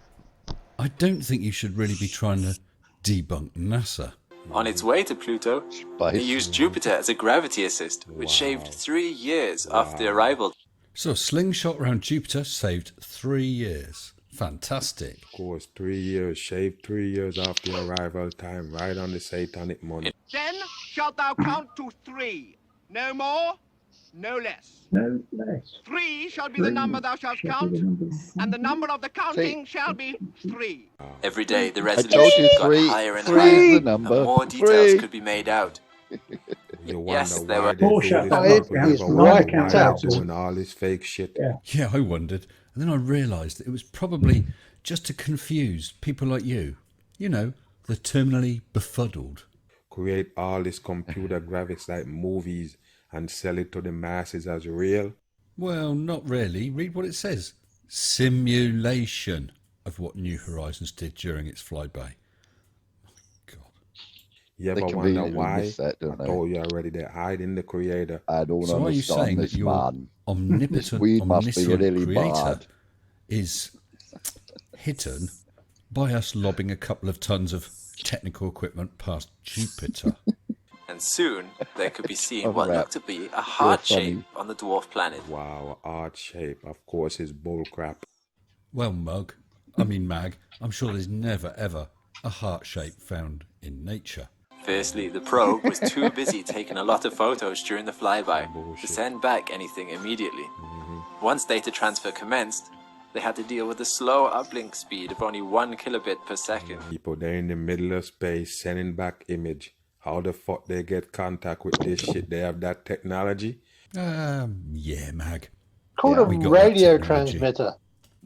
I don't think you should really be trying to debunk NASA. On its way to Pluto, they used Jupiter as a gravity assist, which shaved 3 years after the arrival. So a slingshot around Jupiter saved 3 years. Fantastic. Of course, 3 years, shaved 3 years after the arrival time, right on the satanic money. Then shalt thou count to 3. No more, no less. No less. 3 shall be the number thou shalt count, and the number of the counting shall be 3. Every day, the told resolution you got three. higher and Three higher, is the and number. more details Three. could be made out. You wonder Yes, there why were they do this. It is People wonder right why out. they're doing all this fake shit. Yeah, I wondered. And then I realised that it was probably just to confuse people like you. You know, the terminally befuddled. Create all this computer graphics like movies and sell it to the masses as real. Well, not really. Read what it says. Simulation of what New Horizons did during its flyby. You They ever conveniently wonder why? miss that, I don't they? told you already, they're hiding the creator. I don't So are you understand saying this that your man. omnipotent, We must be omniscient really creator bad. is hidden by us lobbing a couple of tons of technical equipment past Jupiter? And soon, there could be seen Oh, what crap. looked to be a heart funny. shape on the dwarf planet. Wow, odd shape. Of course, it's bullcrap. Well, Mag, I'm sure there's never ever a heart shape found in nature. Firstly, the probe was too busy taking a lot of photos during the flyby to send back anything immediately. Once data transfer commenced, they had to deal with a slow uplink speed of only 1 kilobit per second. People, they're in the middle of space sending back image. How the fuck they get contact with this shit? They have that technology? Yeah, Mag. Called Yeah, a we got that radio technology. transmitter.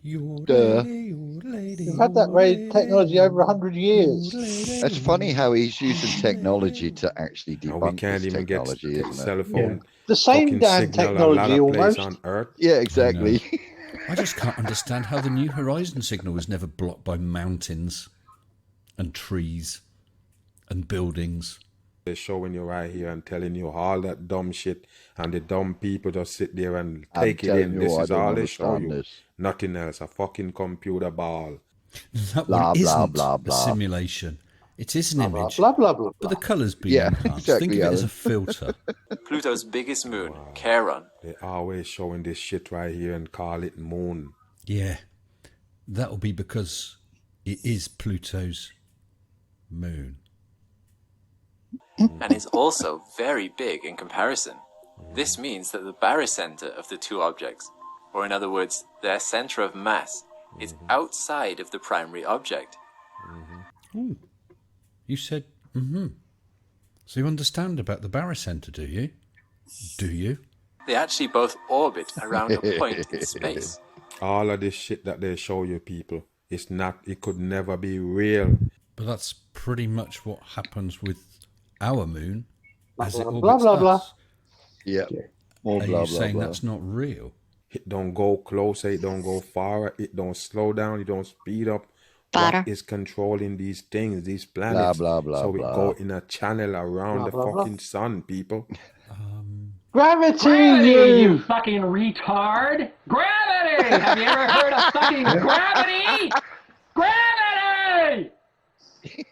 Duh. We've had that technology over 100 years. It's funny how he's using technology to actually we debunk can't this even get technology, isn't it? cell phone The same fucking damn signal a lot technology of place almost. on Earth. Yeah, exactly. I just can't understand how the New Horizon signal was never blocked by mountains and trees and buildings. They're showing you right here and telling you all that dumb shit, and the dumb people just sit there and take it in. This is all they show you. Nothing else. A fucking computer ball. That one isn't a simulation. It is an image. Blah, blah, blah, blah. But the colour's being enhanced. Think of it as a filter. Pluto's biggest moon, Charon. They're always showing this shit right here and call it moon. Yeah. That'll be because it is Pluto's moon. And is also very big in comparison. This means that the barycenter of the two objects, or in other words, their center of mass, is outside of the primary object. Ooh. You said, So you understand about the barycenter, do you? Do you? They actually both orbit around a point in space. All of this shit that they show you people, it could never be real. But that's pretty much what happens with our moon as it orbits blah, blah, blah. us. Yeah. Are you saying that's not real? It don't go closer, it don't go far, it don't slow down, it don't speed up. Butter. What is controlling these things, these planets? Blah, blah, blah, so we blah. go in a channel around Blah, the blah, fucking sun, people. Gravity, you fucking retard! Gravity! Have you ever heard of fucking gravity? Gravity!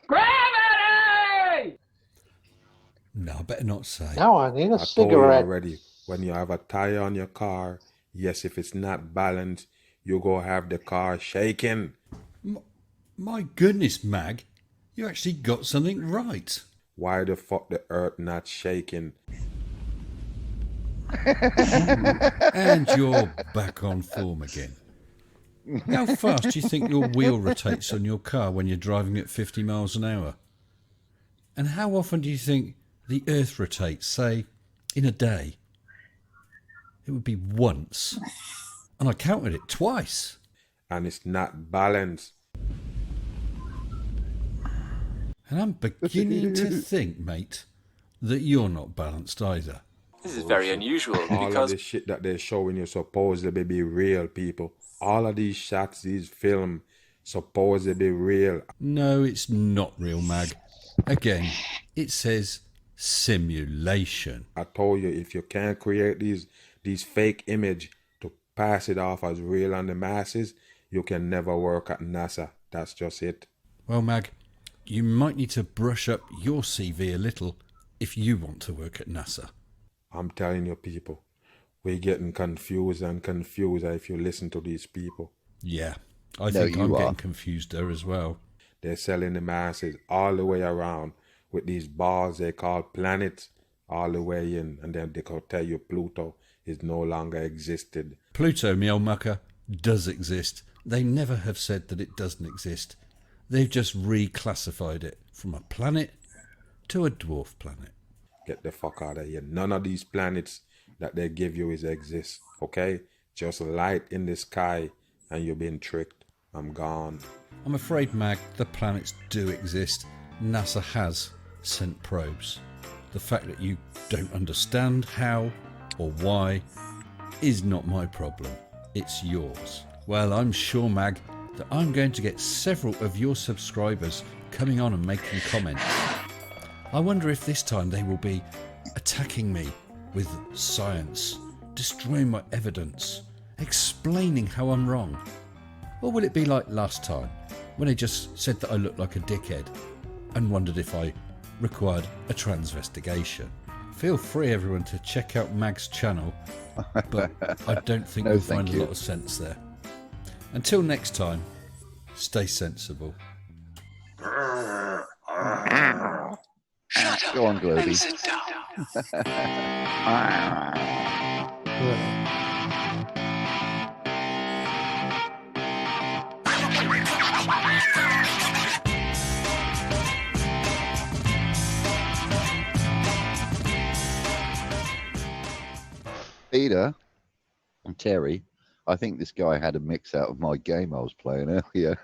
Gravity! No, I better not say. Now I need a I told you cigarette. already, when you have a tire on your car, yes, if it's not balanced, you go have the car shaking. My goodness, Mag, you actually got something right. Why the fuck the earth not shaking? And you're back on form again. How fast do you think your wheel rotates on your car when you're driving at 50 miles an hour? And how often do you think the earth rotates, say, in a day? It would be once. And I counted it twice. And it's not balanced. And I'm beginning to think, mate, that you're not balanced either. This is very unusual All because of this shit that they're showing you supposedly be real, people. All of these shots, these film, supposedly real. No, it's not real, Mag. Again, it says simulation. I told you, if you can't create these fake image to pass it off as real on the masses, you can never work at NASA. That's just it. Well, Mag, you might need to brush up your CV a little if you want to work at NASA. I'm telling you, people, we're getting confused and confused if you listen to these people. Yeah, I think I'm getting confused there as well. They're selling the masses all the way around with these balls they call planets all the way in, and then they could tell you Pluto is no longer existed. Pluto, me old mucker, does exist. They never have said that it doesn't exist. They've just reclassified it from a planet to a dwarf planet. Get the fuck out of here. None of these planets that they give you exist, okay? Just light in the sky and you've been tricked. I'm gone. I'm afraid, Mag, the planets do exist. NASA has sent probes. The fact that you don't understand how or why is not my problem. It's yours. Well, I'm sure, Mag, that I'm going to get several of your subscribers coming on and making comments. I wonder if this time they will be attacking me with science, destroying my evidence, explaining how I'm wrong. Or will it be like last time, when they just said that I looked like a dickhead and wondered if I required a transvestigation? Feel free, everyone, to check out Mag's channel, but I don't think you'll find a lot of sense there. Until next time, stay sensible. Shut up. Go on, Globy. Sit down. Peter and Terry, I think this guy had a mix out of my game I was playing earlier.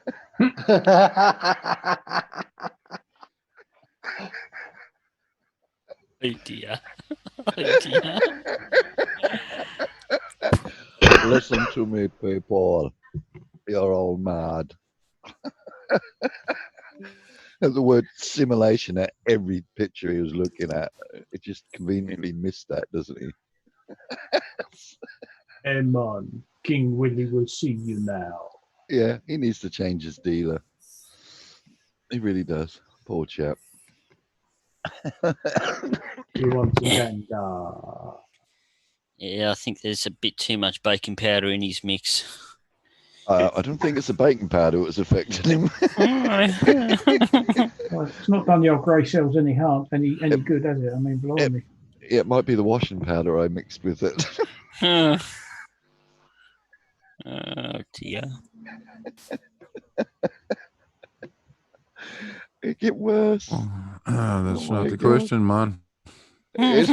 Oh dear. Oh dear. Listen to me, people. You're all mad. And the word simulation at every picture he was looking at. It just conveniently missed that, doesn't he? Emon, King Willie will see you now. Yeah, he needs to change his dealer. He really does. Poor chap. He wants a Ganga. Yeah, I think there's a bit too much baking powder in his mix. I don't think it's the baking powder that was affecting him. Well, it's not done your grey cells any harm, any good, has it? I mean, blimey. It might be the washing powder I mixed with it. Oh dear. It get worse. That's Oh not my the God. question, man. And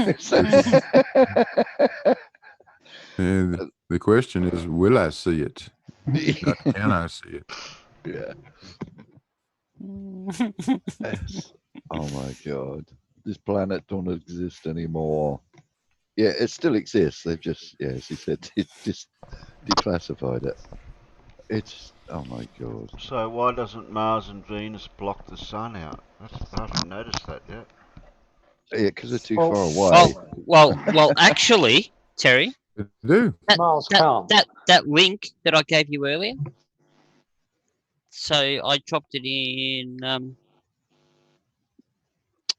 the question is, will I see it? Not can I see it? Yeah. Yes. Oh my God. This planet don't exist anymore. Yeah, it still exists. They've just, yeah, as he said, it just declassified it. It's, oh my God. So why doesn't Mars and Venus block the sun out? I haven't noticed that yet. Yeah, because they're too Well, far away. Well, actually, Terry, It do. Mars can't. that link that I gave you earlier. So I dropped it in.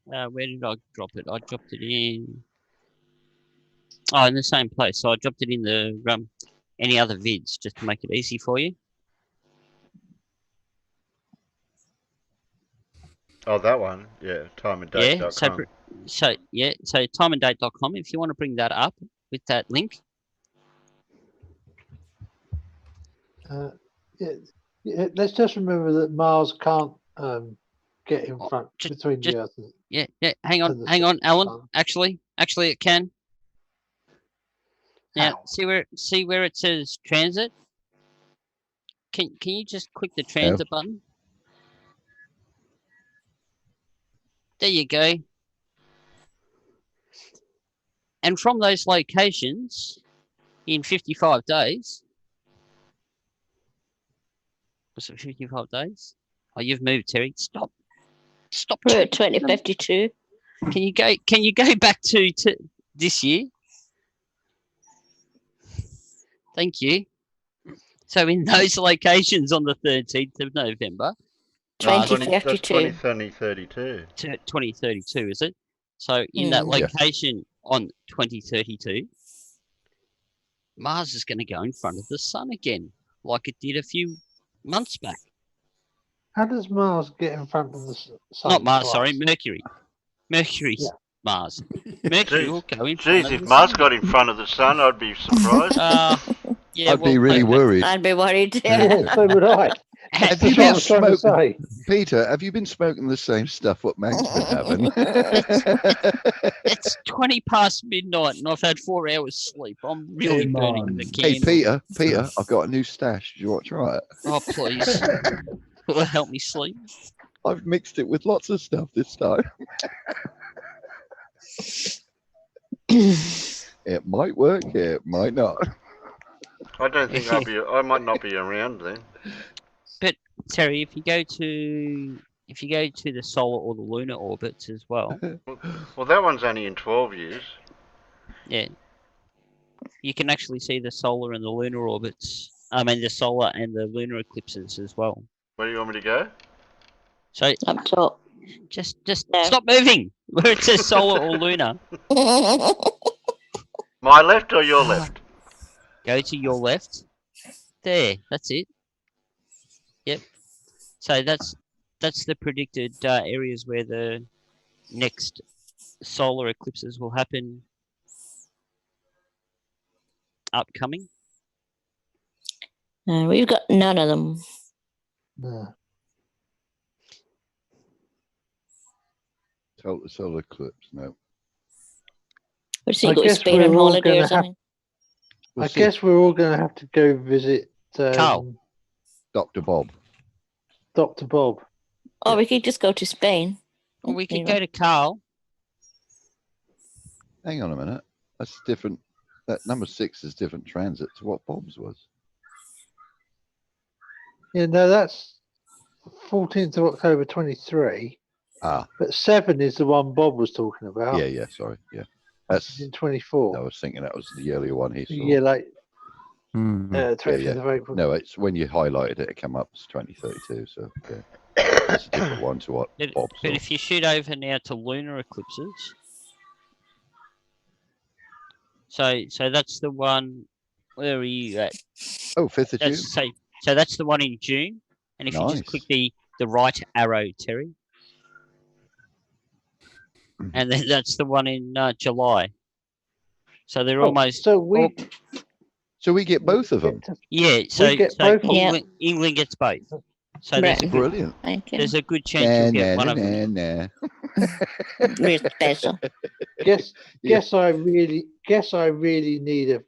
Where did I drop it? I dropped it in. Oh, in the same place. So I dropped it in the any other vids just to make it easy for you. Oh, that one? Yeah, timeanddate.com. Yeah. So timeanddate.com. If you want to bring that up with that link. Yeah, let's just remember that Mars can't get in front between the Earth and Yeah. Hang on, the Alan. sun. Actually, it can. Now, How? see where it says transit. Can you just click the transit button? There you go. And from those locations, in 55 days, was it 55 days? Oh, you've moved, Terry. Stop. We're at 2052. Can you go back to this year? Thank you. So in those locations on the 13th of November, 2032. 2032. 2032, is it? So in that location on 2032, Mars is going to go in front of the sun again, like it did a few months back. How does Mars get in front of the sun? Not Mars, twice? sorry, Mercury. Mercury's Mars. Mercury will go in front Geez, of if the Mars sun. got in front of the sun, I'd be surprised. Yeah, I'd be really worried. I'd be worried. Yeah, so would I. Have That's you what been I was trying to say. Peter, have you been smoking the same stuff what Mag's been having? It's 20 past midnight and I've had 4 hours sleep. I'm really burning the Hey, candle. Peter, I've got a new stash. Do you want to try it? Oh, please. Will it help me sleep? I've mixed it with lots of stuff this time. It might work, it might not. I don't think I might not be around then. But Terry, if you go to the solar or the lunar orbits as well, Well, that one's only in 12 years. yeah, you can actually see the solar and the lunar orbits. I mean, the solar and the lunar eclipses as well. Where do you want me to go? So up top. Just stop moving where it says solar or lunar. My left or your left? Go to your left. There, that's it. Yep. So that's the predicted areas where the next solar eclipses will happen. Upcoming. We've got none of them. No. Total solar eclipse, no. We've got Spain on holiday or something. I guess we're all going to have to go visit Carl. Dr. Bob. Dr. Bob. Or we could just go to Spain. Or we could go to Carl. Hang on a minute. That's different. That number 6 is different transit to what Bob's was. Yeah, no, that's 14th of October 23. Ah. But 7 is the one Bob was talking about. Yeah, sorry. Yeah. That's in 24. I was thinking that was the earlier one he saw. Yeah, like 20th of April. No, it's when you highlighted it, it came up as 2032. So yeah, it's a different one to what Bob saw. But if you shoot over now to lunar eclipses, so that's the one. Where are you at? Oh, 5th of June. So that's the one in June, and if you just click the right arrow, Terry, and then that's the one in July. So they're almost. So we get both of them. Yeah. So England gets both. So Right. there's Brilliant. There's a good chance you'll get one of them. We're special. Guess I really need a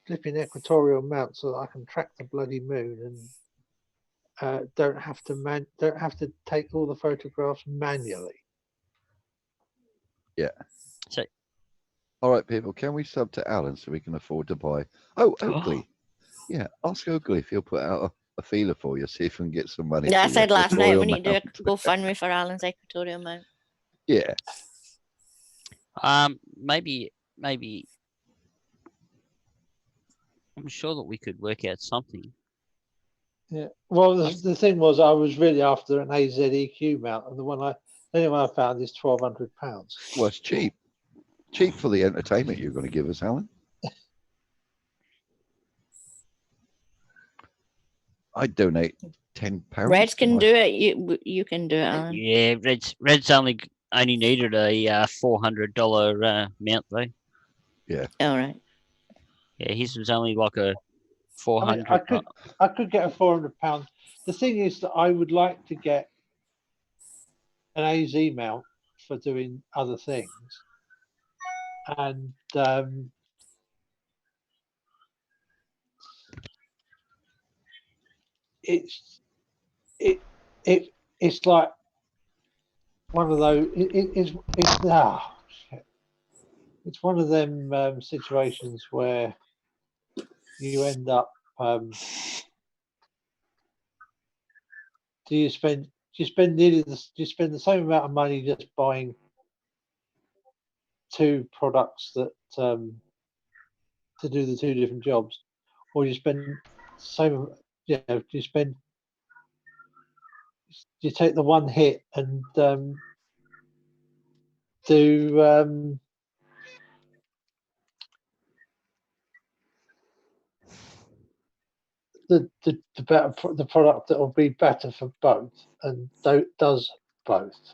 flipping equatorial mount so that I can track the bloody moon and don't have to take all the photographs manually. Yeah. So, all right, people, can we sub to Alan so we can afford to buy? Oh, Oakley. Yeah, ask Oakley if he'll put out a feeler for you, see if we can get some money. Yeah, I for said your last night we equatorial need to mount. do a GoFundMe for Alan's equatorial mount. Yeah. Maybe. I'm sure that we could work out something. Yeah. Well, the thing was, I was really after an AZEQ mount, and the only one I found is £1,200. Well, it's cheap. Cheap for the entertainment you're going to give us, Alan. I'd donate £10. Reds can do it. You can do it, Alan. Yeah, Red's only needed a $400 mount though. Yeah. All right. Yeah, his was only like a 400. I could get a £400. The thing is that I would like to get an AZ mount for doing other things, and it's like one of those. It's one of them situations where you end up. Do you spend the same amount of money just buying two products that to do the two different jobs, or you spend same? You take the one hit and do the product that will be better for both and does both.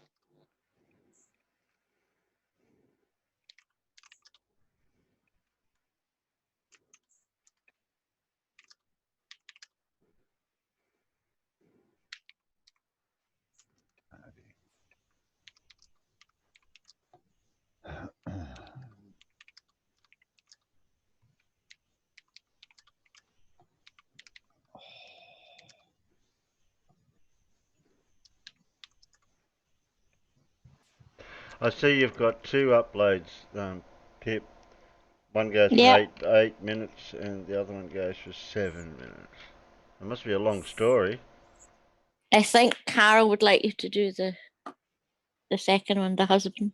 I see you've got two uploads, Pip. One goes for Yep. 8 minutes and the other one goes for 7 minutes. It must be a long story. I think Carol would like you to do the second one, the husband.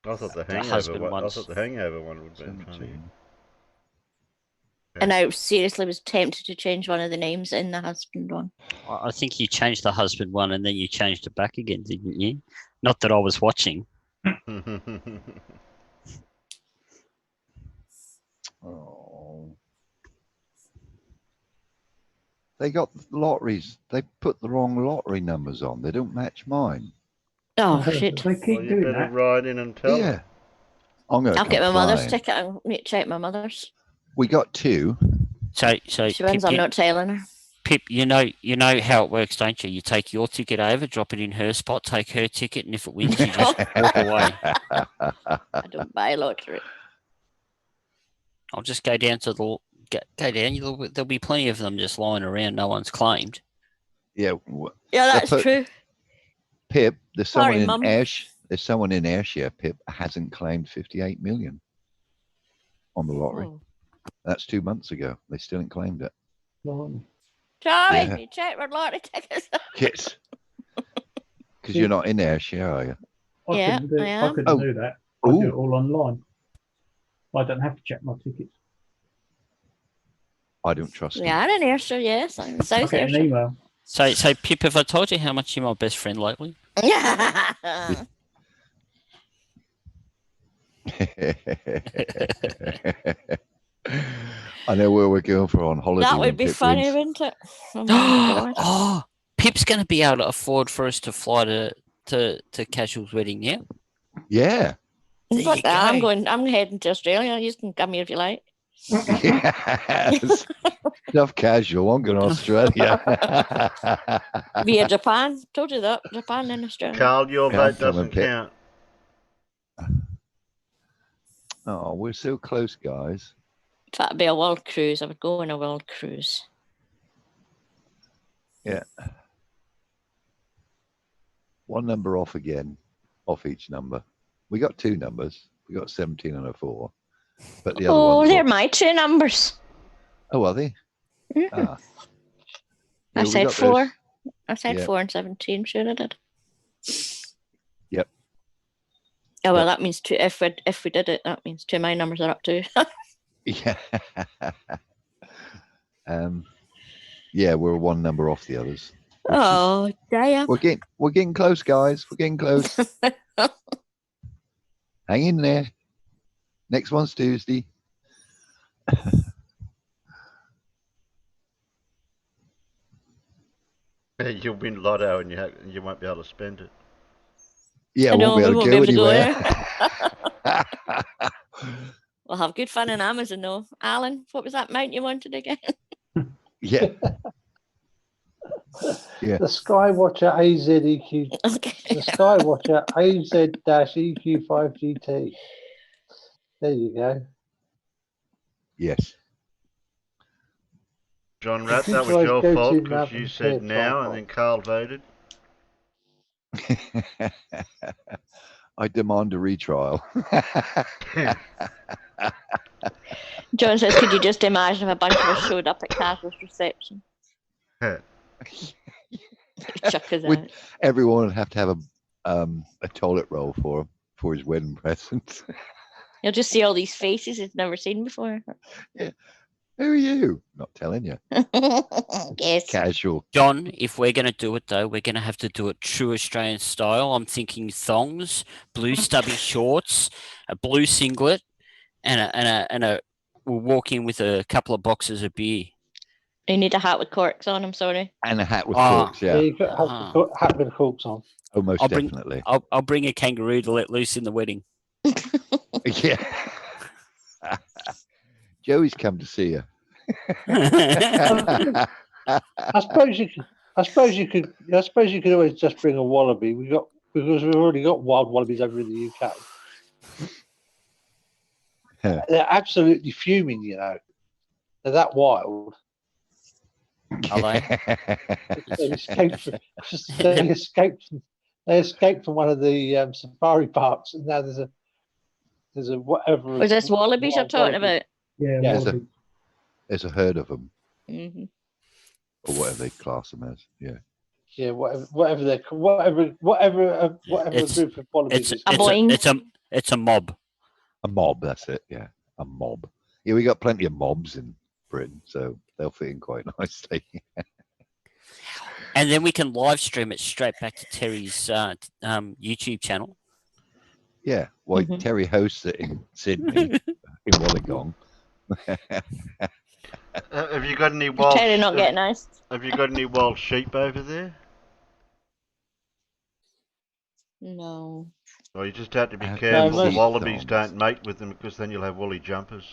I thought the hangover one would be funny. And I seriously was tempted to change one of the names in the husband one. I think you changed the husband one and then you changed it back again, didn't you? Not that I was watching. Oh. They got lotteries. They put the wrong lottery numbers on. They don't match mine. Oh, shit. They keep You doing better that. write in and tell them. I'm going to I'll get my mother's complain. ticket. I'll check my mother's. We got two. So She wins, I'm not telling her. Pip, you know how it works, don't you? You take your ticket over, drop it in her spot, take her ticket, and if it wins, you just walk away. I don't buy lottery. I'll just go down to the go down. There'll be plenty of them just lying around. No one's claimed. Yeah. Yeah, that's true. Pip, there's someone Sorry, in Mum. There's someone in Ayrshire, Pip, hasn't claimed 58 million on the lottery. Oh. That's 2 months ago. They still haven't claimed it. Charlie, Yeah. you check for lottery tickets. Yes. Because you're not in Ayrshire, are you? Yeah, couldn't do, I am. couldn't do that. I do it all online. I don't have to check my tickets. I don't trust We are in Ayrshire, yes. I'm in I South get an Ayrshire. email. So Pip, have I told you how much you're my best friend lately? I know where we're going for on holiday. That when would be Pip funny, wins. wouldn't it? Oh, my God. Oh, Pip's going to be able to afford for us to fly to Casual's wedding now. Yeah. Fuck that, I'm heading to Australia. You can come here if you like. Yes. Enough casual. I'm going to Australia. Via Japan. Told you that. Japan and Australia. Carl, your Yeah, I'm vote doesn't coming, Pip. count. Oh, we're so close, guys. If that'd be a world cruise, I would go on a world cruise. Yeah. One number off again, off each number. We got two numbers. We got 17 and a 4. But the other one's they're off. my two numbers. Oh, are they? Mhm. Ah. I Yeah, we said got 4. those. I said Yeah. 4 and 17. Sure, I did. Yep. Oh well, Yep. that means two. If we did it, that means 2 of my numbers are up too. Yeah. Yeah, we're one number off the others. Oh, damn. We're getting close, guys. We're getting close. Hang in there. Next one's Tuesday. You'll win lotto and you won't be able to spend it. Yeah, I we won't be able to go anywhere. We'll have good fun in Amazon though. Alan, what was that mount you wanted again? Yeah. Yeah. The Skywatcher AZEQ. The Skywatcher AZ-EQ5GT. There you go. Yes. John Rat, You that was guys your go fault to because you said Mountain now Fair and then Carl voted. I demand a retrial. John says, could you just imagine if a bunch of us showed up at Casual's reception? Chuck us out. Everyone would have to have a toilet roll for his wedding present. You'll just see all these faces he's never seen before. Yeah. Who are you? Not telling you. Yes. Casual. John, if we're going to do it though, we're going to have to do it true Australian style. I'm thinking thongs, blue stubby shorts, a blue singlet, and we'll walk in with a couple of boxes of beer. You need a hat with corks on, I'm sorry. And a hat with corks, yeah. you got hat with corks on. Oh, most definitely. I'll bring a kangaroo to let loose in the wedding. Yeah. Joey's come to see you. I suppose you could always just bring a wallaby. Because we've already got wild wallabies over in the UK. They're absolutely fuming, you know. They're that wild. Are they? They escaped from one of the safari parks, and now there's a whatever. Was this wallabies you're talking about? Yeah, there's a herd of them, Mm-hmm. or whatever they class them as. Yeah. Yeah, whatever a group of wallabies is. It's a mob. A mob, that's it. Yeah, a mob. Yeah, we got plenty of mobs in Britain, so they'll fit in quite nicely. And then we can live stream it straight back to Terry's YouTube channel. Yeah, well, Terry hosts it in Sydney, in Wollongong. Have you got any wild? Terry not getting nice. Have you got any wild sheep over there? No. Well, you just have to be careful the wallabies don't mate with them because then you'll have woolly jumpers.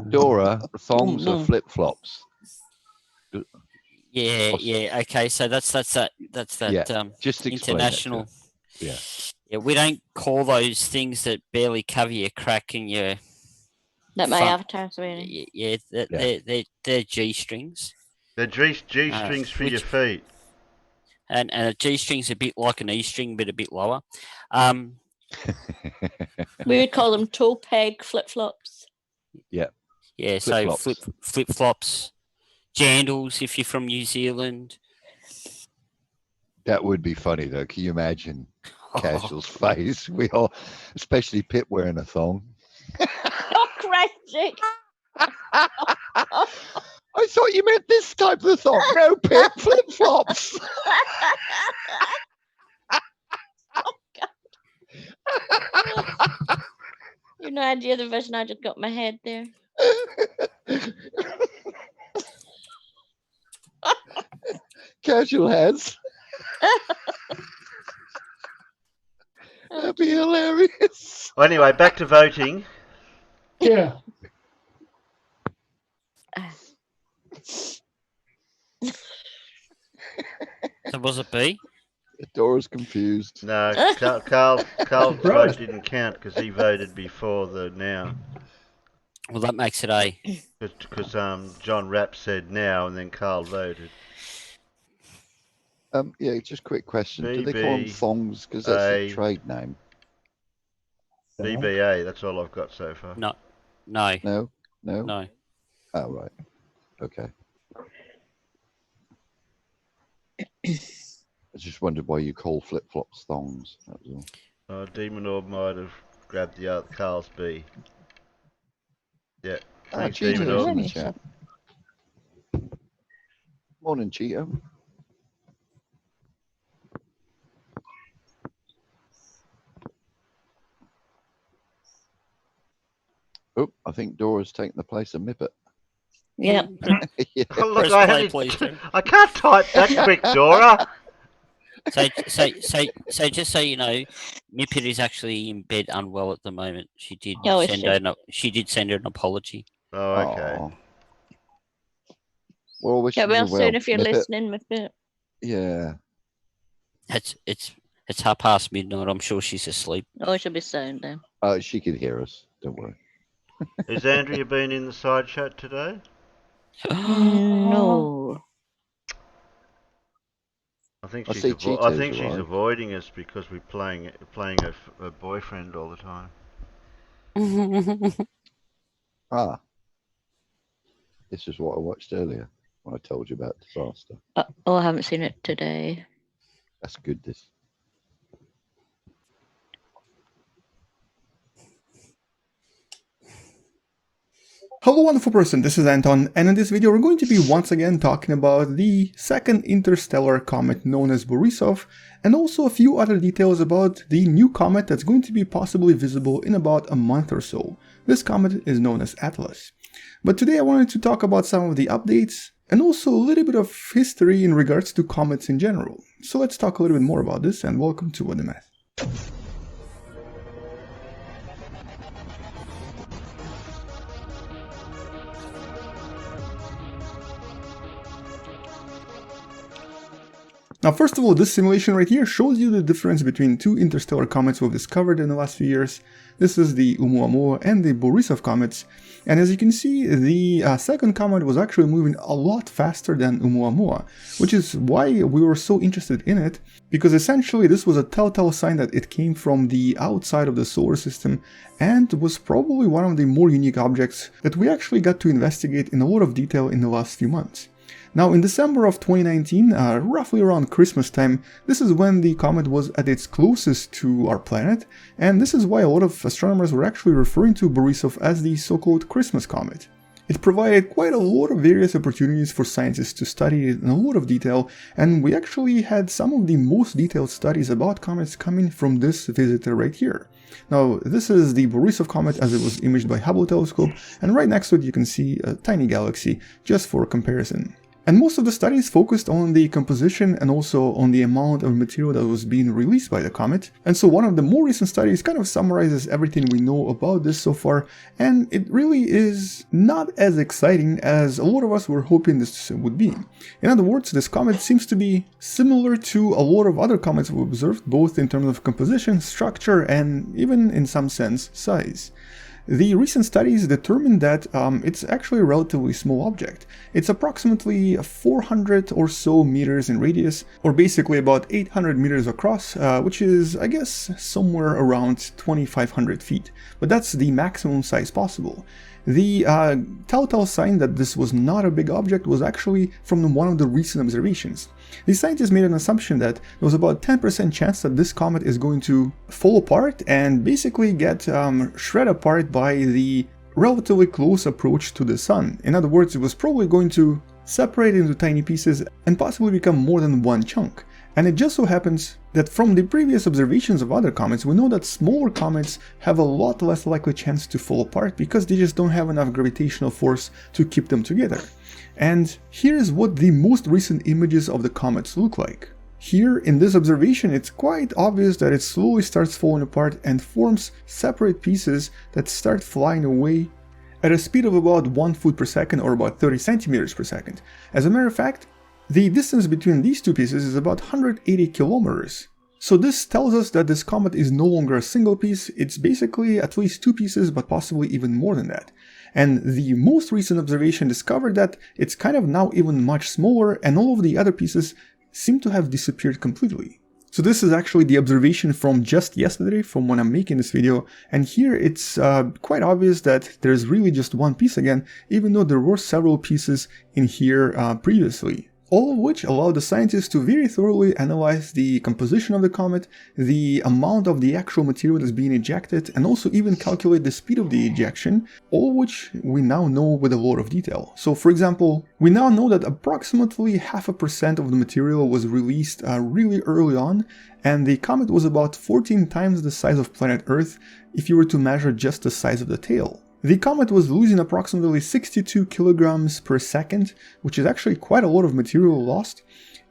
Dora, thongs or flip flops? Yeah, yeah. Okay, so that's that. Yeah, just explain that to international. Yeah, we don't call those things that barely cover your crack and your That my Fun- avatar's wearing. Yeah, they're G strings. They're G-strings for your feet. And a G string's a bit like an E string, but a bit lower. We would call them toe peg flip flops. Yeah. Yeah, Flip-flops. so flip flops, jandals if you're from New Zealand. That would be funny though. Can you imagine Casual's face? We all, especially Pip wearing a thong. Oh, Christ sake. I thought you meant this type of thong. No, Pip, flip flops. You have no idea the vision I just got in my head there. Casual has. That'd be hilarious. Well, anyway, back to voting. Yeah. So was it B? Dora's confused. No, Carl's vote didn't count because he voted before the now. Well, that makes it A. Because John Rapp said now and then Carl voted. Yeah, just quick question. Do they call them thongs because that's a trade name? BBA, that's all I've got so far. No. No? No. Oh, right. Okay. I just wondered why you call flip-flops thongs. That was all. Demon Orb might have grabbed the other Carl's B. Yeah. Thanks, Cheeto's Demon Orb. in the chat. Morning, Cheeto. Oh, I think Dora's taking the place of Mippet. Yeah. Yeah. Oh, look, I can't type that quick, Dora. So just so you know, Mippet is actually in bed unwell at the moment. She did send her an apology. Oh, okay. Aww. Well, Get well soon if you're listening, Mippet. Yeah. It's midnight. I'm sure she's asleep. Oh, she'll be sound then. She can hear us. Don't worry. Has Andrea been in the side chat today? No. I think she's avoiding us because we're playing her boyfriend all the time. This is what I watched earlier when I told you about Disaster. Oh, I haven't seen it today. That's good. This. Hello wonderful person, this is Anton, and in this video we're going to be once again talking about the second interstellar comet known as Borisov, and also a few other details about the new comet that's going to be possibly visible in about a month or so. This comet is known as Atlas. But today I wanted to talk about some of the updates, and also a little bit of history in regards to comets in general. So let's talk a little bit more about this, and welcome to What the Math. Now, first of all, this simulation right here shows you the difference between two interstellar comets we've discovered in the last few years. This is the Oumuamua and the Borisov comets, and as you can see, the second comet was actually moving a lot faster than Oumuamua, which is why we were so interested in it, because essentially this was a telltale sign that it came from the outside of the solar system and was probably one of the more unique objects that we actually got to investigate in a lot of detail in the last few months. Now, in December of 2019, roughly around Christmas time, this is when the comet was at its closest to our planet, and this is why a lot of astronomers were actually referring to Borisov as the so-called Christmas comet. It provided quite a lot of various opportunities for scientists to study it in a lot of detail, and we actually had some of the most detailed studies about comets coming from this visitor right here. Now, this is the Borisov comet as it was imaged by Hubble telescope, and right next to it you can see a tiny galaxy, just for comparison. And most of the studies focused on the composition and also on the amount of material that was being released by the comet. And so one of the more recent studies kind of summarizes everything we know about this so far, and it really is not as exciting as a lot of us were hoping this would be. In other words, this comet seems to be similar to a lot of other comets we've observed, both in terms of composition, structure, and even in some sense, size. the recent studies determined that it's actually a relatively small object. It's approximately 400 or so meters in radius, or basically about 800 meters across, which is, I guess, somewhere around 2,500 feet. But that's the maximum size possible. The telltale sign that this was not a big object was actually from one of the recent observations. The scientists made an assumption that there was about 10% chance that this comet is going to fall apart and basically get shred apart by the relatively close approach to the sun. In other words, it was probably going to separate into tiny pieces and possibly become more than one chunk. And it just so happens that from the previous observations of other comets, we know that smaller comets have a lot less likely chance to fall apart because they just don't have enough gravitational force to keep them together. And here's what the most recent images of the comets look like. Here in this observation, it's quite obvious that it slowly starts falling apart and forms separate pieces that start flying away at a speed of about 1 foot per second or about 30 centimeters per second. As a matter of fact, the distance between these two pieces is about 180 kilometers. So this tells us that this comet is no longer a single piece, it's basically at least two pieces, but possibly even more than that. And the most recent observation discovered that it's kind of now even much smaller, and all of the other pieces seem to have disappeared completely. So this is actually the observation from just yesterday, from when I'm making this video, and here it's quite obvious that there's really just one piece again, even though there were several pieces in here previously. All of which allowed the scientists to very thoroughly analyze the composition of the comet, the amount of the actual material that's being ejected, and also even calculate the speed of the ejection, all of which we now know with a lot of detail. So for example, we now know that approximately 0.5% of the material was released really early on, and the comet was about 14 times the size of planet Earth if you were to measure just the size of the tail. The comet was losing approximately 62 kilograms per second, which is actually quite a lot of material lost,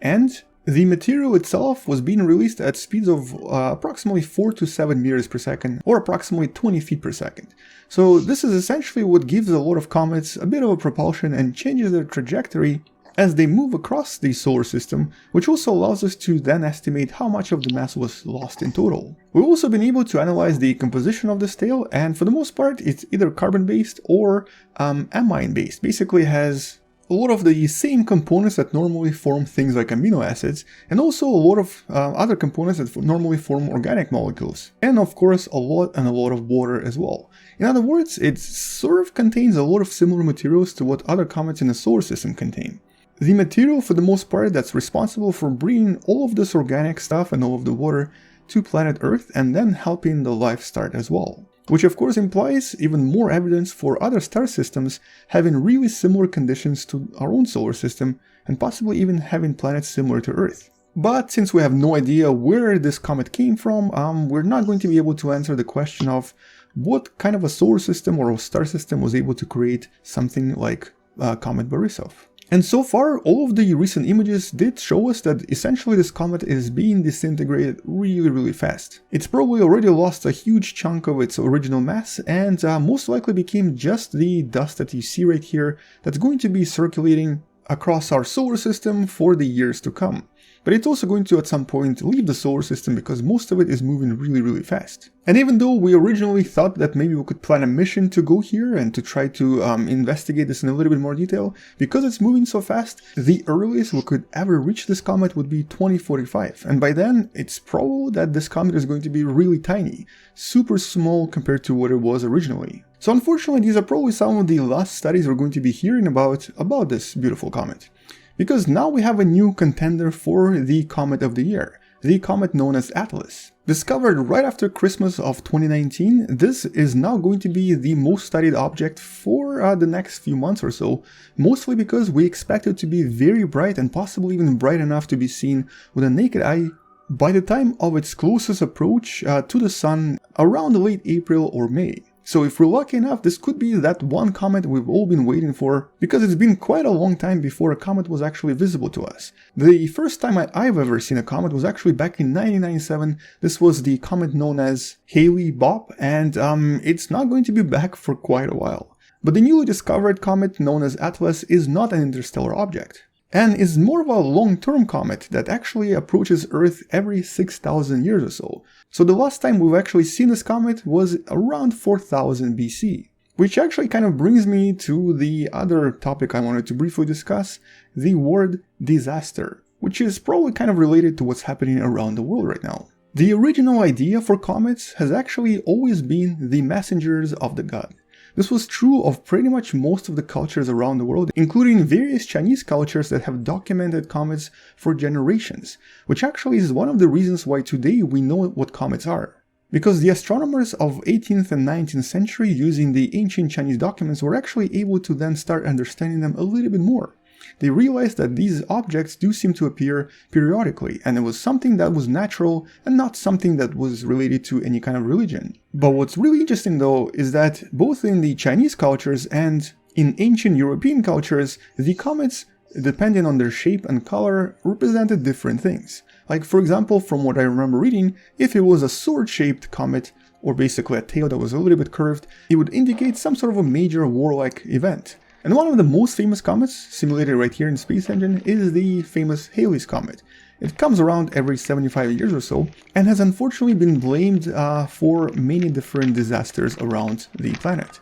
and the material itself was being released at speeds of approximately 4 to 7 meters per second, or approximately 20 feet per second. So this is essentially what gives a lot of comets a bit of a propulsion and changes their trajectory as they move across the solar system, which also allows us to then estimate how much of the mass was lost in total. We've also been able to analyze the composition of this tail, and for the most part it's either carbon-based or amine-based. Basically has a lot of the same components that normally form things like amino acids, and also a lot of other components that normally form organic molecules. And of course a lot of water as well. In other words, it sort of contains a lot of similar materials to what other comets in the solar system contain. The material, for the most part, that's responsible for bringing all of this organic stuff and all of the water to planet Earth and then helping the life start as well. Which of course implies even more evidence for other star systems having really similar conditions to our own solar system and possibly even having planets similar to Earth. But since we have no idea where this comet came from, we're not going to be able to answer the question of what kind of a solar system or a star system was able to create something like Comet Borisov. And so far, all of the recent images did show us that essentially this comet is being disintegrated really fast. It's probably already lost a huge chunk of its original mass and most likely became just the dust that you see right here that's going to be circulating across our solar system for the years to come. But it's also going to at some point leave the solar system because most of it is moving really fast. And even though we originally thought that maybe we could plan a mission to go here and to try to investigate this in a little bit more detail, because it's moving so fast, the earliest we could ever reach this comet would be 2045. And by then, it's probable that this comet is going to be really tiny, super small compared to what it was originally. So unfortunately, these are probably some of the last studies we're going to be hearing about this beautiful comet. Because now we have a new contender for the Comet of the Year, the comet known as Atlas. Discovered right after Christmas of 2019, this is now going to be the most studied object for the next few months or so, mostly because we expect it to be very bright and possibly even bright enough to be seen with a naked eye by the time of its closest approach to the Sun around late April or May. So if we're lucky enough, this could be that one comet we've all been waiting for, because it's been quite a long time before a comet was actually visible to us. The first time I've ever seen a comet was actually back in 1997. This was the comet known as Halley-Bopp, and it's not going to be back for quite a while. But the newly discovered comet known as Atlas is not an interstellar object. and is more of a long-term comet that actually approaches Earth every 6,000 years or so. So the last time we've actually seen this comet was around 4000 BC. Which actually kind of brings me to the other topic I wanted to briefly discuss, the word disaster, which is probably kind of related to what's happening around the world right now. The original idea for comets has actually always been the messengers of the god. This was true of pretty much most of the cultures around the world, including various Chinese cultures that have documented comets for generations, which actually is one of the reasons why today we know what comets are. Because the astronomers of 18th and 19th century using the ancient Chinese documents were actually able to then start understanding them a little bit more. They realized that these objects do seem to appear periodically, and it was something that was natural and not something that was related to any kind of religion. But what's really interesting though is that both in the Chinese cultures and in ancient European cultures, the comets, depending on their shape and color, represented different things. Like for example, from what I remember reading, if it was a sword-shaped comet, or basically a tail that was a little bit curved, it would indicate some sort of a major warlike event. And one of the most famous comets, simulated right here in Space Engine, is the famous Halley's Comet. It comes around every 75 years or so, and has unfortunately been blamed for many different disasters around the planet.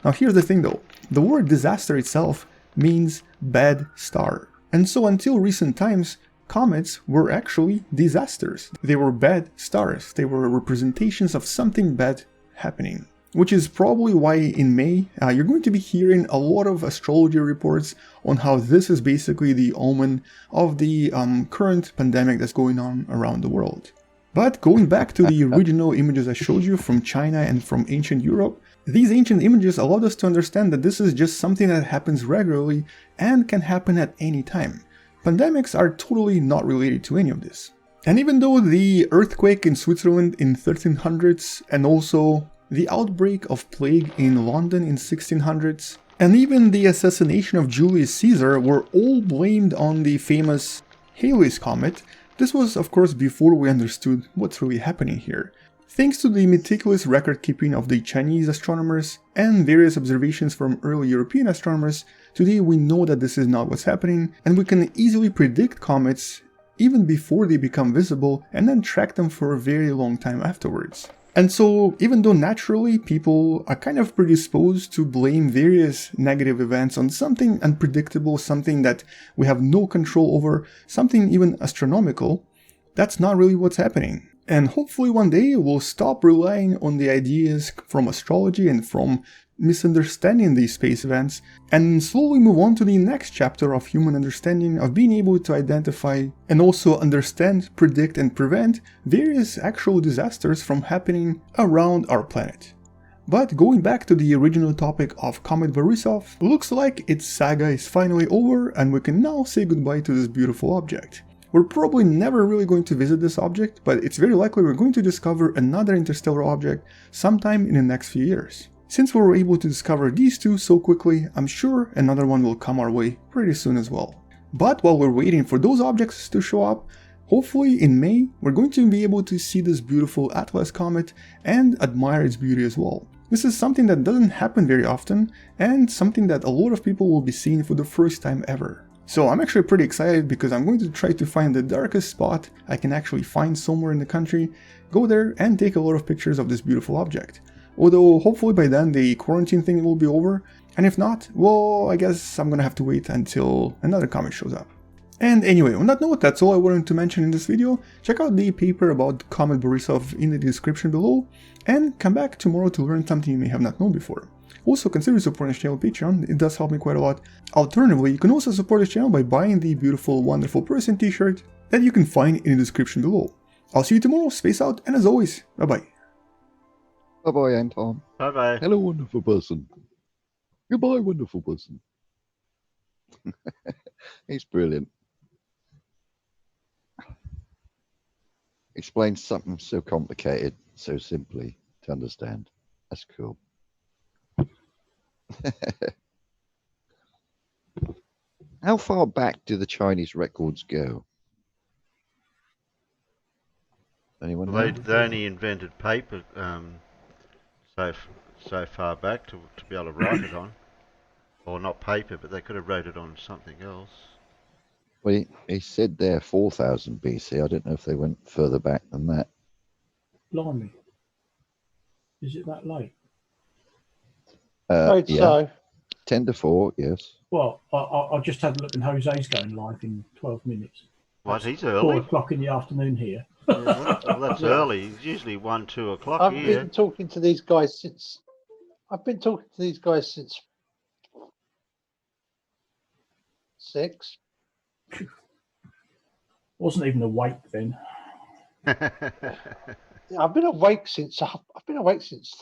Now here's the thing though, the word disaster itself means bad star. And so until recent times, comets were actually disasters. They were bad stars, they were representations of something bad happening. Which is probably why in May you're going to be hearing a lot of astrology reports on how this is basically the omen of the current pandemic that's going on around the world. But going back to the original images I showed you from China and from ancient Europe, these ancient images allowed us to understand that this is just something that happens regularly and can happen at any time. Pandemics are totally not related to any of this. And even though the earthquake in Switzerland in 1300s and also the outbreak of plague in London in 1600s, and even the assassination of Julius Caesar were all blamed on the famous Halley's Comet, this was of course before we understood what's really happening here. Thanks to the meticulous record keeping of the Chinese astronomers and various observations from early European astronomers, today we know that this is not what's happening, and we can easily predict comets even before they become visible and then track them for a very long time afterwards. And so, even though naturally people are kind of predisposed to blame various negative events on something unpredictable, something that we have no control over, something even astronomical, that's not really what's happening. And hopefully one day we'll stop relying on the ideas from astrology and from misunderstanding these space events, and slowly move on to the next chapter of human understanding, of being able to identify and also understand, predict and prevent various actual disasters from happening around our planet. But going back to the original topic of Comet Borisov, looks like its saga is finally over and we can now say goodbye to this beautiful object. We're probably never really going to visit this object, but it's very likely we're going to discover another interstellar object sometime in the next few years. Since we were able to discover these two so quickly, I'm sure another one will come our way pretty soon as well. But while we're waiting for those objects to show up, hopefully in May we're going to be able to see this beautiful Atlas comet and admire its beauty as well. This is something that doesn't happen very often and something that a lot of people will be seeing for the first time ever. So I'm actually pretty excited because I'm going to try to find the darkest spot I can actually find somewhere in the country, go there and take a lot of pictures of this beautiful object. Although hopefully by then the quarantine thing will be over, and if not, well, I guess I'm gonna have to wait until another comet shows up. And anyway, on that note, that's all I wanted to mention in this video. Check out the paper about Comet Borisov in the description below, and come back tomorrow to learn something you may have not known before. Also, consider supporting this channel on Patreon, it does help me quite a lot. Alternatively, you can also support this channel by buying the beautiful Wonderful Person t-shirt that you can find in the description below. I'll see you tomorrow, space out, and as always, bye bye. Bye-bye, Anton. Bye-bye. Hello, wonderful person. Goodbye, wonderful person. He's brilliant. Explains something so complicated, so simply to understand. That's cool. How far back do the Chinese records go? Anyone know? They only invented paper so far back to be able to write it on. Or not paper, but they could have wrote it on something else. Well, he said there 4,000 BC. I don't know if they went further back than that. Blimey. Is it that late? Right, Yeah. so 10 to 4, yes. Well, I just had a look and Jose's going live in 12 minutes. What, he's 4 early? o'clock in the afternoon here. Yeah, well, that's Yeah. early. It's usually 1, 2 o'clock I've here. been talking to these guys since 6. Wasn't even awake then. Yeah, I've been awake since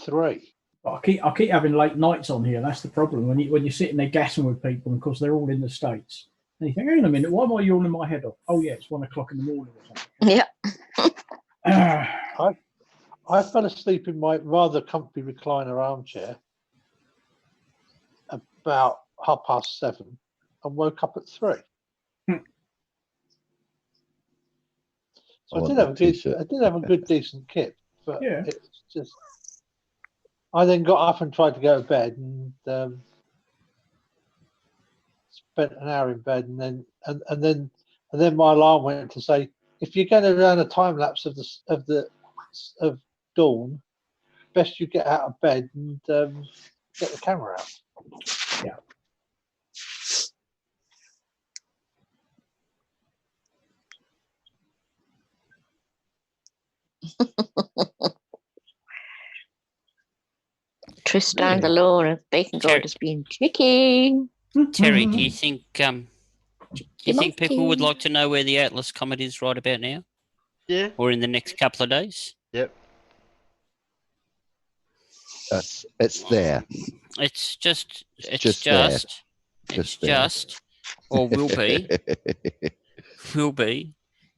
3. But I keep having late nights on here. That's the problem. When you're sitting there gassing with people, and of course they're all in the States. And you think, hang on a minute, why am I yawning my head off? Oh yeah, it's 1 o'clock in the morning or something. Yeah. I fell asleep in my rather comfy recliner armchair about 7:30 and woke up at 3. So I did have a good decent kip, but it's just. I then got up and tried to go to bed and spent an hour in bed, and then my alarm went to say, if you're going to run a time lapse of dawn, best you get out of bed and get the camera out. Yeah. Tristan the Lord of Bacon God has been tricky. Terry, do you think people would like to know where the Atlas Comet is right about now? Yeah. Or in the next couple of days? Yep. It's there. It's just or will be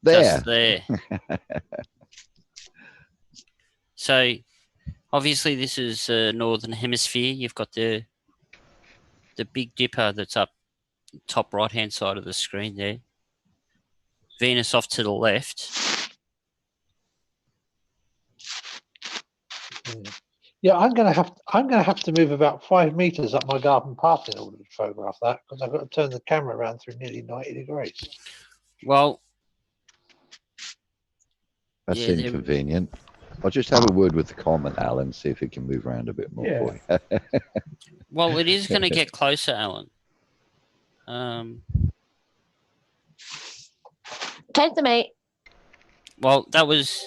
there. just there. So obviously this is northern hemisphere. You've got the Big Dipper that's up top right hand side of the screen there. Venus off to the left. Yeah, I'm gonna have to move about 5 meters up my garden path in order to photograph that, because I've got to turn the camera around through nearly 90 degrees. Well, that's inconvenient. I'll just have a word with the Comet, Alan, see if it can move around a bit more for you. Well, it is going to get closer, Alan. 10th of May. Well, that was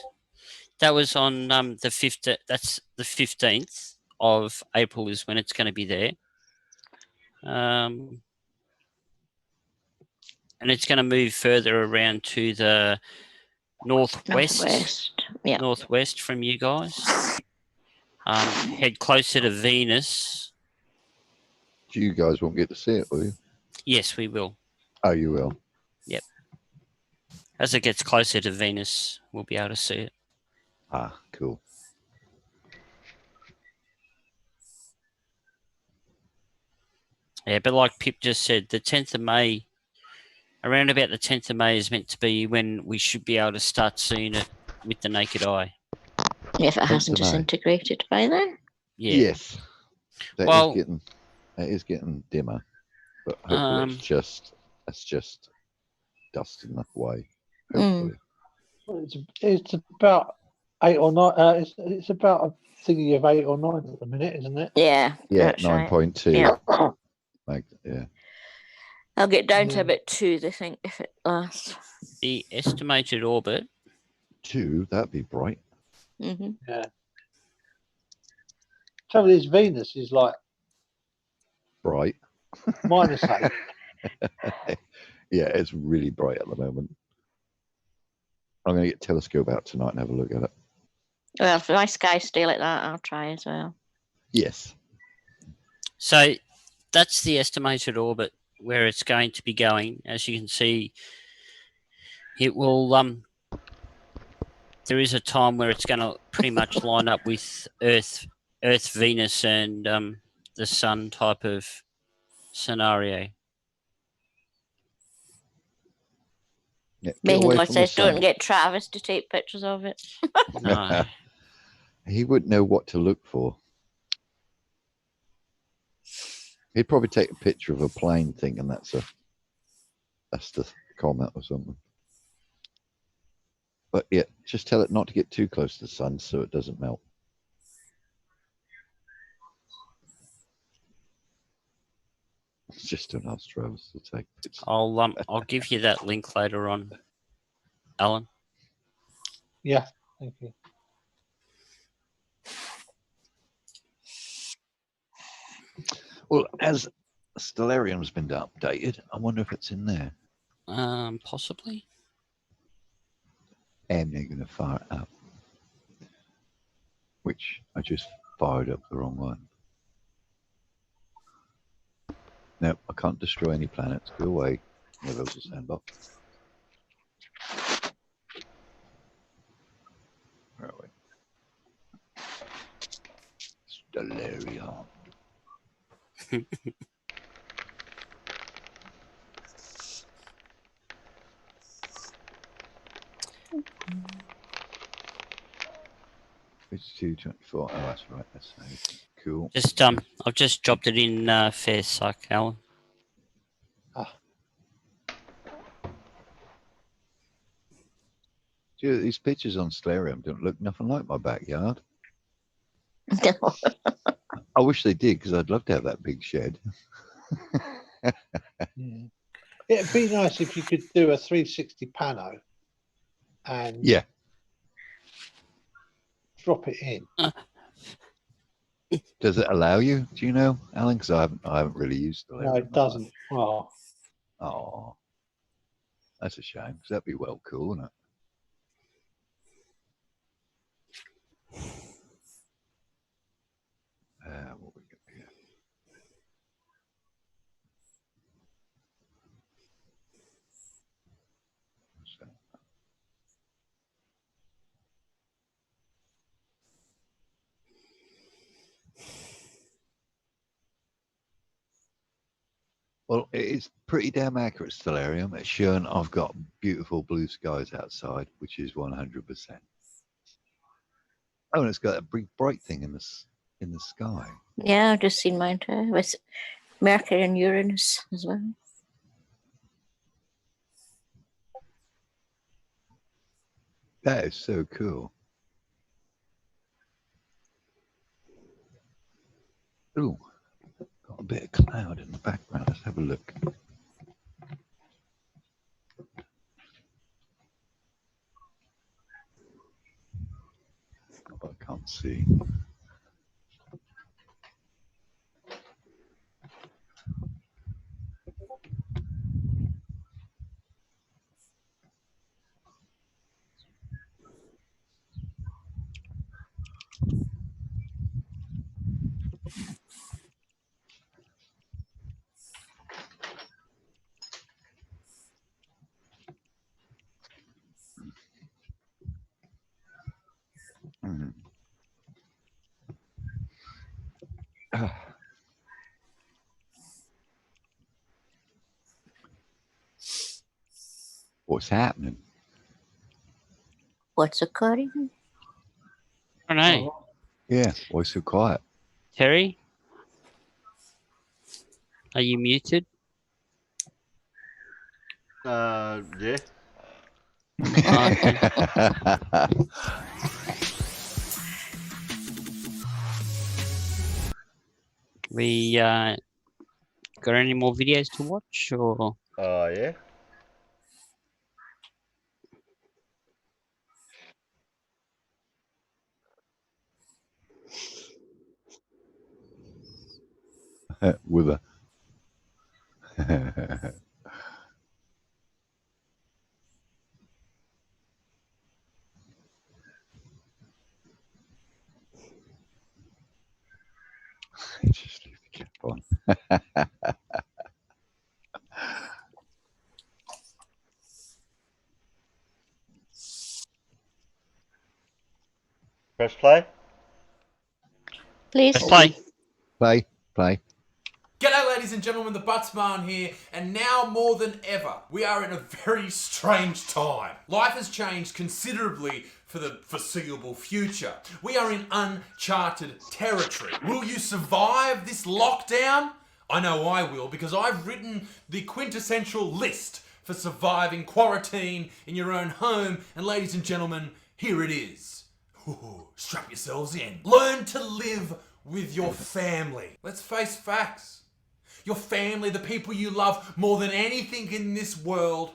on the 5th. That's the 15th of April is when it's going to be there. And it's going to move further around to the northwest from you guys. Head closer to Venus. You guys won't get to see it, will you? Yes, we will. Oh, you will? Yep. As it gets closer to Venus, we'll be able to see it. Ah, cool. Yeah, but like Pip just said, the 10th of May, around about the 10th of May is meant to be when we should be able to start seeing it with the naked eye. If it hasn't disintegrated by then. Yeah. Yes. That is getting dimmer, but hopefully it's just dusting away. Hopefully. Well, it's about 8 or 9. It's about a thingy of 8 or 9 at the minute, isn't it? Yeah. Yeah, 9.2. Yeah. Yeah. I'll get down to about 2, I think, if it lasts. The estimated orbit. 2, that'd be bright. Mm-hmm. Yeah. Trouble is, Venus is like bright. -8. Yeah, it's really bright at the moment. I'm going to get a telescope out tonight and have a look at it. Well, if my skies stay like that, I'll try as well. Yes. So that's the estimated orbit where it's going to be going. As you can see, it will. There is a time where it's going to pretty much line up with Earth, Venus, and the Sun type of scenario. Yeah, Bacon God says, don't get Travis to take pictures of it. No. He wouldn't know what to look for. He'd probably take a picture of a plane thinking that's the Comet or something. But yeah, just tell it not to get too close to the sun so it doesn't melt. It's just an Astros to take. I'll give you that link later on, Alan. Yeah, thank you. Well, as Stellarium's been updated, I wonder if it's in there. Possibly. And they're going to fire it up, which I just fired up the wrong one. No, I can't destroy any planets. Go away, Universal Sandbox. Where are we? Stellarium. It's 224. Oh, that's right. That's cool. Just I've just dropped it in fair suck, Alan. Dude, these pictures on Stellarium don't look nothing like my backyard. I wish they did, because I'd love to have that big shed. Yeah. It'd be nice if you could do a 360 pano and drop it in. Does it allow you? Do you know, Alan? Because I haven't really used it. No, it doesn't. Oh, that's a shame. Because that'd be well cool, wouldn't it? What we got here? Well, it's pretty damn accurate, Stellarium. It's showing I've got beautiful blue skies outside, which is 100%. Oh, and it's got a big bright thing in the sky. Yeah, I've just seen mine too. With Mercury and Uranus as well. That is so cool. Ooh, got a bit of cloud in the background. Let's have a look. Oh, I can't see. What's happening? What's occurring? I don't know. Yeah, why so quiet? Terry? Are you muted? Yeah. We got any more videos to watch, or? Yeah. With a just leave the cap on. Press play. Please. Play. Play. G'day ladies and gentlemen, the Buttsman here, and now more than ever, we are in a very strange time. Life has changed considerably for the foreseeable future. We are in uncharted territory. Will you survive this lockdown? I know I will, because I've written the quintessential list for surviving quarantine in your own home. And ladies and gentlemen, here it is. Ooh, strap yourselves in. Learn to live with your family. Let's face facts. Your family, the people you love more than anything in this world,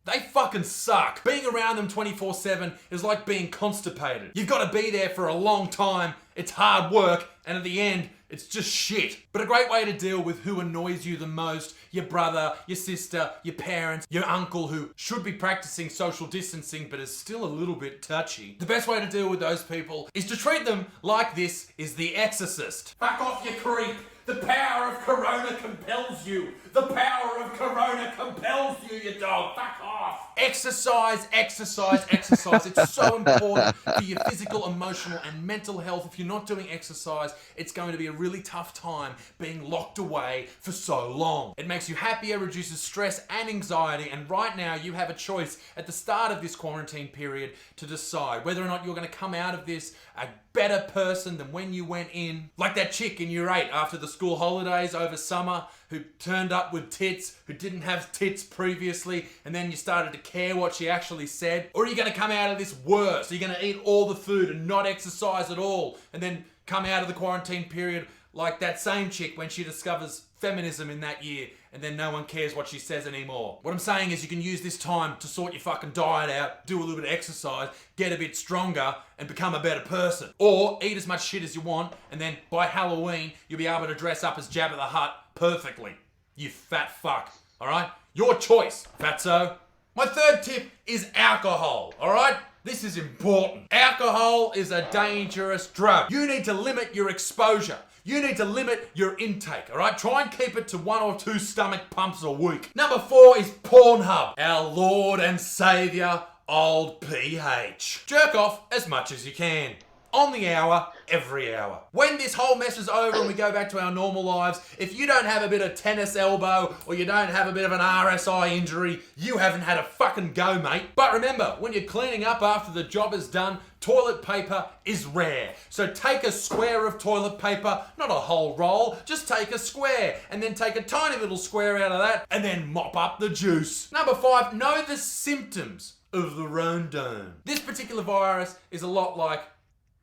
they fucking suck. Being around them 24/7 is like being constipated. You've got to be there for a long time. It's hard work, and at the end, it's just shit. But a great way to deal with who annoys you the most, your brother, your sister, your parents, your uncle who should be practicing social distancing but is still a little bit touchy. The best way to deal with those people is to treat them like this is The Exorcist. Fuck off, you creep. The power of Corona compels you. The power of Corona compels you, you dog. Fuck off. Exercise, exercise, exercise. It's so important for your physical, emotional, and mental health. If you're not doing exercise, it's going to be a really tough time being locked away for so long. It makes you happier, reduces stress and anxiety, and right now you have a choice at the start of this quarantine period to decide whether or not you're going to come out of this a better person than when you went in. Like that chick in year 8 after the school holidays over summer who turned up with tits, who didn't have tits previously, and then you started to care what she actually said. Or are you going to come out of this worse? Are you going to eat all the food and not exercise at all, and then come out of the quarantine period like that same chick when she discovers feminism in that year, and then no one cares what she says anymore? What I'm saying is you can use this time to sort your fucking diet out, do a little bit of exercise, get a bit stronger, and become a better person. Or eat as much shit as you want, and then by Halloween, you'll be able to dress up as Jabba the Hutt perfectly. You fat fuck. Alright? Your choice, fatso. My third tip is alcohol. Alright? This is important. Alcohol is a dangerous drug. You need to limit your exposure. You need to limit your intake, all right? Try and keep it to 1 or 2 stomach pumps a week. Number 4 is Pornhub. Our Lord and Saviour, old PH. Jerk off as much as you can. On the hour, every hour. When this whole mess is over and we go back to our normal lives, if you don't have a bit of tennis elbow or you don't have a bit of an RSI injury, you haven't had a fucking go, mate. But remember, when you're cleaning up after the job is done, toilet paper is rare. So take a square of toilet paper, not a whole roll, just take a square, and then take a tiny little square out of that, and then mop up the juice. Number 5, know the symptoms of the rondome. This particular virus is a lot like,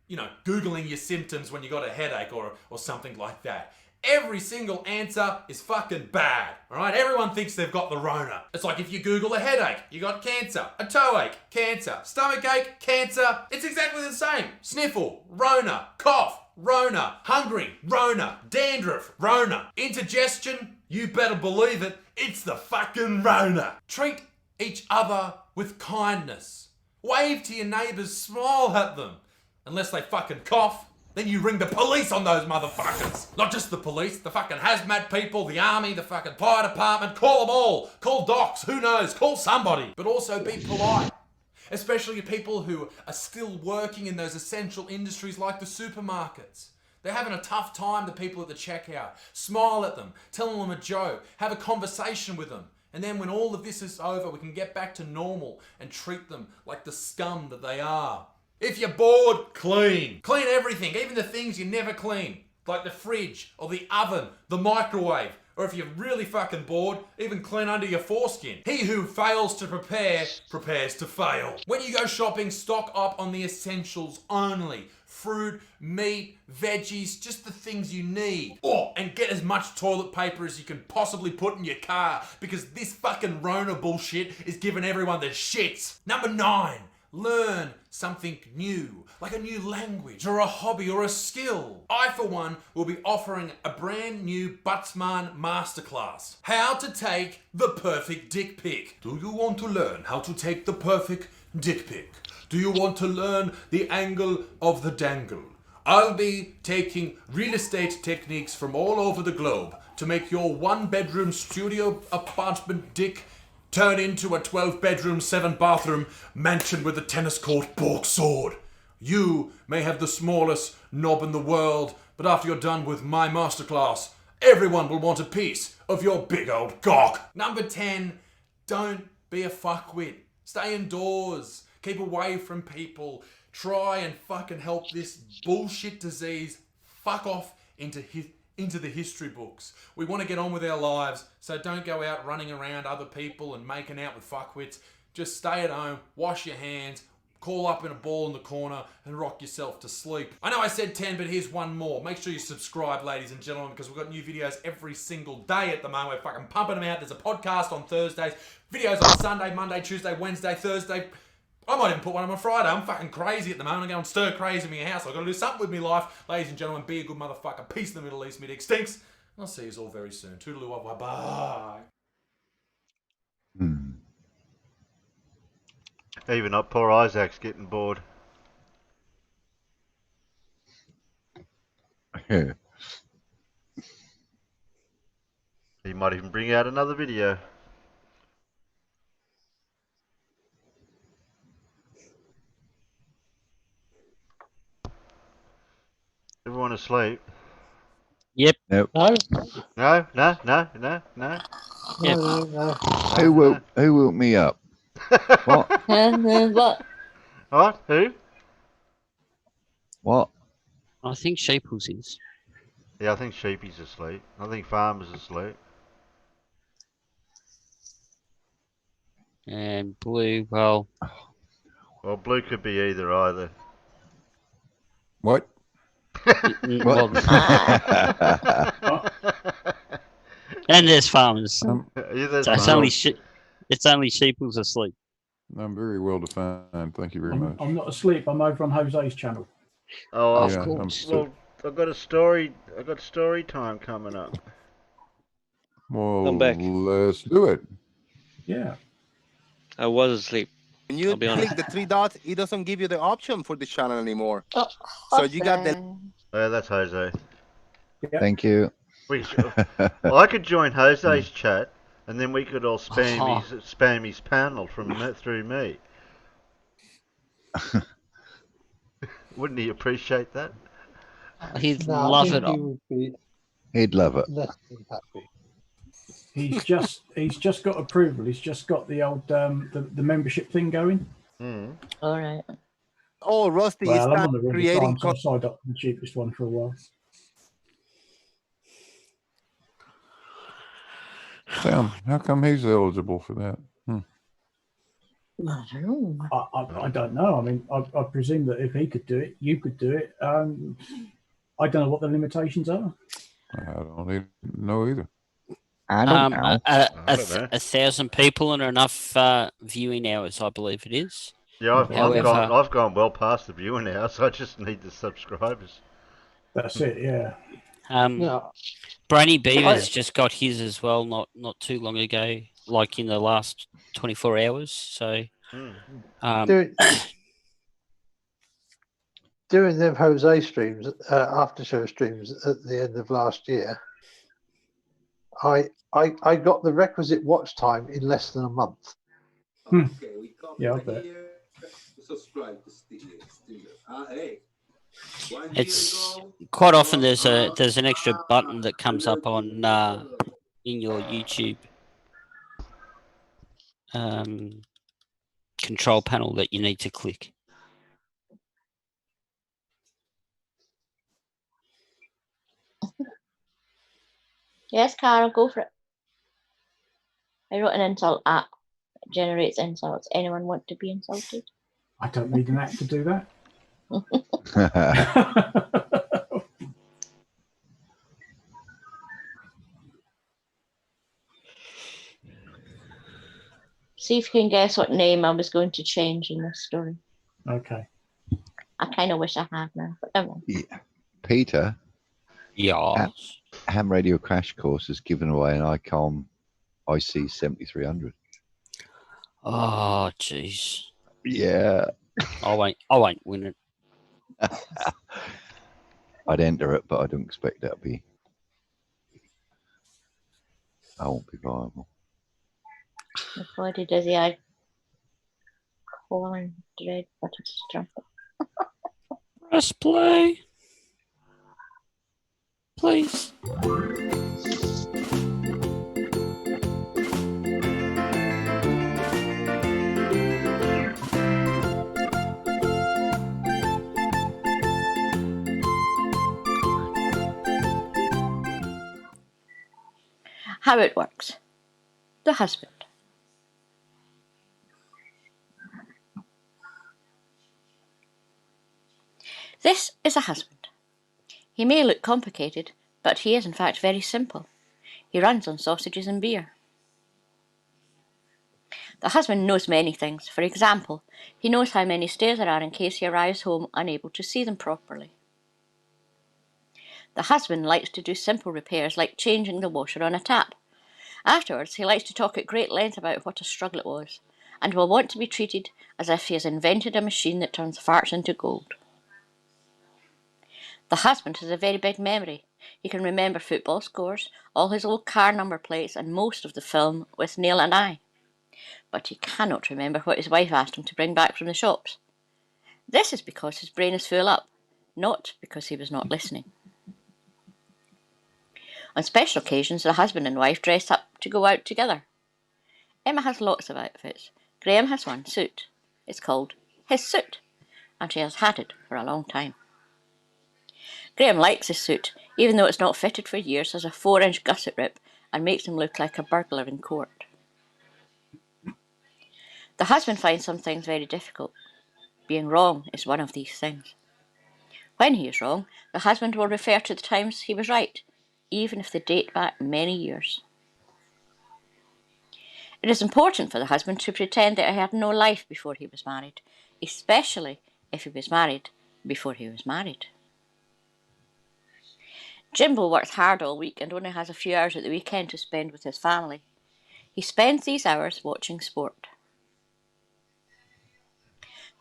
you know, Googling your symptoms when you got a headache or something like that. Every single answer is fucking bad, all right? Everyone thinks they've got the Rona. It's like if you Google a headache, you got cancer. A toe ache, cancer. Stomach ache, cancer. It's exactly the same. Sniffle, Rona. Cough, Rona. Hungry, Rona. Dandruff, Rona. Indigestion, you better believe it, it's the fucking Rona. Treat each other with kindness. Wave to your neighbours, smile at them. Unless they fucking cough, then you ring the police on those motherfuckers. Not just the police, the fucking hazmat people, the army, the fucking fire department, call them all. Call docs, who knows, call somebody. But also be polite. Especially people who are still working in those essential industries like the supermarkets. They're having a tough time, the people at the checkout. Smile at them, tell them a joke, have a conversation with them. And then when all of this is over, we can get back to normal and treat them like the scum that they are. If you're bored, clean. Clean everything, even the things you never clean. Like the fridge, or the oven, the microwave. Or if you're really fucking bored, even clean under your foreskin. He who fails to prepare, prepares to fail. When you go shopping, stock up on the essentials only. Fruit, meat, veggies, just the things you need. Oh, and get as much toilet paper as you can possibly put in your car, because this fucking Rona bullshit is giving everyone the shits. Number 9. Learn something new, like a new language or a hobby or a skill. I, for one, will be offering a brand new Buttsman Masterclass. How to take the perfect dick pic. Do you want to learn how to take the perfect dick pic? Do you want to learn the angle of the dangle? I'll be taking real estate techniques from all over the globe to make your 1-bedroom studio apartment dick turn into a 12-bedroom, 7-bathroom mansion with a tennis court bork sword. You may have the smallest knob in the world, but after you're done with my masterclass, everyone will want a piece of your big old cock. Number 10, don't be a fuckwit. Stay indoors. Keep away from people. Try and fucking help this bullshit disease fuck off into into the history books. We want to get on with our lives, so don't go out running around other people and making out with fuckwits. Just stay at home, wash your hands, call up in a ball in the corner and rock yourself to sleep. I know I said 10, but here's one more. Make sure you subscribe, ladies and gentlemen, because we've got new videos every single day at the moment. We're fucking pumping them out. There's a podcast on Thursdays, videos on Sunday, Monday, Tuesday, Wednesday, Thursday. I might even put one on Friday. I'm fucking crazy at the moment. I'm going stir crazy in my house. I've got to do something with my life. Ladies and gentlemen, be a good motherfucker. Peace in the Middle East. Mid stinks. And I'll see you all very soon. Toodaloo, bye. Even up poor Isaac's getting bored. He might even bring out another video. Everyone asleep? Yep. Nope. No. No, no, no, no, no. Yep. No. Who woke me up? What? What? What? Who? What? I think Sheeples is. Yeah, I think Sheepy's asleep. I think Farmer's asleep. And Blue, well... Well, Blue could be either. What? Well, and there's Farmers. There's So it's Farmers. only Sheeples asleep. I'm very well defined. Thank you very much. I'm not asleep. I'm over on Jose's channel. Oh, Of course. Well, I've got story time coming up. Well, I'm back. let's do it. Yeah. I was asleep. When you I'll be click honest. the three dots, it doesn't give you the option for this channel anymore. Oh, So you got the... Yeah, that's Jose. Thank you. Well, I could join Jose's chat, and then we could all spam his panel through me. Wouldn't he appreciate that? He'd No, I love think it. he would be He'd love it. less than happy. He's just got approval. He's just got the old the membership thing going. All right. Oh, Rusty, Well, it's I'm not on the wrong creating... time, so I signed up for the cheapest one for a while. Sam, how come he's eligible for that? I don't know. I mean, I presume that if he could do it, you could do it. I don't know what the limitations are. I don't even know either. I don't know. 1,000 people and enough viewing hours, I believe it is. Yeah, However, I've gone well past the viewing hours. I just need the subscribers. That's it. Yeah. Brainy Beaver's just got his as well, not too long ago, like in the last 24 hours. So, Doing them Jose streams, after show streams at the end of last year, I got the requisite watch time in less than a month. Yeah, I bet. it's quite often there's an extra button that comes up on in your YouTube control panel that you need to click. Yes, Carol, go for it. I wrote an insult app. It generates insults. Anyone want to be insulted? I don't need an app to do that. See if you can guess what name I was going to change in this story. Okay. I kind of wish I had now, but never mind. Yeah. Peter. Yeah. Ham Radio Crash Course has given away an ICOM IC 7300. Oh, jeez. Yeah. I won't win it. I'd enter it, but I don't expect that to be. I won't be viable. Before does he have calling dread butter trumpet? Press play. Please. How it works. The husband. This is a husband. He may look complicated, but he is in fact very simple. He runs on sausages and beer. The husband knows many things. For example, he knows how many stairs there are in case he arrives home unable to see them properly. The husband likes to do simple repairs like changing the washer on a tap. Afterwards, he likes to talk at great length about what a struggle it was, and will want to be treated as if he has invented a machine that turns farts into gold. The husband has a very big memory. He can remember football scores, all his old car number plates, and most of the film with Neil and I. But he cannot remember what his wife asked him to bring back from the shops. This is because his brain is full up, not because he was not listening. On special occasions, the husband and wife dress up to go out together. Emma has lots of outfits. Graham has one suit. It's called his suit, and she has had it for a long time. Graham likes his suit, even though it's not fitted for years, has a 4-inch gusset rip and makes him look like a burglar in court. The husband finds some things very difficult. Being wrong is one of these things. When he is wrong, the husband will refer to the times he was right, even if they date back many years. It is important for the husband to pretend that he had no life before he was married, especially if he was married before he was married. Jimbo works hard all week and only has a few hours at the weekend to spend with his family. He spends these hours watching sport.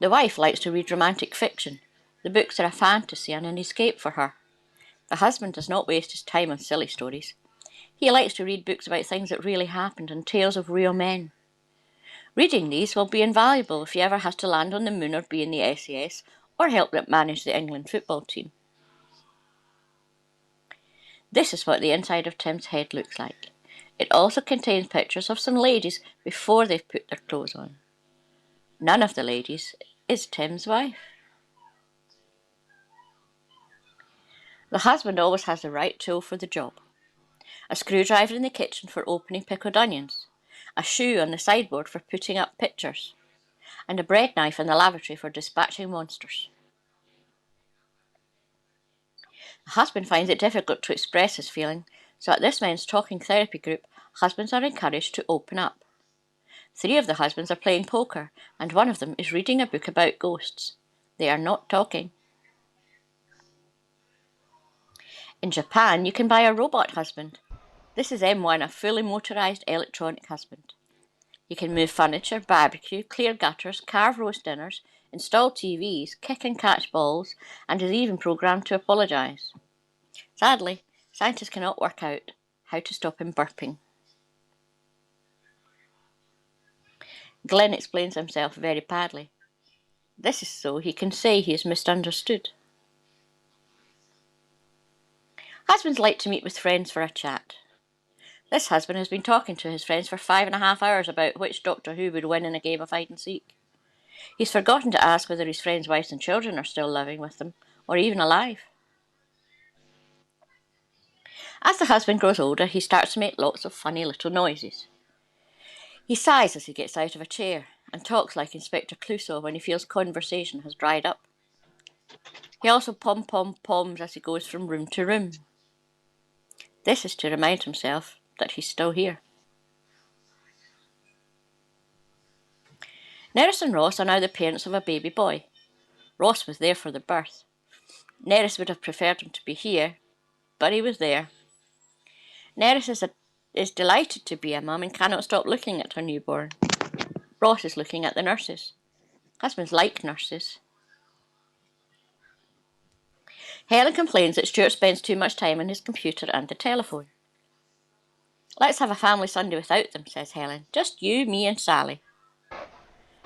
The wife likes to read romantic fiction. The books are a fantasy and an escape for her. The husband does not waste his time on silly stories. He likes to read books about things that really happened and tales of real men. Reading these will be invaluable if he ever has to land on the moon or be in the SAS or help manage the England football team. This is what the inside of Tim's head looks like. It also contains pictures of some ladies before they've put their clothes on. None of the ladies is Tim's wife. The husband always has the right tool for the job. A screwdriver in the kitchen for opening pickled onions, a shoe on the sideboard for putting up pictures, and a bread knife in the lavatory for dispatching monsters. The husband finds it difficult to express his feeling, so at this men's talking therapy group, husbands are encouraged to open up. 3 of the husbands are playing poker, and one of them is reading a book about ghosts. They are not talking. In Japan, you can buy a robot husband. This is M1, a fully motorised electronic husband. You can move furniture, barbecue, clear gutters, carve roast dinners, install TVs, kick and catch balls, and is even programmed to apologise. Sadly, scientists cannot work out how to stop him burping. Glenn explains himself very badly. This is so he can say he is misunderstood. Husbands like to meet with friends for a chat. This husband has been talking to his friends for 5.5 hours about which Doctor Who would win in a game of hide and seek. He's forgotten to ask whether his friends' wives and children are still living with them, or even alive. As the husband grows older, he starts to make lots of funny little noises. He sighs as he gets out of a chair, and talks like Inspector Clouseau when he feels conversation has dried up. He also pom-pom-poms as he goes from room to room. This is to remind himself that he's still here. Nerys and Ross are now the parents of a baby boy. Ross was there for the birth. Nerys would have preferred him to be here, but he was there. Nerys is delighted to be a mum and cannot stop looking at her newborn. Ross is looking at the nurses. Husbands like nurses. Helen complains that Stuart spends too much time on his computer and the telephone. Let's have a family Sunday without them, says Helen. Just you, me and Sally.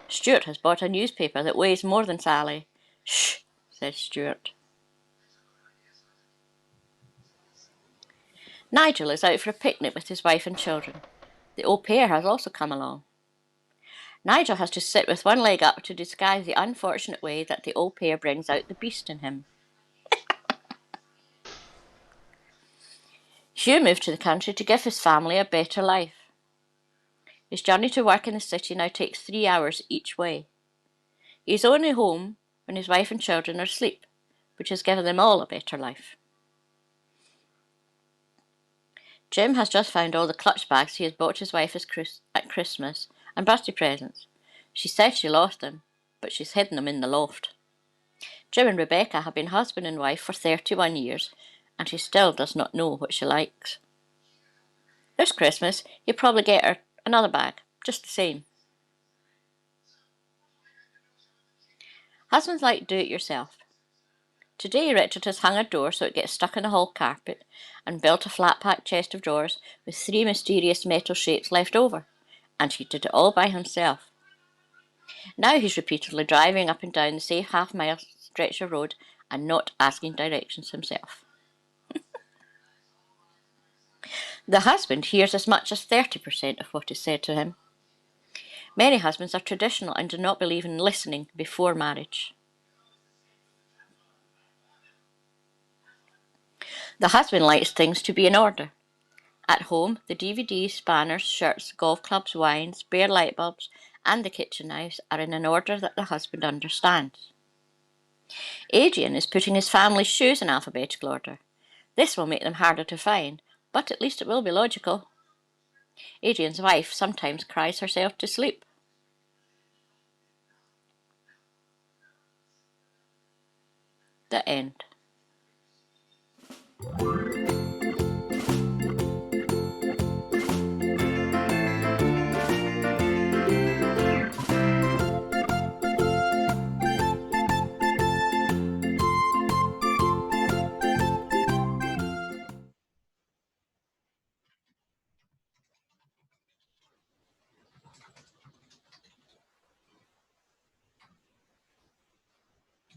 Stuart has bought a newspaper that weighs more than Sally. Shh, says Stuart. Nigel is out for a picnic with his wife and children. The au pair has also come along. Nigel has to sit with one leg up to disguise the unfortunate way that the au pair brings out the beast in him. Hugh moved to the country to give his family a better life. His journey to work in the city now takes 3 hours each way. He is only home when his wife and children are asleep, which has given them all a better life. Jim has just found all the clutch bags he has bought his wife at Christmas and birthday presents. She says she lost them, but she's hidden them in the loft. Jim and Rebecca have been husband and wife for 31 years, and he still does not know what she likes. This Christmas, he'll probably get her another bag, just the same. Husbands like do-it-yourself. Today Richard has hung a door so it gets stuck in the hall carpet and built a flat-pack chest of drawers with 3 mysterious metal shapes left over, and he did it all by himself. Now he's repeatedly driving up and down the same half-mile stretch of road and not asking directions himself. The husband hears as much as 30% of what is said to him. Many husbands are traditional and do not believe in listening before marriage. The husband likes things to be in order. At home, the DVDs, spanners, shirts, golf clubs, wines, spare light bulbs, and the kitchen knives are in an order that the husband understands. Adrian is putting his family's shoes in alphabetical order. This will make them harder to find, but at least it will be logical. Adrian's wife sometimes cries herself to sleep. The end.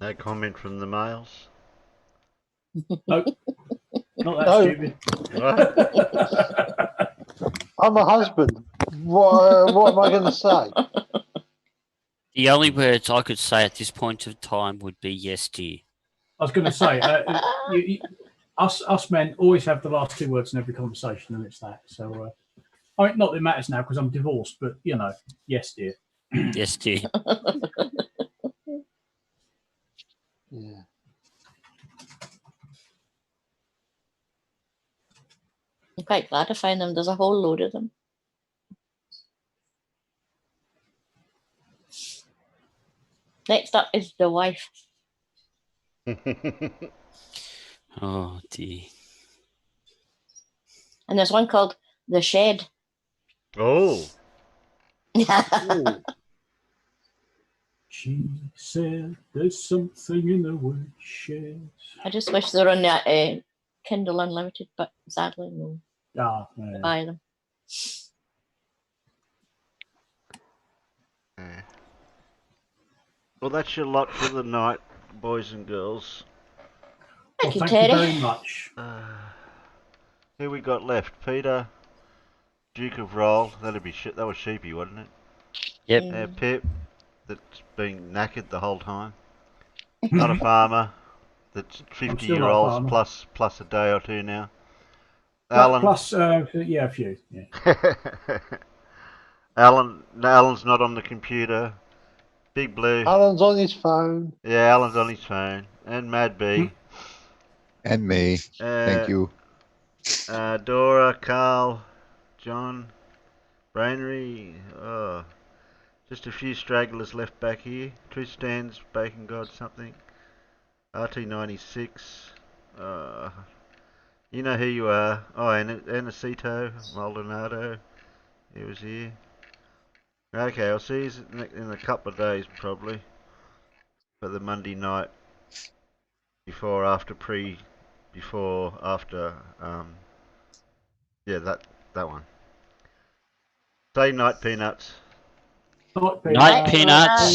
No comment from the males? Nope. Not that stupid. I'm a husband. What am I going to say? The only words I could say at this point of time would be yes, dear. I was going to say, us men always have the last 2 words in every conversation, and it's that. So, I mean, not that it matters now because I'm divorced, but, you know, yes, dear. Yes, dear. Yeah. I'm quite glad to find them. There's a whole load of them. Next up is the wife. Oh, dear. And there's one called The Shed. Oh. She said there's something in the word shed. I just wish they were on that Kindle Unlimited, but sadly, no. Ah, yeah. Buy them. Yeah. Well, that's your lot for the night, boys and girls. Thank you, thank Teddy. you very much. Who we got left? Peter, Duke of Roll. That'd be shit. That was Sheepy, wasn't it? Yep. Pip, that's been knackered the whole time. Not a farmer. That's 50-year-olds plus a day or two now. Alan. Yeah, a few. Yeah. Alan's not on the computer. Big Blue. Alan's on his phone. Yeah, Alan's on his phone. And Mad B. And me. Thank you. Dora, Carl, John, Brainery. Oh, just a few stragglers left back here. Tristan's, Bacon God something. RT96. You know who you are. Oh, Anacito, Maldonado. He was here. Okay, I'll see you in a couple of days probably. For the Monday night. Before, after, yeah, that one. Say night, peanuts. Night, peanuts.